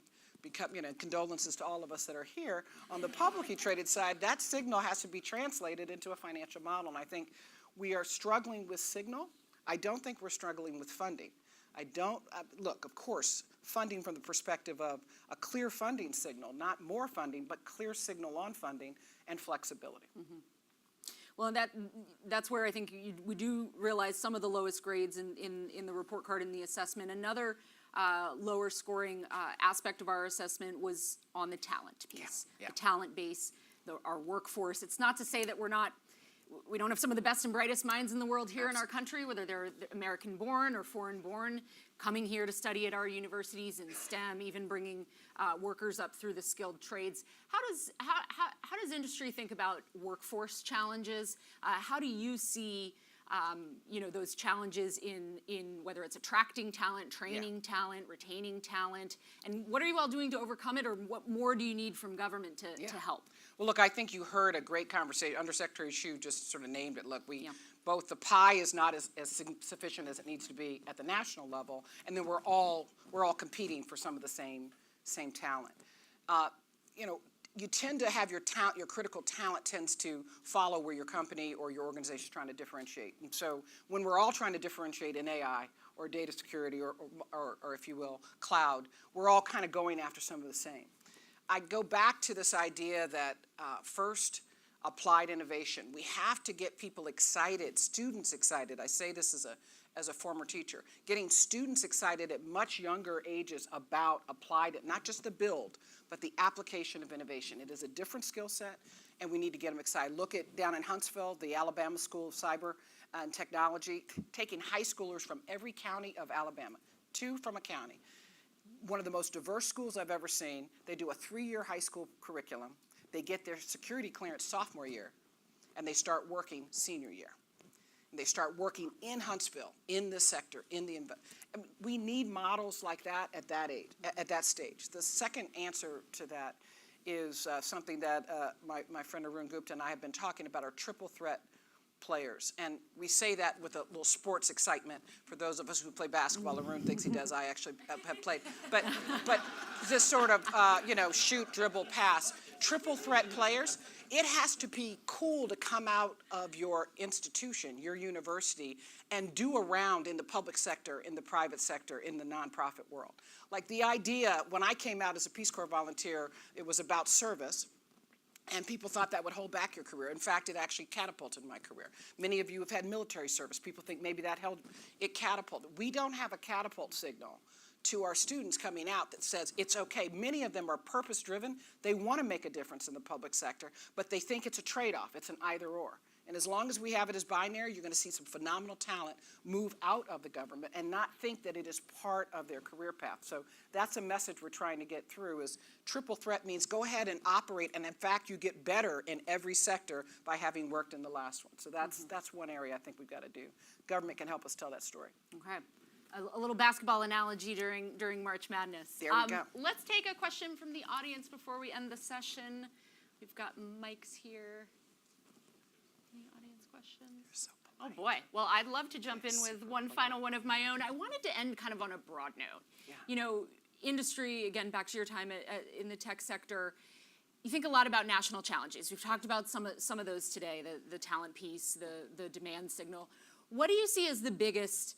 condolences to all of us that are here, on the publicly traded side, that signal has to be translated into a financial model. And I think we are struggling with signal. I don't think we're struggling with funding. Look, of course, funding from the perspective of a clear funding signal, not more funding, but clear signal on funding and flexibility. Well, that's where I think we do realize some of the lowest grades in the report card and the assessment. Another lower scoring aspect of our assessment was on the talent piece, the talent base, our workforce. It's not to say that we don't have some of the best and brightest minds in the world here in our country, whether they're American-born or foreign-born, coming here to study at our universities in STEM, even bringing workers up through the skilled trades. How does industry think about workforce challenges? How do you see those challenges in whether it's attracting talent, training talent, retaining talent, and what are you all doing to overcome it, or what more do you need from government to help? Well, look, I think you heard a great conversation. Undersecretary Hsu just sort of named it. Look, both the pie is not as sufficient as it needs to be at the national level, and then we're all competing for some of the same talent. You tend to have your critical talent tends to follow where your company or your organization is trying to differentiate. And so when we're all trying to differentiate in AI or data security or if you will, cloud, we're all kind of going after some of the same. I go back to this idea that first, applied innovation. We have to get people excited, students excited. I say this as a former teacher, getting students excited at much younger ages about applied, not just the build, but the application of innovation. It is a different skill set, and we need to get them excited. Look at down in Huntsville, the Alabama School of Cyber and Technology, taking high schoolers from every county of Alabama, 2 from a county. One of the most diverse schools I've ever seen. They do a 3-year high school curriculum. They get their security clearance sophomore year, and they start working senior year. And they start working in Huntsville, in this sector, we need models like that at that age, at that stage. The second answer to that is something that my friend Arun Gupta and I have been talking about, our triple threat players. And we say that with a little sports excitement for those of us who play basketball. Arun thinks he does. I actually have played. But this sort of, shoot, dribble, pass. Triple threat players, it has to be cool to come out of your institution, your university, and do a round in the public sector, in the private sector, in the nonprofit world. Like the idea, when I came out as a Peace Corps volunteer, it was about service. And people thought that would hold back your career. In fact, it actually catapulted my career. Many of you have had military service. People think maybe that it catapulted. We don't have a catapult signal to our students coming out that says it's okay. Many of them are purpose-driven. They want to make a difference in the public sector, but they think it's a trade-off. It's an either-or. And as long as we have it as binary, you're going to see some phenomenal talent move out of the government and not think that it is part of their career path. So that's a message we're trying to get through is triple threat means go ahead and operate, and in fact, you get better in every sector by having worked in the last one. So that's one area I think we've got to do. Government can help us tell that story. Okay. A little basketball analogy during March Madness. There we go. Let's take a question from the audience before we end the session. We've got mics here. Any audience questions? Oh boy. Well, I'd love to jump in with one final one of my own. I wanted to end kind of on a broad note. Yeah. Industry, again, back to your time in the tech sector, you think a lot about national challenges. We've talked about some of those today, the talent piece, the demand signal. What do you see as the biggest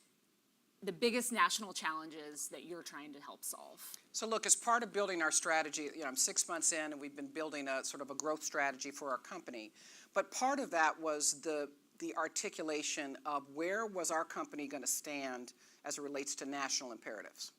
national challenges that you're trying to help solve? So look, as part of building our strategy, I'm 6 months in and we've been building a sort of a growth strategy for our company. But part of that was the articulation of where was our company going to stand as it relates to national imperatives.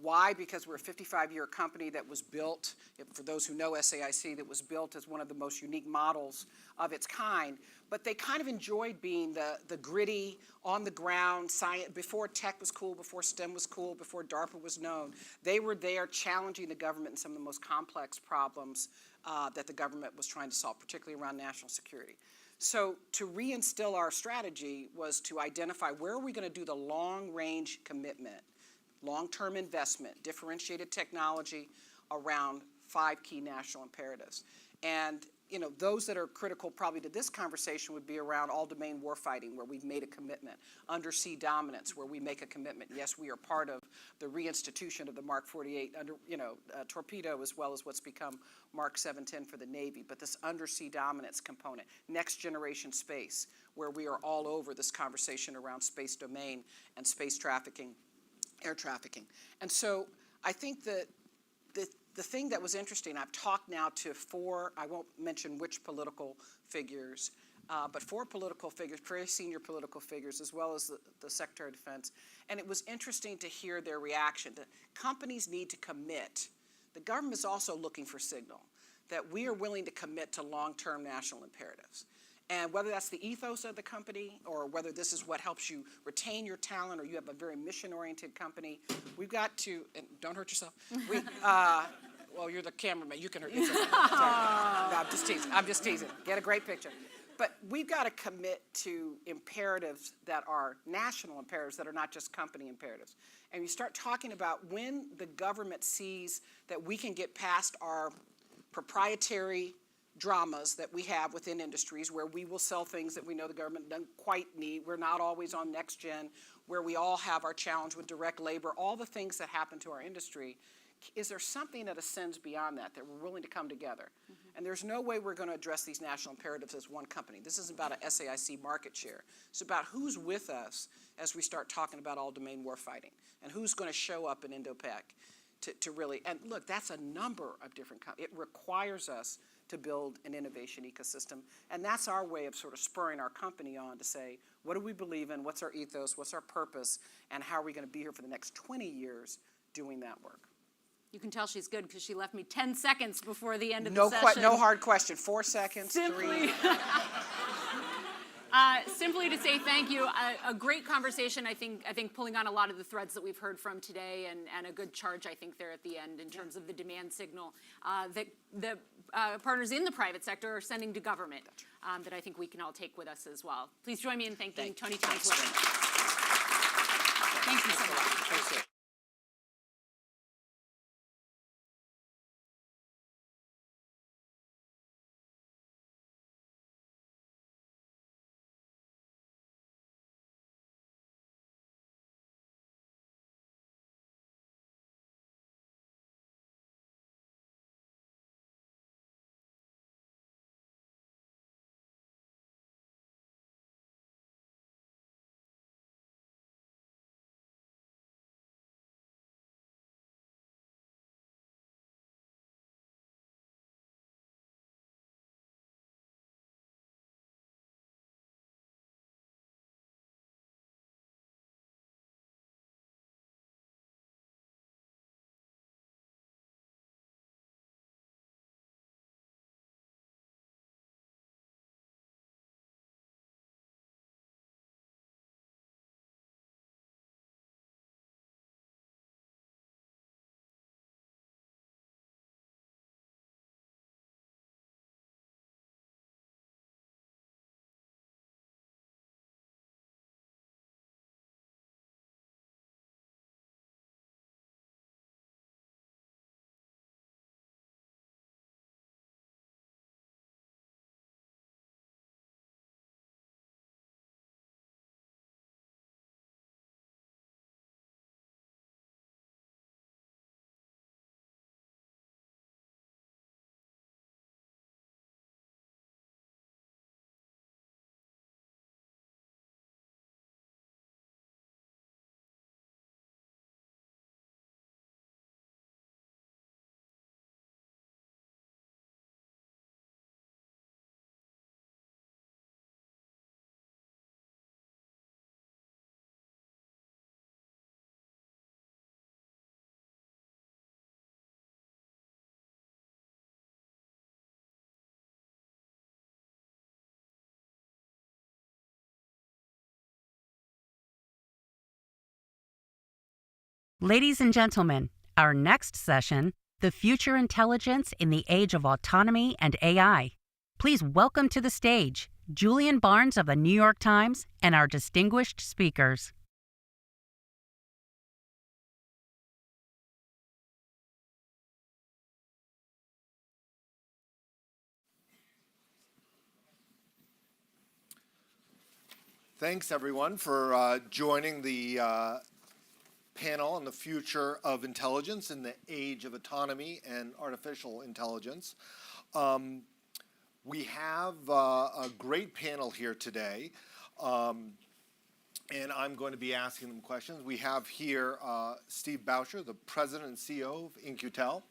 Why? Because we're a 55-year company that was built, for those who know SAIC, that was built as one of the most unique models of its kind. But they kind of enjoyed being the gritty, on-the-ground science. Before tech was cool, before STEM was cool, before DARPA was known, they were there challenging the government in some of the most complex problems that the government was trying to solve, particularly around national security. So to reinstill our strategy was to identify where are we going to do the long-range commitment, long-term investment, differentiated technology around 5 key national imperatives. And those that are critical probably to this conversation would be around all-domain warfighting, where we've made a commitment, undersea dominance, where we make a commitment. Yes, we are part of the reinstitution of the Mark 48 torpedo, as well as what's become Mark 710 for the Navy. But this undersea dominance component, next generation space, where we are all over this conversation around space domain and space trafficking, air trafficking. And so I think that the thing that was interesting, I've talked now to 4, I won't mention which political figures, but 4 political figures, very senior political figures, as well as the Secretary of Defense. And it was interesting to hear their reaction. Companies need to commit. The government is also looking for signal that we are willing to commit to long-term national imperatives. And whether that's the ethos of the company or whether this is what helps you retain your talent or you have a very mission-oriented company, we've got to, and don't hurt yourself, well, you're the cameraman, you can hurt yourself. No, I'm just teasing. Get a great picture. But we've got to commit to imperatives that are national imperatives that are not just company imperatives. And you start talking about when the government sees that we can get past our proprietary dramas that we have within industries where we will sell things that we know the government doesn't quite need. We're not always on next gen, where we all have our challenge with direct labor, all the things that happen to our industry. Is there something that ascends beyond that we're willing to come together? And there's no way we're going to address these national imperatives as one company. This isn't about a SAIC market share. It's about who's with us as we start talking about all domain warfighting and who's going to show up in Indo-Pac to really, and look, that's a number of different companies. It requires us to build an innovation ecosystem, and that's our way of sort of spurring our company on to say, what do we believe in, what's our ethos, what's our purpose, and how are we going to be here for the next 20 years doing that work? You can tell she's good because she left me 10 seconds before the end of the session. No hard question. 4 seconds, Simply. 3. Simply to say thank you. A great conversation, I think pulling on a lot of the threads that we've heard from today, and a good charge, I think, there at the end in terms of the demand signal that the partners in the private sector are sending to government that I think we can all take with us as well. Please join me in thanking Tony Townsend. Thank you so much. Thank you. Ladies and gentlemen, our next session, The Future Intelligence in the Age of Autonomy and AI. Please welcome to the stage Julian Barnes of the New York Times and our distinguished speakers. Thanks, everyone, for joining the panel on the future of intelligence in the age of autonomy and artificial intelligence. We have a great panel here today, and I'm going to be asking them questions. We have here Steve Boucher, the president and CEO of In-Q-Tel.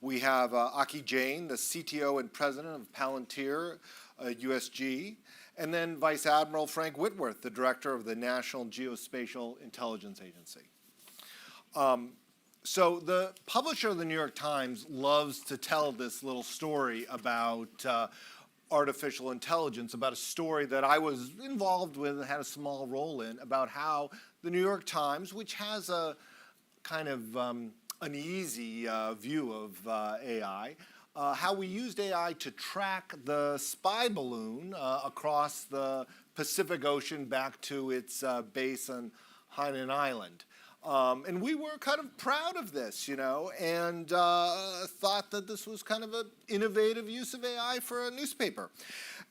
We have Aki Jain, the CTO and president of Palantir USG. And then Vice Admiral Frank Whitworth, the director of the National Geospatial Intelligence Agency. So the publisher of the New York Times loves to tell this little story about artificial intelligence, about a story that I was involved with and had a small role in, about how the New York Times, which has a kind of uneasy view of AI, how we used AI to track the spy balloon across the Pacific Ocean back to its base on Hainan Island. And we were kind of proud of this, and thought that this was kind of an innovative use of AI for a newspaper.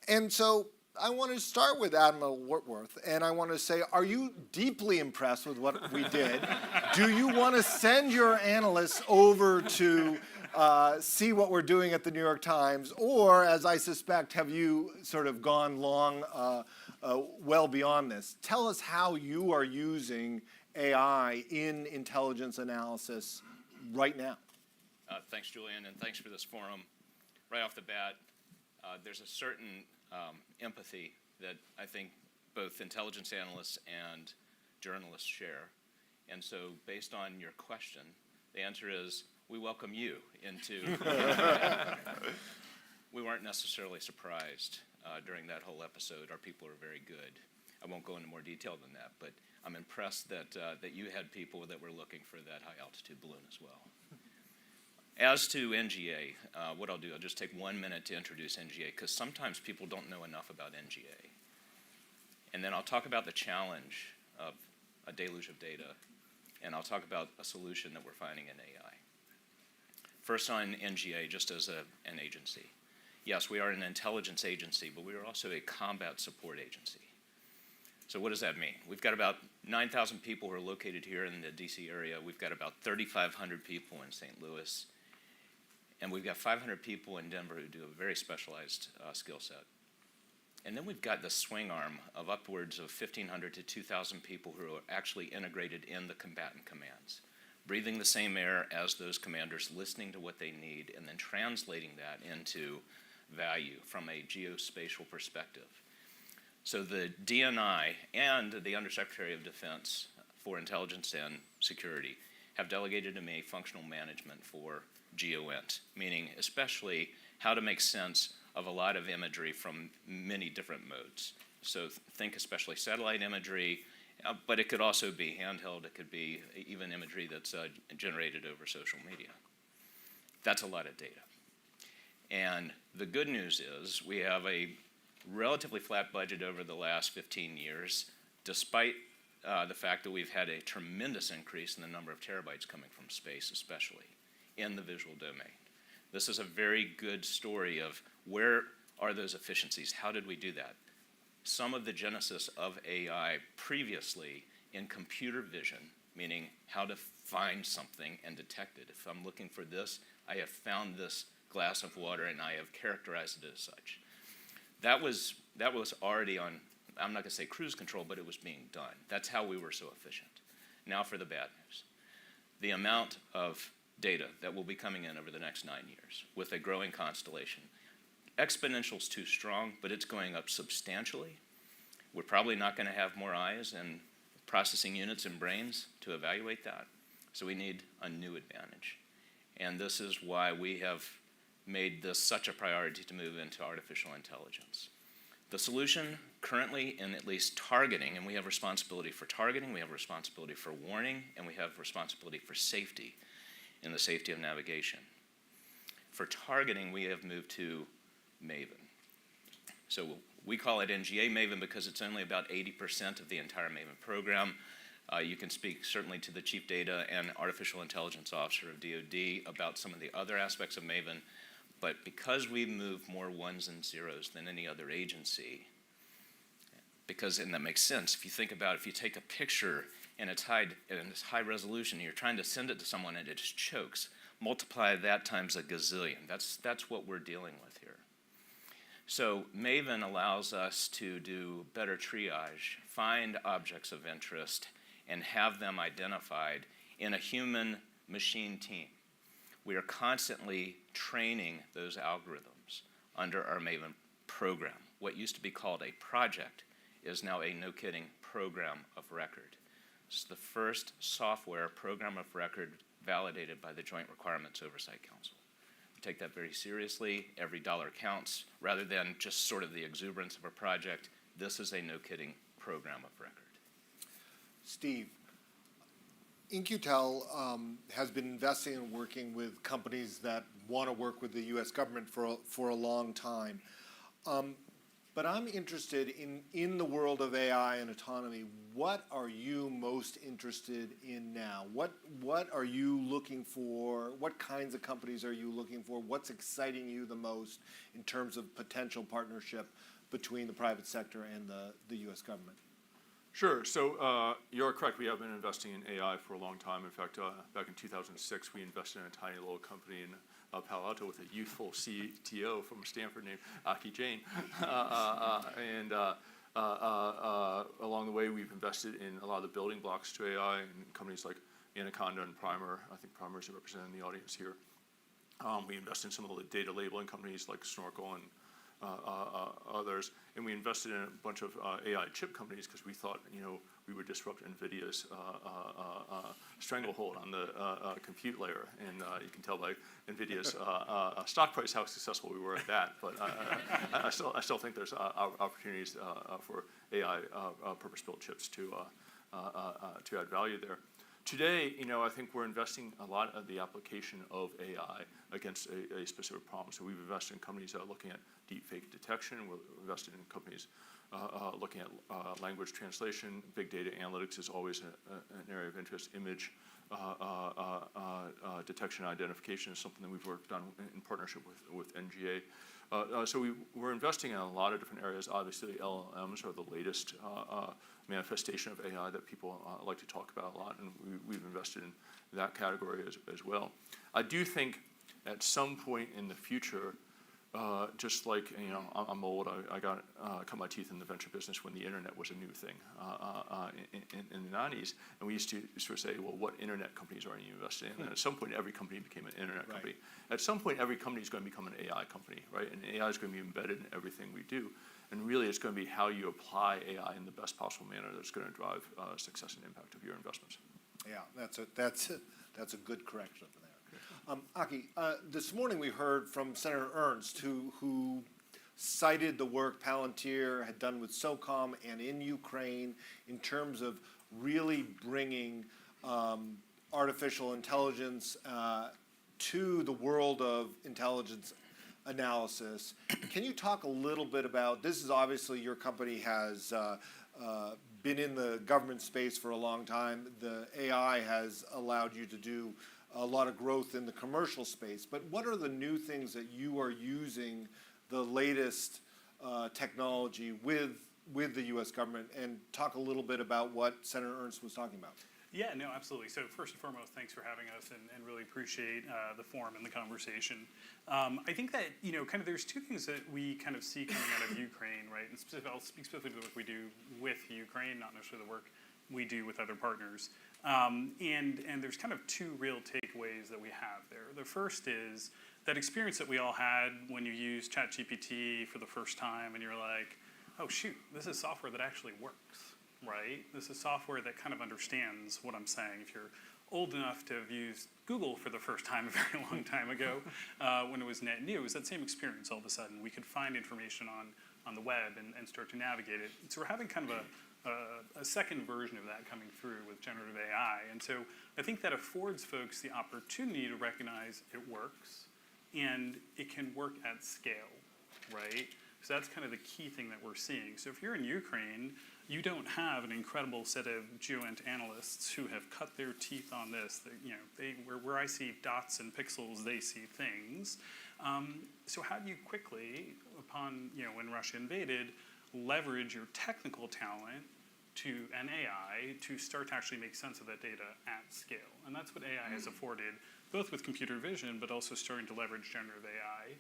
And so I want to start with Admiral Whitworth, and I want to say, are you deeply impressed with what we did? Do you want to send your analysts over to see what we're doing at the New York Times? Or, as I suspect, have you sort of gone well beyond this? Tell us how you are using AI in intelligence analysis right now. Thanks, Julian, and thanks for this forum. Right off the bat, there's a certain empathy that I think both intelligence analysts and journalists share. And so based on your question, the answer is we welcome you into We weren't necessarily surprised during that whole episode. Our people are very good. I won't go into more detail than that, but I'm impressed that you had people that were looking for that high altitude balloon as well. As to NGA, what I'll do, I'll just take 1 minute to introduce NGA, because sometimes people don't know enough about NGA. And then I'll talk about the challenge of a deluge of data, and I'll talk about a solution that we're finding in AI. First on NGA, just as an agency. Yes, we are an intelligence agency, but we are also a combat support agency. So what does that mean? We've got about 9,000 people who are located here in the DC area. We've got about 3,500 people in St. Louis. And we've got 500 people in Denver who do a very specialized skill set. And then we've got the swing arm of upwards of 1,500 to 2,000 people who are actually integrated in the combatant commands, breathing the same air as those commanders, listening to what they need, and then translating that into value from a geospatial perspective. So the DNI and the Undersecretary of Defense for Intelligence and Security have delegated to me functional management for GeoInt, meaning especially how to make sense of a lot of imagery from many different modes. So think especially satellite imagery, but it could also be handheld. It could be even imagery that's generated over social media. That's a lot of data. And the good news is we have a relatively flat budget over the last 15 years, despite the fact that we've had a tremendous increase in the number of terabytes coming from space, especially in the visual domain. This is a very good story of where are those efficiencies? How did we do that? Some of the genesis of AI previously in computer vision, meaning how to find something and detect it. If I'm looking for this, I have found this glass of water and I have characterized it as such. That was already on, I'm not going to say cruise control, but it was being done. That's how we were so efficient. Now for the bad news. The amount of data that will be coming in over the next 9 years with a growing constellation. Exponential's too strong, but it's going up substantially. We're probably not going to have more eyes and processing units and brains to evaluate that. So we need a new advantage. And this is why we have made this such a priority to move into artificial intelligence. The solution currently in at least targeting, and we have responsibility for targeting, we have responsibility for warning, and we have responsibility for safety in the safety of navigation. For targeting, we have moved to Maven. So we call it NGA Maven because it's only about 80% of the entire Maven program. You can speak certainly to the Chief Data and Artificial Intelligence Officer of DoD about some of the other aspects of Maven, but because we move more ones and zeros than any other agency, and that makes sense, if you think about it, if you take a picture and it's high resolution, and you're trying to send it to someone and it just chokes, multiply that times a gazillion. That's what we're dealing with here. So Maven allows us to do better triage, find objects of interest, and have them identified in a human-machine team. We are constantly training those algorithms under our Maven program. What used to be called a project is now a, no kidding, program of record. It's the first software program of record validated by the Joint Requirements Oversight Council. We take that very seriously. Every dollar counts. Rather than just sort of the exuberance of a project, this is a no kidding program of record. Steve, In-Q-Tel has been investing and working with companies that want to work with the U.S. government for a long time. But I'm interested in the world of AI and autonomy. What are you most interested in now? What are you looking for? What kinds of companies are you looking for? What's exciting you the most in terms of potential partnership between the private sector and the U.S. government? Sure. So you're correct. We have been investing in AI for a long time. In fact, back in 2006, we invested in a tiny little company in Palo Alto with a youthful CTO from Stanford named Aki Jain. And along the way, we've invested in a lot of the building blocks to AI in companies like Anaconda and Primer. I think Primer is represented in the audience here. We invest in some of the data labeling companies like Snorkel and others, and we invested in a bunch of AI chip companies because we thought, we would disrupt NVIDIA's stranglehold on the compute layer, and you can tell by NVIDIA's stock price how successful we were at that. But I still think there's opportunities for AI purpose-built chips to add value there. Today, I think we're investing a lot of the application of AI against a specific problem. So we've invested in companies looking at deepfake detection. We're invested in companies looking at language translation. Big data analytics is always an area of interest. Image detection and identification is something that we've worked on in partnership with NGA. So we're investing in a lot of different areas. Obviously, LLMs are the latest manifestation of AI that people like to talk about a lot, and we've invested in that category as well. I do think at some point in the future, just like, I'm old, I cut my teeth in the venture business when the internet was a new thing in the 90s, and we used to sort of say, well, what internet companies are you invested in? And at some point, every company became an internet company. At some point, every company is going to become an AI company, right? And AI is going to be embedded in everything we do. And really, it's going to be how you apply AI in the best possible manner that's going to drive success and impact of your investments. Yeah, that's a good correction there. Aki, this morning we heard from Senator Ernst, who cited the work Palantir had done with SOCOM and in Ukraine in terms of really bringing artificial intelligence to the world of intelligence analysis. Can you talk a little bit about, this is obviously your company has been in the government space for a long time. The AI has allowed you to do a lot of growth in the commercial space, but what are the new things that you are using the latest technology with the U.S. government, and talk a little bit about what Senator Ernst was talking about? Yeah, no, absolutely. So first and foremost, thanks for having us, and really appreciate the forum and the conversation. I think that, kind of there's two things that we kind of see coming out of Ukraine, right? And I'll speak specifically to the work we do with Ukraine, not necessarily the work we do with other partners. And there's kind of two real takeaways that we have there. The first is that experience that we all had when you use ChatGPT for the first time, and you're like, oh shoot, this is software that actually works. Right? This is software that kind of understands what I'm saying. If you're old enough to have used Google for the first time a very long time ago, when it was net new, it was that same experience all of a sudden. We could find information on the web and start to navigate it. So we're having kind of a second version of that coming through with generative AI. And so I think that affords folks the opportunity to recognize it works, and it can work at scale, right? So that's kind of the key thing that we're seeing. So if you're in Ukraine, you don't have an incredible set of geoint analysts who have cut their teeth on this. Where I see dots and pixels, they see things. So how do you quickly, upon when Russia invaded, leverage your technical talent to an AI to start to actually make sense of that data at scale? And that's what AI has afforded, both with computer vision, but also starting to leverage generative AI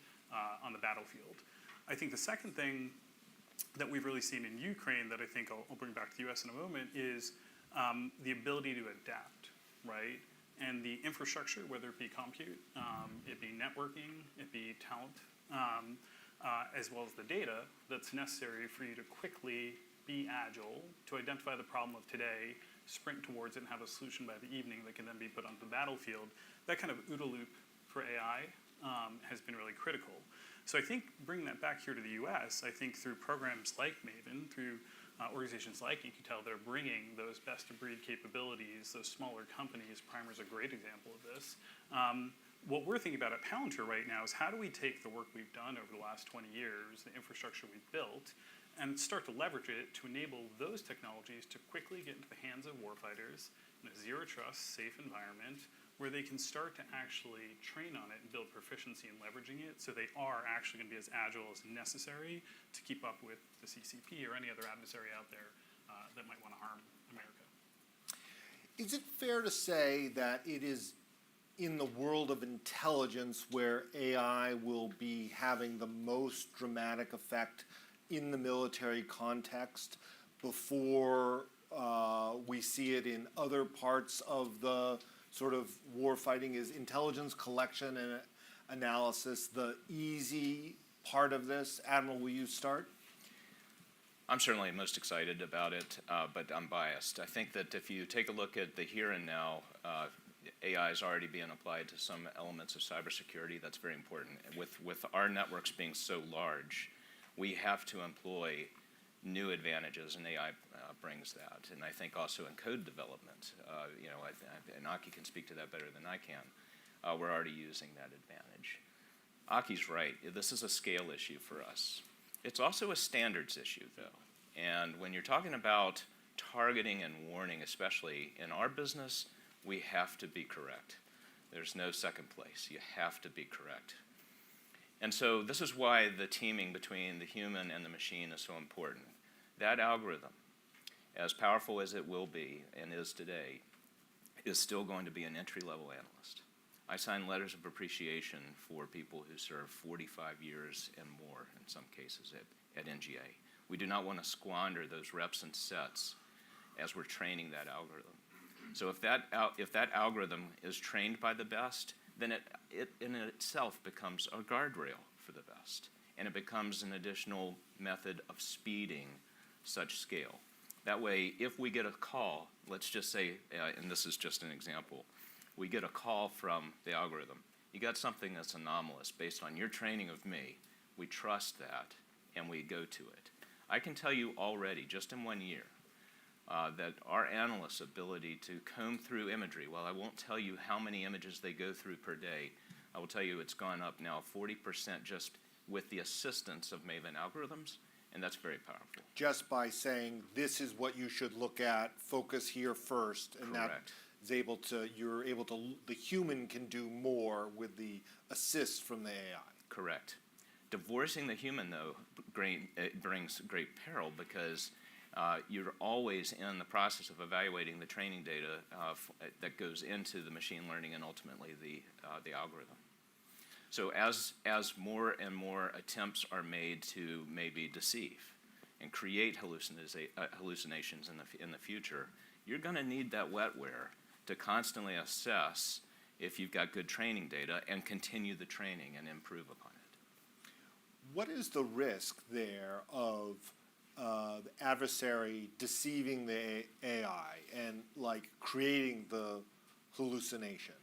on the battlefield. I think the second thing that we've really seen in Ukraine that I think I'll bring back to the US in a moment is the ability to adapt, right? And the infrastructure, whether it be compute, it be networking, it be talent, as well as the data that's necessary for you to quickly be agile, to identify the problem of today, sprint towards it, and have a solution by the evening that can then be put onto the battlefield. That kind of OODA loop for AI has been really critical. So I think bringing that back here to the US, I think through programs like Maven, through organizations like In-Q-Tel that are bringing those best-of-breed capabilities, those smaller companies. Primer's a great example of this. What we're thinking about at Palantir right now is how do we take the work we've done over the last 20 years, the infrastructure we've built, and start to leverage it to enable those technologies to quickly get into the hands of warfighters in a zero-trust, safe environment where they can start to actually train on it and build proficiency in leveraging it so they are actually going to be as agile as necessary to keep up with the CCP or any other adversary out there that might want to harm America. Is it fair to say that it is in the world of intelligence where AI will be having the most dramatic effect in the military context before we see it in other parts of the sort of war fighting? Is intelligence collection and analysis the easy part of this? Admiral, will you start? I'm certainly most excited about it, but I'm biased. I think that if you take a look at the here and now, AI is already being applied to some elements of cybersecurity. That's very important. With our networks being so large, we have to employ new advantages, and AI brings that. And I think also in code development, and Aki can speak to that better than I can, we're already using that advantage. Aki's right. This is a scale issue for us. It's also a standards issue, though. And when you're talking about targeting and warning, especially in our business, we have to be correct. There's no second place. You have to be correct. And so this is why the teaming between the human and the machine is so important. That algorithm, as powerful as it will be and is today, is still going to be an entry-level analyst. I sign letters of appreciation for people who serve 45 years and more, in some cases, at NGA. We do not want to squander those reps and sets as we're training that algorithm. So if that algorithm is trained by the best, then it in itself becomes a guardrail for the best. And it becomes an additional method of speeding such scale. That way, if we get a call, let's just say, and this is just an example, we get a call from the algorithm. You got something that's anomalous based on your training of me. We trust that, and we go to it. I can tell you already, just in 1 year, that our analysts' ability to comb through imagery, while I won't tell you how many images they go through per day, I will tell you it's gone up now 40% just with the assistance of Maven algorithms, and that's very powerful. Just by saying, this is what you should look at, focus here first, and Correct. that is the human can do more with the assist from the AI. Correct. Divorcing the human, though, brings great peril because you're always in the process of evaluating the training data that goes into the machine learning and ultimately the algorithm. So as more and more attempts are made to maybe deceive and create hallucinations in the future, you're going to need that wetware to constantly assess if you've got good training data and continue the training and improve upon it. What is the risk there of the adversary deceiving the AI and creating the hallucination?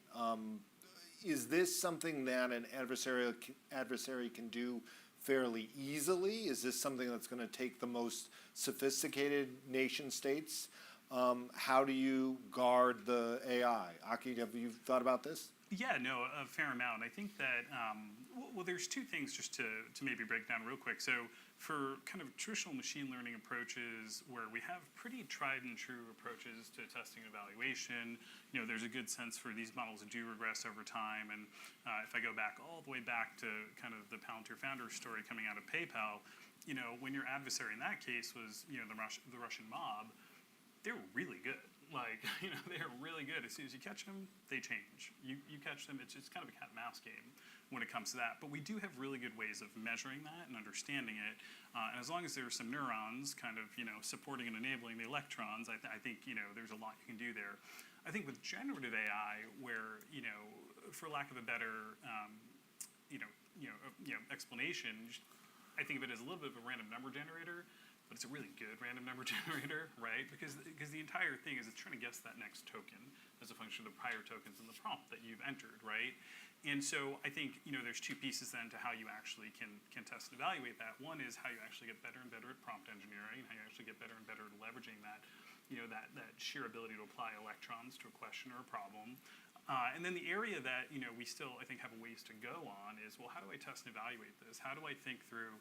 Is this something that an adversary can do fairly easily? Is this something that's going to take the most sophisticated nation states? How do you guard the AI? Aki, have you thought about this? Yeah, no, a fair amount. I think that, there's two things just to maybe break down real quick. So for kind of traditional machine learning approaches where we have pretty tried and true approaches to testing and evaluation, there's a good sense for these models do regress over time. And if I go back all the way back to kind of the Palantir founder story coming out of PayPal, when your adversary in that case was, the Russian mob, they were really good. They're really good. As soon as you catch them, they change. You catch them, it's kind of a cat and mouse game when it comes to that. But we do have really good ways of measuring that and understanding it. And as long as there are some neurons kind of, supporting and enabling the electrons, I think, there's a lot you can do there. I think with generative AI, where, for lack of a better, explanation, I think of it as a little bit of a random number generator. But it's a really good random number generator, right? Because the entire thing is it's trying to guess that next token as a function of the prior tokens in the prompt that you've entered, right? And so I think, there's two pieces then to how you actually can test and evaluate that. One is how you actually get better and better at prompt engineering, and how you actually get better and better at leveraging that, that sheer ability to apply electrons to a question or a problem. And then the area that, we still, I think, have a ways to go on is, well, how do I test and evaluate this? How do I think through,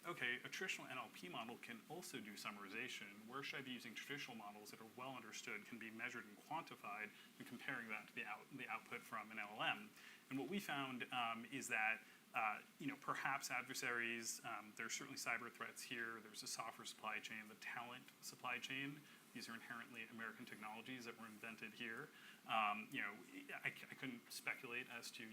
okay, a traditional NLP model can also do summarization. Where should I be using traditional models that are well understood, can be measured and quantified, and comparing that to the output from an LLM? And what we found is that, perhaps adversaries, there's certainly cyber threats here, there's the software supply chain, the talent supply chain. These are inherently American technologies that were invented here. I couldn't speculate as to,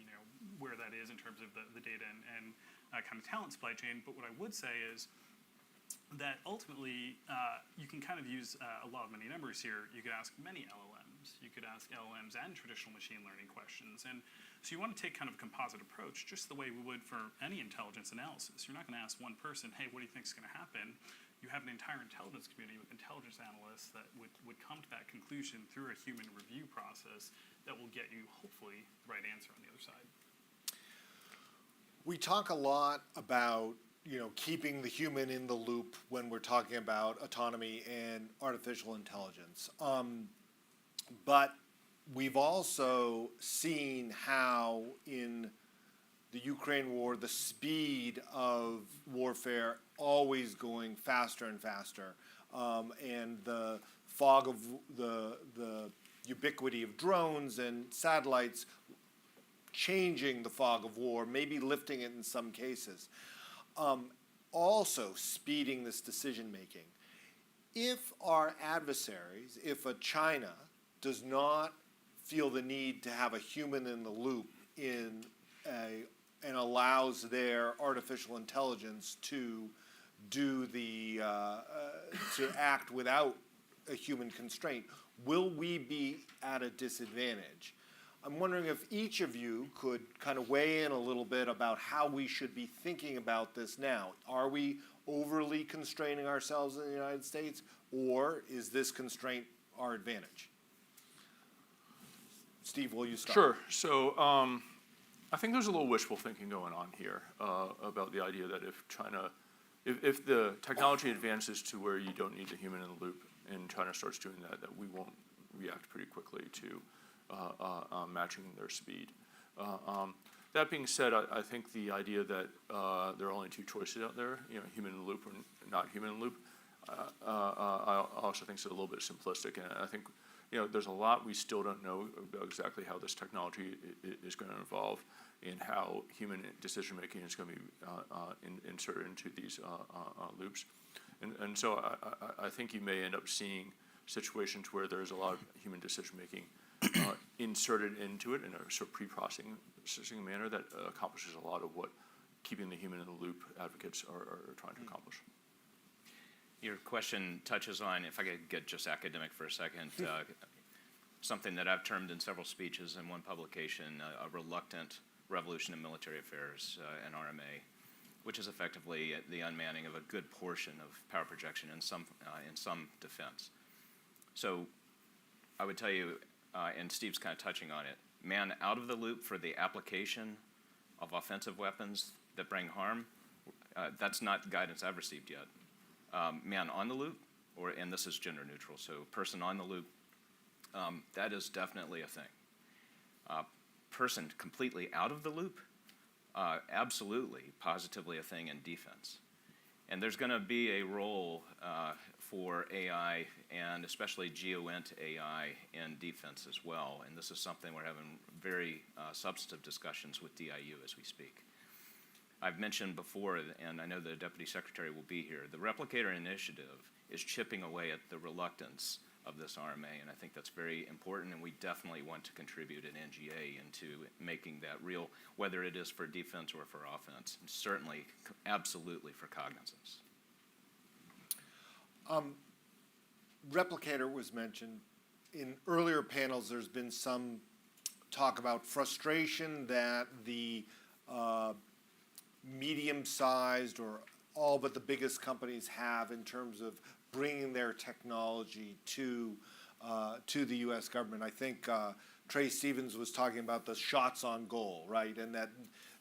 where that is in terms of the data and kind of talent supply chain, but what I would say is that ultimately you can kind of use a law of many numbers here. You could ask many LLMs. You could ask LLMs and traditional machine learning questions. And so you want to take kind of a composite approach, just the way we would for any intelligence analysis. You're not going to ask one person, hey, what do you think is going to happen? You have an entire intelligence community with intelligence analysts that would come to that conclusion through a human review process that will get you, hopefully, the right answer on the other side. We talk a lot about keeping the human in the loop when we're talking about autonomy and artificial intelligence. But we've also seen how in the Ukraine war, the speed of warfare always going faster and faster, and the fog of the ubiquity of drones and satellites changing the fog of war, maybe lifting it in some cases. Also speeding this decision making. If our adversaries, if a China does not feel the need to have a human in the loop and allows their artificial intelligence to do to act without a human constraint, will we be at a disadvantage? I'm wondering if each of you could kind of weigh in a little bit about how we should be thinking about this now. Are we overly constraining ourselves in the United States, or is this constraint our advantage? Steve, will you start? Sure. So I think there's a little wishful thinking going on here about the idea that if the technology advances to where you don't need the human in the loop, and China starts doing that we won't react pretty quickly to matching their speed. That being said, I think the idea that there are only two choices out there, human in the loop or not human in the loop, I also think it's a little bit simplistic. And I think there's a lot we still don't know about exactly how this technology is going to evolve and how human decision making is going to be inserted into these loops. And so I think you may end up seeing situations where there's a lot of human decision making inserted into it in a sort of pre-processing manner that accomplishes a lot of what keeping the human in the loop advocates are trying to accomplish. Your question touches on, if I could get just academic for a second, something that I've termed in several speeches in one publication, a reluctant revolution in military affairs, an RMA, which is effectively the unmanning of a good portion of power projection in some defense. So I would tell you, and Steve's kind of touching on it, man out of the loop for the application of offensive weapons that bring harm, that's not guidance I've received yet. Man on the loop, and this is gender neutral, so person on the loop, that is definitely a thing. Person completely out of the loop, absolutely, positively a thing in defense. And there's going to be a role for AI, and especially GeoInt AI in defense as well. And this is something we're having very substantive discussions with DIU as we speak. I've mentioned before, and I know the Deputy Secretary will be here, the Replicator initiative is chipping away at the reluctance of this RMA, and I think that's very important, and we definitely want to contribute at NGA into making that real, whether it is for defense or for offense, and certainly, absolutely for cognizance. Replicator was mentioned. In earlier panels, there's been some talk about frustration that the medium-sized or all but the biggest companies have in terms of bringing their technology to the U.S. government. I think Trey Stevens was talking about the shots on goal, right? And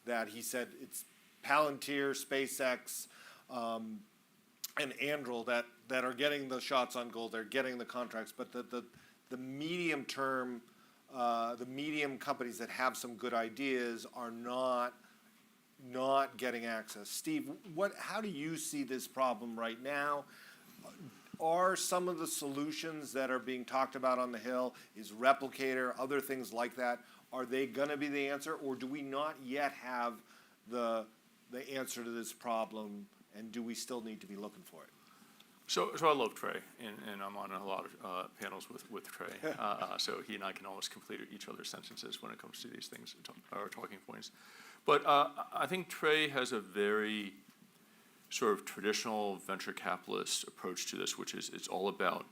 that he said it's Palantir, SpaceX, and Anduril that are getting the shots on goal. They're getting the contracts, but the medium term, the medium companies that have some good ideas are not getting access. Steve, how do you see this problem right now? Are some of the solutions that are being talked about on the Hill, is Replicator, other things like that, are they going to be the answer, or do we not yet have the answer to this problem, and do we still need to be looking for it? So I love Trey, and I'm on a lot of panels with Trey. So he and I can almost complete each other's sentences when it comes to these things, or talking points. But I think Trey has a very sort of traditional venture capitalist approach to this, which is it's all about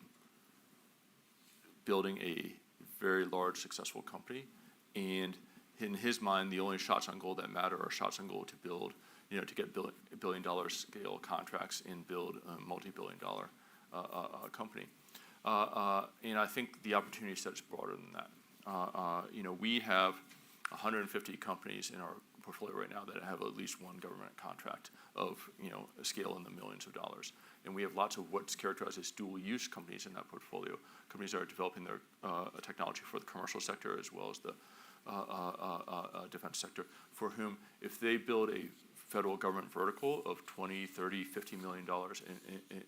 building a very large, successful company. And in his mind, the only shots on goal that matter are shots on goal to build, to get billion-dollar scale contracts and build a multi-billion-dollar company. And I think the opportunity set is broader than that. We have 150 companies in our portfolio right now that have at least one government contract of a scale in the millions of dollars, and we have lots of what's characterized as dual-use companies in that portfolio. Companies that are developing their technology for the commercial sector as well as the defense sector, for whom if they build a federal government vertical of $20, $30, $50 million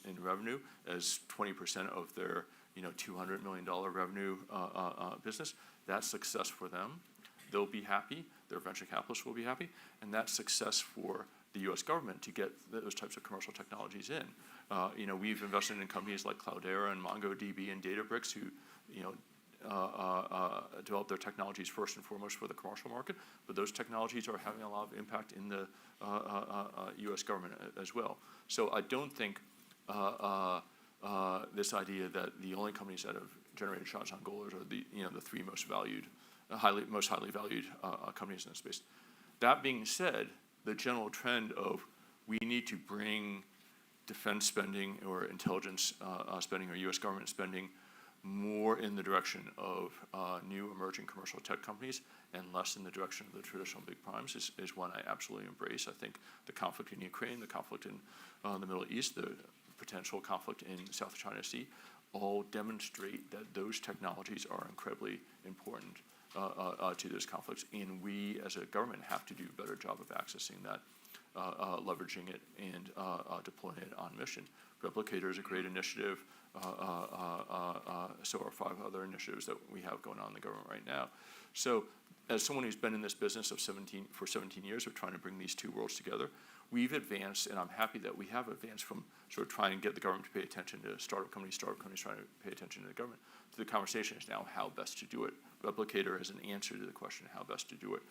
in revenue as 20% of their $200 million revenue business, that's success for them. They'll be happy, their venture capitalists will be happy, and that's success for the U.S. government to get those types of commercial technologies in. We've invested in companies like Cloudera and MongoDB and Databricks who, develop their technologies first and foremost for the commercial market, but those technologies are having a lot of impact in the U.S. government as well. So I don't think this idea that the only companies that have generated shots on goal are the three most highly valued companies in the space. That being said, the general trend of we need to bring defense spending or intelligence spending or U.S. government spending more in the direction of new emerging commercial tech companies and less in the direction of the traditional big primes is one I absolutely embrace. I think the conflict in Ukraine, the conflict in the Middle East, the potential conflict in South China Sea all demonstrate that those technologies are incredibly important to those conflicts, and we as a government have to do a better job of accessing that, leveraging it, and deploying it on mission. Replicator is a great initiative. So are 5 other initiatives that we have going on in the government right now. So as someone who's been in this business for 17 years of trying to bring these two worlds together, we've advanced, and I'm happy that we have advanced from sort of trying to get the government to pay attention to startup companies trying to pay attention to the government, to the conversation is now how best to do it. Replicator is an answer to the question how best to do it.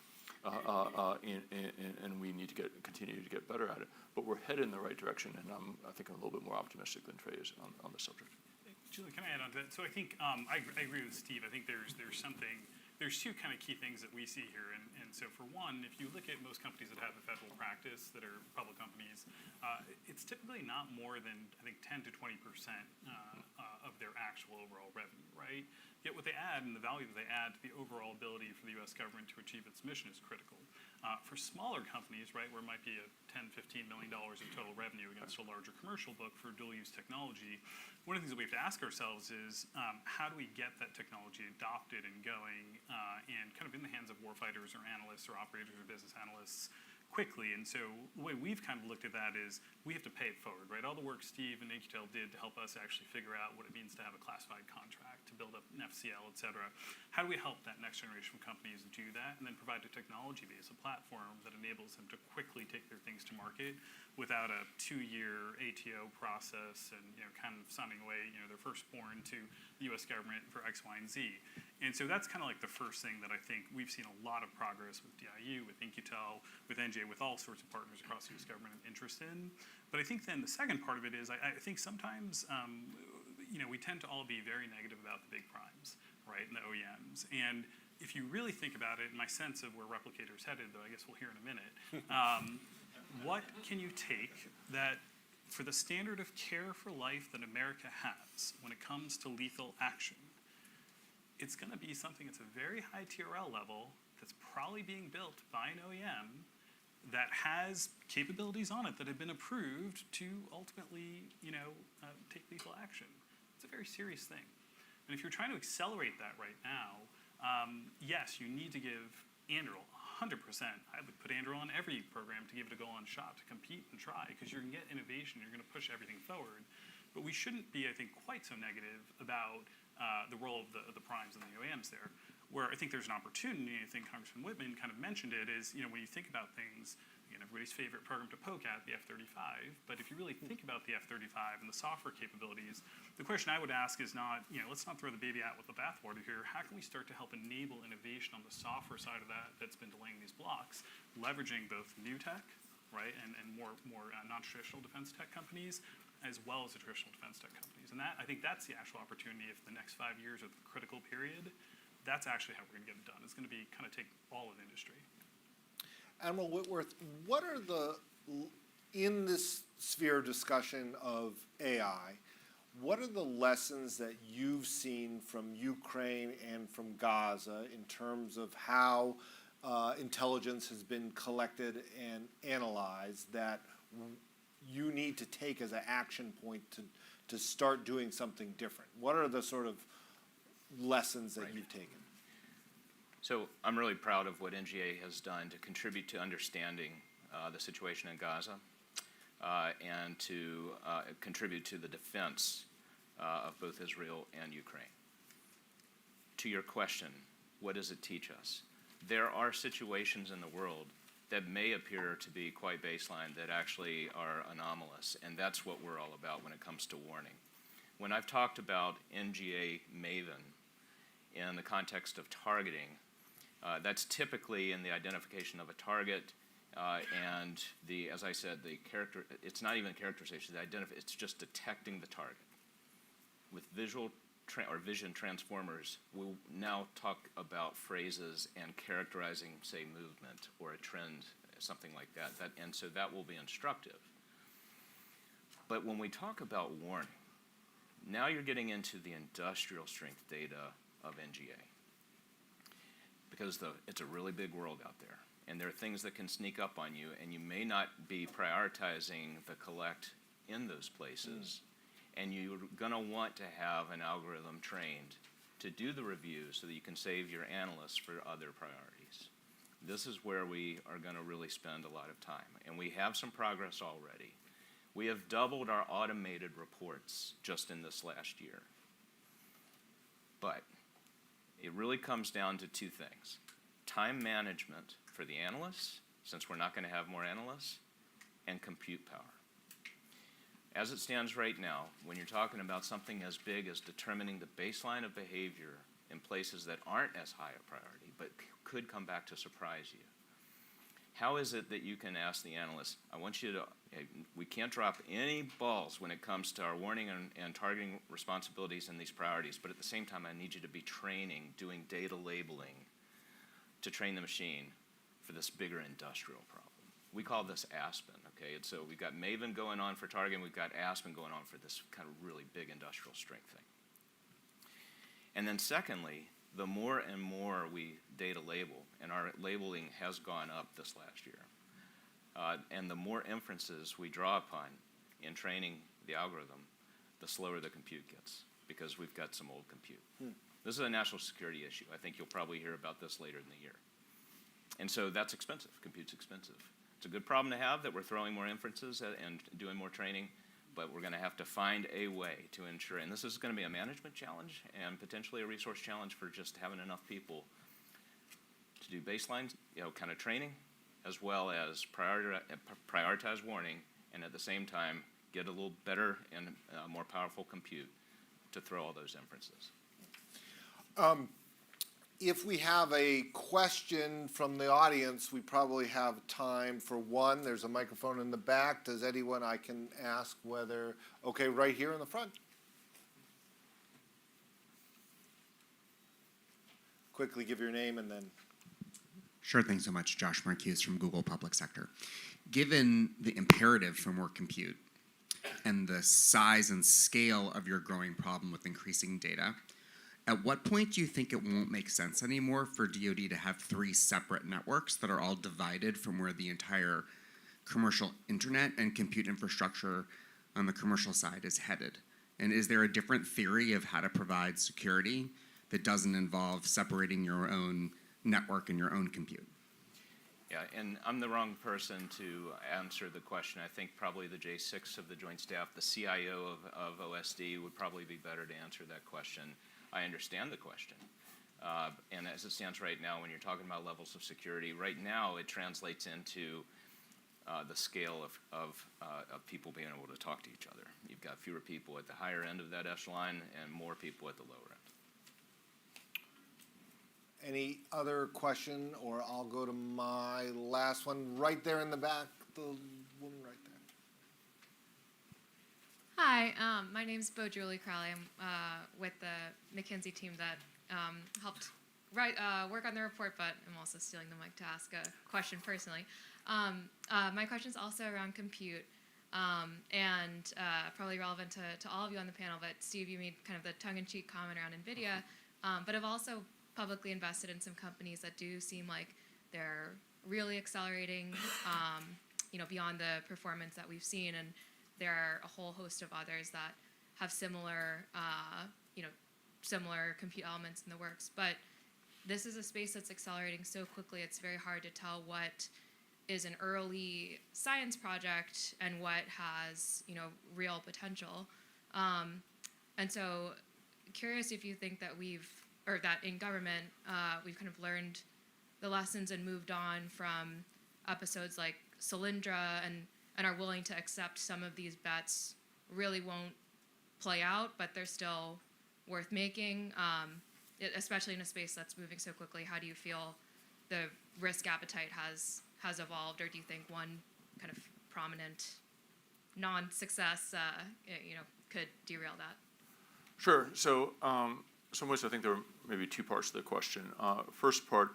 And we need to continue to get better at it. But we're headed in the right direction, and I think I'm a little bit more optimistic than Trey is on the subject. Julie, can I add on to that? So I think I agree with Steve. I think there's two kind of key things that we see here. And so for one, if you look at most companies that have a federal practice that are public companies, it's typically not more than, I think, 10 to 20% of their actual overall revenue, right? Yet what they add and the value that they add to the overall ability for the U.S. government to achieve its mission is critical. For smaller companies, right, where it might be a $10, $15 million of total revenue against a larger commercial book for dual-use technology, one of the things that we have to ask ourselves is how do we get that technology adopted and going and kind of in the hands of warfighters or analysts or operators or business analysts quickly. And so the way we've kind of looked at that is we have to pay it forward, right? All the work Steve and In-Q-Tel did to help us actually figure out what it means to have a classified contract, to build up an FCL, et cetera. How do we help that next generation of companies do that and then provide a technology base, a platform that enables them to quickly take their things to market without a 2-year ATO process and kind of signing away their firstborn to the U.S. government for X, Y, and Z. And so that's kind of like the first thing that I think we've seen a lot of progress with DIU, with In-Q-Tel, with NGA, with all sorts of partners across the U.S. government and interest in. But I think then the second part of it is I think sometimes we tend to all be very negative about the big primes, right, and the OEMs. And if you really think about it, my sense of where Replicator is headed, though I guess we'll hear in a minute, what can you take that for the standard of care for life that America has when it comes to lethal action, it's going to be something that's a very high TRL level that's probably being built by an OEM that has capabilities on it that have been approved to ultimately, take lethal action. It's a very serious thing. And if you're trying to accelerate that right now, yes, you need to give Anduril 100%. I would put Anduril on every program to give it a go-on shot, to compete and try, because you're going to get innovation, you're going to push everything forward. But we shouldn't be, I think, quite so negative about the role of the primes and the OEMs there. Where I think there's an opportunity, I think Congressman Whitman kind of mentioned it, is when you think about things, again, everybody's favorite program to poke at, the F-35, but if you really think about the F-35 and the software capabilities, the question I would ask is not, let's not throw the baby out with the bathwater here. How can we start to help enable innovation on the software side of that that's been delaying these blocks, leveraging both new tech, right, and more non-traditional defense tech companies, as well as the traditional defense tech companies. And that, I think that's the actual opportunity if the next 5 years are the critical period. That's actually how we're going to get it done. It's going to be kind of take all of the industry. Admiral Whitworth, what are in this sphere of discussion of AI, what are the lessons that you've seen from Ukraine and from Gaza in terms of how intelligence has been collected and analyzed that you need to take as an action point to start doing something different? What are the sort of lessons that you've taken? So I'm really proud of what NGA has done to contribute to understanding the situation in Gaza and to contribute to the defense of both Israel and Ukraine. To your question, what does it teach us? There are situations in the world that may appear to be quite baseline that actually are anomalous, and that's what we're all about when it comes to warning. When I've talked about NGA Maven in the context of targeting, that's typically in the identification of a target and as I said, it's not even characterization, it's just detecting the target. With vision transformers, we'll now talk about phrases and characterizing, say, movement or a trend, something like that. And so that will be instructive. But when we talk about warning, now you're getting into the industrial strength data of NGA. Because it's a really big world out there. And there are things that can sneak up on you, and you may not be prioritizing the collect in those places. And you're going to want to have an algorithm trained to do the review so that you can save your analysts for other priorities. This is where we are going to really spend a lot of time. And we have some progress already. We have doubled our automated reports just in this last year. But it really comes down to two things. Time management for the analysts, since we're not going to have more analysts, and compute power. As it stands right now, when you're talking about something as big as determining the baseline of behavior in places that aren't as high a priority, but could come back to surprise you, how is it that you can ask the analyst, I want you to, we can't drop any balls when it comes to our warning and targeting responsibilities and these priorities, but at the same time, I need you to be training, doing data labeling to train the machine for this bigger industrial problem. We call this Aspen, okay? And so we've got Maven going on for targeting, we've got Aspen going on for this kind of really big industrial strength thing. And then secondly, the more and more we data label, and our labeling has gone up this last year, and the more inferences we draw upon in training the algorithm, the slower the compute gets, because we've got some old compute. This is a national security issue. I think you'll probably hear about this later in the year. And so that's expensive. Compute's expensive. It's a good problem to have that we're throwing more inferences and doing more training, but we're going to have to find a way to ensure, and this is going to be a management challenge and potentially a resource challenge for just having enough people to do baseline, kind of training, as well as prioritize warning, and at the same time get a little better and more powerful compute to throw all those inferences. If we have a question from the audience, we probably have time for one. There's a microphone in the back. Does anyone I can ask whether, okay, right here in the front. Quickly give your name and then. Sure, thanks so much. Josh Marquez from Google Public Sector. Given the imperative for more compute and the size and scale of your growing problem with increasing data, At what point do you think it won't make sense anymore for DoD to have 3 separate networks that are all divided from where the entire commercial internet and compute infrastructure on the commercial side is headed? And is there a different theory of how to provide security that doesn't involve separating your own network and your own compute? Yeah, and I'm the wrong person to answer the question. I think probably the J6 of the Joint Staff, the CIO of OSD, would probably be better to answer that question. I understand the question. And as it stands right now, when you're talking about levels of security, right now it translates into the scale of people being able to talk to each other. You've got fewer people at the higher end of that echelon and more people at the lower end. Any other question, or I'll go to my last one right there in the back, the woman right there. Hi, my name's Bo Julie Crowley. I'm with the McKinsey team that helped work on the report, but I'm also stealing the mic to ask a question personally. My question is also around compute, and probably relevant to all of you on the panel, but Steve, you made kind of the tongue-in-cheek comment around NVIDIA, but I've also publicly invested in some companies that do seem like they're really accelerating, beyond the performance that we've seen, and there are a whole host of others that have similar, similar compute elements in the works. But this is a space that's accelerating so quickly, it's very hard to tell what is an early science project and what has, real potential. And so curious if you think that that in government, we've kind of learned the lessons and moved on from episodes like Solyndra and are willing to accept some of these bets really won't play out, but they're still worth making, especially in a space that's moving so quickly. How do you feel the risk appetite has evolved, or do you think one kind of prominent non-success, could derail that? Sure. So, some ways I think there are maybe 2 parts to the question. First part,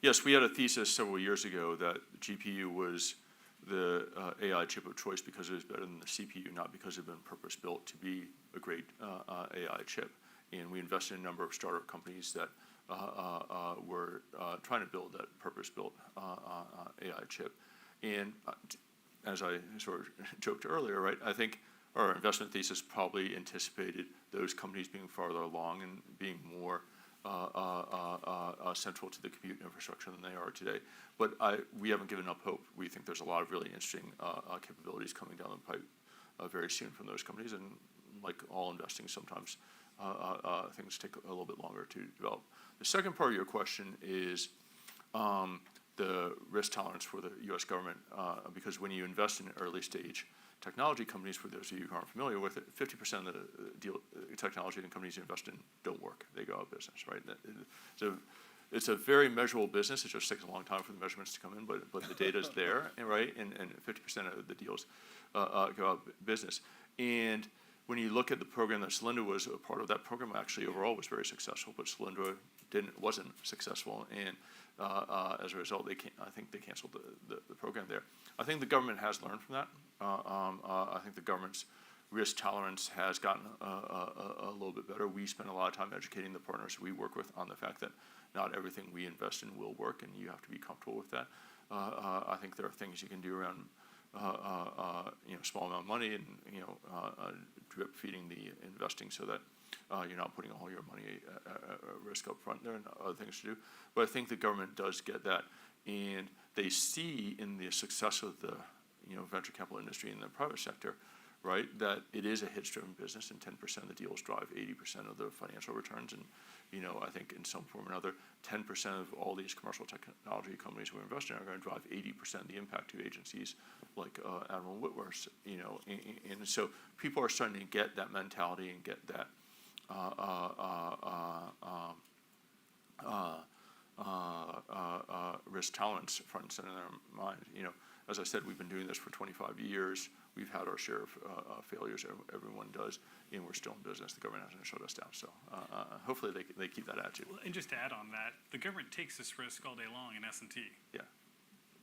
yes, we had a thesis several years ago that GPU was the AI chip of choice because it was better than the CPU, not because it had been purpose-built to be a great AI chip. And we invested in a number of startup companies that were trying to build that purpose-built AI chip. And as I sort of joked earlier, right, I think our investment thesis probably anticipated those companies being farther along and being more central to the compute infrastructure than they are today. But we haven't given up hope. We think there's a lot of really interesting capabilities coming down the pipe very soon from those companies. And like all investing, sometimes things take a little bit longer to develop. The second part of your question is the risk tolerance for the U.S. government, because when you invest in early stage technology companies, for those of you who aren't familiar with it, 50% of the technology and companies you invest in don't work. They go out of business, right? So it's a very measurable business. It just takes a long time for the measurements to come in, but the data is there, right? And 50% of the deals go out of business. And when you look at the program that Solyndra was a part of, that program actually overall was very successful, but Solyndra wasn't successful. And as a result, I think they canceled the program there. I think the government has learned from that. I think the government's risk tolerance has gotten a little bit better. We spend a lot of time educating the partners we work with on the fact that not everything we invest in will work, and you have to be comfortable with that. I think there are things you can do around small amount of money and drip feeding the investing so that you're not putting all your money at risk up front. There are other things to do, but I think the government does get that, and they see in the success of the venture capital industry in the private sector, right, that it is a hits-driven business, and 10% of the deals drive 80% of the financial returns. And I think in some form or another, 10% of all these commercial technology companies we invest in are going to drive 80% of the impact to agencies like Admiral Whitworth's. And so people are starting to get that mentality and get that risk tolerance front and center in their mind. As I said, we've been doing this for 25 years. We've had our share of failures. Everyone does, and we're still in business. The government hasn't shut us down, so hopefully they keep that attitude. Well, and just to add on that, the government takes this risk all day long in S&T. Yeah.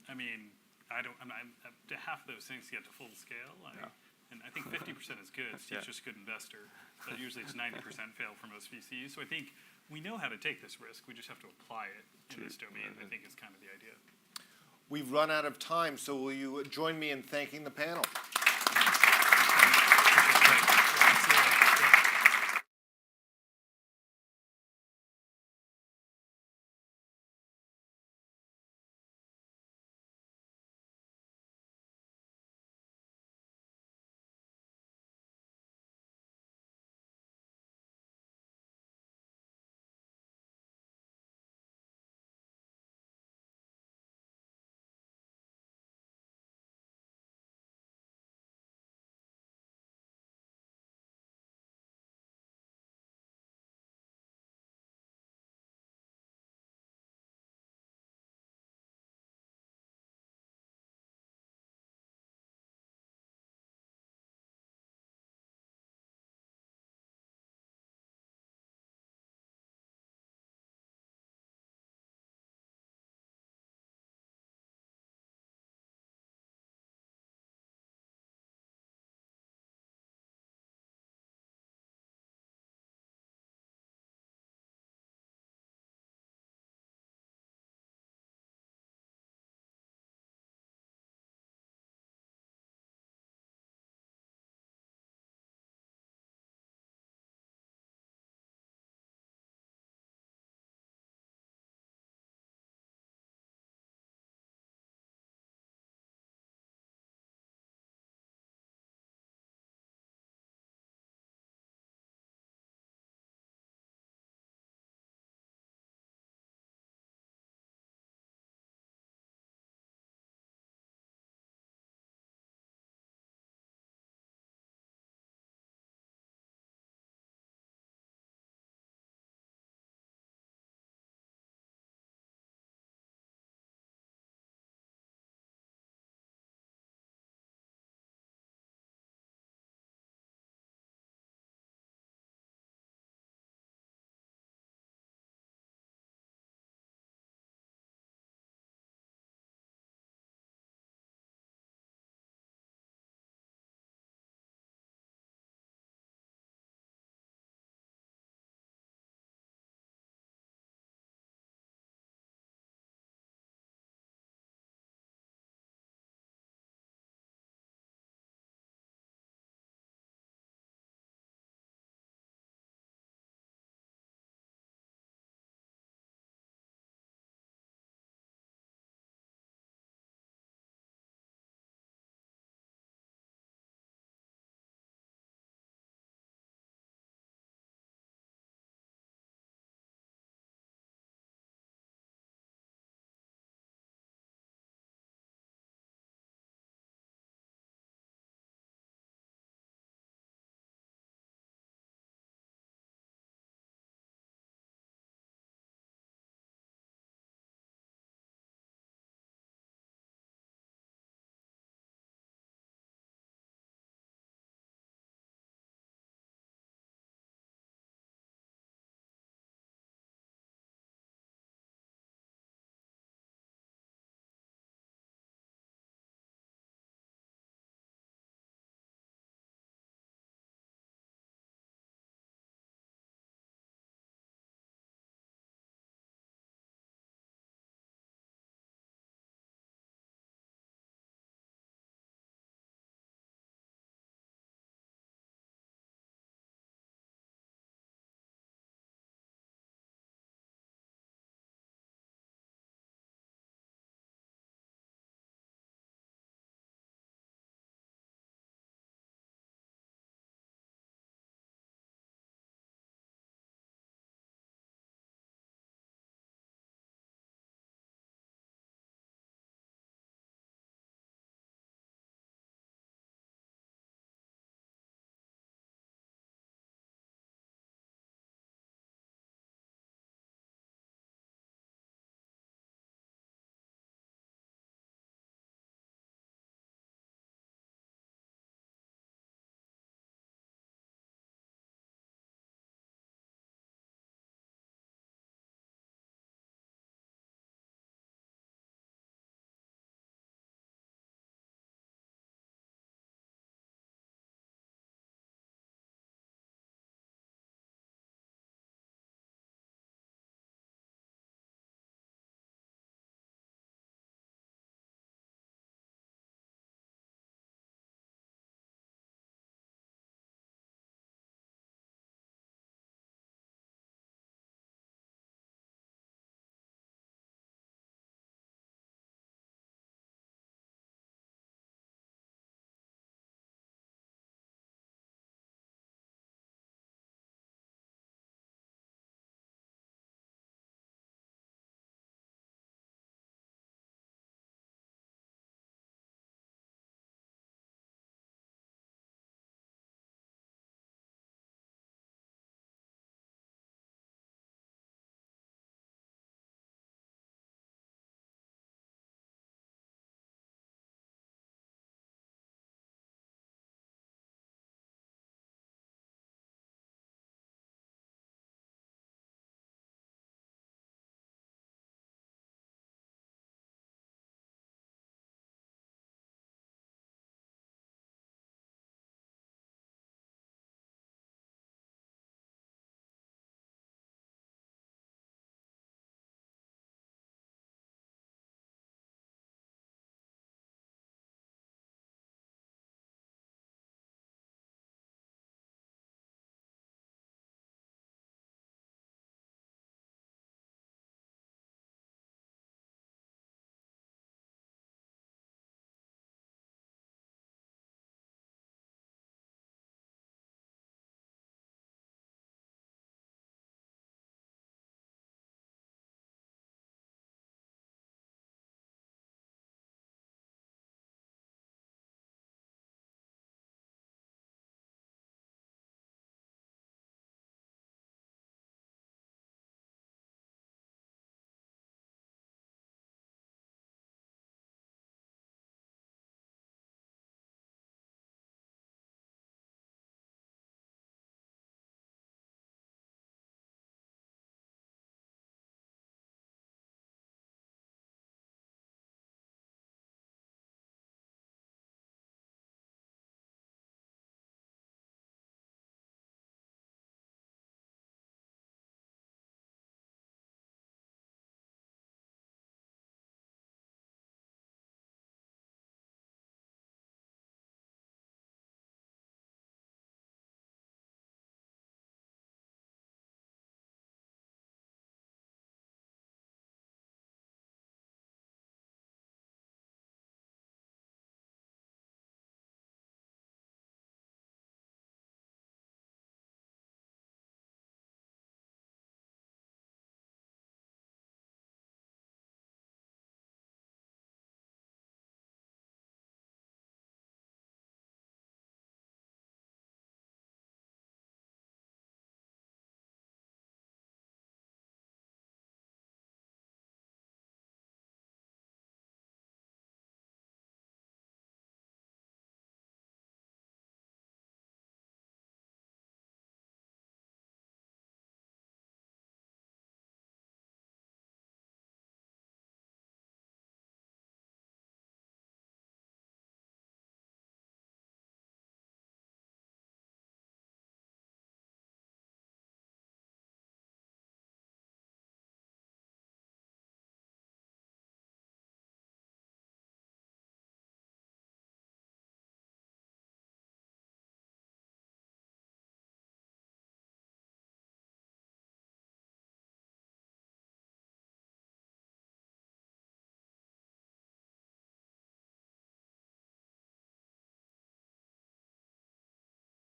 I mean, to half of those things get to full scale. And I think 50% is good. Steve's just a good investor. But usually it's 90% fail for most VCs. So I think we know how to take this risk. We just have to apply it in this domain, I think is kind of the idea. We've run out of time, so will you join me in thanking the panel?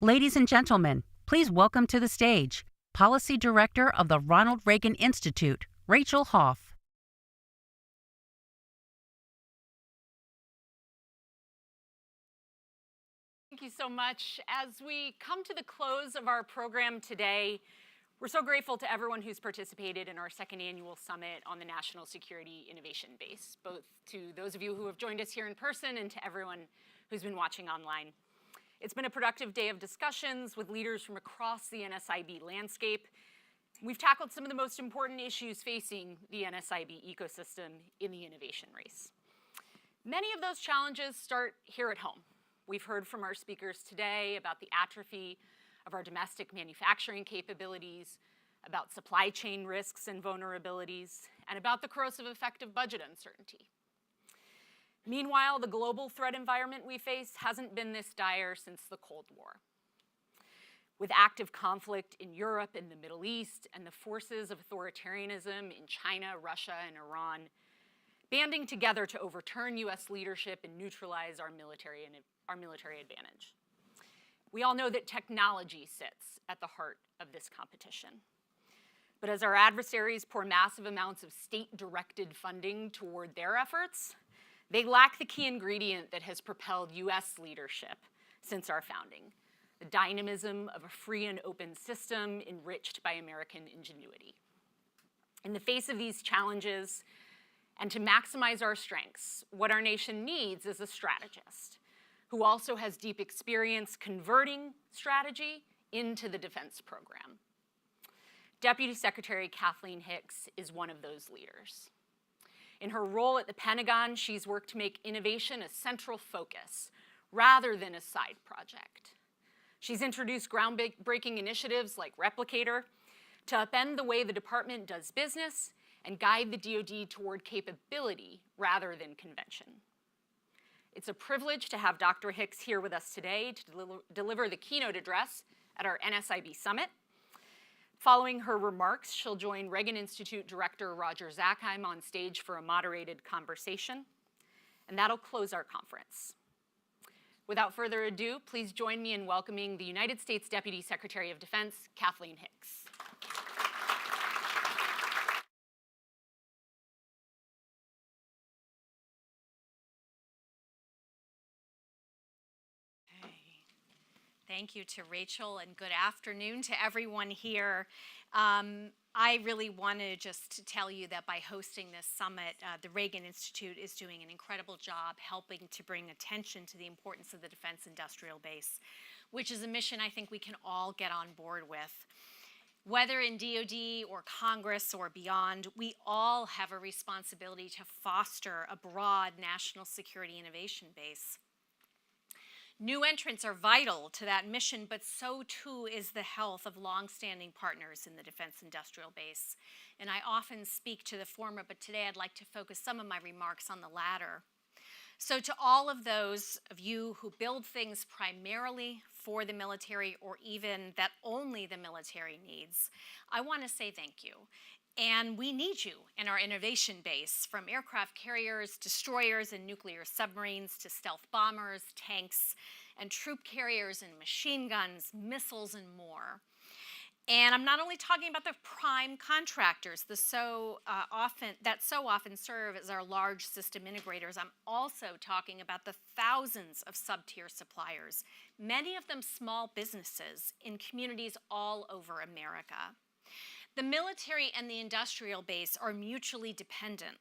Ladies and gentlemen, please welcome to the stage Policy Director of the Ronald Reagan Institute, Rachel Hoff. Thank you so much. As we come to the close of our program today, we're so grateful to everyone who's participated in our second annual summit on the National Security Innovation Base, both to those of you who have joined us here in person and to everyone who's been watching online. It's been a productive day of discussions with leaders from across the NSIB landscape. We've tackled some of the most important issues facing the NSIB ecosystem in the innovation race. Many of those challenges start here at home. We've heard from our speakers today about the atrophy of our domestic manufacturing capabilities, about supply chain risks and vulnerabilities, and about the corrosive effect of budget uncertainty. Meanwhile, the global threat environment we face hasn't been this dire since the Cold War. With active conflict in Europe and the Middle East, and the forces of authoritarianism in China, Russia, and Iran, banding together to overturn US leadership and neutralize our military advantage. We all know that technology sits at the heart of this competition. But as our adversaries pour massive amounts of state-directed funding toward their efforts, they lack the key ingredient that has propelled US leadership since our founding, the dynamism of a free and open system enriched by American ingenuity. In the face of these challenges, and to maximize our strengths, what our nation needs is a strategist who also has deep experience converting strategy into the defense program. Deputy Secretary Kathleen Hicks is one of those leaders. In her role at the Pentagon, she's worked to make innovation a central focus rather than a side project. She's introduced groundbreaking initiatives like Replicator to upend the way the department does business and guide the DoD toward capability rather than convention. It's a privilege to have Dr. Hicks here with us today to deliver the keynote address at our NSIB Summit. Following her remarks, she'll join Reagan Institute Director Roger Zakheim on stage for a moderated conversation, and that'll close our conference. Without further ado, please join me in welcoming the United States Deputy Secretary of Defense, Kathleen Hicks. Thank you to Rachel, and good afternoon to everyone here. I really want to just tell you that by hosting this summit, the Reagan Institute is doing an incredible job helping to bring attention to the importance of the defense industrial base, which is a mission I think we can all get on board with. Whether in DoD or Congress or beyond, we all have a responsibility to foster a broad national security innovation base. New entrants are vital to that mission, but so too is the health of longstanding partners in the defense industrial base. And I often speak to the former, but today I'd like to focus some of my remarks on the latter. So to all of those of you who build things primarily for the military or even that only the military needs, I want to say thank you. And we need you in our innovation base, from aircraft carriers, destroyers, and nuclear submarines to stealth bombers, tanks, and troop carriers and machine guns, missiles, and more. And I'm not only talking about the prime contractors that so often serve as our large system integrators. I'm also talking about the thousands of sub-tier suppliers, many of them small businesses in communities all over America. The military and the industrial base are mutually dependent.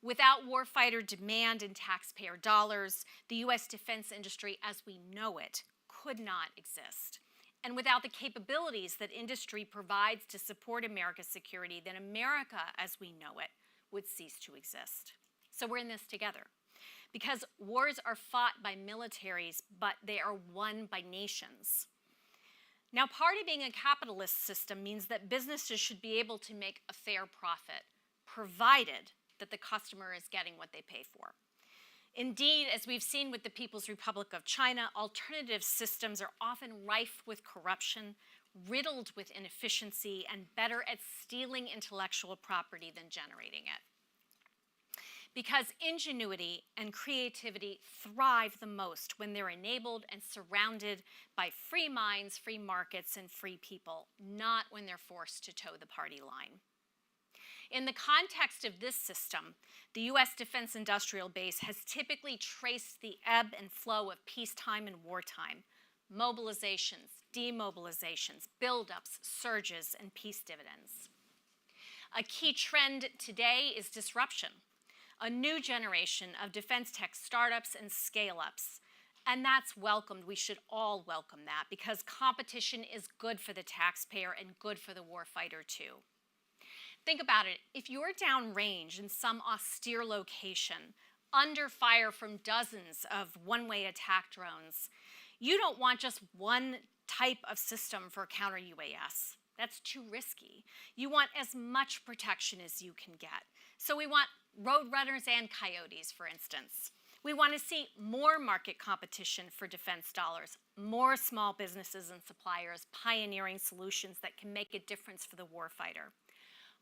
Without warfighter demand and taxpayer dollars, the U.S. defense industry as we know it could not exist. And without the capabilities that industry provides to support America's security, then America as we know it would cease to exist. So we're in this together. Because wars are fought by militaries, but they are won by nations. Now, part of being a capitalist system means that businesses should be able to make a fair profit, provided that the customer is getting what they pay for. Indeed, as we've seen with the People's Republic of China, alternative systems are often rife with corruption, riddled with inefficiency, and better at stealing intellectual property than generating it. because ingenuity and creativity thrive the most when they're enabled and surrounded by free minds, free markets, and free people, not when they're forced to toe the party line. In the context of this system, the U.S. defense industrial base has typically traced the ebb and flow of peacetime and wartime, mobilizations, demobilizations, buildups, surges, and peace dividends. A key trend today is disruption, a new generation of defense tech startups and scale-ups. And that's welcomed. We should all welcome that because competition is good for the taxpayer and good for the warfighter too. Think about it. If you're downrange in some austere location, under fire from dozens of one-way attack drones, you don't want just one type of system for counter-UAS. That's too risky. You want as much protection as you can get. So we want roadrunners and coyotes, for instance. We want to see more market competition for defense dollars, more small businesses and suppliers pioneering solutions that can make a difference for the warfighter.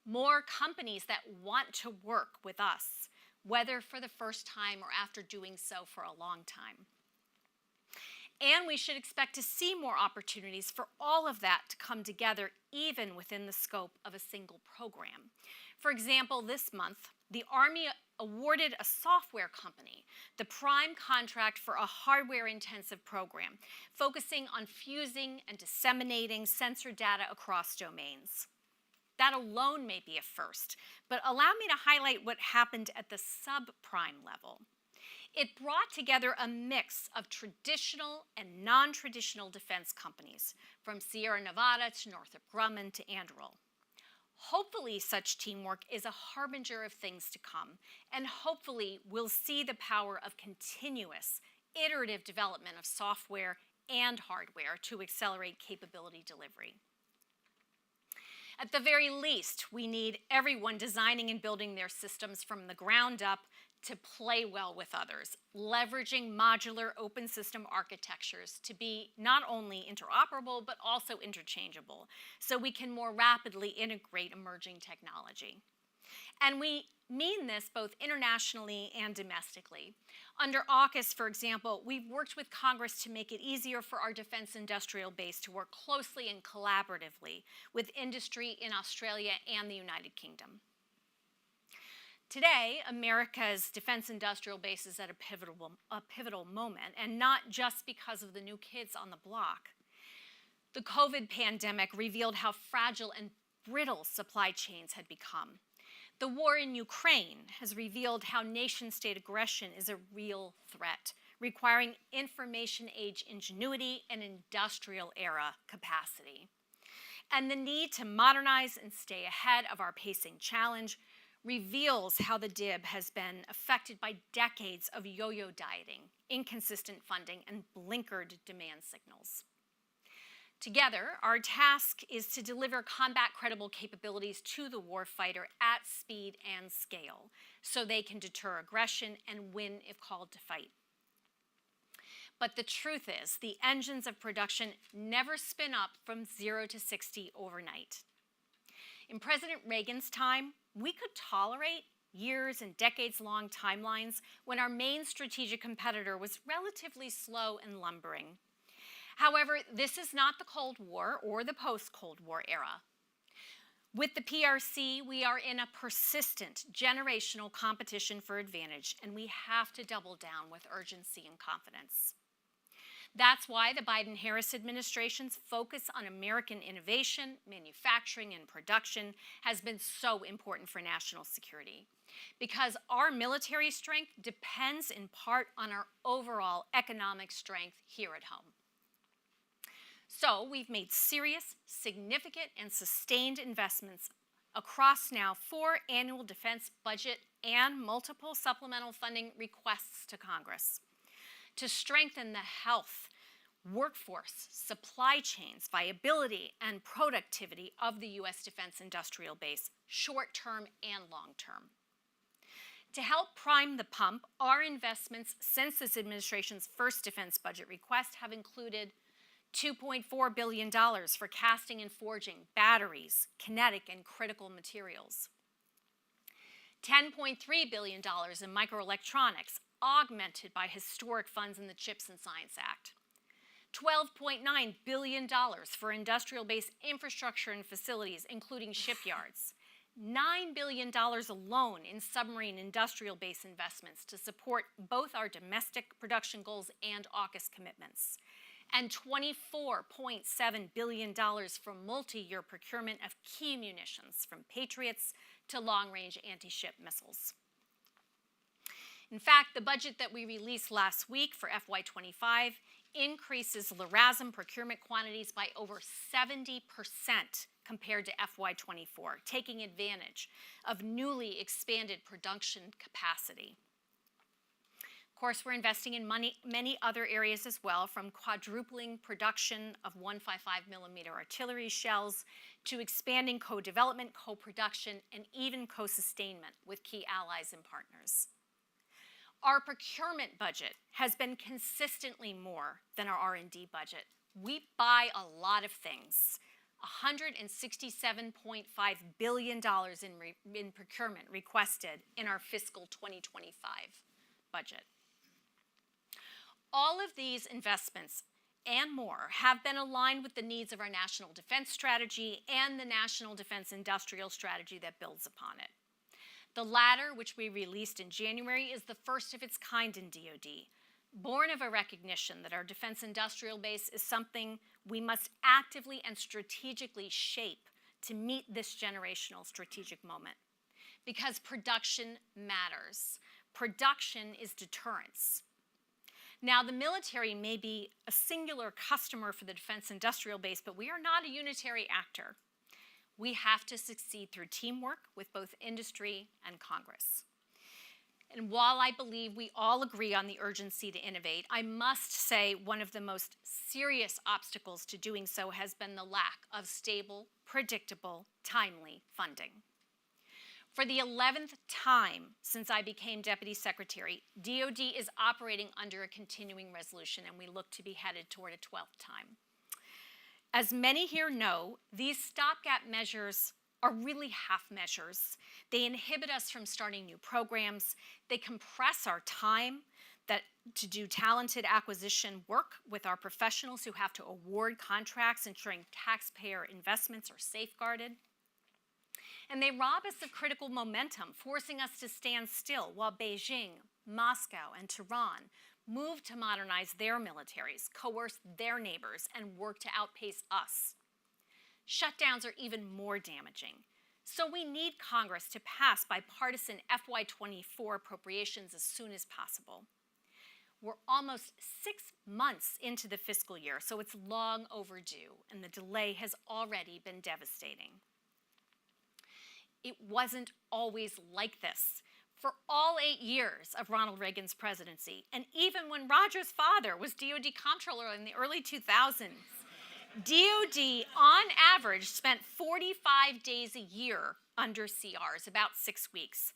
More companies that want to work with us, whether for the first time or after doing so for a long time. And we should expect to see more opportunities for all of that to come together even within the scope of a single program. For example, this month, the Army awarded a software company the prime contract for a hardware-intensive program, focusing on fusing and disseminating sensor data across domains. That alone may be a first, but allow me to highlight what happened at the subprime level. It brought together a mix of traditional and non-traditional defense companies, from Sierra Nevada to Northrop Grumman to Anduril. Hopefully, such teamwork is a harbinger of things to come, and hopefully we'll see the power of continuous, iterative development of software and hardware to accelerate capability delivery. At the very least, we need everyone designing and building their systems from the ground up to play well with others, leveraging modular open system architectures to be not only interoperable, but also interchangeable, so we can more rapidly integrate emerging technology. And we mean this both internationally and domestically. Under AUKUS, for example, we've worked with Congress to make it easier for our defense industrial base to work closely and collaboratively with industry in Australia and the United Kingdom. Today, America's defense industrial base is at a pivotal moment, and not just because of the new kids on the block. The COVID pandemic revealed how fragile and brittle supply chains had become. The war in Ukraine has revealed how nation-state aggression is a real threat, requiring information age ingenuity and industrial era capacity. And the need to modernize and stay ahead of our pacing challenge reveals how the DIB has been affected by decades of yo-yo dieting, inconsistent funding, and blinkered demand signals. Together, our task is to deliver combat-credible capabilities to the warfighter at speed and scale, so they can deter aggression and win if called to fight. But the truth is, the engines of production never spin up from 0 to 60 overnight. In President Reagan's time, we could tolerate years and decades-long timelines when our main strategic competitor was relatively slow and lumbering. However, this is not the Cold War or the post-Cold War era. With the PRC, we are in a persistent generational competition for advantage, and we have to double down with urgency and confidence. That's why the Biden-Harris administration's focus on American innovation, manufacturing, and production has been so important for national security. Because our military strength depends in part on our overall economic strength here at home. So we've made serious, significant, and sustained investments across now 4 annual defense budget and multiple supplemental funding requests to Congress to strengthen the health, workforce, supply chains, viability, and productivity of the U.S. defense industrial base, short-term and long-term. To help prime the pump, our investments since this administration's first defense budget request have included $2.4 billion for casting and forging, batteries, kinetic and critical materials. $10.3 billion in microelectronics, augmented by historic funds in the CHIPS and Science Act. $12.9 billion for industrial base infrastructure and facilities, including shipyards. $9 billion alone in submarine industrial base investments to support both our domestic production goals and AUKUS commitments. And $24.7 billion for multi-year procurement of key munitions, from Patriots to long-range anti-ship missiles. In fact, the budget that we released last week for FY25 increases LRASM procurement quantities by over 70% compared to FY24, taking advantage of newly expanded production capacity. Of course, we're investing in many other areas as well, from quadrupling production of 155mm artillery shells to expanding co-development, co-production, and even co-sustainment with key allies and partners. Our procurement budget has been consistently more than our R&D budget. We buy a lot of things. $167.5 billion in procurement requested in our fiscal 2025 budget. All of these investments and more have been aligned with the needs of our national defense strategy and the National Defense Industrial Strategy that builds upon it. The latter, which we released in January, is the first of its kind in DoD, born of a recognition that our defense industrial base is something we must actively and strategically shape to meet this generational strategic moment. Because production matters. Production is deterrence. Now, the military may be a singular customer for the defense industrial base, but we are not a unitary actor. We have to succeed through teamwork with both industry and Congress. And while I believe we all agree on the urgency to innovate, I must say one of the most serious obstacles to doing so has been the lack of stable, predictable, timely funding. For the 11th time since I became Deputy Secretary, DoD is operating under a continuing resolution, and we look to be headed toward a 12th time. As many here know, these stopgap measures are really half measures. They inhibit us from starting new programs. They compress our time to do talented acquisition work with our professionals who have to award contracts, ensuring taxpayer investments are safeguarded. And they rob us of critical momentum, forcing us to stand still while Beijing, Moscow, and Tehran move to modernize their militaries, coerce their neighbors, and work to outpace us. Shutdowns are even more damaging. So we need Congress to pass bipartisan FY24 appropriations as soon as possible. We're almost 6 months into the fiscal year, so it's long overdue, and the delay has already been devastating. It wasn't always like this. For all 8 years of Ronald Reagan's presidency, and even when Roger's father was DoD comptroller in the early 2000s, DoD, on average, spent 45 days a year under CRs, about 6 weeks.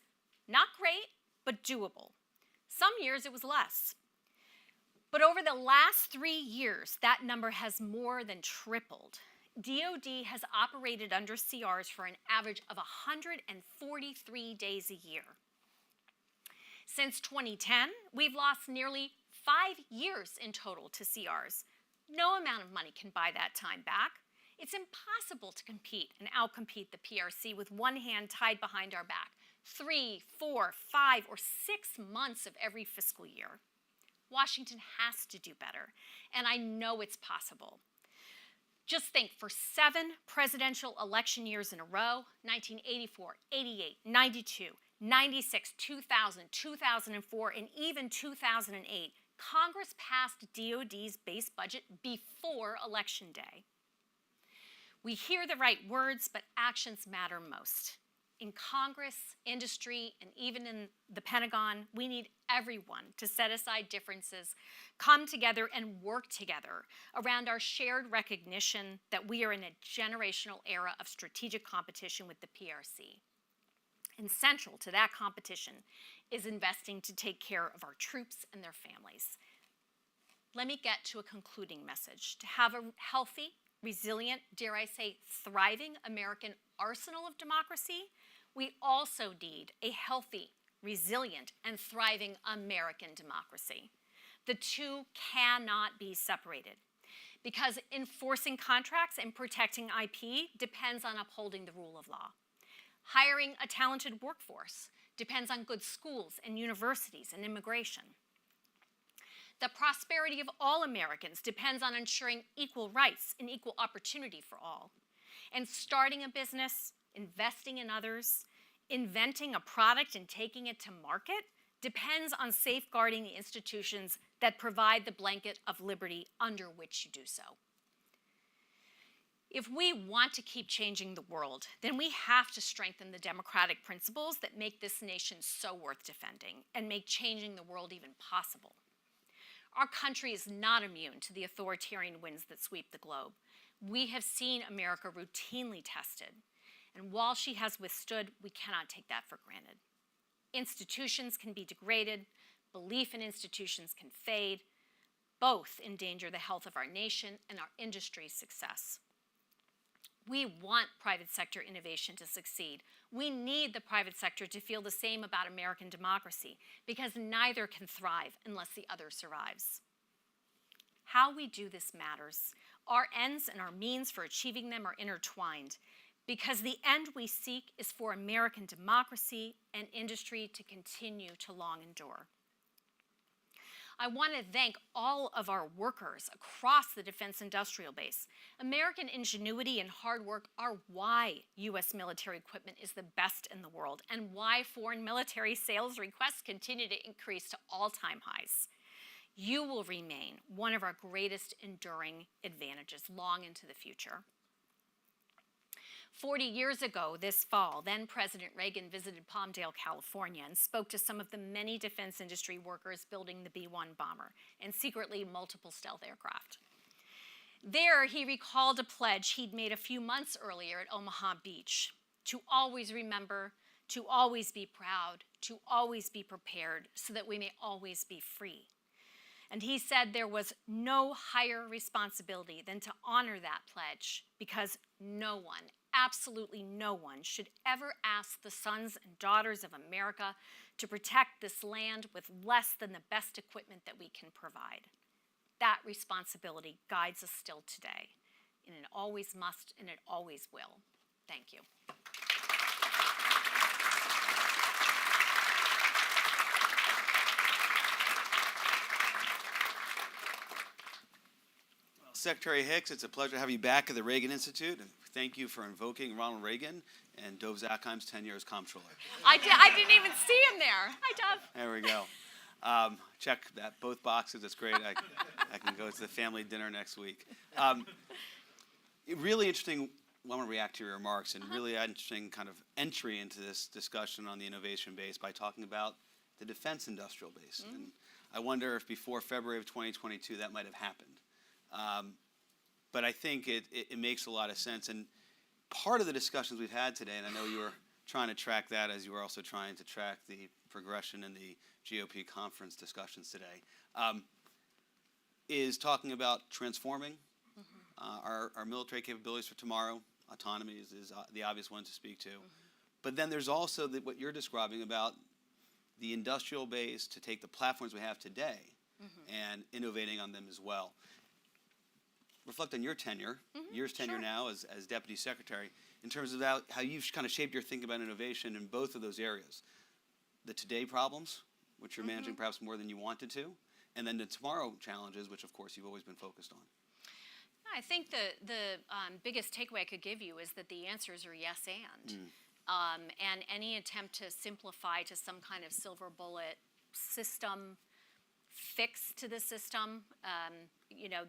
Not great, but doable. Some years it was less. But over the last 3 years, that number has more than tripled. DoD has operated under CRs for an average of 143 days a year. Since 2010, we've lost nearly 5 years in total to CRs. No amount of money can buy that time back. It's impossible to compete and outcompete the PRC with one hand tied behind our back 3, 4, 5, or 6 months of every fiscal year. Washington has to do better, and I know it's possible. Just think, for 7 presidential election years in a row, 1984, 88, 92, 96, 2000, 2004, and even 2008, Congress passed DoD's base budget before Election Day. We hear the right words, but actions matter most. In Congress, industry, and even in the Pentagon, we need everyone to set aside differences, come together, and work together around our shared recognition that we are in a generational era of strategic competition with the PRC. And central to that competition is investing to take care of our troops and their families. Let me get to a concluding message. To have a healthy, resilient, dare I say, thriving American arsenal of democracy, we also need a healthy, resilient, and thriving American democracy. The two cannot be separated because enforcing contracts and protecting IP depends on upholding the rule of law. Hiring a talented workforce depends on good schools and universities and immigration. The prosperity of all Americans depends on ensuring equal rights and equal opportunity for all. And starting a business, investing in others, inventing a product and taking it to market depends on safeguarding the institutions that provide the blanket of liberty under which you do so. If we want to keep changing the world, then we have to strengthen the democratic principles that make this nation so worth defending and make changing the world even possible. Our country is not immune to the authoritarian winds that sweep the globe. We have seen America routinely tested, and while she has withstood, we cannot take that for granted. Institutions can be degraded, belief in institutions can fade, both endanger the health of our nation and our industry's success. We want private sector innovation to succeed. We need the private sector to feel the same about American democracy because neither can thrive unless the other survives. How we do this matters. Our ends and our means for achieving them are intertwined because the end we seek is for American democracy and industry to continue to long endure. I want to thank all of our workers across the defense industrial base. American ingenuity and hard work are why U.S. military equipment is the best in the world and why foreign military sales requests continue to increase to all-time highs. You will remain one of our greatest enduring advantages long into the future. 40 years ago this fall, then President Reagan visited Palmdale, California, and spoke to some of the many defense industry workers building the B-1 bomber and secretly multiple stealth aircraft. There, he recalled a pledge he'd made a few months earlier at Omaha Beach: to always remember, to always be proud, to always be prepared, so that we may always be free. And he said there was no higher responsibility than to honor that pledge because no one, absolutely no one, should ever ask the sons and daughters of America to protect this land with less than the best equipment that we can provide. That responsibility guides us still today, and it always must and it always will. Thank you. Secretary Hicks, it's a pleasure to have you back at the Reagan Institute, and thank you for invoking Ronald Reagan and Dov Zakheim's tenure as comptroller. I didn't even see him there. Hi, Dov. There we go. Check that both boxes. That's great. I can go to the family dinner next week. Really interesting. I want to react to your remarks and really interesting kind of entry into this discussion on the innovation base by talking about the defense industrial base. Mm-hmm. And I wonder if before February of 2022 that might have happened. But I think it makes a lot of sense. And part of the discussions we've had today, and I know you were trying to track that as you were also trying to track the progression in the GOP conference discussions today, is talking about transforming our military capabilities for tomorrow. Autonomy is the obvious one to speak to. But then there's also what you're describing about the industrial base to take the platforms we have today and innovating on them as well. Reflect on your tenure, tenure now as Deputy Secretary, in terms of how you've kind of shaped your thinking about innovation in both of those areas. The today problems, which you're managing perhaps more than you wanted to, and then the tomorrow challenges, which of course you've always been focused on. I think the biggest takeaway I could give you is that the answers are yes and any attempt to simplify to some kind of silver bullet system fix to the system,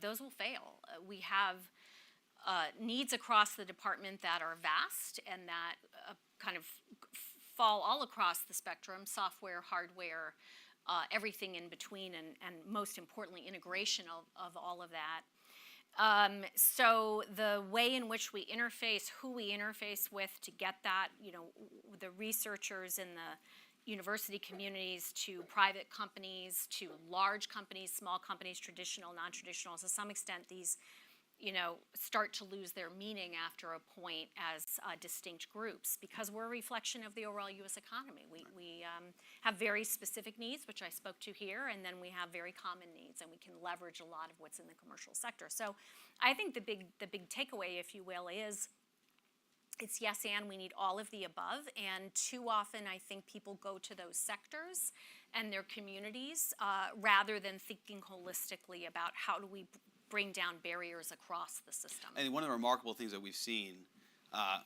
those will fail. We have needs across the department that are vast and that kind of fall all across the spectrum: software, hardware, everything in between, and most importantly, integration of all of that. So the way in which we interface, who we interface with to get that, the researchers in the university communities to private companies to large companies, small companies, traditional, non-traditional. To some extent, these start to lose their meaning after a point as distinct groups, because we're a reflection of the overall U.S. economy. We have very specific needs, which I spoke to here, and then we have very common needs, and we can leverage a lot of what's in the commercial sector. So I think the big takeaway, if you will, is it's yes and we need all of the above, and too often I think people go to those sectors and their communities rather than thinking holistically about how do we bring down barriers across the system. And one of the remarkable things that we've seen,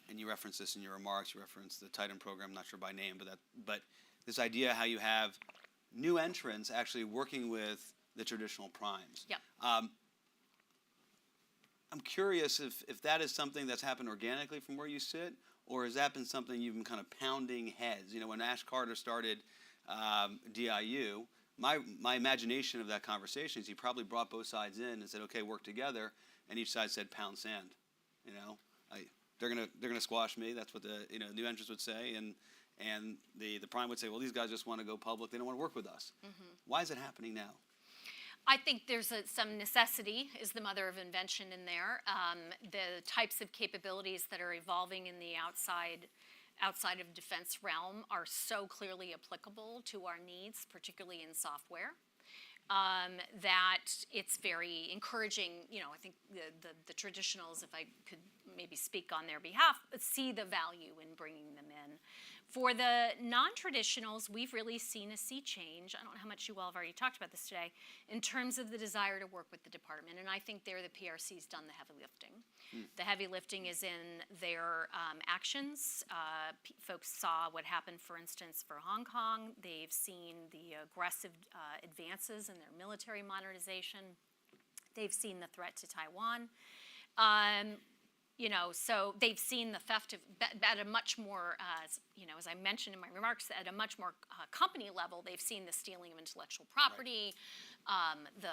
and you referenced this in your remarks, you referenced the Titan program, I'm not sure by name, but this idea how you have new entrants actually working with the traditional primes. Yep. I'm curious if that is something that's happened organically from where you sit, or has that been something you've been kind of pounding heads? When Ash Carter started DIU, my imagination of that conversation is he probably brought both sides in and said, okay, work together, and each side said pound sand. They're gonna squash me. That's what the new entrants would say, and the prime would say, well, these guys just want to go public. They don't want to work with us. Mm-hmm. Why is it happening now? I think there's some necessity is the mother of invention in there. The types of capabilities that are evolving in the outside of defense realm are so clearly applicable to our needs, particularly in software, that it's very encouraging. I think the traditionals, if I could maybe speak on their behalf, see the value in bringing them in. For the non-traditionals, we've really seen a sea change. I don't know how much you all have already talked about this today, in terms of the desire to work with the department. And I think there the PRC's done the heavy lifting. The heavy lifting is in their actions. Folks saw what happened, for instance, for Hong Kong. They've seen the aggressive advances in their military modernization. They've seen the threat to Taiwan. So they've seen the theft at a much more, as I mentioned in my remarks, at a much more company level. They've seen the stealing of intellectual property, the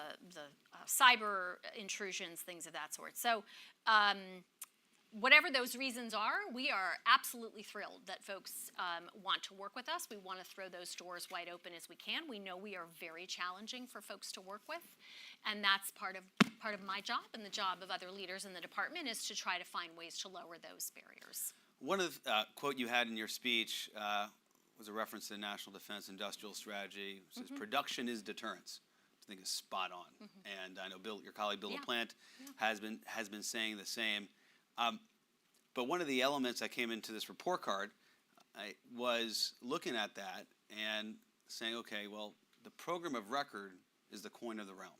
cyber intrusions, things of that sort. So whatever those reasons are, we are absolutely thrilled that folks want to work with us. We want to throw those doors wide open as we can. We know we are very challenging for folks to work with, and that's part of my job and the job of other leaders in the department is to try to find ways to lower those barriers. One of the quote you had in your speech was a reference to the National Defense Industrial Strategy. It says, production is deterrence. I think is spot on. And I know your colleague Bill LaPlante has been saying the same. But one of the elements that came into this report card was looking at that and saying, okay, well, the program of record is the coin of the realm.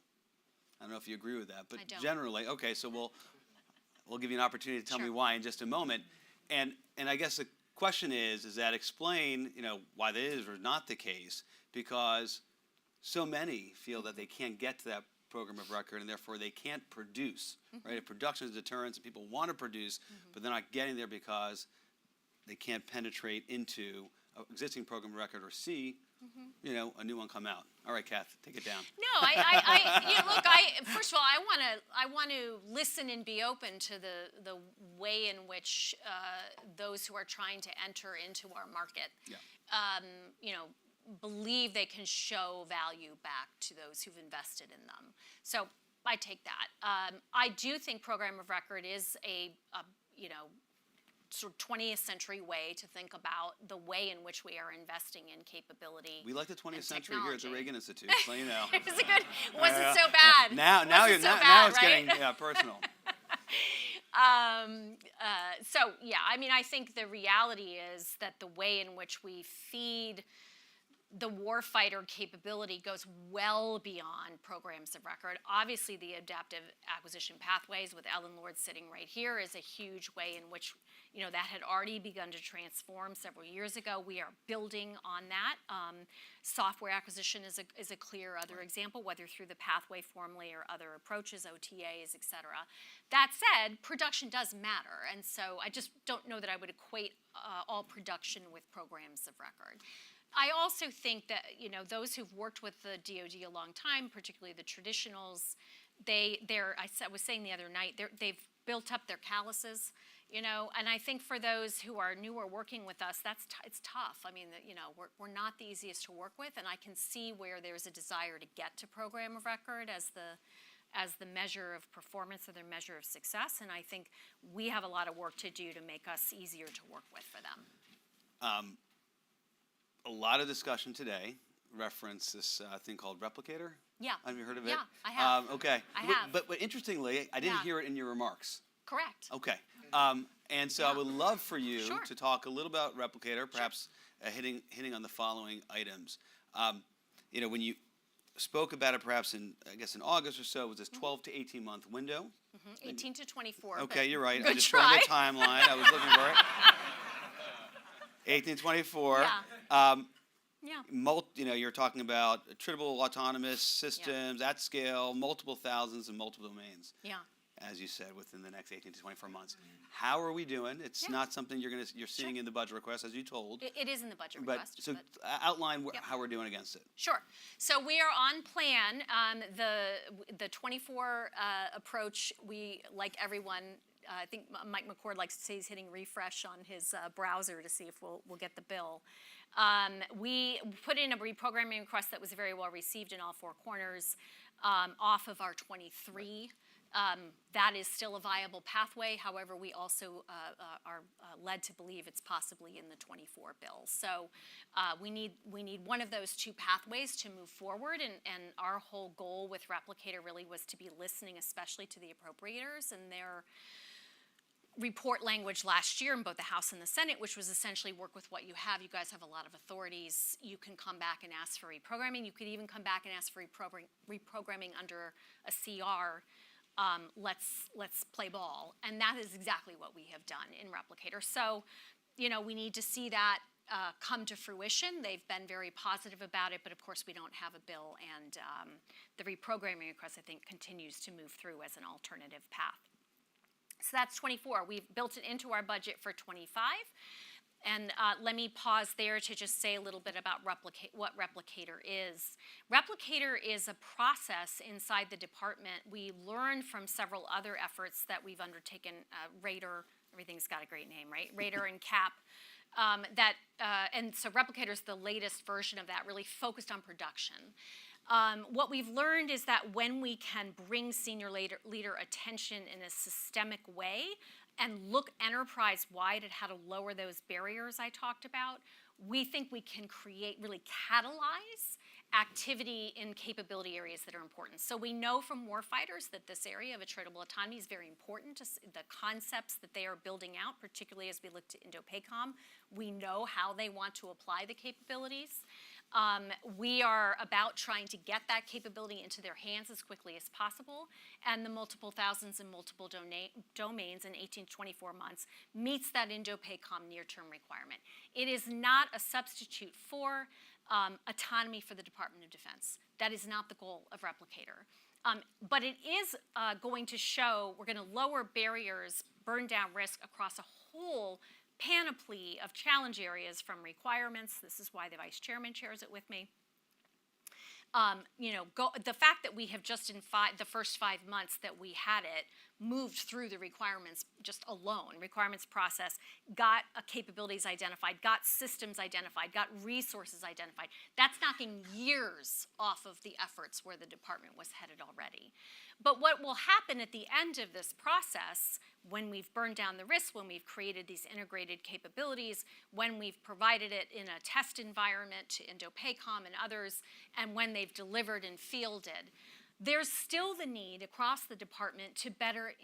I don't know if you agree with that, but generally, okay, so we'll give you an opportunity to tell me why in just a moment. And I guess the question is that explain, why that is or not the case, because so many feel that they can't get to that program of record and therefore they can't produce, right? If production is deterrence and people want to produce, but they're not getting there because they can't penetrate into an existing program of record or see, a new one come out. All right, Kath, take it down. No, look, first of all, I want to listen and be open to the way in which those who are trying to enter into our market, believe they can show value back to those who've invested in them. So I take that. I do think program of record is a sort of 20th century way to think about the way in which we are investing in capability. We like the 20th century here at the Reagan Institute, so you know. It wasn't so bad. Now it's getting personal. I think the reality is that the way in which we feed the warfighter capability goes well beyond programs of record. Obviously, the adaptive acquisition pathways with Ellen Lord sitting right here is a huge way in which that had already begun to transform several years ago. We are building on that. Software acquisition is a clear other example, whether through the pathway formally or other approaches, OTAs, et cetera. That said, production does matter, and so I just don't know that I would equate all production with programs of record. I also think that those who've worked with the DoD a long time, particularly the traditionals, I was saying the other night, they've built up their calluses, and I think for those who are newer working with us, it's tough. I mean, we're not the easiest to work with, and I can see where there's a desire to get to program of record as as the measure of performance or their measure of success, and I think we have a lot of work to do to make us easier to work with for them. A lot of discussion today referenced this thing called Replicator. Yeah. Have you heard of it? Yeah, I have. Okay. I have. But interestingly, I didn't hear it in your remarks. Correct. Okay. And so I would love for you Sure. to talk a little about Replicator, perhaps hitting on the following items. When you spoke about it perhaps in August or so, it was this 12 to 18 month window. 18 to 24. Okay, you're right. I good just try. found the timeline. I was looking for it. 18 to 24. Yeah. You're talking about attritable autonomous systems at scale, multiple thousands and multiple domains. Yeah. As you said, within the next 18 to 24 months. How are we doing? It's not something you're seeing in the budget request, as you told. It is in the budget But request. so outline how we're doing against it. Sure. So we are on plan. The 24 approach, we, like everyone, I think Mike McCord likes to say he's hitting refresh on his browser to see if we'll get the bill. We put in a reprogramming request that was very well received in all four corners off of our 23. That is still a viable pathway. However, we also are led to believe it's possibly in the 24 bill. So we need one of those two pathways to move forward. And our whole goal with Replicator really was to be listening, especially to the appropriators and their report language last year in both the House and the Senate, which was essentially work with what you have. You guys have a lot of authorities. You can come back and ask for reprogramming. You could even come back and ask for reprogramming under a CR. Let's play ball. And that is exactly what we have done in Replicator. So, we need to see that come to fruition. They've been very positive about it, but of course we don't have a bill, and the reprogramming request, I think, continues to move through as an alternative path. So that's 24. We've built it into our budget for 25. And let me pause there to just say a little bit about what Replicator is. Replicator is a process inside the department. We learned from several other efforts that we've undertaken, Radar, everything's got a great name, right? Radar and CAP. And so Replicator is the latest version of that, really focused on production. What we've learned is that when we can bring senior leader attention in a systemic way and look enterprise-wide at how to lower those barriers I talked about, we think we can really catalyze activity in capability areas that are important. So we know from warfighters that this area of attritable autonomy is very important to the concepts that they are building out, particularly as we look to Indo-PACOM. We know how they want to apply the capabilities. We are about trying to get that capability into their hands as quickly as possible, and the multiple thousands and multiple domains in 18 to 24 months meets that Indo-PACOM near-term requirement. It is not a substitute for autonomy for the Department of Defense. That is not the goal of Replicator. But it is going to show, we're going to lower barriers, burn down risk across a whole panoply of challenge areas from requirements. This is why the vice chairman chairs it with me. The fact that we have just in the first 5 months that we had it moved through the requirements just alone, requirements process, got capabilities identified, got systems identified, got resources identified. That's knocking years off of the efforts where the department was headed already. But what will happen at the end of this process, when we've burned down the risk, when we've created these integrated capabilities, when we've provided it in a test environment to Indo-PACOM and others, and when they've delivered and fielded, there's still the need across the department to better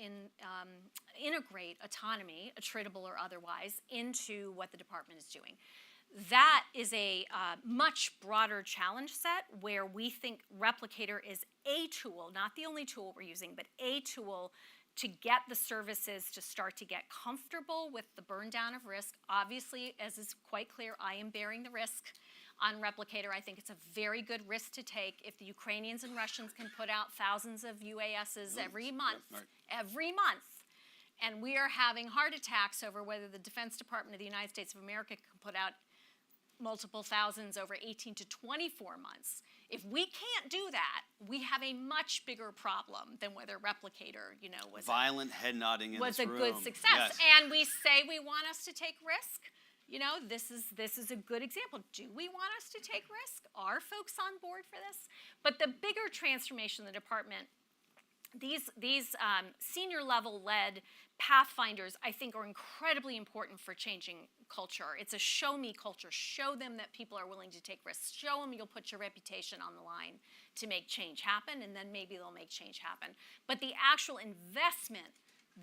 integrate autonomy, attritable or otherwise, into what the department is doing. That is a much broader challenge set where we think Replicator is a tool, not the only tool we're using, but a tool to get the services to start to get comfortable with the burn down of risk. Obviously, as is quite clear, I am bearing the risk on Replicator. I think it's a very good risk to take. If the Ukrainians and Russians can put out thousands of UASs every month, and we are having heart attacks over whether the Defense Department of the United States of America can put out multiple thousands over 18 to 24 months. If we can't do that, we have a much bigger problem than whether Replicator, was violent head nodding in was this a room. good success. Yes. And we say we want us to take risk. This is a good example. Do we want us to take risk? Are folks on board for this? But the bigger transformation of the department these senior level led pathfinders, I think, are incredibly important for changing culture. It's a show me culture. Show them that people are willing to take risks. Show them you'll put your reputation on the line to make change happen, and then maybe they'll make change happen. But the actual investment,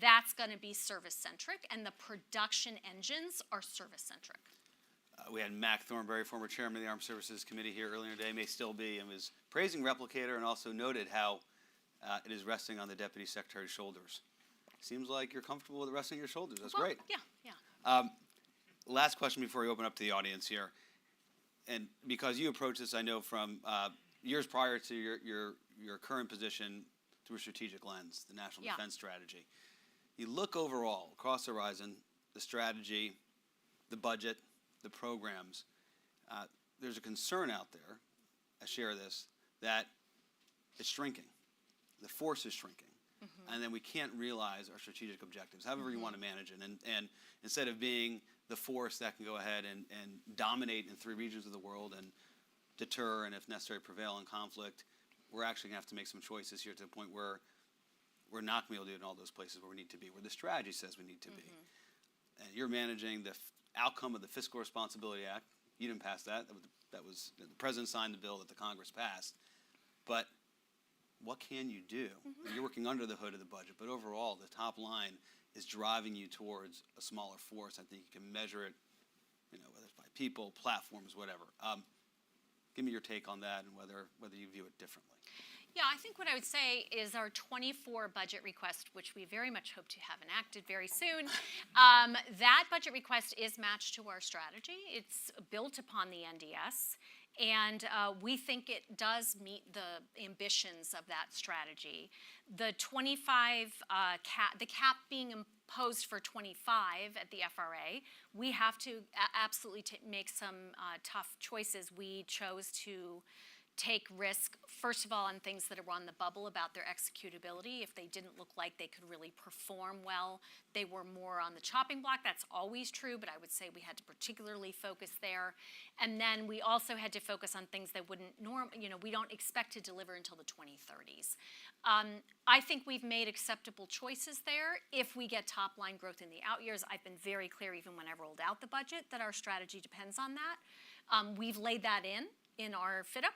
that's going to be service-centric, and the production engines are service-centric. We had Mac Thornberry, former chairman of the Armed Services Committee, here earlier today, may still be, and was praising Replicator and also noted how it is resting on the Deputy Secretary's shoulders. Seems like you're comfortable with resting on your shoulders. That's great. Yeah. Last question before we open up to the audience here. And because you approach this, I know, from years prior to your current position through a strategic lens, the National Defense Strategy. You look overall, across the horizon, the strategy, the budget, the programs. There's a concern out there, I share this, that it's shrinking. The force is shrinking. And then we can't realize our strategic objectives, however you want to manage it. And instead of being the force that can go ahead and dominate in 3 regions of the world and deter and, if necessary, prevail in conflict, we're actually going to have to make some choices here to the point where we're not going to be able to do it in all those places where we need to be, where the strategy says we need to be. And you're managing the outcome of the Fiscal Responsibility Act. You didn't pass that. That was the President signed the bill that the Congress passed. But what can you do? You're working under the hood of the budget, but overall, the top line is driving you towards a smaller force. I think you can measure it, whether it's by people, platforms, whatever. Give me your take on that and whether you view it differently. Yeah, I think what I would say is our 24 budget request, which we very much hope to have enacted very soon, that budget request is matched to our strategy. It's built upon the NDS. And we think it does meet the ambitions of that strategy. The 25 the cap being imposed for 25 at the FRA, we have to absolutely make some tough choices. We chose to take risk, first of all, on things that are on the bubble about their executability. If they didn't look like they could really perform well, they were more on the chopping block. That's always true, but I would say we had to particularly focus there. And then we also had to focus on things that wouldn't we don't expect to deliver until the 2030s. I think we've made acceptable choices there. If we get top line growth in the out years, I've been very clear even when I rolled out the budget that our strategy depends on that. We've laid that in our fit up.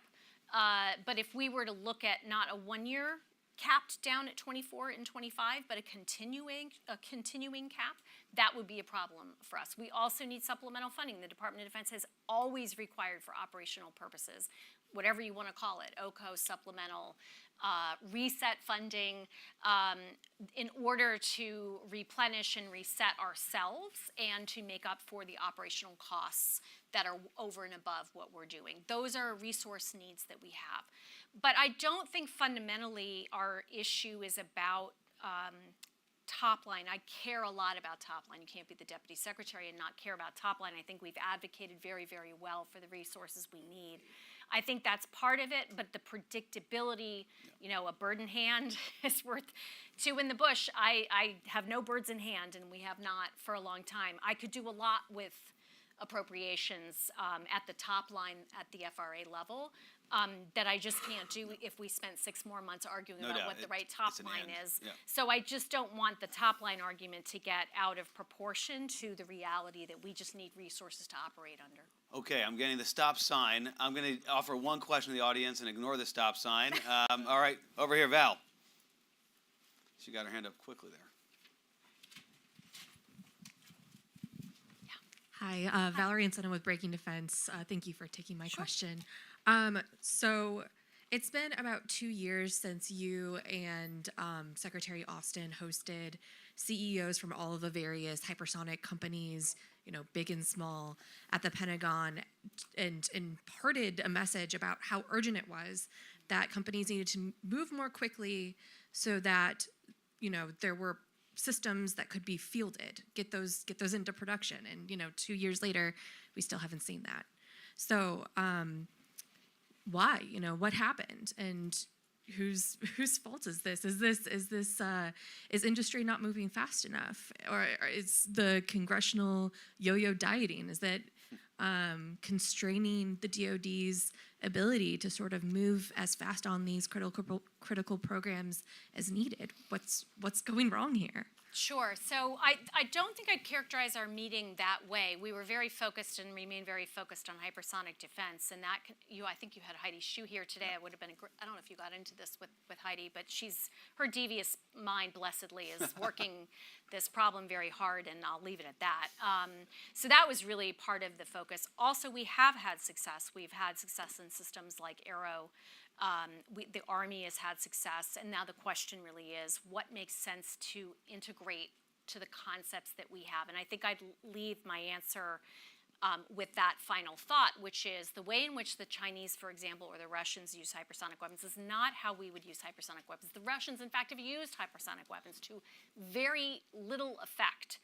But if we were to look at not a 1-year capped down at 24 and 25, but a continuing cap, that would be a problem for us. We also need supplemental funding. The Department of Defense has always required for operational purposes, whatever you want to call it, OCO, supplemental, reset funding, in order to replenish and reset ourselves and to make up for the operational costs that are over and above what we're doing. Those are resource needs that we have. But I don't think fundamentally our issue is about top line. I care a lot about top line. You can't be the deputy secretary and not care about top line. I think we've advocated very, very well for the resources we need. I think that's part of it, but the predictability, a bird in hand is worth 2 in the bush. I have no birds in hand, and we have not for a long time. I could do a lot with appropriations at the top line at the FRA level that I just can't do if we spent 6 more months arguing about what the right top line is. Yeah. So I just don't want the top line argument to get out of proportion to the reality that we just need resources to operate under. Okay, I'm getting the stop sign. I'm going to offer one question to the audience and ignore the stop sign. All right, over here, Val. She got her hand up quickly there. Hi, Valerie Ansenna with Breaking Defense. Thank you for taking my question. So it's been about 2 years since you and Secretary Austin hosted CEOs from all of the various hypersonic companies, big and small, at the Pentagon and imparted a message about how urgent it was that companies needed to move more quickly so that, there were systems that could be fielded, get those into production. And 2 years later, we still haven't seen that. So why? What happened? And whose fault is this? Is industry not moving fast enough, or is the congressional yo-yo dieting? Is that constraining the DoD's ability to sort of move as fast on these critical programs as needed. What's going wrong here? Sure. So I don't think I'd characterize our meeting that way. We were very focused and remain very focused on hypersonic defense, and that I think you had Heidi Shue here today. I would have been I don't know if you got into this with Heidi, but her devious mind, blessedly, is working this problem very hard, and I'll leave it at that. So that was really part of the focus. Also, we have had success. We've had success in systems like Arrow. The Army has had success, and now the question really is, what makes sense to integrate to the concepts that we have? And I think I'd leave my answer with that final thought, which is the way in which the Chinese, for example, or the Russians use hypersonic weapons is not how we would use hypersonic weapons. The Russians, in fact, have used hypersonic weapons to very little effect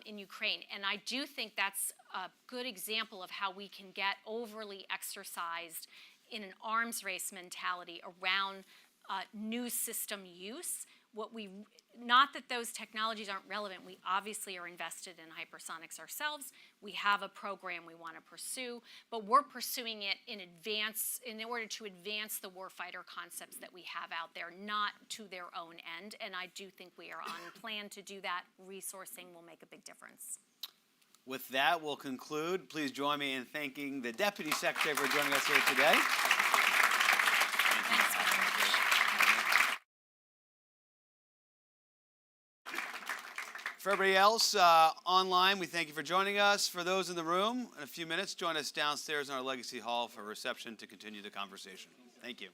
in Ukraine. And I do think that's a good example of how we can get overly exercised in an arms race mentality around new system use. Not that those technologies aren't relevant. We obviously are invested in hypersonics ourselves. We have a program we want to pursue, but we're pursuing it in order to advance the warfighter concepts that we have out there, not to their own end. And I do think we are on plan to do that. Resourcing will make a big difference. With that, we'll conclude. Please join me in thanking the Deputy Secretary for joining us here today. For everybody else online, we thank you for joining us. For those in the room, in a few minutes, join us downstairs in our Legacy Hall for a reception to continue the conversation. Thank you.